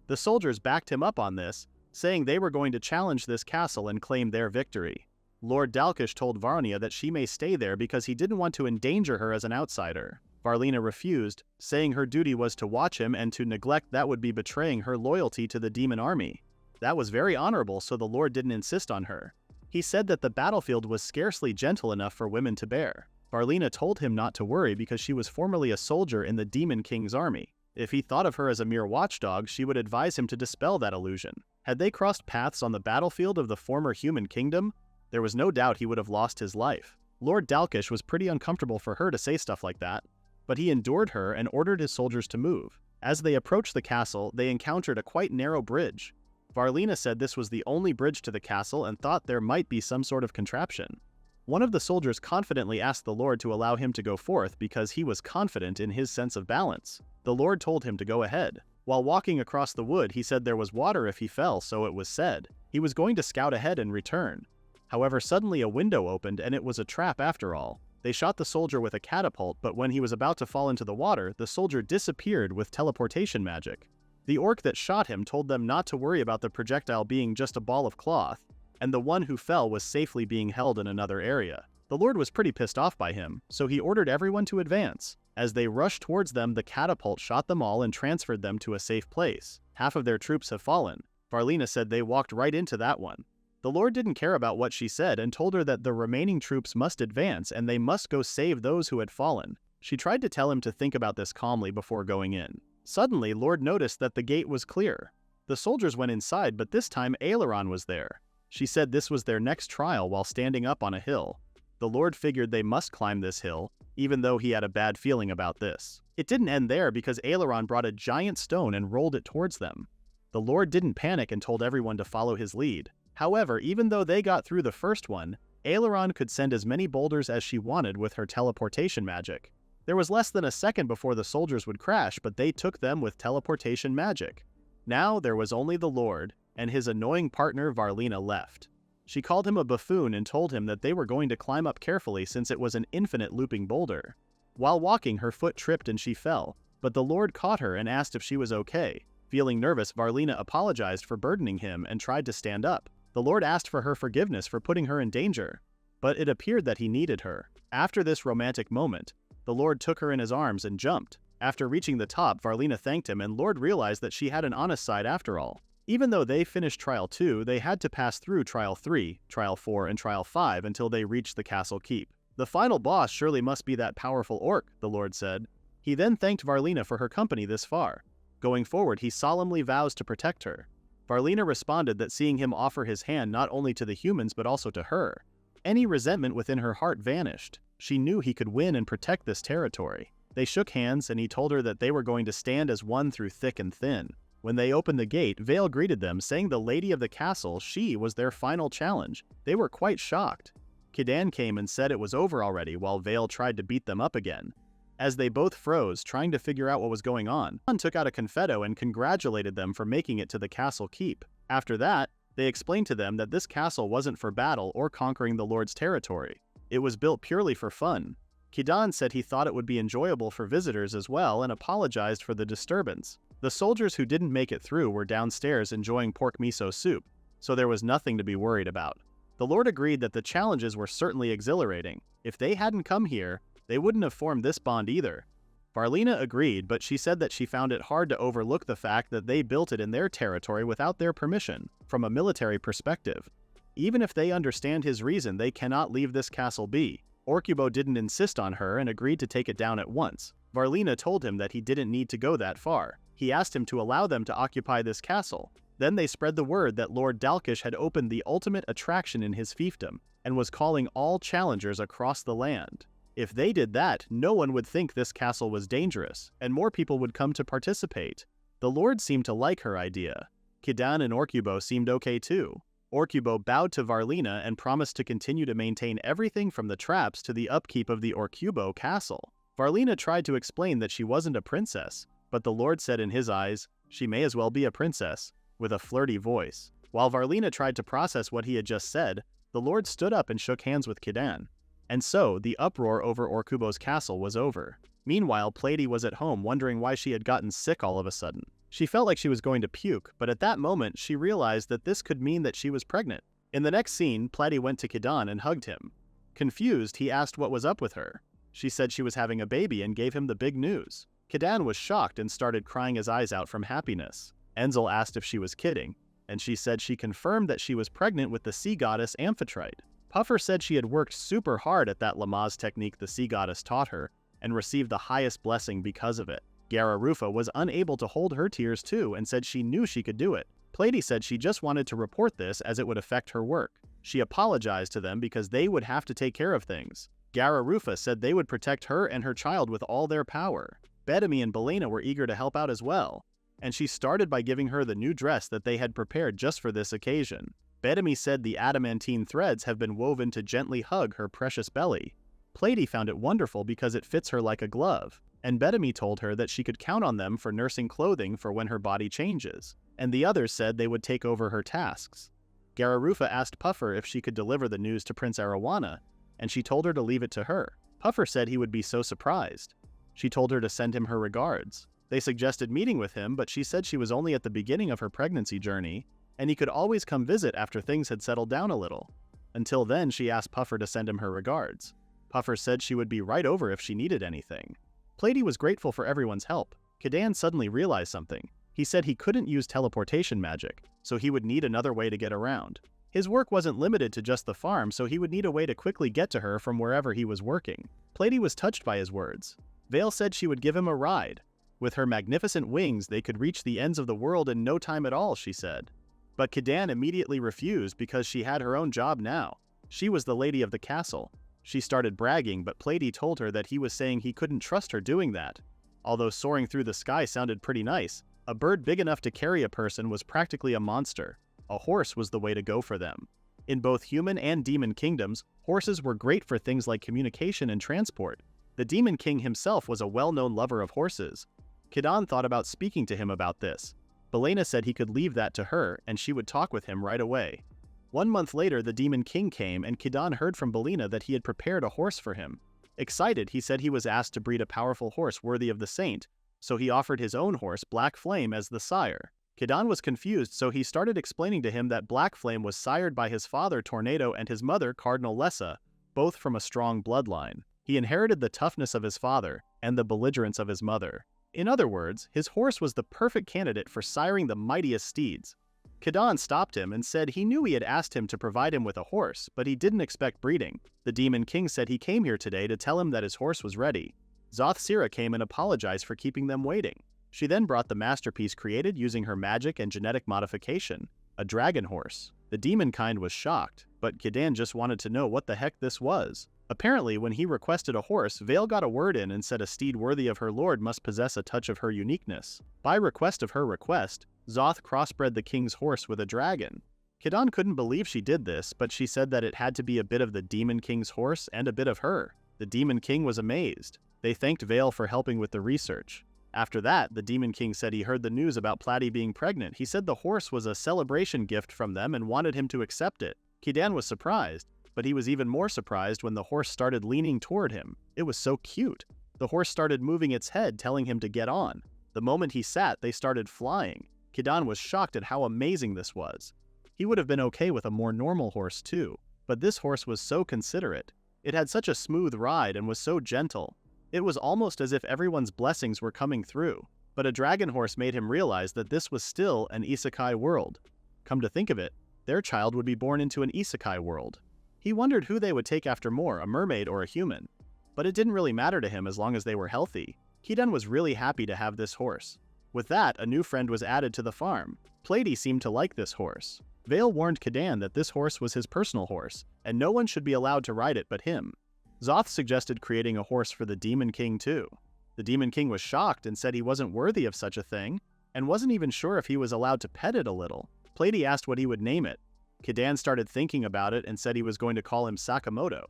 Speaker 1: The soldiers backed him up on this, saying they were going to challenge this castle and claim their victory. Lord Dalkish told Varnia that she may stay there because he didn't want to endanger her as an outsider. Varlina refused, saying her duty was to watch him and to neglect that would be betraying her loyalty to the demon army. That was very honorable, so the Lord didn't insist on her. He said that the battlefield was scarcely gentle enough for women to bear. Varlina told him not to worry because she was formerly a soldier in the Demon King's army. If he thought of her as a mere watchdog, she would advise him to dispel that illusion. Had they crossed paths on the battlefield of the former human kingdom, there was no doubt he would have lost his life. Lord Dalkish was pretty uncomfortable for her to say stuff like that, but he endured her and ordered his soldiers to move. As they approached the castle, they encountered a quite narrow bridge. Varlina said this was the only bridge to the castle and thought there might be some sort of contraption. One of the soldiers confidently asked the Lord to allow him to go forth because he was confident in his sense of balance. The Lord told him to go ahead. While walking across the wood, he said there was water if he fell, so it was said. He was going to scout ahead and return. However, suddenly a window opened and it was a trap after all. They shot the soldier with a catapult, but when he was about to fall into the water, the soldier disappeared with teleportation magic. The orc that shot him told them not to worry about the projectile being just a ball of cloth, and the one who fell was safely being held in another area. The Lord was pretty pissed off by him, so he ordered everyone to advance. As they rushed towards them, the catapult shot them all and transferred them to a safe place. Half of their troops have fallen. Varlina said they walked right into that one. The Lord didn't care about what she said and told her that the remaining troops must advance and they must go save those who had fallen. She tried to tell him to think about this calmly before going in. Suddenly, Lord noticed that the gate was clear. The soldiers went inside, but this time Aileron was there. She said this was their next trial while standing up on a hill. The Lord figured they must climb this hill, even though he had a bad feeling about this. It didn't end there because Aileron brought a giant stone and rolled it towards them. The Lord didn't panic and told everyone to follow his lead. However, even though they got through the first one, Aileron could send as many boulders as she wanted with her teleportation magic. There was less than a second before the soldiers would crash, but they took them with teleportation magic. Now there was only the Lord, and his annoying partner Varlina left. She called him a buffoon and told him that they were going to climb up carefully since it was an infinite looping boulder. While walking, her foot tripped and she fell, but the Lord caught her and asked if she was okay. Feeling nervous, Varlina apologized for burdening him and tried to stand up. The Lord asked for her forgiveness for putting her in danger, but it appeared that he needed her. After this romantic moment, the Lord took her in his arms and jumped. After reaching the top, Varlina thanked him and Lord realized that she had an honest side after all. Even though they finished Trial 2, they had to pass through Trial 3, Trial 4, and Trial 5 until they reached the castle keep. The final boss surely must be that powerful orc, the Lord said. He then thanked Varlina for her company this far. Going forward, he solemnly vows to protect her. Varlina responded that seeing him offer his hand not only to the humans but also to her, any resentment within her heart vanished. She knew he could win and protect this territory. They shook hands and he told her that they were going to stand as one through thick and thin. When they opened the gate, Vale greeted them, saying the lady of the castle, she was their final challenge. They were quite shocked. Kidan came and said it was over already while Vale tried to beat them up again. As they both froze, trying to figure out what was going on, Han took out a confetto and congratulated them for making it to the castle keep. After that, They explained to them that this castle wasn't for battle or conquering the Lord's territory. It was built purely for fun. Kidan said he thought it would be enjoyable for visitors as well and apologized for the disturbance. The soldiers who didn't make it through were downstairs enjoying pork miso soup, so there was nothing to be worried about. The Lord agreed that the challenges were certainly exhilarating. If they hadn't come here, they wouldn't have formed this bond either. Varlina agreed, but she said that she found it hard to overlook the fact that they built it in their territory without their permission, from a military perspective. Even if they understand his reason, they cannot leave this castle be. Orcubo didn't insist on her and agreed to take it down at once. Varlina told him that he didn't need to go that far. He asked him to allow them to occupy this castle. Then they spread the word that Lord Dalkish had opened the ultimate attraction in his fiefdom, and was calling all challengers across the land. If they did that, no one would think this castle was dangerous, and more people would come to participate. The Lord seemed to like her idea. Kidan and Orcubo seemed okay too. Orcubo bowed to Varlina and promised to continue to maintain everything from the traps to the upkeep of the Orcubo castle. Varlina tried to explain that she wasn't a princess, but the Lord said in his eyes, she may as well be a princess, with a flirty voice. While Varlina tried to process what he had just said, the Lord stood up and shook hands with Kidan. And so, the uproar over Orcubo's castle was over. Meanwhile, Plady was at home wondering why she had gotten sick all of a sudden. She felt like she was going to puke, but at that moment, she realized that this could mean that she was pregnant. In the next scene, Plady went to Kidan and hugged him. Confused, he asked what was up with her. She said she was having a baby and gave him the big news. Kidan was shocked and started crying his eyes out from happiness. Enzel asked if she was kidding, and she said she confirmed that she was pregnant with the sea goddess Amphitrite. Puffer said she had worked super hard at that Lamaze technique the sea goddess taught her, and received the highest blessing because of it. Gararufa was unable to hold her tears too and said she knew she could do it. Plady said she just wanted to report this as it would affect her work. She apologized to them because they would have to take care of things. Gararufa said they would protect her and her child with all their power. Bedami and Belena were eager to help out as well, and she started by giving her the new dress that they had prepared just for this occasion. Bedami said the adamantine threads have been woven to gently hug her precious belly. Plady found it wonderful because it fits her like a glove, and Bedami told her that she could count on them for nursing clothing for when her body changes, and the others said they would take over her tasks. Gararufa asked Puffer if she could deliver the news to Prince Arawana, and she told her to leave it to her. Puffer said he would be so surprised. She told her to send him her regards. They suggested meeting with him, but she said she was only at the beginning of her pregnancy journey, and he could always come visit after things had settled down a little. Until then, she asked Puffer to send him her regards. Puffer said she would be right over if she needed anything. Plady was grateful for everyone's help. Kidan suddenly realized something. He said he couldn't use teleportation magic, so he would need another way to get around. His work wasn't limited to just the farm, so he would need a way to quickly get to her from wherever he was working. Plady was touched by his words. Vale said she would give him a ride. With her magnificent wings, they could reach the ends of the world in no time at all, she said. But Kidan immediately refused because she had her own job now. She was the lady of the castle. She started bragging, but Plady told her that he was saying he couldn't trust her doing that. Although soaring through the sky sounded pretty nice, a bird big enough to carry a person was practically a monster. A horse was the way to go for them. In both human and demon kingdoms, horses were great for things like communication and transport. The Demon King himself was a well-known lover of horses. Kidan thought about speaking to him about this. Belena said he could leave that to her, and she would talk with him right away. 1 month later, the Demon King came, and Kidan heard from Belena that he had prepared a horse for him. Excited, he said he was asked to breed a powerful horse worthy of the saint, so he offered his own horse, Black Flame, as the sire. Kidan was confused, so he started explaining to him that Black Flame was sired by his father, Tornado, and his mother, Cardinal Lessa, both from a strong bloodline. He inherited the toughness of his father and the belligerence of his mother. In other words, his horse was the perfect candidate for siring the mightiest steeds. Kidan stopped him and said he knew he had asked him to provide him with a horse, but he didn't expect breeding. The Demon King said he came here today to tell him that his horse was ready. Zoth Sira came and apologized for keeping them waiting. She then brought the masterpiece created using her magic and genetic modification, a dragon horse. The demon kind was shocked, but Kidan just wanted to know what the heck this was. Apparently, when he requested a horse, Vale got a word in and said a steed worthy of her lord must possess a touch of her uniqueness. By request of her request, Zoth crossbred the king's horse with a dragon. Kidan couldn't believe she did this, but she said that it had to be a bit of the Demon King's horse and a bit of her. The Demon King was amazed. They thanked Vale for helping with the research. After that, the Demon King said he heard the news about Platy being pregnant. He said the horse was a celebration gift from them and wanted him to accept it. Kidan was surprised, but he was even more surprised when the horse started leaning toward him. It was so cute. The horse started moving its head, telling him to get on. The moment he sat, they started flying. Kidan was shocked at how amazing this was. He would have been okay with a more normal horse too, but this horse was so considerate. It had such a smooth ride and was so gentle. It was almost as if everyone's blessings were coming through. But a dragon horse made him realize that this was still an isekai world. Come to think of it, their child would be born into an isekai world. He wondered who they would take after more, a mermaid or a human. But it didn't really matter to him as long as they were healthy. Kidan was really happy to have this horse. With that, a new friend was added to the farm. Platy seemed to like this horse. Vale warned Kidan that this horse was his personal horse, and no one should be allowed to ride it but him. Zoth suggested creating a horse for the Demon King too. The Demon King was shocked and said he wasn't worthy of such a thing, and wasn't even sure if he was allowed to pet it a little. Platy asked what he would name it. Kidan started thinking about it and said he was going to call him Sakamoto.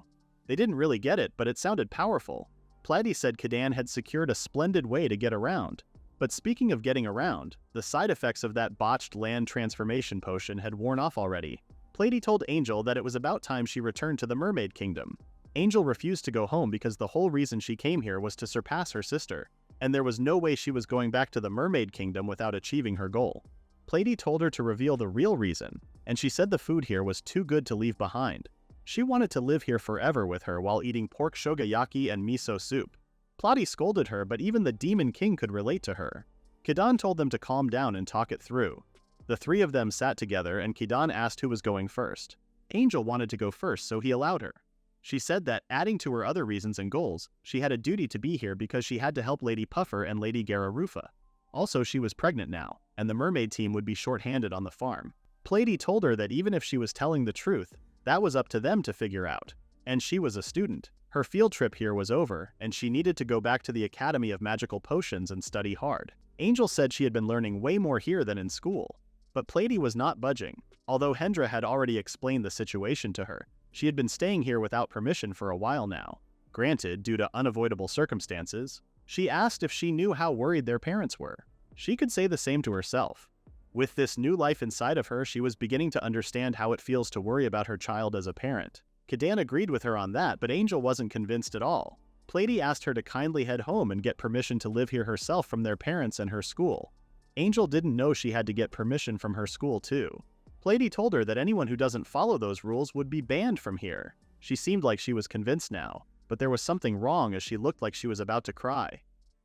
Speaker 1: They didn't really get it, but it sounded powerful. Platy said Kidan had secured a splendid way to get around. But speaking of getting around, the side effects of that botched land transformation potion had worn off already. Platy told Angel that it was about time she returned to the Mermaid Kingdom. Angel refused to go home because the whole reason she came here was to surpass her sister, and there was no way she was going back to the Mermaid Kingdom without achieving her goal. Platy told her to reveal the real reason, and she said the food here was too good to leave behind. She wanted to live here forever with her while eating pork shogayaki and miso soup. Platy scolded her, but even the Demon King could relate to her. Kidan told them to calm down and talk it through. The three of them sat together and Kidan asked who was going first. Angel wanted to go first, so he allowed her. She said that, adding to her other reasons and goals, she had a duty to be here because she had to help Lady Puffer and Lady Gararufa. Also, she was pregnant now, and the mermaid team would be short-handed on the farm. Platy told her that even if she was telling the truth, that was up to them to figure out. And she was a student. Her field trip here was over, and she needed to go back to the Academy of Magical Potions and study hard. Angel said she had been learning way more here than in school. But Platy was not budging. Although Hendra had already explained the situation to her, she had been staying here without permission for a while now. Granted, due to unavoidable circumstances, she asked if she knew how worried their parents were. She could say the same to herself. With this new life inside of her, she was beginning to understand how it feels to worry about her child as a parent. Kidan agreed with her on that, but Angel wasn't convinced at all. Platy asked her to kindly head home and get permission to live here herself from their parents and her school. Angel didn't know she had to get permission from her school too. Platy told her that anyone who doesn't follow those rules would be banned from here. She seemed like she was convinced now, but there was something wrong as she looked like she was about to cry.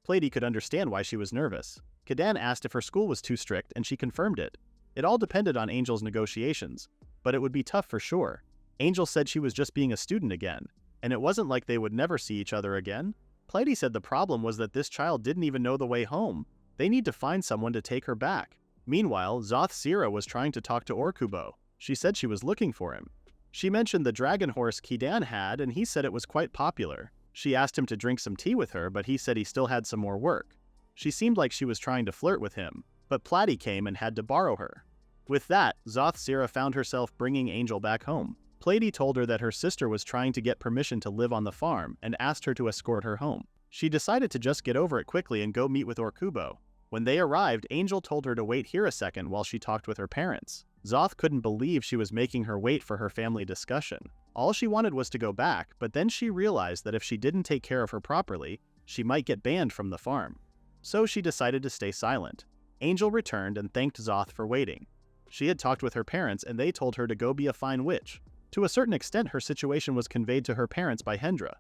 Speaker 1: Platy could understand why she was nervous. Kidan asked if her school was too strict, and she confirmed it. It all depended on Angel's negotiations, but it would be tough for sure. Angel said she was just being a student again, and it wasn't like they would never see each other again. Platy said the problem was that this child didn't even know the way home. They need to find someone to take her back. Meanwhile, Zoth Sira was trying to talk to Orkubo. She said she was looking for him. She mentioned the dragon horse Kidan had, and he said it was quite popular. She asked him to drink some tea with her, but he said he still had some more work. She seemed like she was trying to flirt with him, but Platy came and had to borrow her. With that, Zoth Sira found herself bringing Angel back home. Platy told her that her sister was trying to get permission to live on the farm and asked her to escort her home. She decided to just get over it quickly and go meet with Orkubo. When they arrived, Angel told her to wait here a second while she talked with her parents. Zoth couldn't believe she was making her wait for her family discussion. All she wanted was to go back, but then she realized that if she didn't take care of her properly, she might get banned from the farm. So she decided to stay silent. Angel returned and thanked Zoth for waiting. She had talked with her parents and they told her to go be a fine witch. To a certain extent, her situation was conveyed to her parents by Hendra.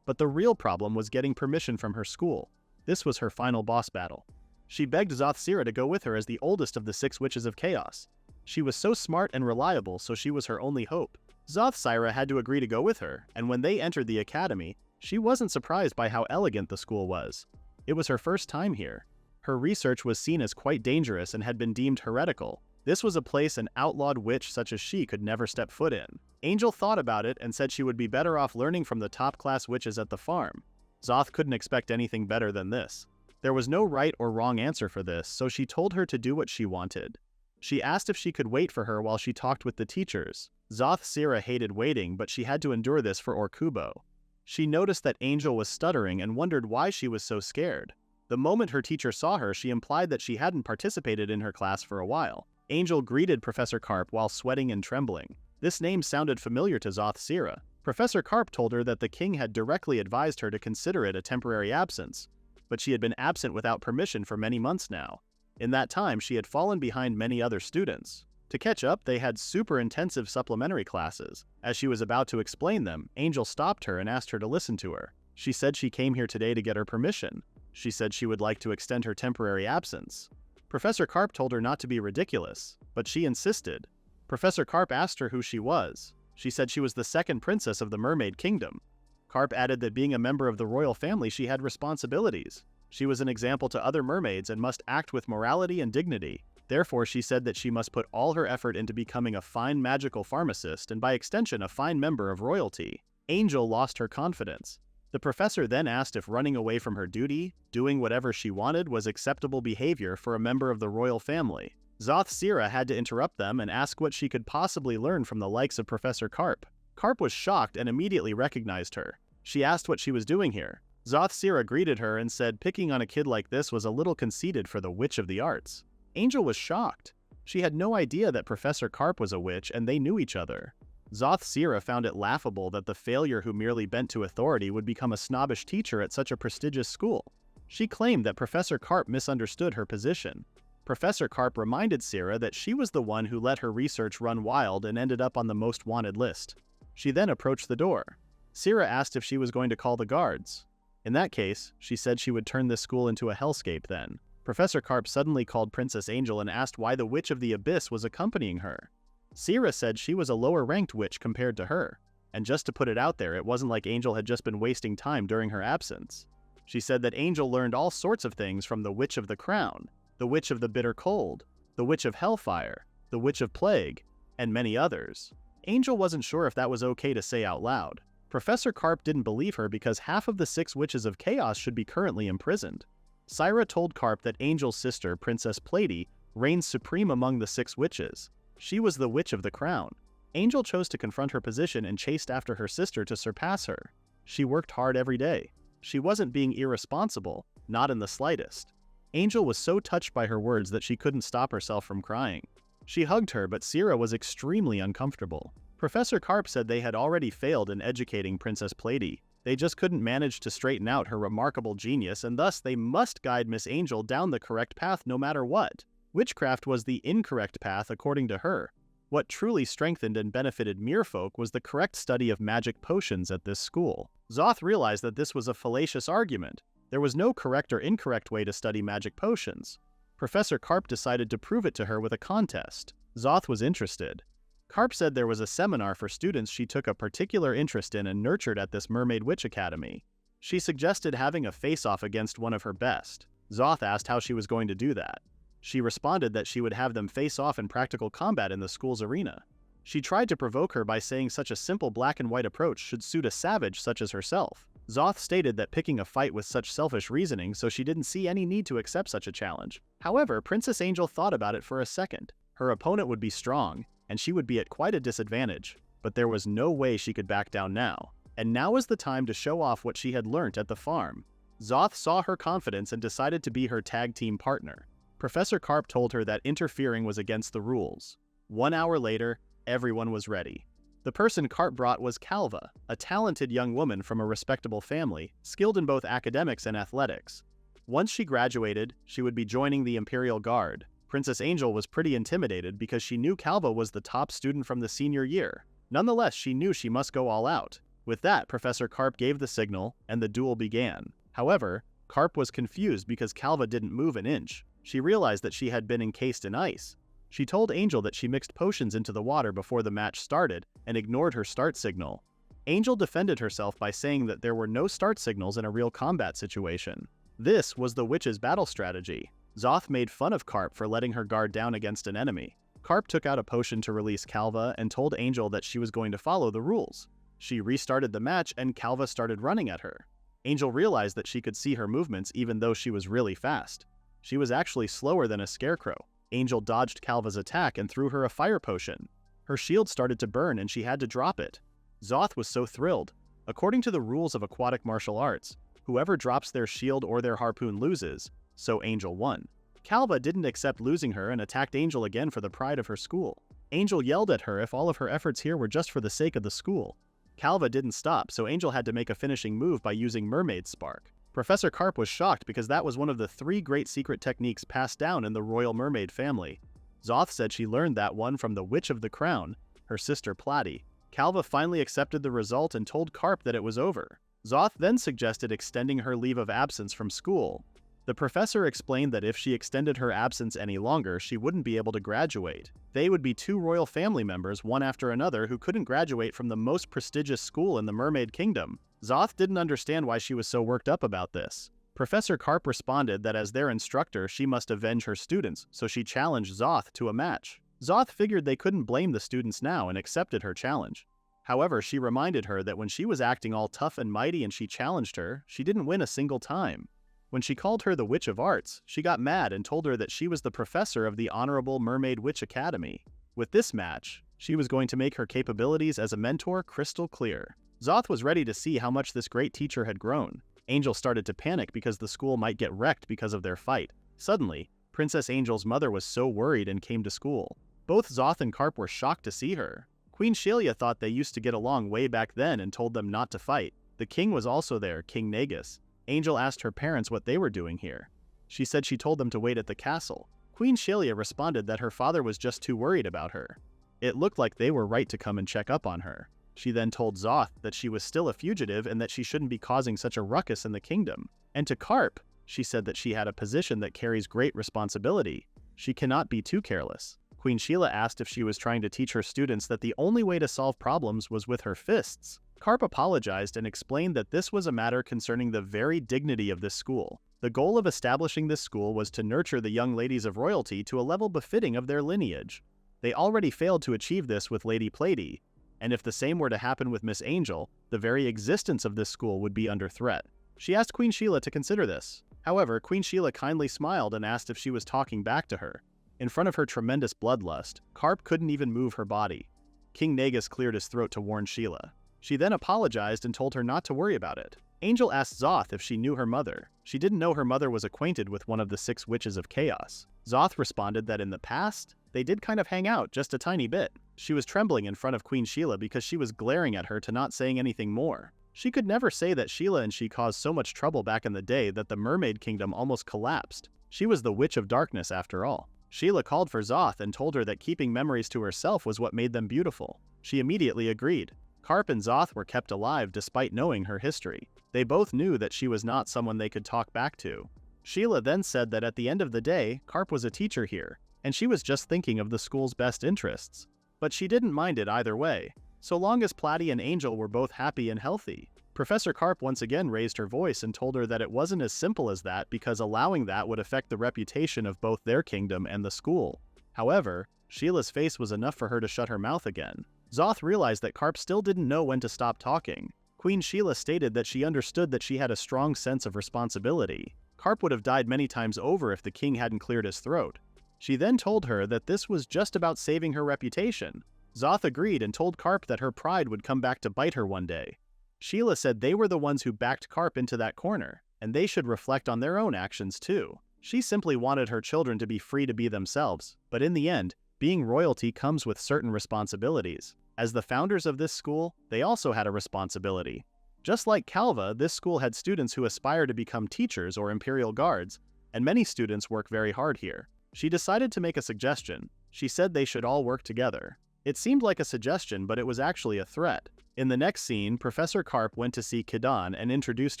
Speaker 1: But the real problem was getting permission from her school. This was her final boss battle. She begged Zoth Sira to go with her as the oldest of the 6 Witches of Chaos. She was so smart and reliable, so she was her only hope. Zoth Sira had to agree to go with her, and when they entered the academy, she wasn't surprised by how elegant the school was. It was her first time here. Her research was seen as quite dangerous and had been deemed heretical. This was a place an outlawed witch such as she could never step foot in. Angel thought about it and said she would be better off learning from the top-class witches at the farm. Zoth couldn't expect anything better than this. There was no right or wrong answer for this, so she told her to do what she wanted. She asked if she could wait for her while she talked with the teachers. Zoth Sira hated waiting, but she had to endure this for Orkubo. She noticed that Angel was stuttering and wondered why she was so scared. The moment her teacher saw her, she implied that she hadn't participated in her class for a while. Angel greeted Professor Karp while sweating and trembling. This name sounded familiar to Zoth Sira. Professor Karp told her that the king had directly advised her to consider it a temporary absence, but she had been absent without permission for many months now. In that time, she had fallen behind many other students. To catch up, they had super intensive supplementary classes. As she was about to explain them, Angel stopped her and asked her to listen to her. She said she came here today to get her permission. She said she would like to extend her temporary absence. Professor Karp told her not to be ridiculous, but she insisted. Professor Karp asked her who she was. She said she was the second princess of the Mermaid Kingdom. Karp added that being a member of the royal family, she had responsibilities. She was an example to other mermaids and must act with morality and dignity. Therefore, she said that she must put all her effort into becoming a fine magical pharmacist and by extension a fine member of royalty. Angel lost her confidence. The professor then asked if running away from her duty, doing whatever she wanted, was acceptable behavior for a member of the royal family. Zoth Sira had to interrupt them and ask what she could possibly learn from the likes of Professor Karp. Karp was shocked and immediately recognized her. She asked what she was doing here. Zoth Sira greeted her and said picking on a kid like this was a little conceited for the witch of the arts. Angel was shocked. She had no idea that Professor Karp was a witch and they knew each other. Zoth Sira found it laughable that the failure who merely bent to authority would become a snobbish teacher at such a prestigious school. She claimed that Professor Karp misunderstood her position. Professor Karp reminded Sira that she was the one who let her research run wild and ended up on the most wanted list. She then approached the door. Sira asked if she was going to call the guards. In that case, she said she would turn this school into a hellscape then. Professor Karp suddenly called Princess Angel and asked why the Witch of the Abyss was accompanying her. Sira said she was a lower-ranked witch compared to her, and just to put it out there, it wasn't like Angel had just been wasting time during her absence. She said that Angel learned all sorts of things from the Witch of the Crown, the Witch of the Bitter Cold, the Witch of Hellfire, the Witch of Plague, and many others. Angel wasn't sure if that was okay to say out loud. Professor Karp didn't believe her because half of the 6 Witches of Chaos should be currently imprisoned. Sira told Karp that Angel's sister, Princess Plady, reigned supreme among the 6 witches. She was the Witch of the Crown. Angel chose to confront her position and chased after her sister to surpass her. She worked hard every day. She wasn't being irresponsible, not in the slightest. Angel was so touched by her words that she couldn't stop herself from crying. She hugged her, but Sira was extremely uncomfortable. Professor Karp said they had already failed in educating Princess Plady. They just couldn't manage to straighten out her remarkable genius, and thus they must guide Miss Angel down the correct path no matter what. Witchcraft was the incorrect path according to her. What truly strengthened and benefited merfolk was the correct study of magic potions at this school. Zoth realized that this was a fallacious argument. There was no correct or incorrect way to study magic potions. Professor Karp decided to prove it to her with a contest. Zoth was interested. Karp said there was a seminar for students she took a particular interest in and nurtured at this Mermaid Witch Academy. She suggested having a face-off against one of her best. Zoth asked how she was going to do that. She responded that she would have them face off in practical combat in the school's arena. She tried to provoke her by saying such a simple black and white approach should suit a savage such as herself. Zoth stated that picking a fight was such selfish reasoning, so she didn't see any need to accept such a challenge. However, Princess Angel thought about it for a second. Her opponent would be strong, and she would be at quite a disadvantage, but there was no way she could back down now. And now was the time to show off what she had learnt at the farm. Zoth saw her confidence and decided to be her tag team partner. Professor Karp told her that interfering was against the rules. 1 hour later, everyone was ready. The person Karp brought was Calva, a talented young woman from a respectable family, skilled in both academics and athletics. Once she graduated, she would be joining the Imperial Guard. Princess Angel was pretty intimidated because she knew Calva was the top student from the senior year. Nonetheless, she knew she must go all out. With that, Professor Karp gave the signal, and the duel began. However, Karp was confused because Calva didn't move an inch. She realized that she had been encased in ice. She told Angel that she mixed potions into the water before the match started and ignored her start signal. Angel defended herself by saying that there were no start signals in a real combat situation. This was the witch's battle strategy. Zoth made fun of Karp for letting her guard down against an enemy. Karp took out a potion to release Calva and told Angel that she was going to follow the rules. She restarted the match and Calva started running at her. Angel realized that she could see her movements even though she was really fast. She was actually slower than a scarecrow. Angel dodged Calva's attack and threw her a fire potion. Her shield started to burn and she had to drop it. Zoth was so thrilled. According to the rules of aquatic martial arts, Whoever drops their shield or their harpoon loses, so Angel won. Calva didn't accept losing her and attacked Angel again for the pride of her school. Angel yelled at her if all of her efforts here were just for the sake of the school. Calva didn't stop, so Angel had to make a finishing move by using Mermaid Spark. Professor Carp was shocked because that was one of the 3 great secret techniques passed down in the Royal Mermaid family. Zoth said she learned that one from the Witch of the Crown, her sister Platy. Calva finally accepted the result and told Carp that it was over. Zoth then suggested extending her leave of absence from school. The professor explained that if she extended her absence any longer, she wouldn't be able to graduate. They would be 2 royal family members, one after another, who couldn't graduate from the most prestigious school in the Mermaid Kingdom. Zoth didn't understand why she was so worked up about this. Professor Carp responded that as their instructor, she must avenge her students, so she challenged Zoth to a match. Zoth figured they couldn't blame the students now and accepted her challenge. However, she reminded her that when she was acting all tough and mighty and she challenged her, she didn't win a single time. When she called her the Witch of Arts, she got mad and told her that she was the professor of the Honorable Mermaid Witch Academy. With this match, she was going to make her capabilities as a mentor crystal clear. Zoth was ready to see how much this great teacher had grown. Angel started to panic because the school might get wrecked because of their fight. Suddenly, Princess Angel's mother was so worried and came to school. Both Zoth and Carp were shocked to see her. Queen Shelia thought they used to get along way back then and told them not to fight. The king was also there, King Nagus. Angel asked her parents what they were doing here. She said she told them to wait at the castle. Queen Shelia responded that her father was just too worried about her. It looked like they were right to come and check up on her. She then told Zoth that she was still a fugitive and that she shouldn't be causing such a ruckus in the kingdom. And to Carp, she said that she had a position that carries great responsibility. She cannot be too careless. Queen Sheila asked if she was trying to teach her students that the only way to solve problems was with her fists. Carp apologized and explained that this was a matter concerning the very dignity of this school. The goal of establishing this school was to nurture the young ladies of royalty to a level befitting of their lineage. They already failed to achieve this with Lady Platy, and if the same were to happen with Miss Angel, the very existence of this school would be under threat. She asked Queen Sheila to consider this. However, Queen Sheila kindly smiled and asked if she was talking back to her. In front of her tremendous bloodlust, Carp couldn't even move her body. King Nagus cleared his throat to warn Sheila. She then apologized and told her not to worry about it. Angel asked Zoth if she knew her mother. She didn't know her mother was acquainted with one of the 6 witches of chaos. Zoth responded that in the past, they did kind of hang out just a tiny bit. She was trembling in front of Queen Sheila because she was glaring at her to not saying anything more. She could never say that Sheila and she caused so much trouble back in the day that the Mermaid Kingdom almost collapsed. She was the Witch of Darkness after all. Sheila called for Zoth and told her that keeping memories to herself was what made them beautiful. She immediately agreed. Carp and Zoth were kept alive despite knowing her history. They both knew that she was not someone they could talk back to. Sheila then said that at the end of the day, Carp was a teacher here, and she was just thinking of the school's best interests. But she didn't mind it either way, so long as Platy and Angel were both happy and healthy. Professor Carp once again raised her voice and told her that it wasn't as simple as that because allowing that would affect the reputation of both their kingdom and the school. However, Sheila's face was enough for her to shut her mouth again. Zoth realized that Carp still didn't know when to stop talking. Queen Sheila stated that she understood that she had a strong sense of responsibility. Carp would have died many times over if the king hadn't cleared his throat. She then told her that this was just about saving her reputation. Zoth agreed and told Carp that her pride would come back to bite her one day. Sheila said they were the ones who backed Carp into that corner, and they should reflect on their own actions too. She simply wanted her children to be free to be themselves, but in the end, being royalty comes with certain responsibilities. As the founders of this school, they also had a responsibility. Just like Calva, this school had students who aspire to become teachers or imperial guards, and many students work very hard here. She decided to make a suggestion. She said they should all work together. It seemed like a suggestion, but it was actually a threat. In the next scene, Professor Carp went to see Kidan and introduced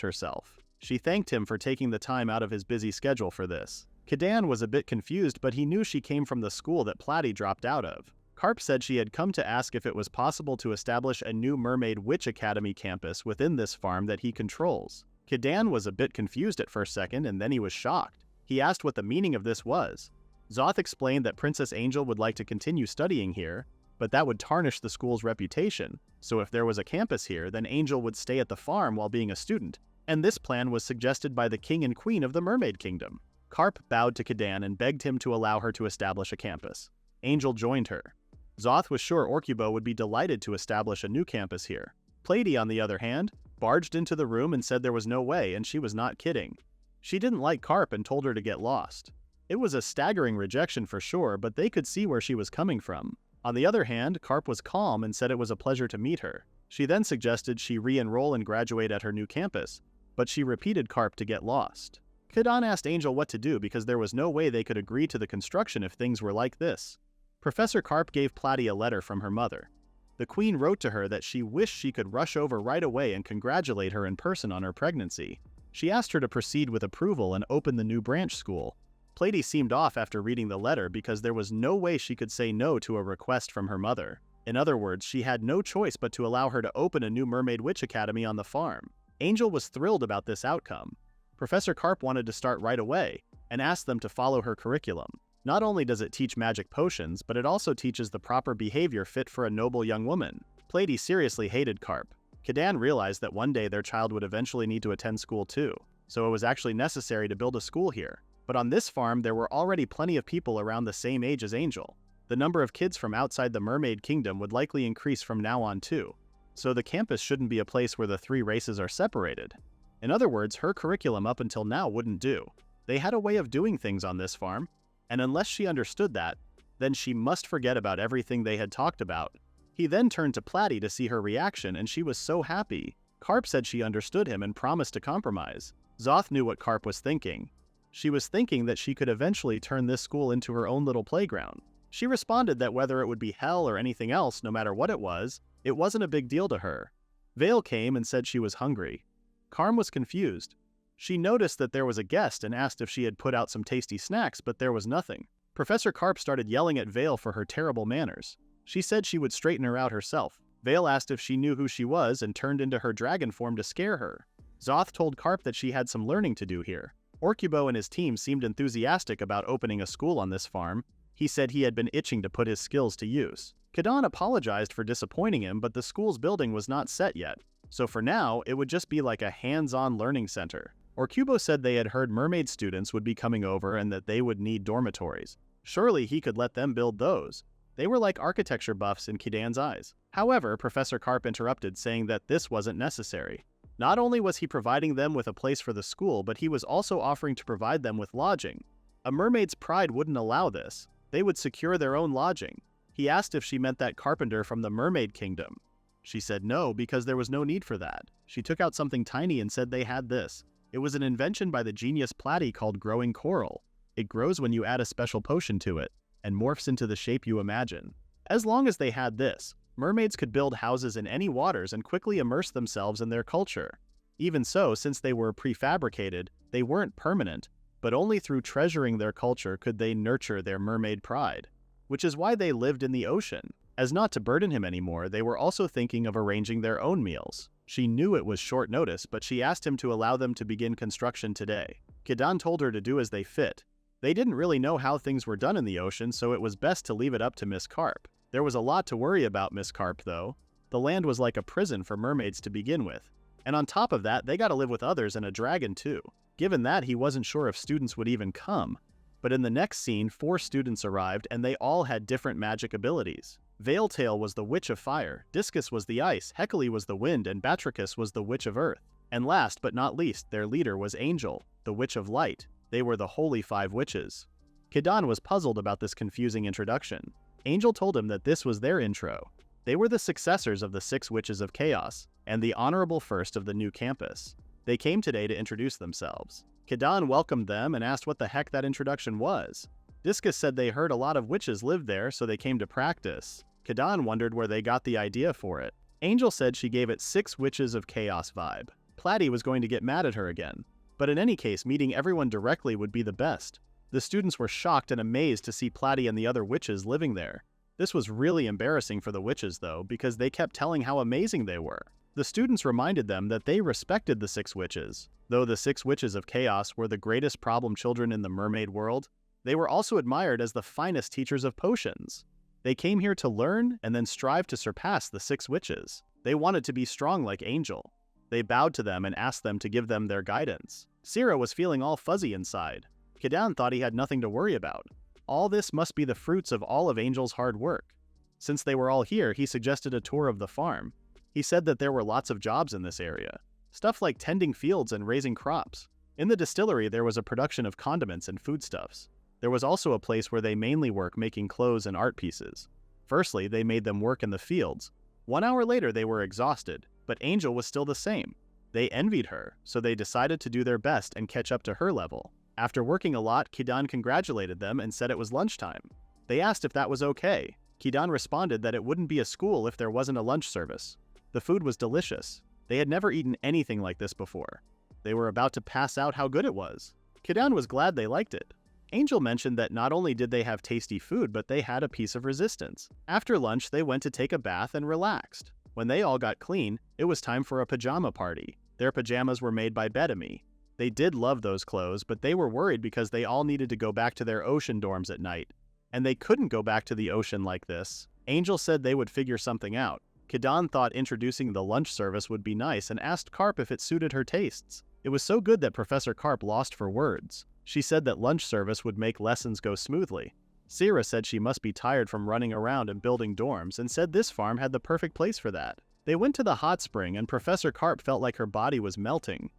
Speaker 1: herself. She thanked him for taking the time out of his busy schedule for this. Kidan was a bit confused, but he knew she came from the school that Platy dropped out of. Carp said she had come to ask if it was possible to establish a new Mermaid Witch Academy campus within this farm that he controls. Kidan was a bit confused at first second, and then he was shocked. He asked what the meaning of this was. Zoth explained that Princess Angel would like to continue studying here, but that would tarnish the school's reputation, so if there was a campus here, then Angel would stay at the farm while being a student, and this plan was suggested by the king and queen of the Mermaid Kingdom. Carp bowed to Kidan and begged him to allow her to establish a campus. Angel joined her. Zoth was sure Orcubo would be delighted to establish a new campus here. Platy, on the other hand, barged into the room and said there was no way and she was not kidding. She didn't like Carp and told her to get lost. It was a staggering rejection for sure, but they could see where she was coming from. On the other hand, Carp was calm and said it was a pleasure to meet her. She then suggested she re-enroll and graduate at her new campus, but she repeated Carp to get lost. Kidan asked Angel what to do because there was no way they could agree to the construction if things were like this. Professor Carp gave Platy a letter from her mother. The queen wrote to her that she wished she could rush over right away and congratulate her in person on her pregnancy. She asked her to proceed with approval and open the new branch school. Platy seemed off after reading the letter because there was no way she could say no to a request from her mother. In other words, she had no choice but to allow her to open a new Mermaid Witch Academy on the farm. Angel was thrilled about this outcome. Professor Carp wanted to start right away and asked them to follow her curriculum. Not only does it teach magic potions, but it also teaches the proper behavior fit for a noble young woman. Platy seriously hated Carp. Kidan realized that one day their child would eventually need to attend school too, so it was actually necessary to build a school here. But on this farm, there were already plenty of people around the same age as Angel. The number of kids from outside the Mermaid Kingdom would likely increase from now on too, so the campus shouldn't be a place where the three races are separated. In other words, her curriculum up until now wouldn't do. They had a way of doing things on this farm, and unless she understood that, then she must forget about everything they had talked about. He then turned to Platy to see her reaction, and she was so happy. Carp said she understood him and promised to compromise. Zoth knew what Carp was thinking. She was thinking that she could eventually turn this school into her own little playground. She responded that whether it would be hell or anything else, no matter what it wasn't a big deal to her. Vale came and said she was hungry. Carm was confused. She noticed that there was a guest and asked if she had put out some tasty snacks, but there was nothing. Professor Carp started yelling at Vale for her terrible manners. She said she would straighten her out herself. Vale asked if she knew who she was and turned into her dragon form to scare her. Zoth told Carp that she had some learning to do here. Orcubo and his team seemed enthusiastic about opening a school on this farm. He said he had been itching to put his skills to use. Kidan apologized for disappointing him, but the school's building was not set yet. So for now, it would just be like a hands-on learning center. Orcubo said they had heard mermaid students would be coming over and that they would need dormitories. Surely he could let them build those. They were like architecture buffs in Kidan's eyes. However, Professor Carp interrupted, saying that this wasn't necessary. Not only was he providing them with a place for the school, but he was also offering to provide them with lodging. A mermaid's pride wouldn't allow this. They would secure their own lodging. He asked if she meant that carpenter from the Mermaid Kingdom. She said no, because there was no need for that. She took out something tiny and said they had this. It was an invention by the genius Platy called growing coral. It grows when you add a special potion to it, and morphs into the shape you imagine. As long as they had this, mermaids could build houses in any waters and quickly immerse themselves in their culture. Even so, since they were prefabricated, they weren't permanent, but only through treasuring their culture could they nurture their mermaid pride. Which is why they lived in the ocean. As not to burden him anymore, they were also thinking of arranging their own meals. She knew it was short notice, but she asked him to allow them to begin construction today. Kidan told her to do as they fit. They didn't really know how things were done in the ocean, so it was best to leave it up to Miss Carp. There was a lot to worry about Miss Carp, though. The land was like a prison for mermaids to begin with. And on top of that, they gotta live with others and a dragon too. Given that, he wasn't sure if students would even come. But in the next scene, 4 students arrived, and they all had different magic abilities. Veiltail was the Witch of Fire, Discus was the Ice, Hecale was the Wind, and Batricus was the Witch of Earth. And last but not least, their leader was Angel, the Witch of Light. They were the Holy 5 Witches. Kidan was puzzled about this confusing introduction. Angel told him that this was their intro. They were the successors of the 6 Witches of Chaos, and the honorable first of the new campus. They came today to introduce themselves. Kidan welcomed them and asked what the heck that introduction was. Discus said they heard a lot of witches lived there, so they came to practice. Kidan wondered where they got the idea for it. Angel said she gave it 6 Witches of Chaos vibe. Platy was going to get mad at her again. But in any case, meeting everyone directly would be the best. The students were shocked and amazed to see Platy and the other witches living there. This was really embarrassing for the witches, though, because they kept telling how amazing they were. The students reminded them that they respected the 6 witches. Though the 6 Witches of Chaos were the greatest problem children in the mermaid world, they were also admired as the finest teachers of potions. They came here to learn and then strive to surpass the 6 witches. They wanted to be strong like Angel. They bowed to them and asked them to give them their guidance. Sira was feeling all fuzzy inside. Kidan thought he had nothing to worry about. All this must be the fruits of all of Angel's hard work. Since they were all here, he suggested a tour of the farm. He said that there were lots of jobs in this area. Stuff like tending fields and raising crops. In the distillery, there was a production of condiments and foodstuffs. There was also a place where they mainly work making clothes and art pieces. Firstly, they made them work in the fields. 1 hour later, they were exhausted, but Angel was still the same. They envied her, so they decided to do their best and catch up to her level. After working a lot, Kidan congratulated them and said it was lunchtime. They asked if that was okay. Kidan responded that it wouldn't be a school if there wasn't a lunch service. The food was delicious. They had never eaten anything like this before. They were about to pass out how good it was. Kidan was glad they liked it. Angel mentioned that not only did they have tasty food, but they had a piece of resistance. After lunch, they went to take a bath and relaxed. When they all got clean, it was time for a pajama party. Their pajamas were made by Bedami. They did love those clothes, but they were worried because they all needed to go back to their ocean dorms at night. And they couldn't go back to the ocean like this. Angel said they would figure something out. Kidan thought introducing the lunch service would be nice and asked Carp if it suited her tastes. It was so good that Professor Carp lost for words. She said that lunch service would make lessons go smoothly. Sierra said she must be tired from running around and building dorms and said this farm had the perfect place for that. They went to the hot spring and Professor Carp felt like her body was melting.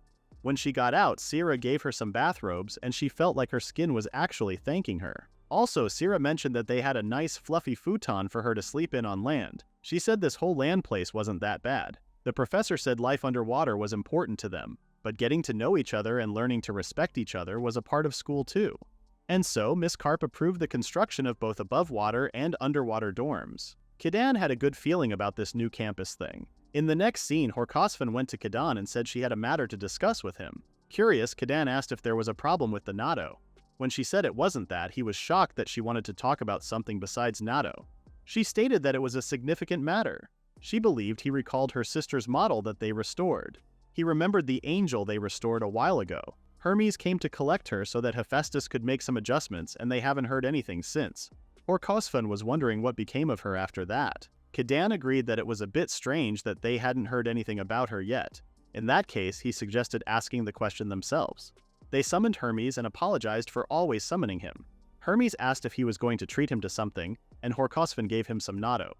Speaker 1: When she got out, Sierra gave her some bathrobes and she felt like her skin was actually thanking her. Also, Sierra mentioned that they had a nice fluffy futon for her to sleep in on land. She said this whole land place wasn't that bad. The professor said life underwater was important to them, but getting to know each other and learning to respect each other was a part of school too. And so, Miss Carp approved the construction of both above water and underwater dorms. Kidan had a good feeling about this new campus thing. In the next scene, Horkosvan went to Kidan and said she had a matter to discuss with him. Curious, Kidan asked if there was a problem with the Nato. When she said it wasn't that, he was shocked that she wanted to talk about something besides Nato. She stated that it was a significant matter. She believed he recalled her sister's model that they restored. He remembered the angel they restored a while ago. Hermes came to collect her so that Hephaestus could make some adjustments, and they haven't heard anything since. Horkosvan was wondering what became of her after that. Kidan agreed that it was a bit strange that they hadn't heard anything about her yet. In that case, he suggested asking the question themselves. They summoned Hermes and apologized for always summoning him. Hermes asked if he was going to treat him to something, and Horkosvan gave him some natto.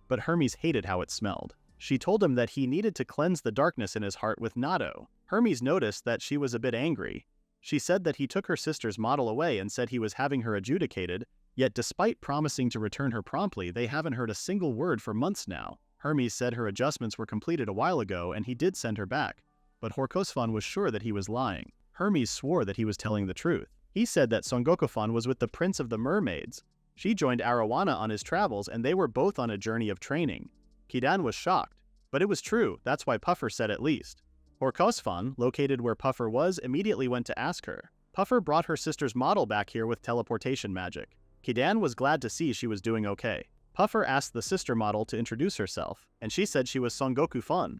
Speaker 1: But Hermes hated how it smelled. She told him that he needed to cleanse the darkness in his heart with natto. Hermes noticed that she was a bit angry. She said that he took her sister's model away and said he was having her adjudicated, yet despite promising to return her promptly, they haven't heard a single word for months now. Hermes said her adjustments were completed a while ago and he did send her back, but Horkosvan was sure that he was lying. Hermes swore that he was telling the truth. He said that Songokofan was with the prince of the mermaids. She joined Arowana on his travels and they were both on a journey of training. Kidan was shocked, but it was true, that's why Puffer said at least. Horkosvan, located where Puffer was, immediately went to ask her. Puffer brought her sister's model back here with teleportation magic. Kidan was glad to see she was doing okay. Puffer asked the sister model to introduce herself, and she said she was Songoku Fun.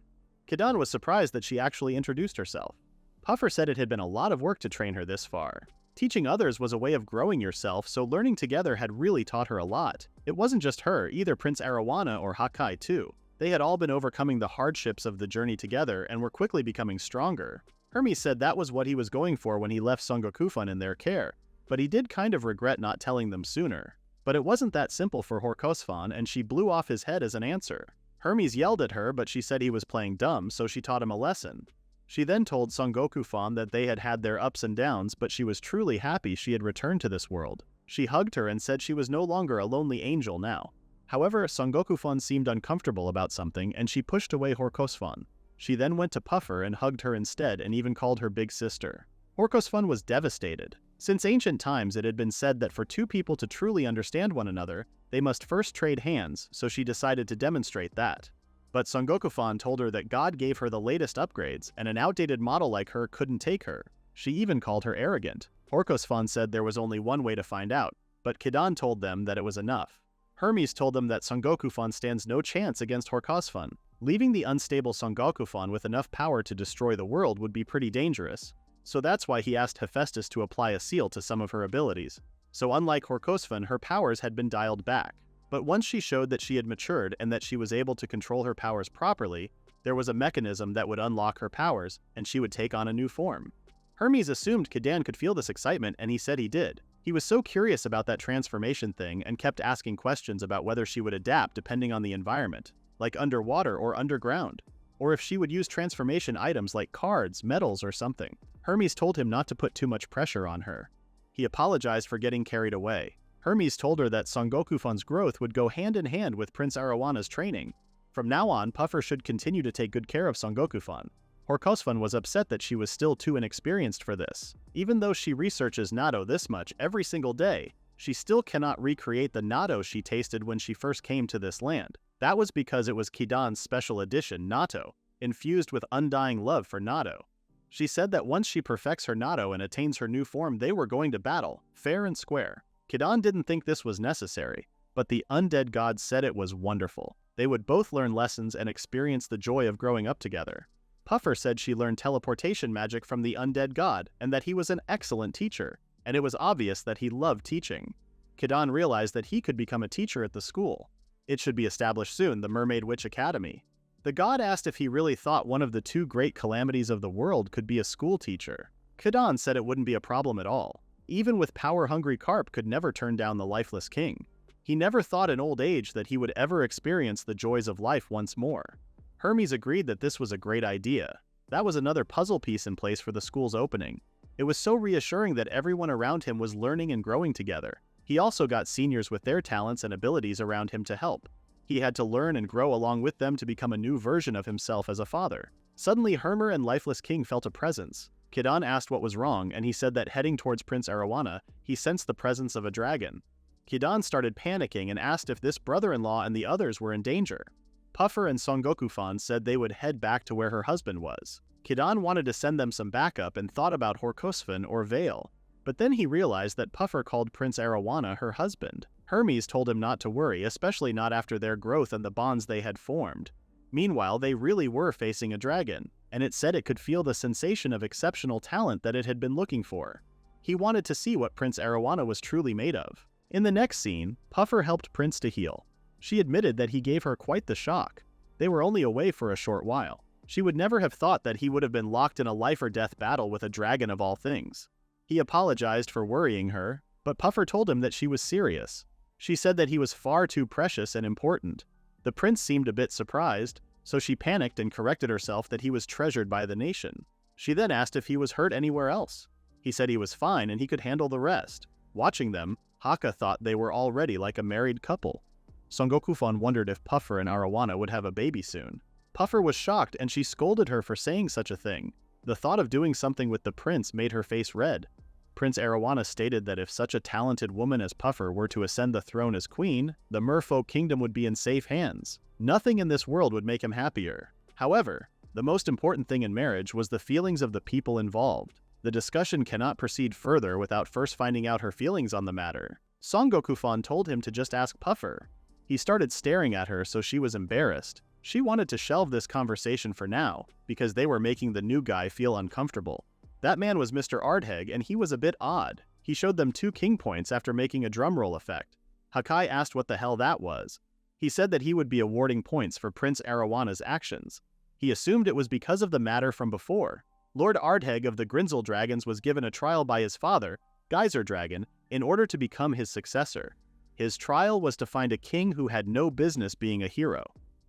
Speaker 1: Kidan was surprised that she actually introduced herself. Puffer said it had been a lot of work to train her this far. Teaching others was a way of growing yourself, so learning together had really taught her a lot. It wasn't just her, either Prince Arowana or Hakai too. They had all been overcoming the hardships of the journey together and were quickly becoming stronger. Hermes said that was what he was going for when he left Songoku Fun in their care, but he did kind of regret not telling them sooner. But it wasn't that simple for Horkosvan, and she blew off his head as an answer. Hermes yelled at her, but she said he was playing dumb, so she taught him a lesson. She then told Songoku Fan that they had had their ups and downs, but she was truly happy she had returned to this world. She hugged her and said she was no longer a lonely angel now. However, Songoku Fan seemed uncomfortable about something, and she pushed away Horkosvan. She then went to Puffer and hugged her instead and even called her big sister. Horkosvan was devastated. Since ancient times, it had been said that for two people to truly understand one another, they must first trade hands, so she decided to demonstrate that. But Songoku Fan told her that God gave her the latest upgrades, and an outdated model like her couldn't take her. She even called her arrogant. Horkosvan said there was only one way to find out, but Kidan told them that it was enough. Hermes told them that Songoku Fan stands no chance against Horkosvan. Leaving the unstable Songoku Fan with enough power to destroy the world would be pretty dangerous. So that's why he asked Hephaestus to apply a seal to some of her abilities. So unlike Horkosvan, her powers had been dialed back. But once she showed that she had matured and that she was able to control her powers properly, there was a mechanism that would unlock her powers, and she would take on a new form. Hermes assumed Kidan could feel this excitement, and he said he did. He was so curious about that transformation thing and kept asking questions about whether she would adapt depending on the environment. like underwater or underground, or if she would use transformation items like cards, metals, or something. Hermes told him not to put too much pressure on her. He apologized for getting carried away. Hermes told her that Son Goku's growth would go hand in hand with Prince Arowana's training. From now on, Puffer should continue to take good care of Son Goku. Horkosfun was upset that she was still too inexperienced for this. Even though she researches natto this much every single day, she still cannot recreate the natto she tasted when she first came to this land. That was because it was Kidan's special edition natto, infused with undying love for natto. She said that once she perfects her natto and attains her new form, they were going to battle, fair and square. Kidan didn't think this was necessary, but the undead god said it was wonderful. They would both learn lessons and experience the joy of growing up together. Puffer said she learned teleportation magic from the undead god and that he was an excellent teacher, and it was obvious that he loved teaching. Kidan realized that he could become a teacher at the school. It should be established soon, the Mermaid Witch Academy. The god asked if he really thought one of the two great calamities of the world could be a school teacher. Kidan said it wouldn't be a problem at all. Even with power-hungry Carp could never turn down the lifeless king. He never thought in old age that he would ever experience the joys of life once more. Hermes agreed that this was a great idea. That was another puzzle piece in place for the school's opening. It was so reassuring that everyone around him was learning and growing together. He also got seniors with their talents and abilities around him to help. He had to learn and grow along with them to become a new version of himself as a father. Suddenly, Hermer and Lifeless King felt a presence. Kidan asked what was wrong, and he said that heading towards Prince Arowana, he sensed the presence of a dragon. Kidan started panicking and asked if this brother-in-law and the others were in danger. Puffer and Son Goku said they would head back to where her husband was. Kidan wanted to send them some backup and thought about Horkosfun or Vale, but then he realized that Puffer called Prince Arowana her husband. Hermes told him not to worry, especially not after their growth and the bonds they had formed. Meanwhile, they really were facing a dragon, and it said it could feel the sensation of exceptional talent that it had been looking for. He wanted to see what Prince Arowana was truly made of. In the next scene, Puffer helped Prince to heal. She admitted that he gave her quite the shock. They were only away for a short while. She would never have thought that he would have been locked in a life-or-death battle with a dragon of all things. He apologized for worrying her, but Puffer told him that she was serious. She said that he was far too precious and important. The prince seemed a bit surprised, so she panicked and corrected herself that he was treasured by the nation. She then asked if he was hurt anywhere else. He said he was fine and he could handle the rest. Watching them, Haka thought they were already like a married couple. Son Goku wondered if Puffer and Arowana would have a baby soon. Puffer was shocked and she scolded her for saying such a thing. The thought of doing something with the prince made her face red. Prince Arowana stated that if such a talented woman as Puffer were to ascend the throne as queen, the merfolk kingdom would be in safe hands. Nothing in this world would make him happier. However, the most important thing in marriage was the feelings of the people involved. The discussion cannot proceed further without first finding out her feelings on the matter. Son Goku told him to just ask Puffer. He started staring at her, so she was embarrassed. She wanted to shelve this conversation for now, because they were making the new guy feel uncomfortable. That man was Mr. Ardheg, and he was a bit odd. He showed them 2 king points after making a drumroll effect. Hakai asked what the hell that was. He said that he would be awarding points for Prince Arowana's actions. He assumed it was because of the matter from before. Lord Ardheg of the Grinzel Dragons was given a trial by his father, Geyser Dragon, in order to become his successor. His trial was to find a king who had no business being a hero,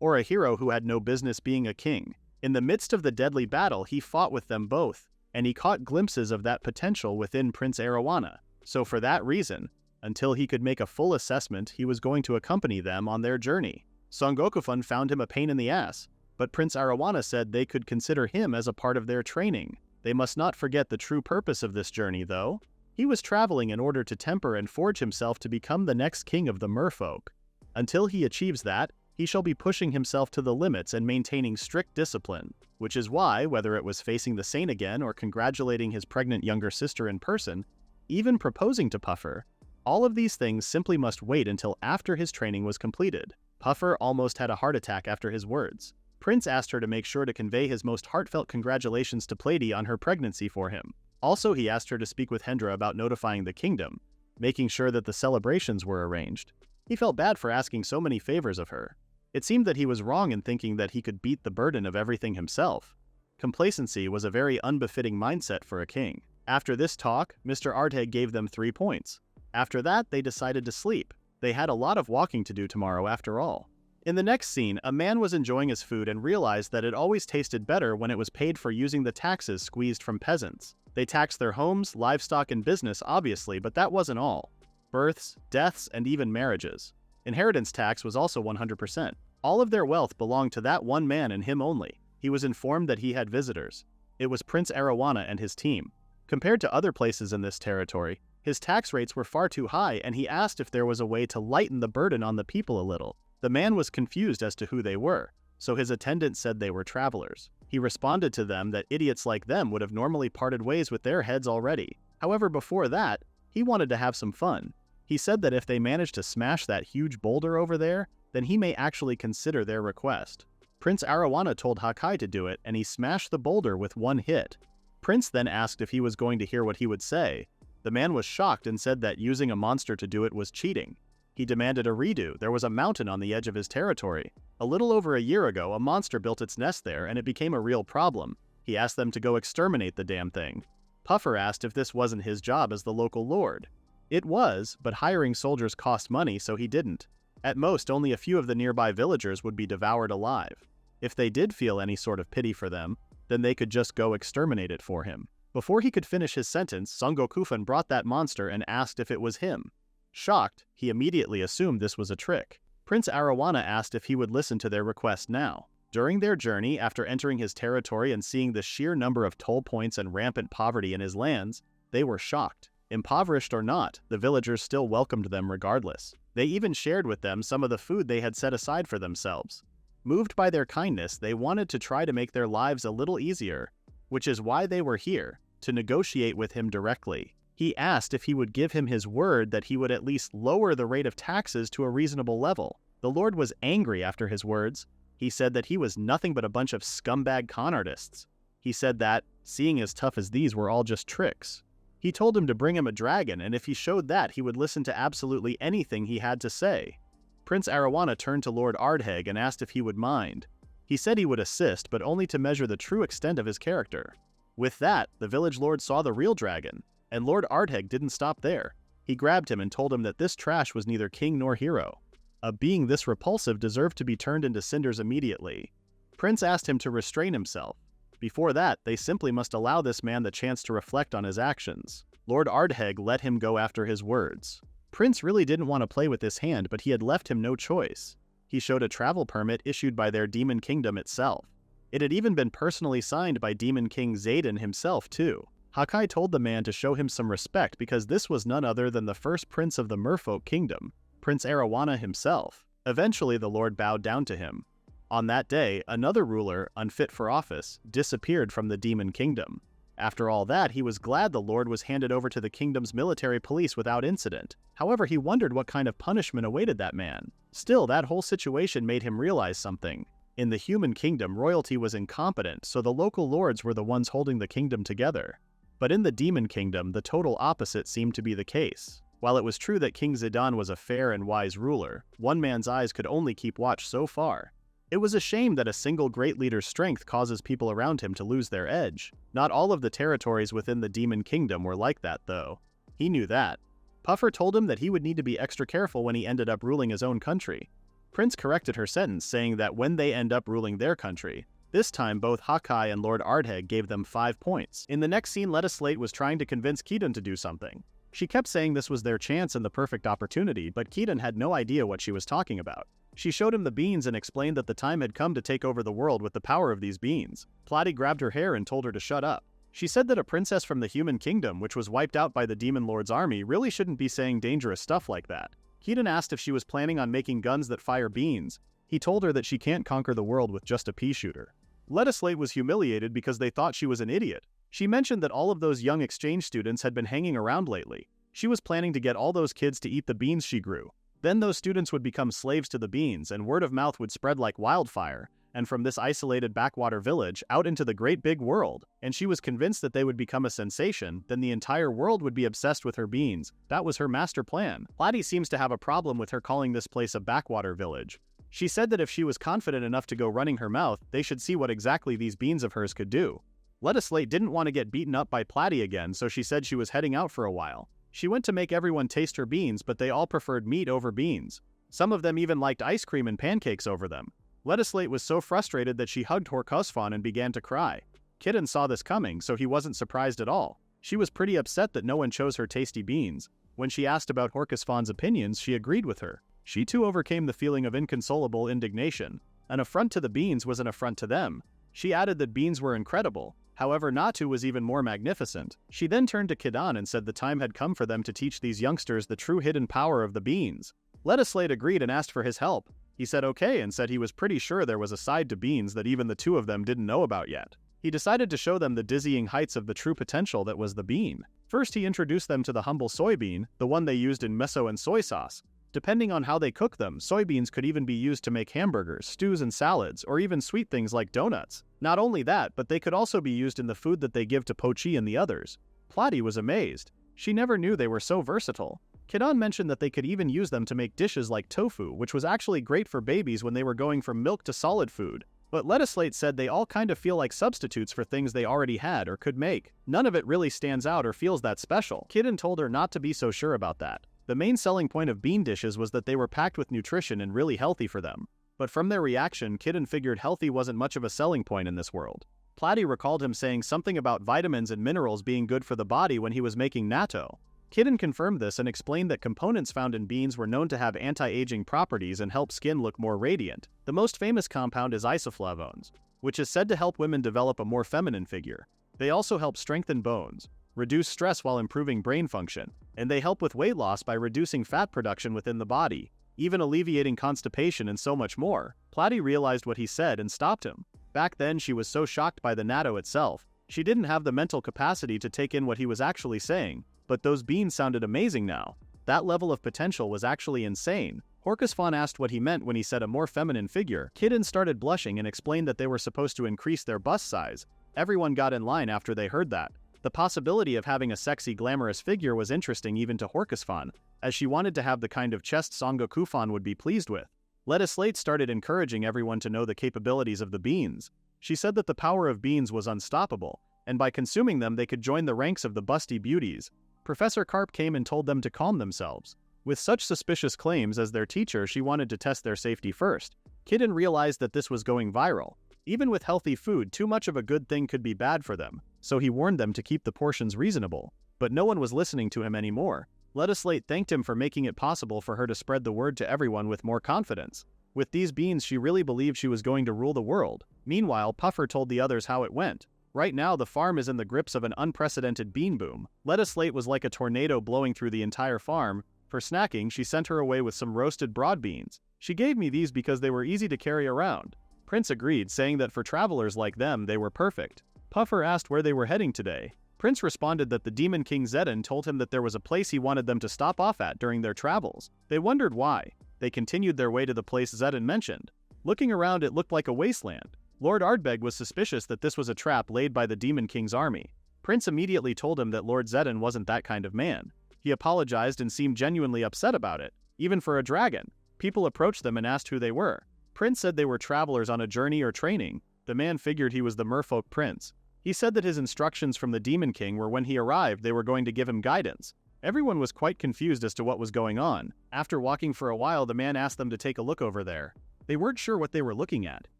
Speaker 1: or a hero who had no business being a king. In the midst of the deadly battle, he fought with them both, and he caught glimpses of that potential within Prince Arowana. So for that reason, until he could make a full assessment, he was going to accompany them on their journey. Son Goku found him a pain in the ass, but Prince Arowana said they could consider him as a part of their training. They must not forget the true purpose of this journey, though. He was traveling in order to temper and forge himself to become the next king of the merfolk. Until he achieves that, he shall be pushing himself to the limits and maintaining strict discipline, which is why, whether it was facing the Saint again or congratulating his pregnant younger sister in person, even proposing to Puffer, all of these things simply must wait until after his training was completed. Puffer almost had a heart attack after his words. Prince asked her to make sure to convey his most heartfelt congratulations to Plady on her pregnancy for him. Also, he asked her to speak with Hendra about notifying the kingdom, making sure that the celebrations were arranged. He felt bad for asking so many favors of her. It seemed that he was wrong in thinking that he could beat the burden of everything himself. Complacency was a very unbefitting mindset for a king. After this talk, Mr. Ardheg gave them 3 points. After that, they decided to sleep. They had a lot of walking to do tomorrow after all. In the next scene, a man was enjoying his food and realized that it always tasted better when it was paid for using the taxes squeezed from peasants. They taxed their homes, livestock, and business, obviously, but that wasn't all. Births, deaths, and even marriages. Inheritance tax was also 100%. All of their wealth belonged to that one man and him only. He was informed that he had visitors. It was Prince Arowana and his team. Compared to other places in this territory, his tax rates were far too high, and he asked if there was a way to lighten the burden on the people a little. The man was confused as to who they were, so his attendant said they were travelers. He responded to them that idiots like them would have normally parted ways with their heads already. However, before that, he wanted to have some fun. He said that if they managed to smash that huge boulder over there, then he may actually consider their request. Prince Arowana told Hakai to do it, and he smashed the boulder with one hit. Prince then asked if he was going to hear what he would say. The man was shocked and said that using a monster to do it was cheating. He demanded a redo. There was a mountain on the edge of his territory. A little over a year ago, a monster built its nest there, and it became a real problem. He asked them to go exterminate the damn thing. Puffer asked if this wasn't his job as the local lord. It was, but hiring soldiers cost money, so he didn't. At most, only a few of the nearby villagers would be devoured alive. If they did feel any sort of pity for them, then they could just go exterminate it for him. Before he could finish his sentence, Songokufan brought that monster and asked if it was him. Shocked, he immediately assumed this was a trick. Prince Arowana asked if he would listen to their request now. During their journey, after entering his territory and seeing the sheer number of toll points and rampant poverty in his lands, they were shocked. Impoverished or not, the villagers still welcomed them regardless. They even shared with them some of the food they had set aside for themselves. Moved by their kindness, they wanted to try to make their lives a little easier, which is why they were here, to negotiate with him directly. He asked if he would give him his word that he would at least lower the rate of taxes to a reasonable level. The Lord was angry after his words. He said that he was nothing but a bunch of scumbag con artists. He said that, seeing as tough as these were all just tricks. He told him to bring him a dragon, and if he showed that, he would listen to absolutely anything he had to say. Prince Arowana turned to Lord Ardheg and asked if he would mind. He said he would assist, but only to measure the true extent of his character. With that, the village lord saw the real dragon, and Lord Ardheg didn't stop there. He grabbed him and told him that this trash was neither king nor hero. A being this repulsive deserved to be turned into cinders immediately. Prince asked him to restrain himself. Before that, they simply must allow this man the chance to reflect on his actions. Lord Ardheg let him go after his words. Prince really didn't want to play with this hand, but he had left him no choice. He showed a travel permit issued by their demon kingdom itself. It had even been personally signed by Demon King Zayden himself, too. Hakai told the man to show him some respect because this was none other than the first prince of the Merfolk kingdom, Prince Arowana himself. Eventually, the lord bowed down to him. On that day, another ruler, unfit for office, disappeared from the demon kingdom. After all that, he was glad the lord was handed over to the kingdom's military police without incident. However, he wondered what kind of punishment awaited that man. Still, that whole situation made him realize something. In the human kingdom, royalty was incompetent, so the local lords were the ones holding the kingdom together. But in the demon kingdom, the total opposite seemed to be the case. While it was true that King Zidane was a fair and wise ruler, one man's eyes could only keep watch so far. It was a shame that a single great leader's strength causes people around him to lose their edge. Not all of the territories within the demon kingdom were like that, though. He knew that. Puffer told him that he would need to be extra careful when he ended up ruling his own country. Prince corrected her sentence, saying that when they end up ruling their country, this time both Hakai and Lord Ardheg gave them 5 points. In the next scene, Letta Slate was trying to convince Keaton to do something. She kept saying this was their chance and the perfect opportunity, but Keaton had no idea what she was talking about. She showed him the beans and explained that the time had come to take over the world with the power of these beans. Platy grabbed her hair and told her to shut up. She said that a princess from the human kingdom, which was wiped out by the demon lord's army, really shouldn't be saying dangerous stuff like that. Keaton asked if she was planning on making guns that fire beans. He told her that she can't conquer the world with just a pea shooter. Letta Slate was humiliated because they thought she was an idiot. She mentioned that all of those young exchange students had been hanging around lately. She was planning to get all those kids to eat the beans she grew. Then those students would become slaves to the beans, and word of mouth would spread like wildfire, and from this isolated backwater village out into the great big world. And she was convinced that they would become a sensation, then the entire world would be obsessed with her beans. That was her master plan. Platy seems to have a problem with her calling this place a backwater village. She said that if she was confident enough to go running her mouth, they should see what exactly these beans of hers could do. Letta Slate didn't want to get beaten up by Platy again, so she said she was heading out for a while. She went to make everyone taste her beans, but they all preferred meat over beans. Some of them even liked ice cream and pancakes over them. Lettucelate was so frustrated that she hugged Horcusfon and began to cry. Kitten saw this coming, so he wasn't surprised at all. She was pretty upset that no one chose her tasty beans. When she asked about Horcusfon's opinions, she agreed with her. She too overcame the feeling of inconsolable indignation. An affront to the beans was an affront to them. She added that beans were incredible. However, Natu was even more magnificent. She then turned to Kidan and said the time had come for them to teach these youngsters the true hidden power of the beans. Lettucelate agreed and asked for his help. He said okay and said he was pretty sure there was a side to beans that even the two of them didn't know about yet. He decided to show them the dizzying heights of the true potential that was the bean. First, he introduced them to the humble soybean, the one they used in miso and soy sauce. Depending on how they cook them, soybeans could even be used to make hamburgers, stews and salads, or even sweet things like donuts. Not only that, but they could also be used in the food that they give to Pochi and the others. Plotty was amazed. She never knew they were so versatile. Kidan mentioned that they could even use them to make dishes like tofu, which was actually great for babies when they were going from milk to solid food. But Lettucelate said they all kind of feel like substitutes for things they already had or could make. None of it really stands out or feels that special. Kidan told her not to be so sure about that. The main selling point of bean dishes was that they were packed with nutrition and really healthy for them. But from their reaction, Kidan figured healthy wasn't much of a selling point in this world. Plotty recalled him saying something about vitamins and minerals being good for the body when he was making natto. Kidan confirmed this and explained that components found in beans were known to have anti-aging properties and help skin look more radiant. The most famous compound is isoflavones, which is said to help women develop a more feminine figure. They also help strengthen bones, reduce stress while improving brain function, and they help with weight loss by reducing fat production within the body, even alleviating constipation and so much more. Plotty realized what he said and stopped him. Back then she was so shocked by the natto itself, she didn't have the mental capacity to take in what he was actually saying. But those beans sounded amazing now. That level of potential was actually insane. Horcusfon asked what he meant when he said a more feminine figure. Kidan started blushing and explained that they were supposed to increase their bust size. Everyone got in line after they heard that. The possibility of having a sexy, glamorous figure was interesting even to Horcusfon, as she wanted to have the kind of chest Songokufon would be pleased with. Lettucelate started encouraging everyone to know the capabilities of the beans. She said that the power of beans was unstoppable, and by consuming them they could join the ranks of the busty beauties. Professor Carp came and told them to calm themselves. With such suspicious claims as their teacher, she wanted to test their safety first. Kidan realized that this was going viral. Even with healthy food, too much of a good thing could be bad for them, so he warned them to keep the portions reasonable. But no one was listening to him anymore. Lettucelate thanked him for making it possible for her to spread the word to everyone with more confidence. With these beans, she really believed she was going to rule the world. Meanwhile, Puffer told the others how it went. Right now, the farm is in the grips of an unprecedented bean boom. Lettucelate was like a tornado blowing through the entire farm. For snacking, she sent her away with some roasted broad beans. She gave me these because they were easy to carry around. Prince agreed, saying that for travelers like them, they were perfect. Puffer asked where they were heading today. Prince responded that the Demon King Zedon told him that there was a place he wanted them to stop off at during their travels. They wondered why. They continued their way to the place Zedon mentioned. Looking around, it looked like a wasteland. Lord Ardbeg was suspicious that this was a trap laid by the Demon King's army. Prince immediately told him that Lord Zedon wasn't that kind of man. He apologized and seemed genuinely upset about it. Even for a dragon, people approached them and asked who they were. Prince said they were travelers on a journey or training. The man figured he was the merfolk prince. He said that his instructions from the Demon King were when he arrived they were going to give him guidance. Everyone was quite confused as to what was going on. After walking for a while, the man asked them to take a look over there. They weren't sure what they were looking at.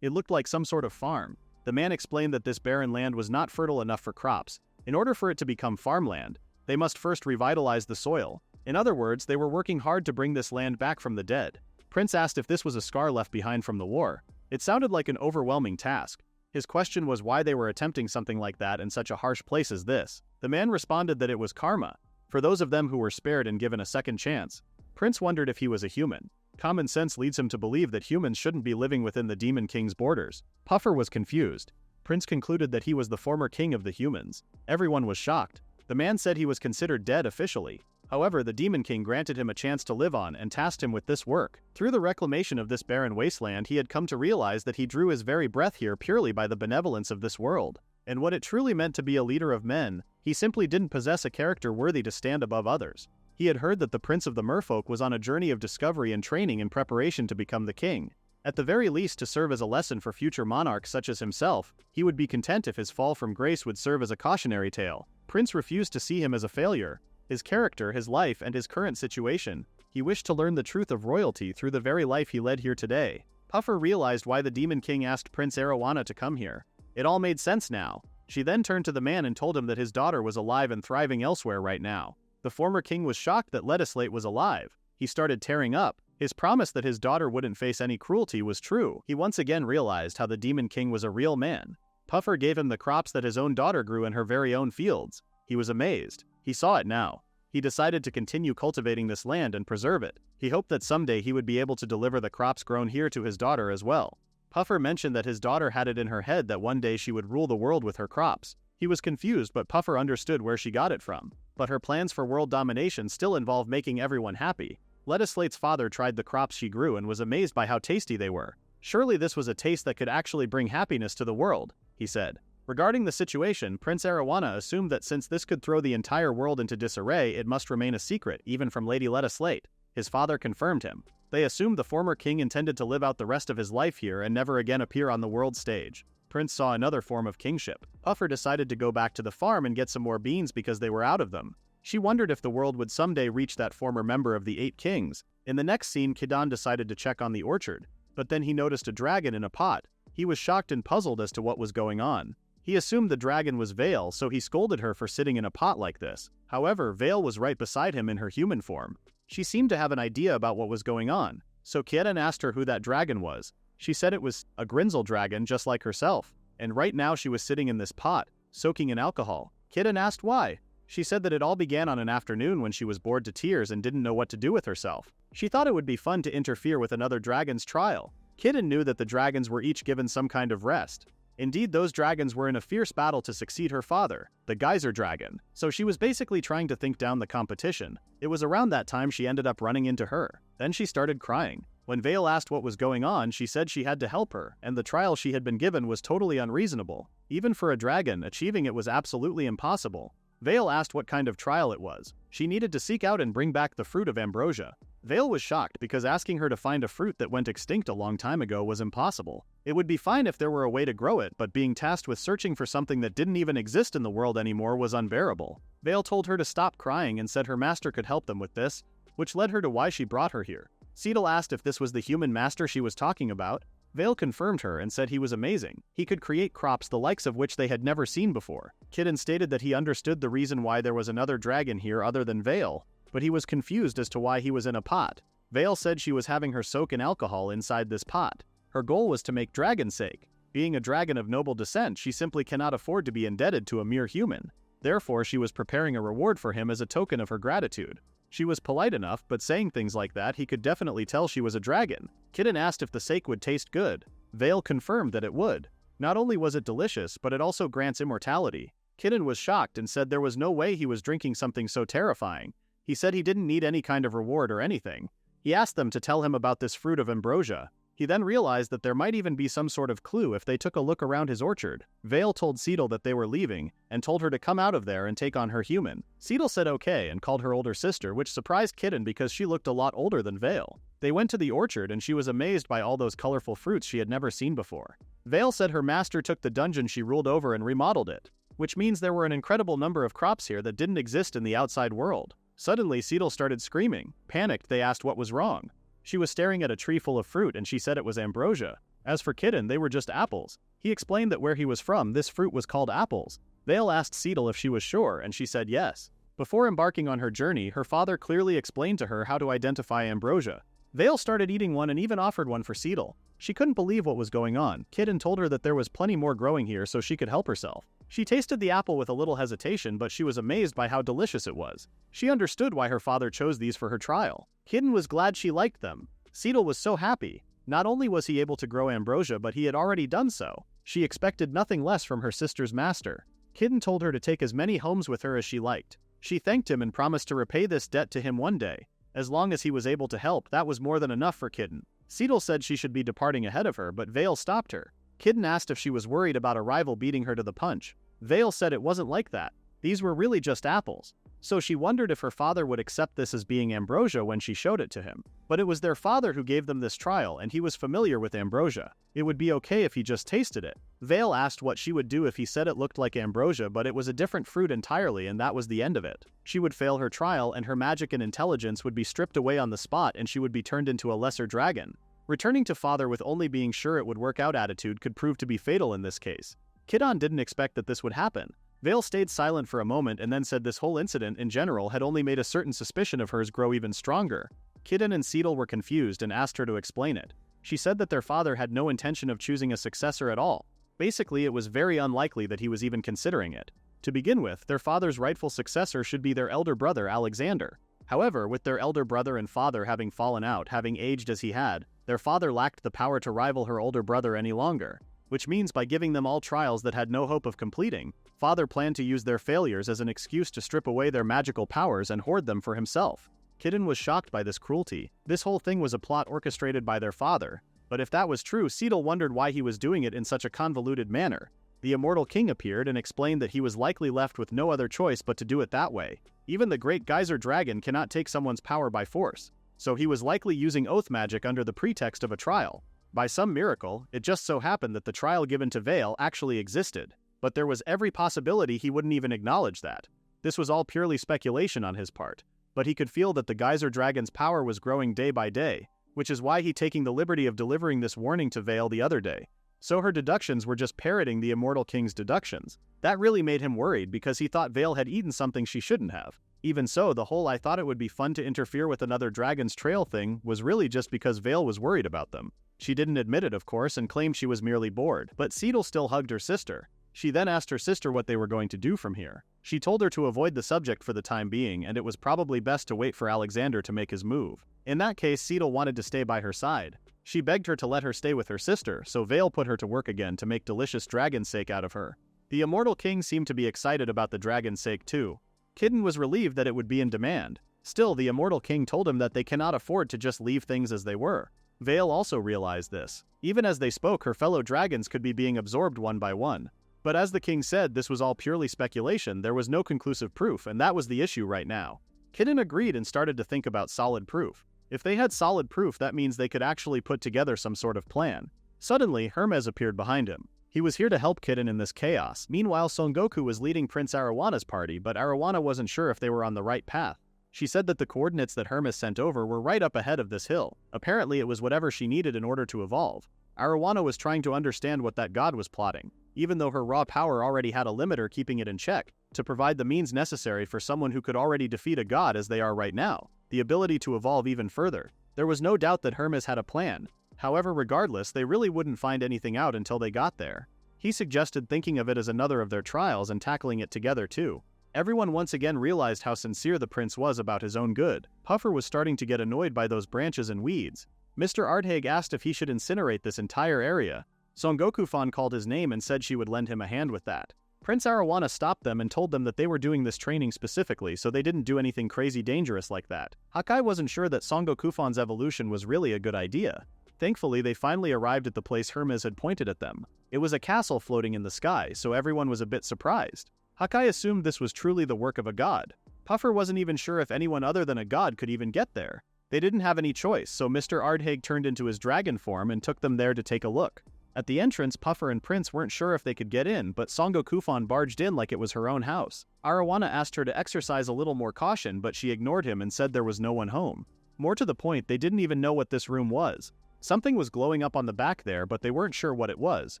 Speaker 1: It looked like some sort of farm. The man explained that this barren land was not fertile enough for crops. In order for it to become farmland, they must first revitalize the soil. In other words, they were working hard to bring this land back from the dead. Prince asked if this was a scar left behind from the war. It sounded like an overwhelming task. His question was why they were attempting something like that in such a harsh place as this. The man responded that it was karma, for those of them who were spared and given a second chance. Prince wondered if he was a human. Common sense leads him to believe that humans shouldn't be living within the Demon King's borders. Puffer was confused. Prince concluded that he was the former king of the humans. Everyone was shocked. The man said he was considered dead officially. However, the Demon King granted him a chance to live on and tasked him with this work. Through the reclamation of this barren wasteland, he had come to realize that he drew his very breath here purely by the benevolence of this world. And what it truly meant to be a leader of men, he simply didn't possess a character worthy to stand above others. He had heard that the Prince of the Merfolk was on a journey of discovery and training in preparation to become the king. At the very least, to serve as a lesson for future monarchs such as himself, he would be content if his fall from grace would serve as a cautionary tale. Prince refused to see him as a failure. His character, his life, and his current situation, He wished to learn the truth of royalty through the very life he led here today. Puffer realized why the Demon King asked Prince Arowana to come here. It all made sense now. She then turned to the man and told him that his daughter was alive and thriving elsewhere right now. The former king was shocked that Lettucelate was alive. He started tearing up. His promise that his daughter wouldn't face any cruelty was true. He once again realized how the Demon King was a real man. Puffer gave him the crops that his own daughter grew in her very own fields. He was amazed. He saw it now. He decided to continue cultivating this land and preserve it. He hoped that someday he would be able to deliver the crops grown here to his daughter as well. Puffer mentioned that his daughter had it in her head that one day she would rule the world with her crops. He was confused, but Puffer understood where she got it from. But her plans for world domination still involve making everyone happy. Lettucelate's father tried the crops she grew and was amazed by how tasty they were. Surely this was a taste that could actually bring happiness to the world, he said. Regarding the situation, Prince Arowana assumed that since this could throw the entire world into disarray, it must remain a secret, even from Lady Lettucelate. His father confirmed him. They assumed the former king intended to live out the rest of his life here and never again appear on the world stage. Prince saw another form of kingship. Puffer decided to go back to the farm and get some more beans because they were out of them. She wondered if the world would someday reach that former member of the 8 kings. In the next scene, Kidan decided to check on the orchard, but then he noticed a dragon in a pot. He was shocked and puzzled as to what was going on. He assumed the dragon was Vale, so he scolded her for sitting in a pot like this. However, Vale was right beside him in her human form. She seemed to have an idea about what was going on, so Kidan asked her who that dragon was. She said it was a Grinzel dragon just like herself, and right now she was sitting in this pot, soaking in alcohol. Kidan asked why. She said that it all began on an afternoon when she was bored to tears and didn't know what to do with herself. She thought it would be fun to interfere with another dragon's trial. Kidan knew that the dragons were each given some kind of rest. Indeed, those dragons were in a fierce battle to succeed her father, the Geyser Dragon, so she was basically trying to think down the competition. It was around that time she ended up running into her. Then she started crying. When Vale asked what was going on, she said she had to help her, and the trial she had been given was totally unreasonable. Even for a dragon, achieving it was absolutely impossible. Vale asked what kind of trial it was. She needed to seek out and bring back the fruit of ambrosia. Vale was shocked because asking her to find a fruit that went extinct a long time ago was impossible. It would be fine if there were a way to grow it, but being tasked with searching for something that didn't even exist in the world anymore was unbearable. Vale told her to stop crying and said her master could help them with this, which led her to why she brought her here. Seidel asked if this was the human master she was talking about. Vale confirmed her and said he was amazing. He could create crops the likes of which they had never seen before. Kidan stated that he understood the reason why there was another dragon here other than Vale, but he was confused as to why he was in a pot. Vale said she was having her soak in alcohol inside this pot. Her goal was to make dragon's sake. Being a dragon of noble descent, she simply cannot afford to be indebted to a mere human. Therefore, she was preparing a reward for him as a token of her gratitude. She was polite enough, but saying things like that, he could definitely tell she was a dragon. Kidan asked if the sake would taste good. Vale confirmed that it would. Not only was it delicious, but it also grants immortality. Kidan was shocked and said there was no way he was drinking something so terrifying. He said he didn't need any kind of reward or anything. He asked them to tell him about this fruit of ambrosia. He then realized that there might even be some sort of clue if they took a look around his orchard. Vale told Seidel that they were leaving, and told her to come out of there and take on her human. Seidel said okay and called her older sister, which surprised Kidan because she looked a lot older than Vale. They went to the orchard and she was amazed by all those colorful fruits she had never seen before. Vale said her master took the dungeon she ruled over and remodeled it, which means there were an incredible number of crops here that didn't exist in the outside world. Suddenly, Seidel started screaming. Panicked, they asked what was wrong. She was staring at a tree full of fruit and she said it was ambrosia. As for Kidan, they were just apples. He explained that where he was from, this fruit was called apples. Vale asked Seidel if she was sure, and she said yes. Before embarking on her journey, her father clearly explained to her how to identify ambrosia. Vale started eating one and even offered one for Seidel. She couldn't believe what was going on. Kidan told her that there was plenty more growing here so she could help herself. She tasted the apple with a little hesitation, but she was amazed by how delicious it was. She understood why her father chose these for her trial. Kidan was glad she liked them. Seidel was so happy. Not only was he able to grow ambrosia, but he had already done so. She expected nothing less from her sister's master. Kidan told her to take as many homes with her as she liked. She thanked him and promised to repay this debt to him one day. As long as he was able to help, that was more than enough for Kidan. Seidel said she should be departing ahead of her, but Vale stopped her. Kidan asked if she was worried about a rival beating her to the punch. Vale said it wasn't like that. These were really just apples. So she wondered if her father would accept this as being ambrosia when she showed it to him. But it was their father who gave them this trial, and he was familiar with ambrosia. It would be okay if he just tasted it. Vale asked what she would do if he said it looked like ambrosia, but it was a different fruit entirely, and that was the end of it. She would fail her trial, and her magic and intelligence would be stripped away on the spot, and she would be turned into a lesser dragon. Returning to father with only being sure it would work out attitude could prove to be fatal in this case. Kidon didn't expect that this would happen. Vale stayed silent for a moment and then said this whole incident in general had only made a certain suspicion of hers grow even stronger. Kidon and Seedle were confused and asked her to explain it. She said that their father had no intention of choosing a successor at all. Basically, it was very unlikely that he was even considering it. To begin with, their father's rightful successor should be their elder brother Alexander. However, with their elder brother and father having fallen out, having aged as he had, their father lacked the power to rival her older brother any longer. Which means by giving them all trials that had no hope of completing, father planned to use their failures as an excuse to strip away their magical powers and hoard them for himself. Kidon was shocked by this cruelty. This whole thing was a plot orchestrated by their father. But if that was true, Seedle wondered why he was doing it in such a convoluted manner. The immortal king appeared and explained that he was likely left with no other choice but to do it that way. Even the great geyser dragon cannot take someone's power by force. So he was likely using oath magic under the pretext of a trial. By some miracle, it just so happened that the trial given to Vale actually existed, but there was every possibility he wouldn't even acknowledge that. This was all purely speculation on his part, but he could feel that the geyser dragon's power was growing day by day, which is why he taking the liberty of delivering this warning to Vale the other day. So her deductions were just parroting the immortal king's deductions. That really made him worried because he thought Vale had eaten something she shouldn't have. Even so, the whole "I thought it would be fun to interfere with another dragon's trail" thing was really just because Vale was worried about them. She didn't admit it, of course, and claimed she was merely bored, but Seedle still hugged her sister. She then asked her sister what they were going to do from here. She told her to avoid the subject for the time being, and it was probably best to wait for Alexander to make his move. In that case, Seedle wanted to stay by her side. She begged her to let her stay with her sister, so Vale put her to work again to make delicious dragon steak out of her. The immortal king seemed to be excited about the dragon steak too. Kidon was relieved that it would be in demand. Still, the immortal king told him that they cannot afford to just leave things as they were. Vale also realized this. Even as they spoke, her fellow dragons could be being absorbed one by one. But as the king said, this was all purely speculation, there was no conclusive proof, and that was the issue right now. Kidon agreed and started to think about solid proof. If they had solid proof, that means they could actually put together some sort of plan. Suddenly, Hermes appeared behind him. He was here to help Kidon in this chaos. Meanwhile, Son Goku was leading Prince Arowana's party, but Arowana wasn't sure if they were on the right path. She said that the coordinates that Hermes sent over were right up ahead of this hill. Apparently it was whatever she needed in order to evolve. Arowana was trying to understand what that god was plotting, even though her raw power already had a limiter keeping it in check, to provide the means necessary for someone who could already defeat a god as they are right now, the ability to evolve even further. There was no doubt that Hermes had a plan. However, regardless, they really wouldn't find anything out until they got there. He suggested thinking of it as another of their trials and tackling it together too. Everyone once again realized how sincere the prince was about his own good. Puffer was starting to get annoyed by those branches and weeds. Mr. Ardhaig asked if he should incinerate this entire area. Son Goku-fan called his name and said she would lend him a hand with that. Prince Arowana stopped them and told them that they were doing this training specifically so they didn't do anything crazy dangerous like that. Hakai wasn't sure that Son Goku-fan's evolution was really a good idea. Thankfully, they finally arrived at the place Hermes had pointed at them. It was a castle floating in the sky, so everyone was a bit surprised. Hakai assumed this was truly the work of a god. Puffer wasn't even sure if anyone other than a god could even get there. They didn't have any choice, so Mr. Ardhaig turned into his dragon form and took them there to take a look. At the entrance, Puffer and Prince weren't sure if they could get in, but Son Goku-fan barged in like it was her own house. Arowana asked her to exercise a little more caution, but she ignored him and said there was no one home. More to the point, they didn't even know what this room was. Something was glowing up on the back there, but they weren't sure what it was.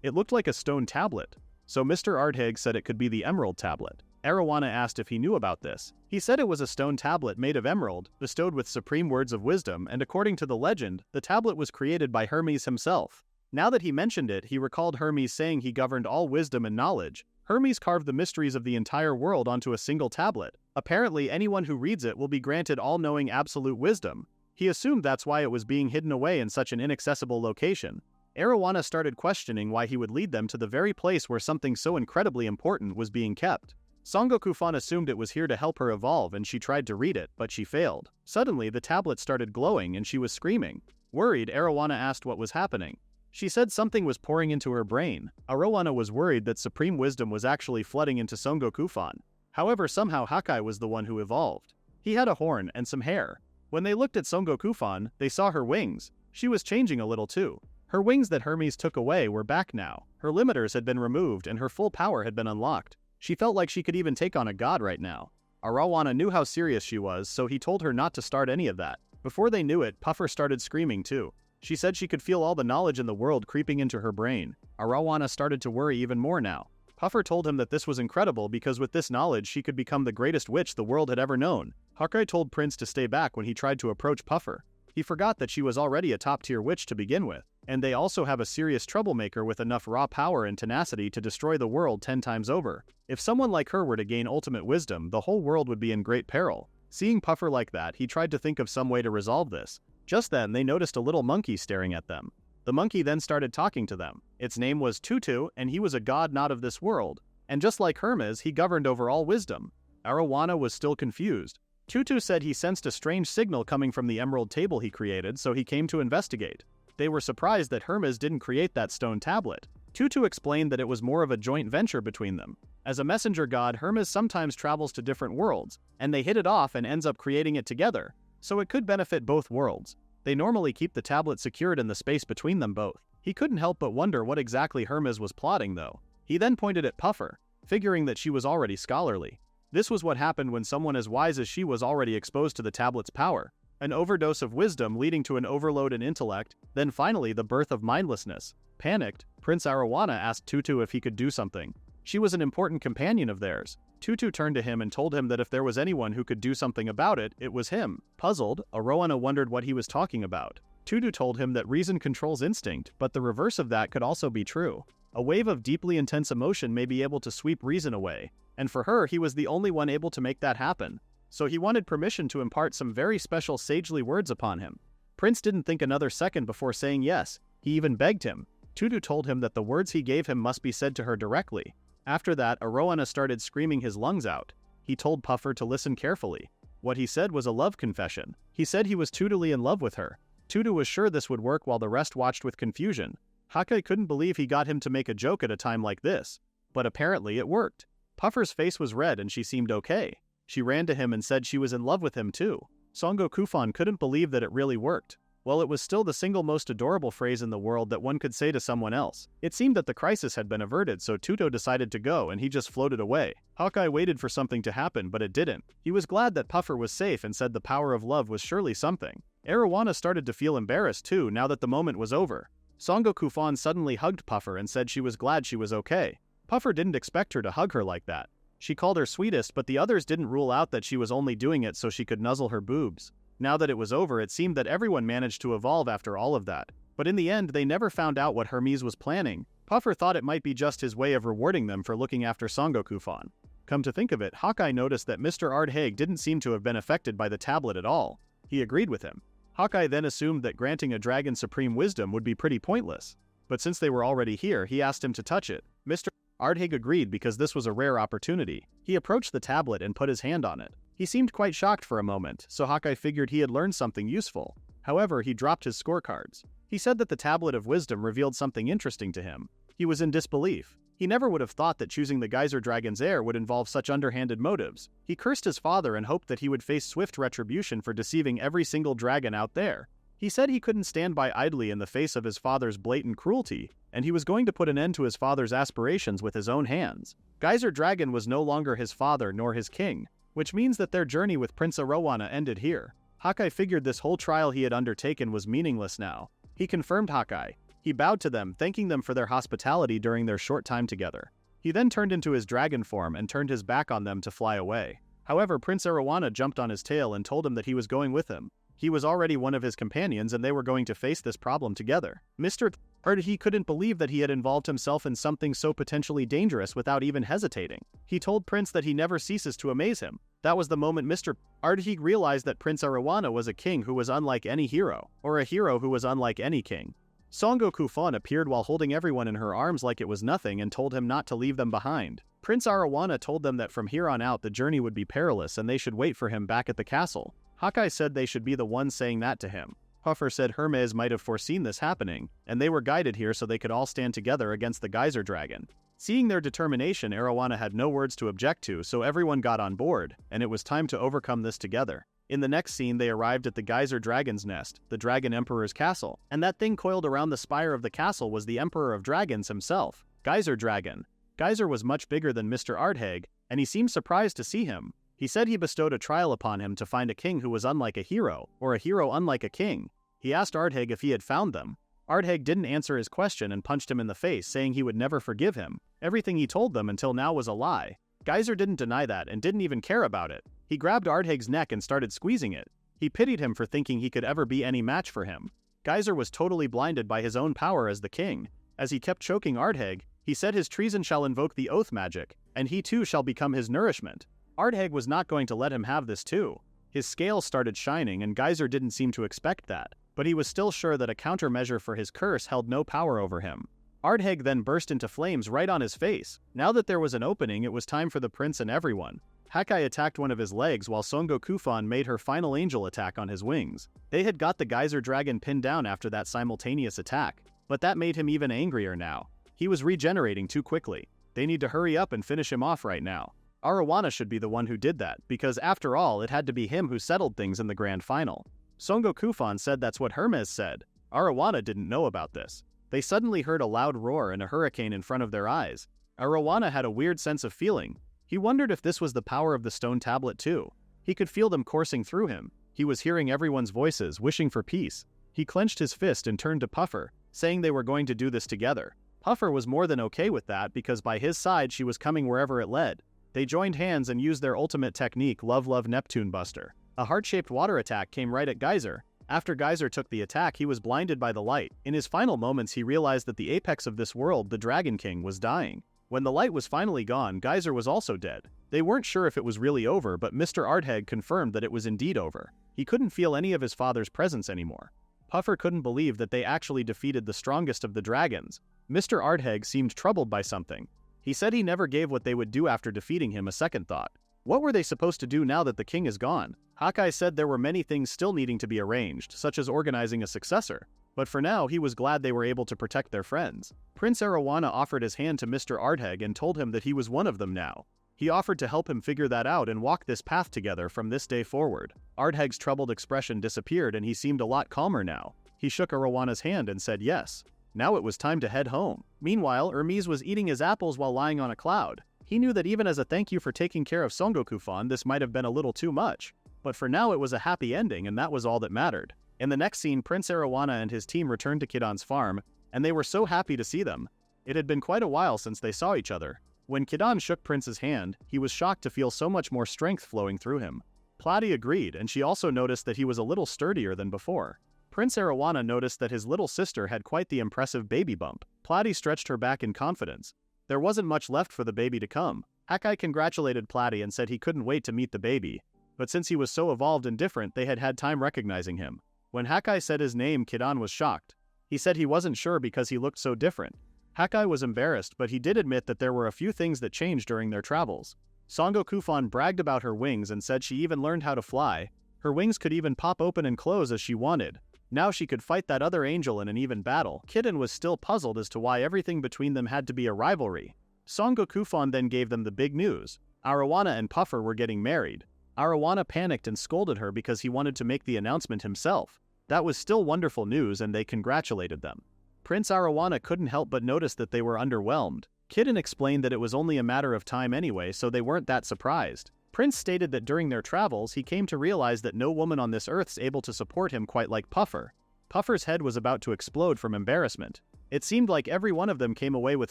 Speaker 1: It looked like a stone tablet. So Mr. Ardhaig said it could be the Emerald Tablet. Arowana asked if he knew about this. He said it was a stone tablet made of emerald, bestowed with supreme words of wisdom, and according to the legend, the tablet was created by Hermes himself. Now that he mentioned it, he recalled Hermes saying he governed all wisdom and knowledge. Hermes carved the mysteries of the entire world onto a single tablet. Apparently, anyone who reads it will be granted all-knowing absolute wisdom. He assumed that's why it was being hidden away in such an inaccessible location. Arowana started questioning why he would lead them to the very place where something so incredibly important was being kept. Son Goku-fan assumed it was here to help her evolve and she tried to read it, but she failed. Suddenly, the tablet started glowing and she was screaming. Worried, Arowana asked what was happening. She said something was pouring into her brain. Arowana was worried that supreme wisdom was actually flooding into Son Goku-fan. However, somehow Hakai was the one who evolved. He had a horn and some hair. When they looked at Son Goku-fan, they saw her wings. She was changing a little too. Her wings that Hermes took away were back now. Her limiters had been removed and her full power had been unlocked. She felt like she could even take on a god right now. Arowana knew how serious she was, so he told her not to start any of that. Before they knew it, Puffer started screaming too. She said she could feel all the knowledge in the world creeping into her brain. Arowana started to worry even more now. Puffer told him that this was incredible because with this knowledge she could become the greatest witch the world had ever known. Hakai told Prince to stay back when he tried to approach Puffer. He forgot that she was already a top-tier witch to begin with, and they also have a serious troublemaker with enough raw power and tenacity to destroy the world 10 times over. If someone like her were to gain ultimate wisdom, the whole world would be in great peril. Seeing Puffer like that, he tried to think of some way to resolve this. Just then, they noticed a little monkey staring at them. The monkey then started talking to them. Its name was Tutu, and he was a god not of this world. And just like Hermes, he governed over all wisdom. Arowana was still confused. Tutu said he sensed a strange signal coming from the emerald table he created, so he came to investigate. They were surprised that Hermes didn't create that stone tablet. Tutu explained that it was more of a joint venture between them. As a messenger god, Hermes sometimes travels to different worlds, and they hit it off and ends up creating it together, so it could benefit both worlds. They normally keep the tablet secured in the space between them both. He couldn't help but wonder what exactly Hermes was plotting though. He then pointed at Puffer, figuring that she was already scholarly. This was what happened when someone as wise as she was already exposed to the tablet's power. An overdose of wisdom leading to an overload in intellect, then finally the birth of mindlessness. Panicked, Prince Arowana asked Tutu if he could do something. She was an important companion of theirs. Tutu turned to him and told him that if there was anyone who could do something about it, it was him. Puzzled, Arowana wondered what he was talking about. Tutu told him that reason controls instinct, but the reverse of that could also be true. A wave of deeply intense emotion may be able to sweep reason away, and for her, he was the only one able to make that happen. So he wanted permission to impart some very special sagely words upon him. Prince didn't think another second before saying yes. He even begged him. Tutu told him that the words he gave him must be said to her directly. After that, Arowana started screaming his lungs out. He told Puffer to listen carefully. What he said was a love confession. He said he was totally in love with her. Tutu was sure this would work while the rest watched with confusion. Hakai couldn't believe he got him to make a joke at a time like this. But apparently it worked. Puffer's face was red and she seemed okay. She ran to him and said she was in love with him too. Son Goku-fan couldn't believe that it really worked. Well, it was still the single most adorable phrase in the world that one could say to someone else. It seemed that the crisis had been averted, so Tutu decided to go and he just floated away. Hakai waited for something to happen, but it didn't. He was glad that Puffer was safe and said the power of love was surely something. Arowana started to feel embarrassed too now that the moment was over. Son Goku-fan suddenly hugged Puffer and said she was glad she was okay. Puffer didn't expect her to hug her like that. She called her sweetest, but the others didn't rule out that she was only doing it so she could nuzzle her boobs. Now that it was over, it seemed that everyone managed to evolve after all of that. But in the end, they never found out what Hermes was planning. Puffer thought it might be just his way of rewarding them for looking after Son Goku-fan. Come to think of it, Hakai noticed that Mr. Ardhaig didn't seem to have been affected by the tablet at all. He agreed with him. Hakai then assumed that granting a dragon supreme wisdom would be pretty pointless. But since they were already here, he asked him to touch it. Mr. Ardhaig agreed because this was a rare opportunity. He approached the tablet and put his hand on it. He seemed quite shocked for a moment, so Hakai figured he had learned something useful. However, he dropped his scorecards. He said that the tablet of wisdom revealed something interesting to him. He was in disbelief. He never would have thought that choosing the Geyser Dragon's heir would involve such underhanded motives. He cursed his father and hoped that he would face swift retribution for deceiving every single dragon out there. He said he couldn't stand by idly in the face of his father's blatant cruelty, and he was going to put an end to his father's aspirations with his own hands. Geyser Dragon was no longer his father nor his king, which means that their journey with Prince Arowana ended here. Hakai figured this whole trial he had undertaken was meaningless now. He confirmed Hakai. He bowed to them, thanking them for their hospitality during their short time together. He then turned into his dragon form and turned his back on them to fly away. However, Prince Arowana jumped on his tail and told him that he was going with him. He was already one of his companions and they were going to face this problem together. Mr. Ardhaig couldn't believe that he had involved himself in something so potentially dangerous without even hesitating. He told Prince that he never ceases to amaze him. That was the moment Mr. Ardhaig realized that Prince Arowana was a king who was unlike any hero, or a hero who was unlike any king. Son Goku-fan appeared while holding everyone in her arms like it was nothing and told him not to leave them behind. Prince Arowana told them that from here on out the journey would be perilous and they should wait for him back at the castle. Hakai said they should be the ones saying that to him. Puffer said Hermes might have foreseen this happening, and they were guided here so they could all stand together against the geyser dragon. Seeing their determination, Arowana had no words to object to, so everyone got on board, and it was time to overcome this together. In the next scene, they arrived at the geyser dragon's nest, the Dragon Emperor's castle, and that thing coiled around the spire of the castle was the Emperor of Dragons himself, Geyser Dragon. Geyser was much bigger than Mr. Ardheg, and he seemed surprised to see him. He said he bestowed a trial upon him to find a king who was unlike a hero, or a hero unlike a king. He asked Ardheg if he had found them. Ardheg didn't answer his question and punched him in the face, saying he would never forgive him. Everything he told them until now was a lie. Geyser didn't deny that and didn't even care about it. He grabbed Ardheg's neck and started squeezing it. He pitied him for thinking he could ever be any match for him. Geyser was totally blinded by his own power as the king. As he kept choking Ardheg, he said his treason shall invoke the oath magic, and he too shall become his nourishment. Ardheg was not going to let him have this too. His scales started shining and Geyser didn't seem to expect that, but he was still sure that a countermeasure for his curse held no power over him. Ardheg then burst into flames right on his face. Now that there was an opening, it was time for the prince and everyone. Hakai attacked one of his legs while Songo Kufan made her final angel attack on his wings. They had got the geyser dragon pinned down after that simultaneous attack, but that made him even angrier now. He was regenerating too quickly. They need to hurry up and finish him off right now. Arowana should be the one who did that, because after all, it had to be him who settled things in the grand final. Songo Kufan said that's what Hermes said. Arowana didn't know about this. They suddenly heard a loud roar and a hurricane in front of their eyes. Arowana had a weird sense of feeling. He wondered if this was the power of the stone tablet too. He could feel them coursing through him. He was hearing everyone's voices, wishing for peace. He clenched his fist and turned to Puffer, saying they were going to do this together. Puffer was more than okay with that because by his side she was coming wherever it led. They joined hands and used their ultimate technique, Love Love Neptune Buster. A heart-shaped water attack came right at Geyser. After Geyser took the attack, he was blinded by the light. In his final moments, he realized that the apex of this world, the Dragon King, was dying. When the light was finally gone, Geyser was also dead. They weren't sure if it was really over, but Mr. Ardheg confirmed that it was indeed over. He couldn't feel any of his father's presence anymore. Puffer couldn't believe that they actually defeated the strongest of the dragons. Mr. Ardheg seemed troubled by something. He said he never gave what they would do after defeating him a second thought. What were they supposed to do now that the king is gone? Hakai said there were many things still needing to be arranged, such as organizing a successor. But for now, he was glad they were able to protect their friends. Prince Arowana offered his hand to Mr. Ardheg and told him that he was one of them now. He offered to help him figure that out and walk this path together from this day forward. Ardheg's troubled expression disappeared and he seemed a lot calmer now. He shook Arowana's hand and said yes. Now it was time to head home. Meanwhile, Hermes was eating his apples while lying on a cloud. He knew that even as a thank you for taking care of Songo Kufan, this might have been a little too much. But for now it was a happy ending and that was all that mattered. In the next scene, Prince Arowana and his team returned to Kidan's farm, and they were so happy to see them. It had been quite a while since they saw each other. When Kidan shook Prince's hand, he was shocked to feel so much more strength flowing through him. Platy agreed, and she also noticed that he was a little sturdier than before. Prince Arowana noticed that his little sister had quite the impressive baby bump. Platy stretched her back in confidence. There wasn't much left for the baby to come. Hakai congratulated Platy and said he couldn't wait to meet the baby. But since he was so evolved and different, they had had time recognizing him. When Hakai said his name, Kidan was shocked. He said he wasn't sure because he looked so different. Hakai was embarrassed, but he did admit that there were a few things that changed during their travels. Songo Kufan bragged about her wings and said she even learned how to fly. Her wings could even pop open and close as she wanted. Now she could fight that other angel in an even battle. Kidan was still puzzled as to why everything between them had to be a rivalry. Songo Kufan then gave them the big news. Arowana and Puffer were getting married. Arowana panicked and scolded her because he wanted to make the announcement himself. That was still wonderful news and they congratulated them. Prince Arowana couldn't help but notice that they were underwhelmed. Kidan explained that it was only a matter of time anyway, so they weren't that surprised. Prince stated that during their travels, he came to realize that no woman on this earth's able to support him quite like Puffer. Puffer's head was about to explode from embarrassment. It seemed like every one of them came away with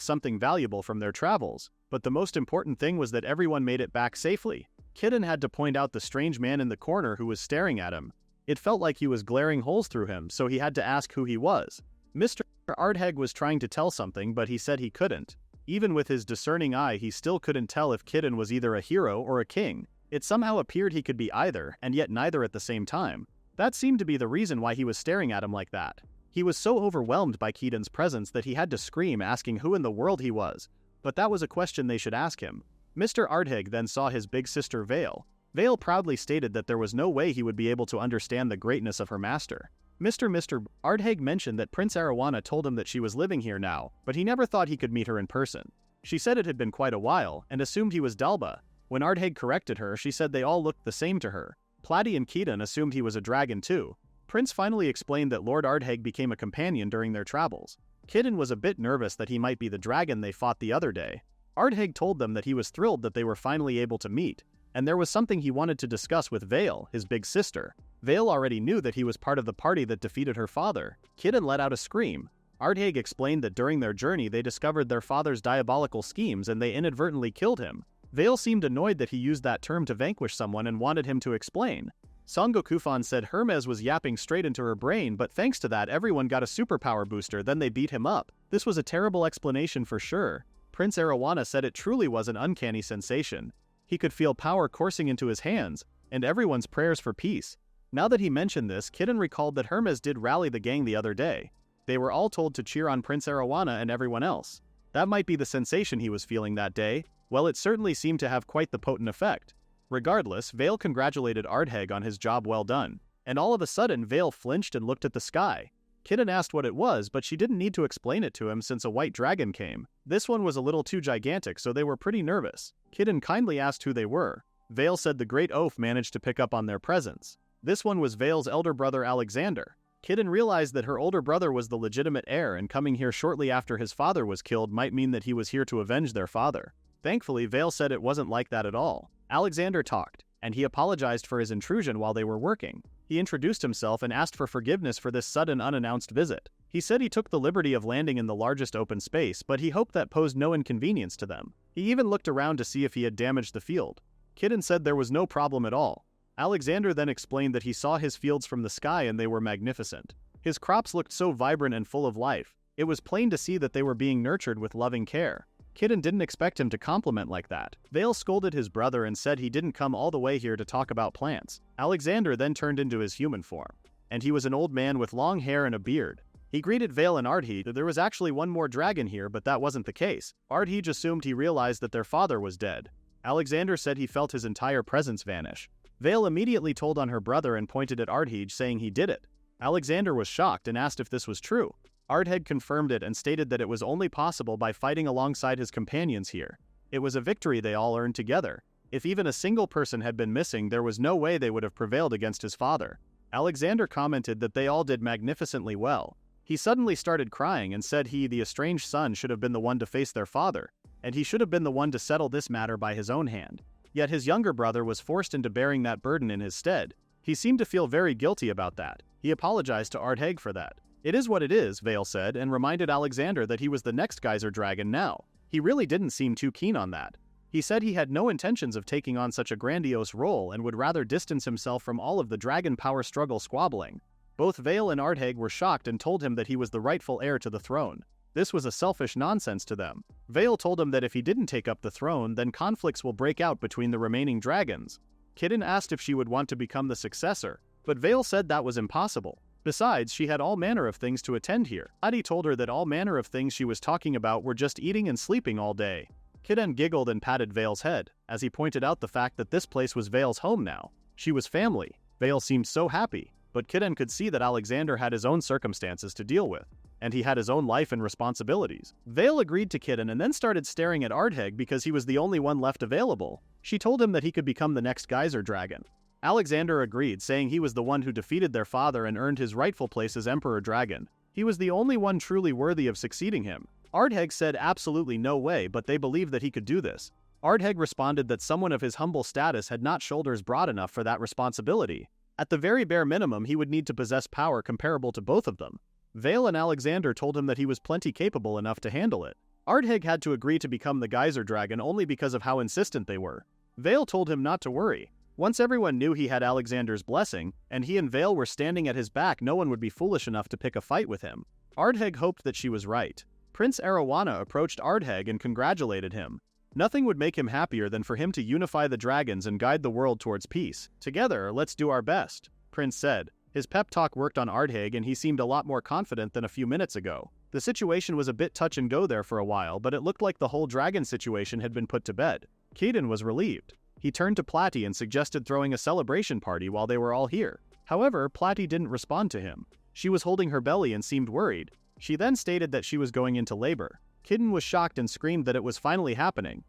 Speaker 1: something valuable from their travels, but the most important thing was that everyone made it back safely. Kidan had to point out the strange man in the corner who was staring at him. It felt like he was glaring holes through him, so he had to ask who he was. Mr. Ardheg was trying to tell something, but he said he couldn't. Even with his discerning eye, he still couldn't tell if Kidan was either a hero or a king. It somehow appeared he could be either, and yet neither at the same time. That seemed to be the reason why he was staring at him like that. He was so overwhelmed by Kidan's presence that he had to scream, asking who in the world he was. But that was a question they should ask him. Mr. Ardheg then saw his big sister Vale. Vale proudly stated that there was no way he would be able to understand the greatness of her master. Mr. Ardhaig mentioned that Prince Arowana told him that she was living here now, but he never thought he could meet her in person. She said it had been quite a while, and assumed he was Dalba. When Ardhaig corrected her, she said they all looked the same to her. Platy and Keaton assumed he was a dragon too. Prince finally explained that Lord Ardhaig became a companion during their travels. Keaton was a bit nervous that he might be the dragon they fought the other day. Ardhaig told them that he was thrilled that they were finally able to meet, and there was something he wanted to discuss with Vale, his big sister. Vale already knew that he was part of the party that defeated her father. Keaton let out a scream. Ardhaig explained that during their journey they discovered their father's diabolical schemes and they inadvertently killed him. Vale seemed annoyed that he used that term to vanquish someone and wanted him to explain. Songokufan said Hermes was yapping straight into her brain, but thanks to that everyone got a superpower booster, then they beat him up. This was a terrible explanation for sure. Prince Arowana said it truly was an uncanny sensation. He could feel power coursing into his hands, and everyone's prayers for peace. Now that he mentioned this, Keaton recalled that Hermes did rally the gang the other day. They were all told to cheer on Prince Arowana and everyone else. That might be the sensation he was feeling that day. Well, it certainly seemed to have quite the potent effect. Regardless, Vale congratulated Ardhaig on his job well done. And all of a sudden, Vale flinched and looked at the sky. Keaton asked what it was, but she didn't need to explain it to him since a white dragon came. This one was a little too gigantic, so they were pretty nervous. Keaton kindly asked who they were. Vale said the Great Oaf managed to pick up on their presence. This one was Vale's elder brother Alexander. Keaton realized that her older brother was the legitimate heir, and coming here shortly after his father was killed might mean that he was here to avenge their father. Thankfully, Vale said it wasn't like that at all. Alexander talked, and he apologized for his intrusion while they were working. He introduced himself and asked for forgiveness for this sudden unannounced visit. He said he took the liberty of landing in the largest open space, but he hoped that posed no inconvenience to them. He even looked around to see if he had damaged the field. Keaton said there was no problem at all. Alexander then explained that he saw his fields from the sky and they were magnificent. His crops looked so vibrant and full of life. It was plain to see that they were being nurtured with loving care. Keaton didn't expect him to compliment like that. Vale scolded his brother and said he didn't come all the way here to talk about plants. Alexander then turned into his human form, and he was an old man with long hair and a beard. He greeted Vale and Ardhaig that there was actually one more dragon here, but that wasn't the case. Ardhaig assumed he realized that their father was dead. Alexander said he felt his entire presence vanish. Vale immediately told on her brother and pointed at Ardhaig, saying he did it. Alexander was shocked and asked if this was true. Ardhaig confirmed it and stated that it was only possible by fighting alongside his companions here. It was a victory they all earned together. If even a single person had been missing, there was no way they would have prevailed against his father. Alexander commented that they all did magnificently well. He suddenly started crying and said he, the estranged son, should have been the one to face their father, and he should have been the one to settle this matter by his own hand. Yet his younger brother was forced into bearing that burden in his stead. He seemed to feel very guilty about that. He apologized to Ardhaig for that. It is what it is, Vale said, and reminded Alexander that he was the next geyser dragon now. He really didn't seem too keen on that. He said he had no intentions of taking on such a grandiose role and would rather distance himself from all of the dragon power struggle squabbling. Both Vale and Ardhaig were shocked and told him that he was the rightful heir to the throne. This was a selfish nonsense to them. Vale told him that if he didn't take up the throne, then conflicts will break out between the remaining dragons. Keaton asked if she would want to become the successor, but Vale said that was impossible. Besides, she had all manner of things to attend here. Adi told her that all manner of things she was talking about were just eating and sleeping all day. Keaton giggled and patted Vale's head, as he pointed out the fact that this place was Vale's home now. She was family. Vale seemed so happy, but Keaton could see that Alexander had his own circumstances to deal with, and he had his own life and responsibilities. Vale agreed to Keaton and then started staring at Ardhaig because he was the only one left available. She told him that he could become the next geyser dragon. Alexander agreed, saying he was the one who defeated their father and earned his rightful place as Emperor Dragon. He was the only one truly worthy of succeeding him. Ardhaig said absolutely no way, but they believed that he could do this. Ardhaig responded that someone of his humble status had not shoulders broad enough for that responsibility. At the very bare minimum, he would need to possess power comparable to both of them. Vale and Alexander told him that he was plenty capable enough to handle it. Ardhaig had to agree to become the geyser dragon only because of how insistent they were. Vale told him not to worry. Once everyone knew he had Alexander's blessing, and he and Vale were standing at his back, no one would be foolish enough to pick a fight with him. Ardhaig hoped that she was right. Prince Arowana approached Ardhaig and congratulated him. Nothing would make him happier than for him to unify the dragons and guide the world towards peace. Together, let's do our best, Prince said. His pep talk worked on Ardhaig and he seemed a lot more confident than a few minutes ago. The situation was a bit touch and go there for a while, but it looked like the whole dragon situation had been put to bed. Keaton was relieved. He turned to Platy and suggested throwing a celebration party while they were all here. However, Platy didn't respond to him. She was holding her belly and seemed worried. She then stated that she was going into labor. Kitten was shocked and screamed that it was finally happening.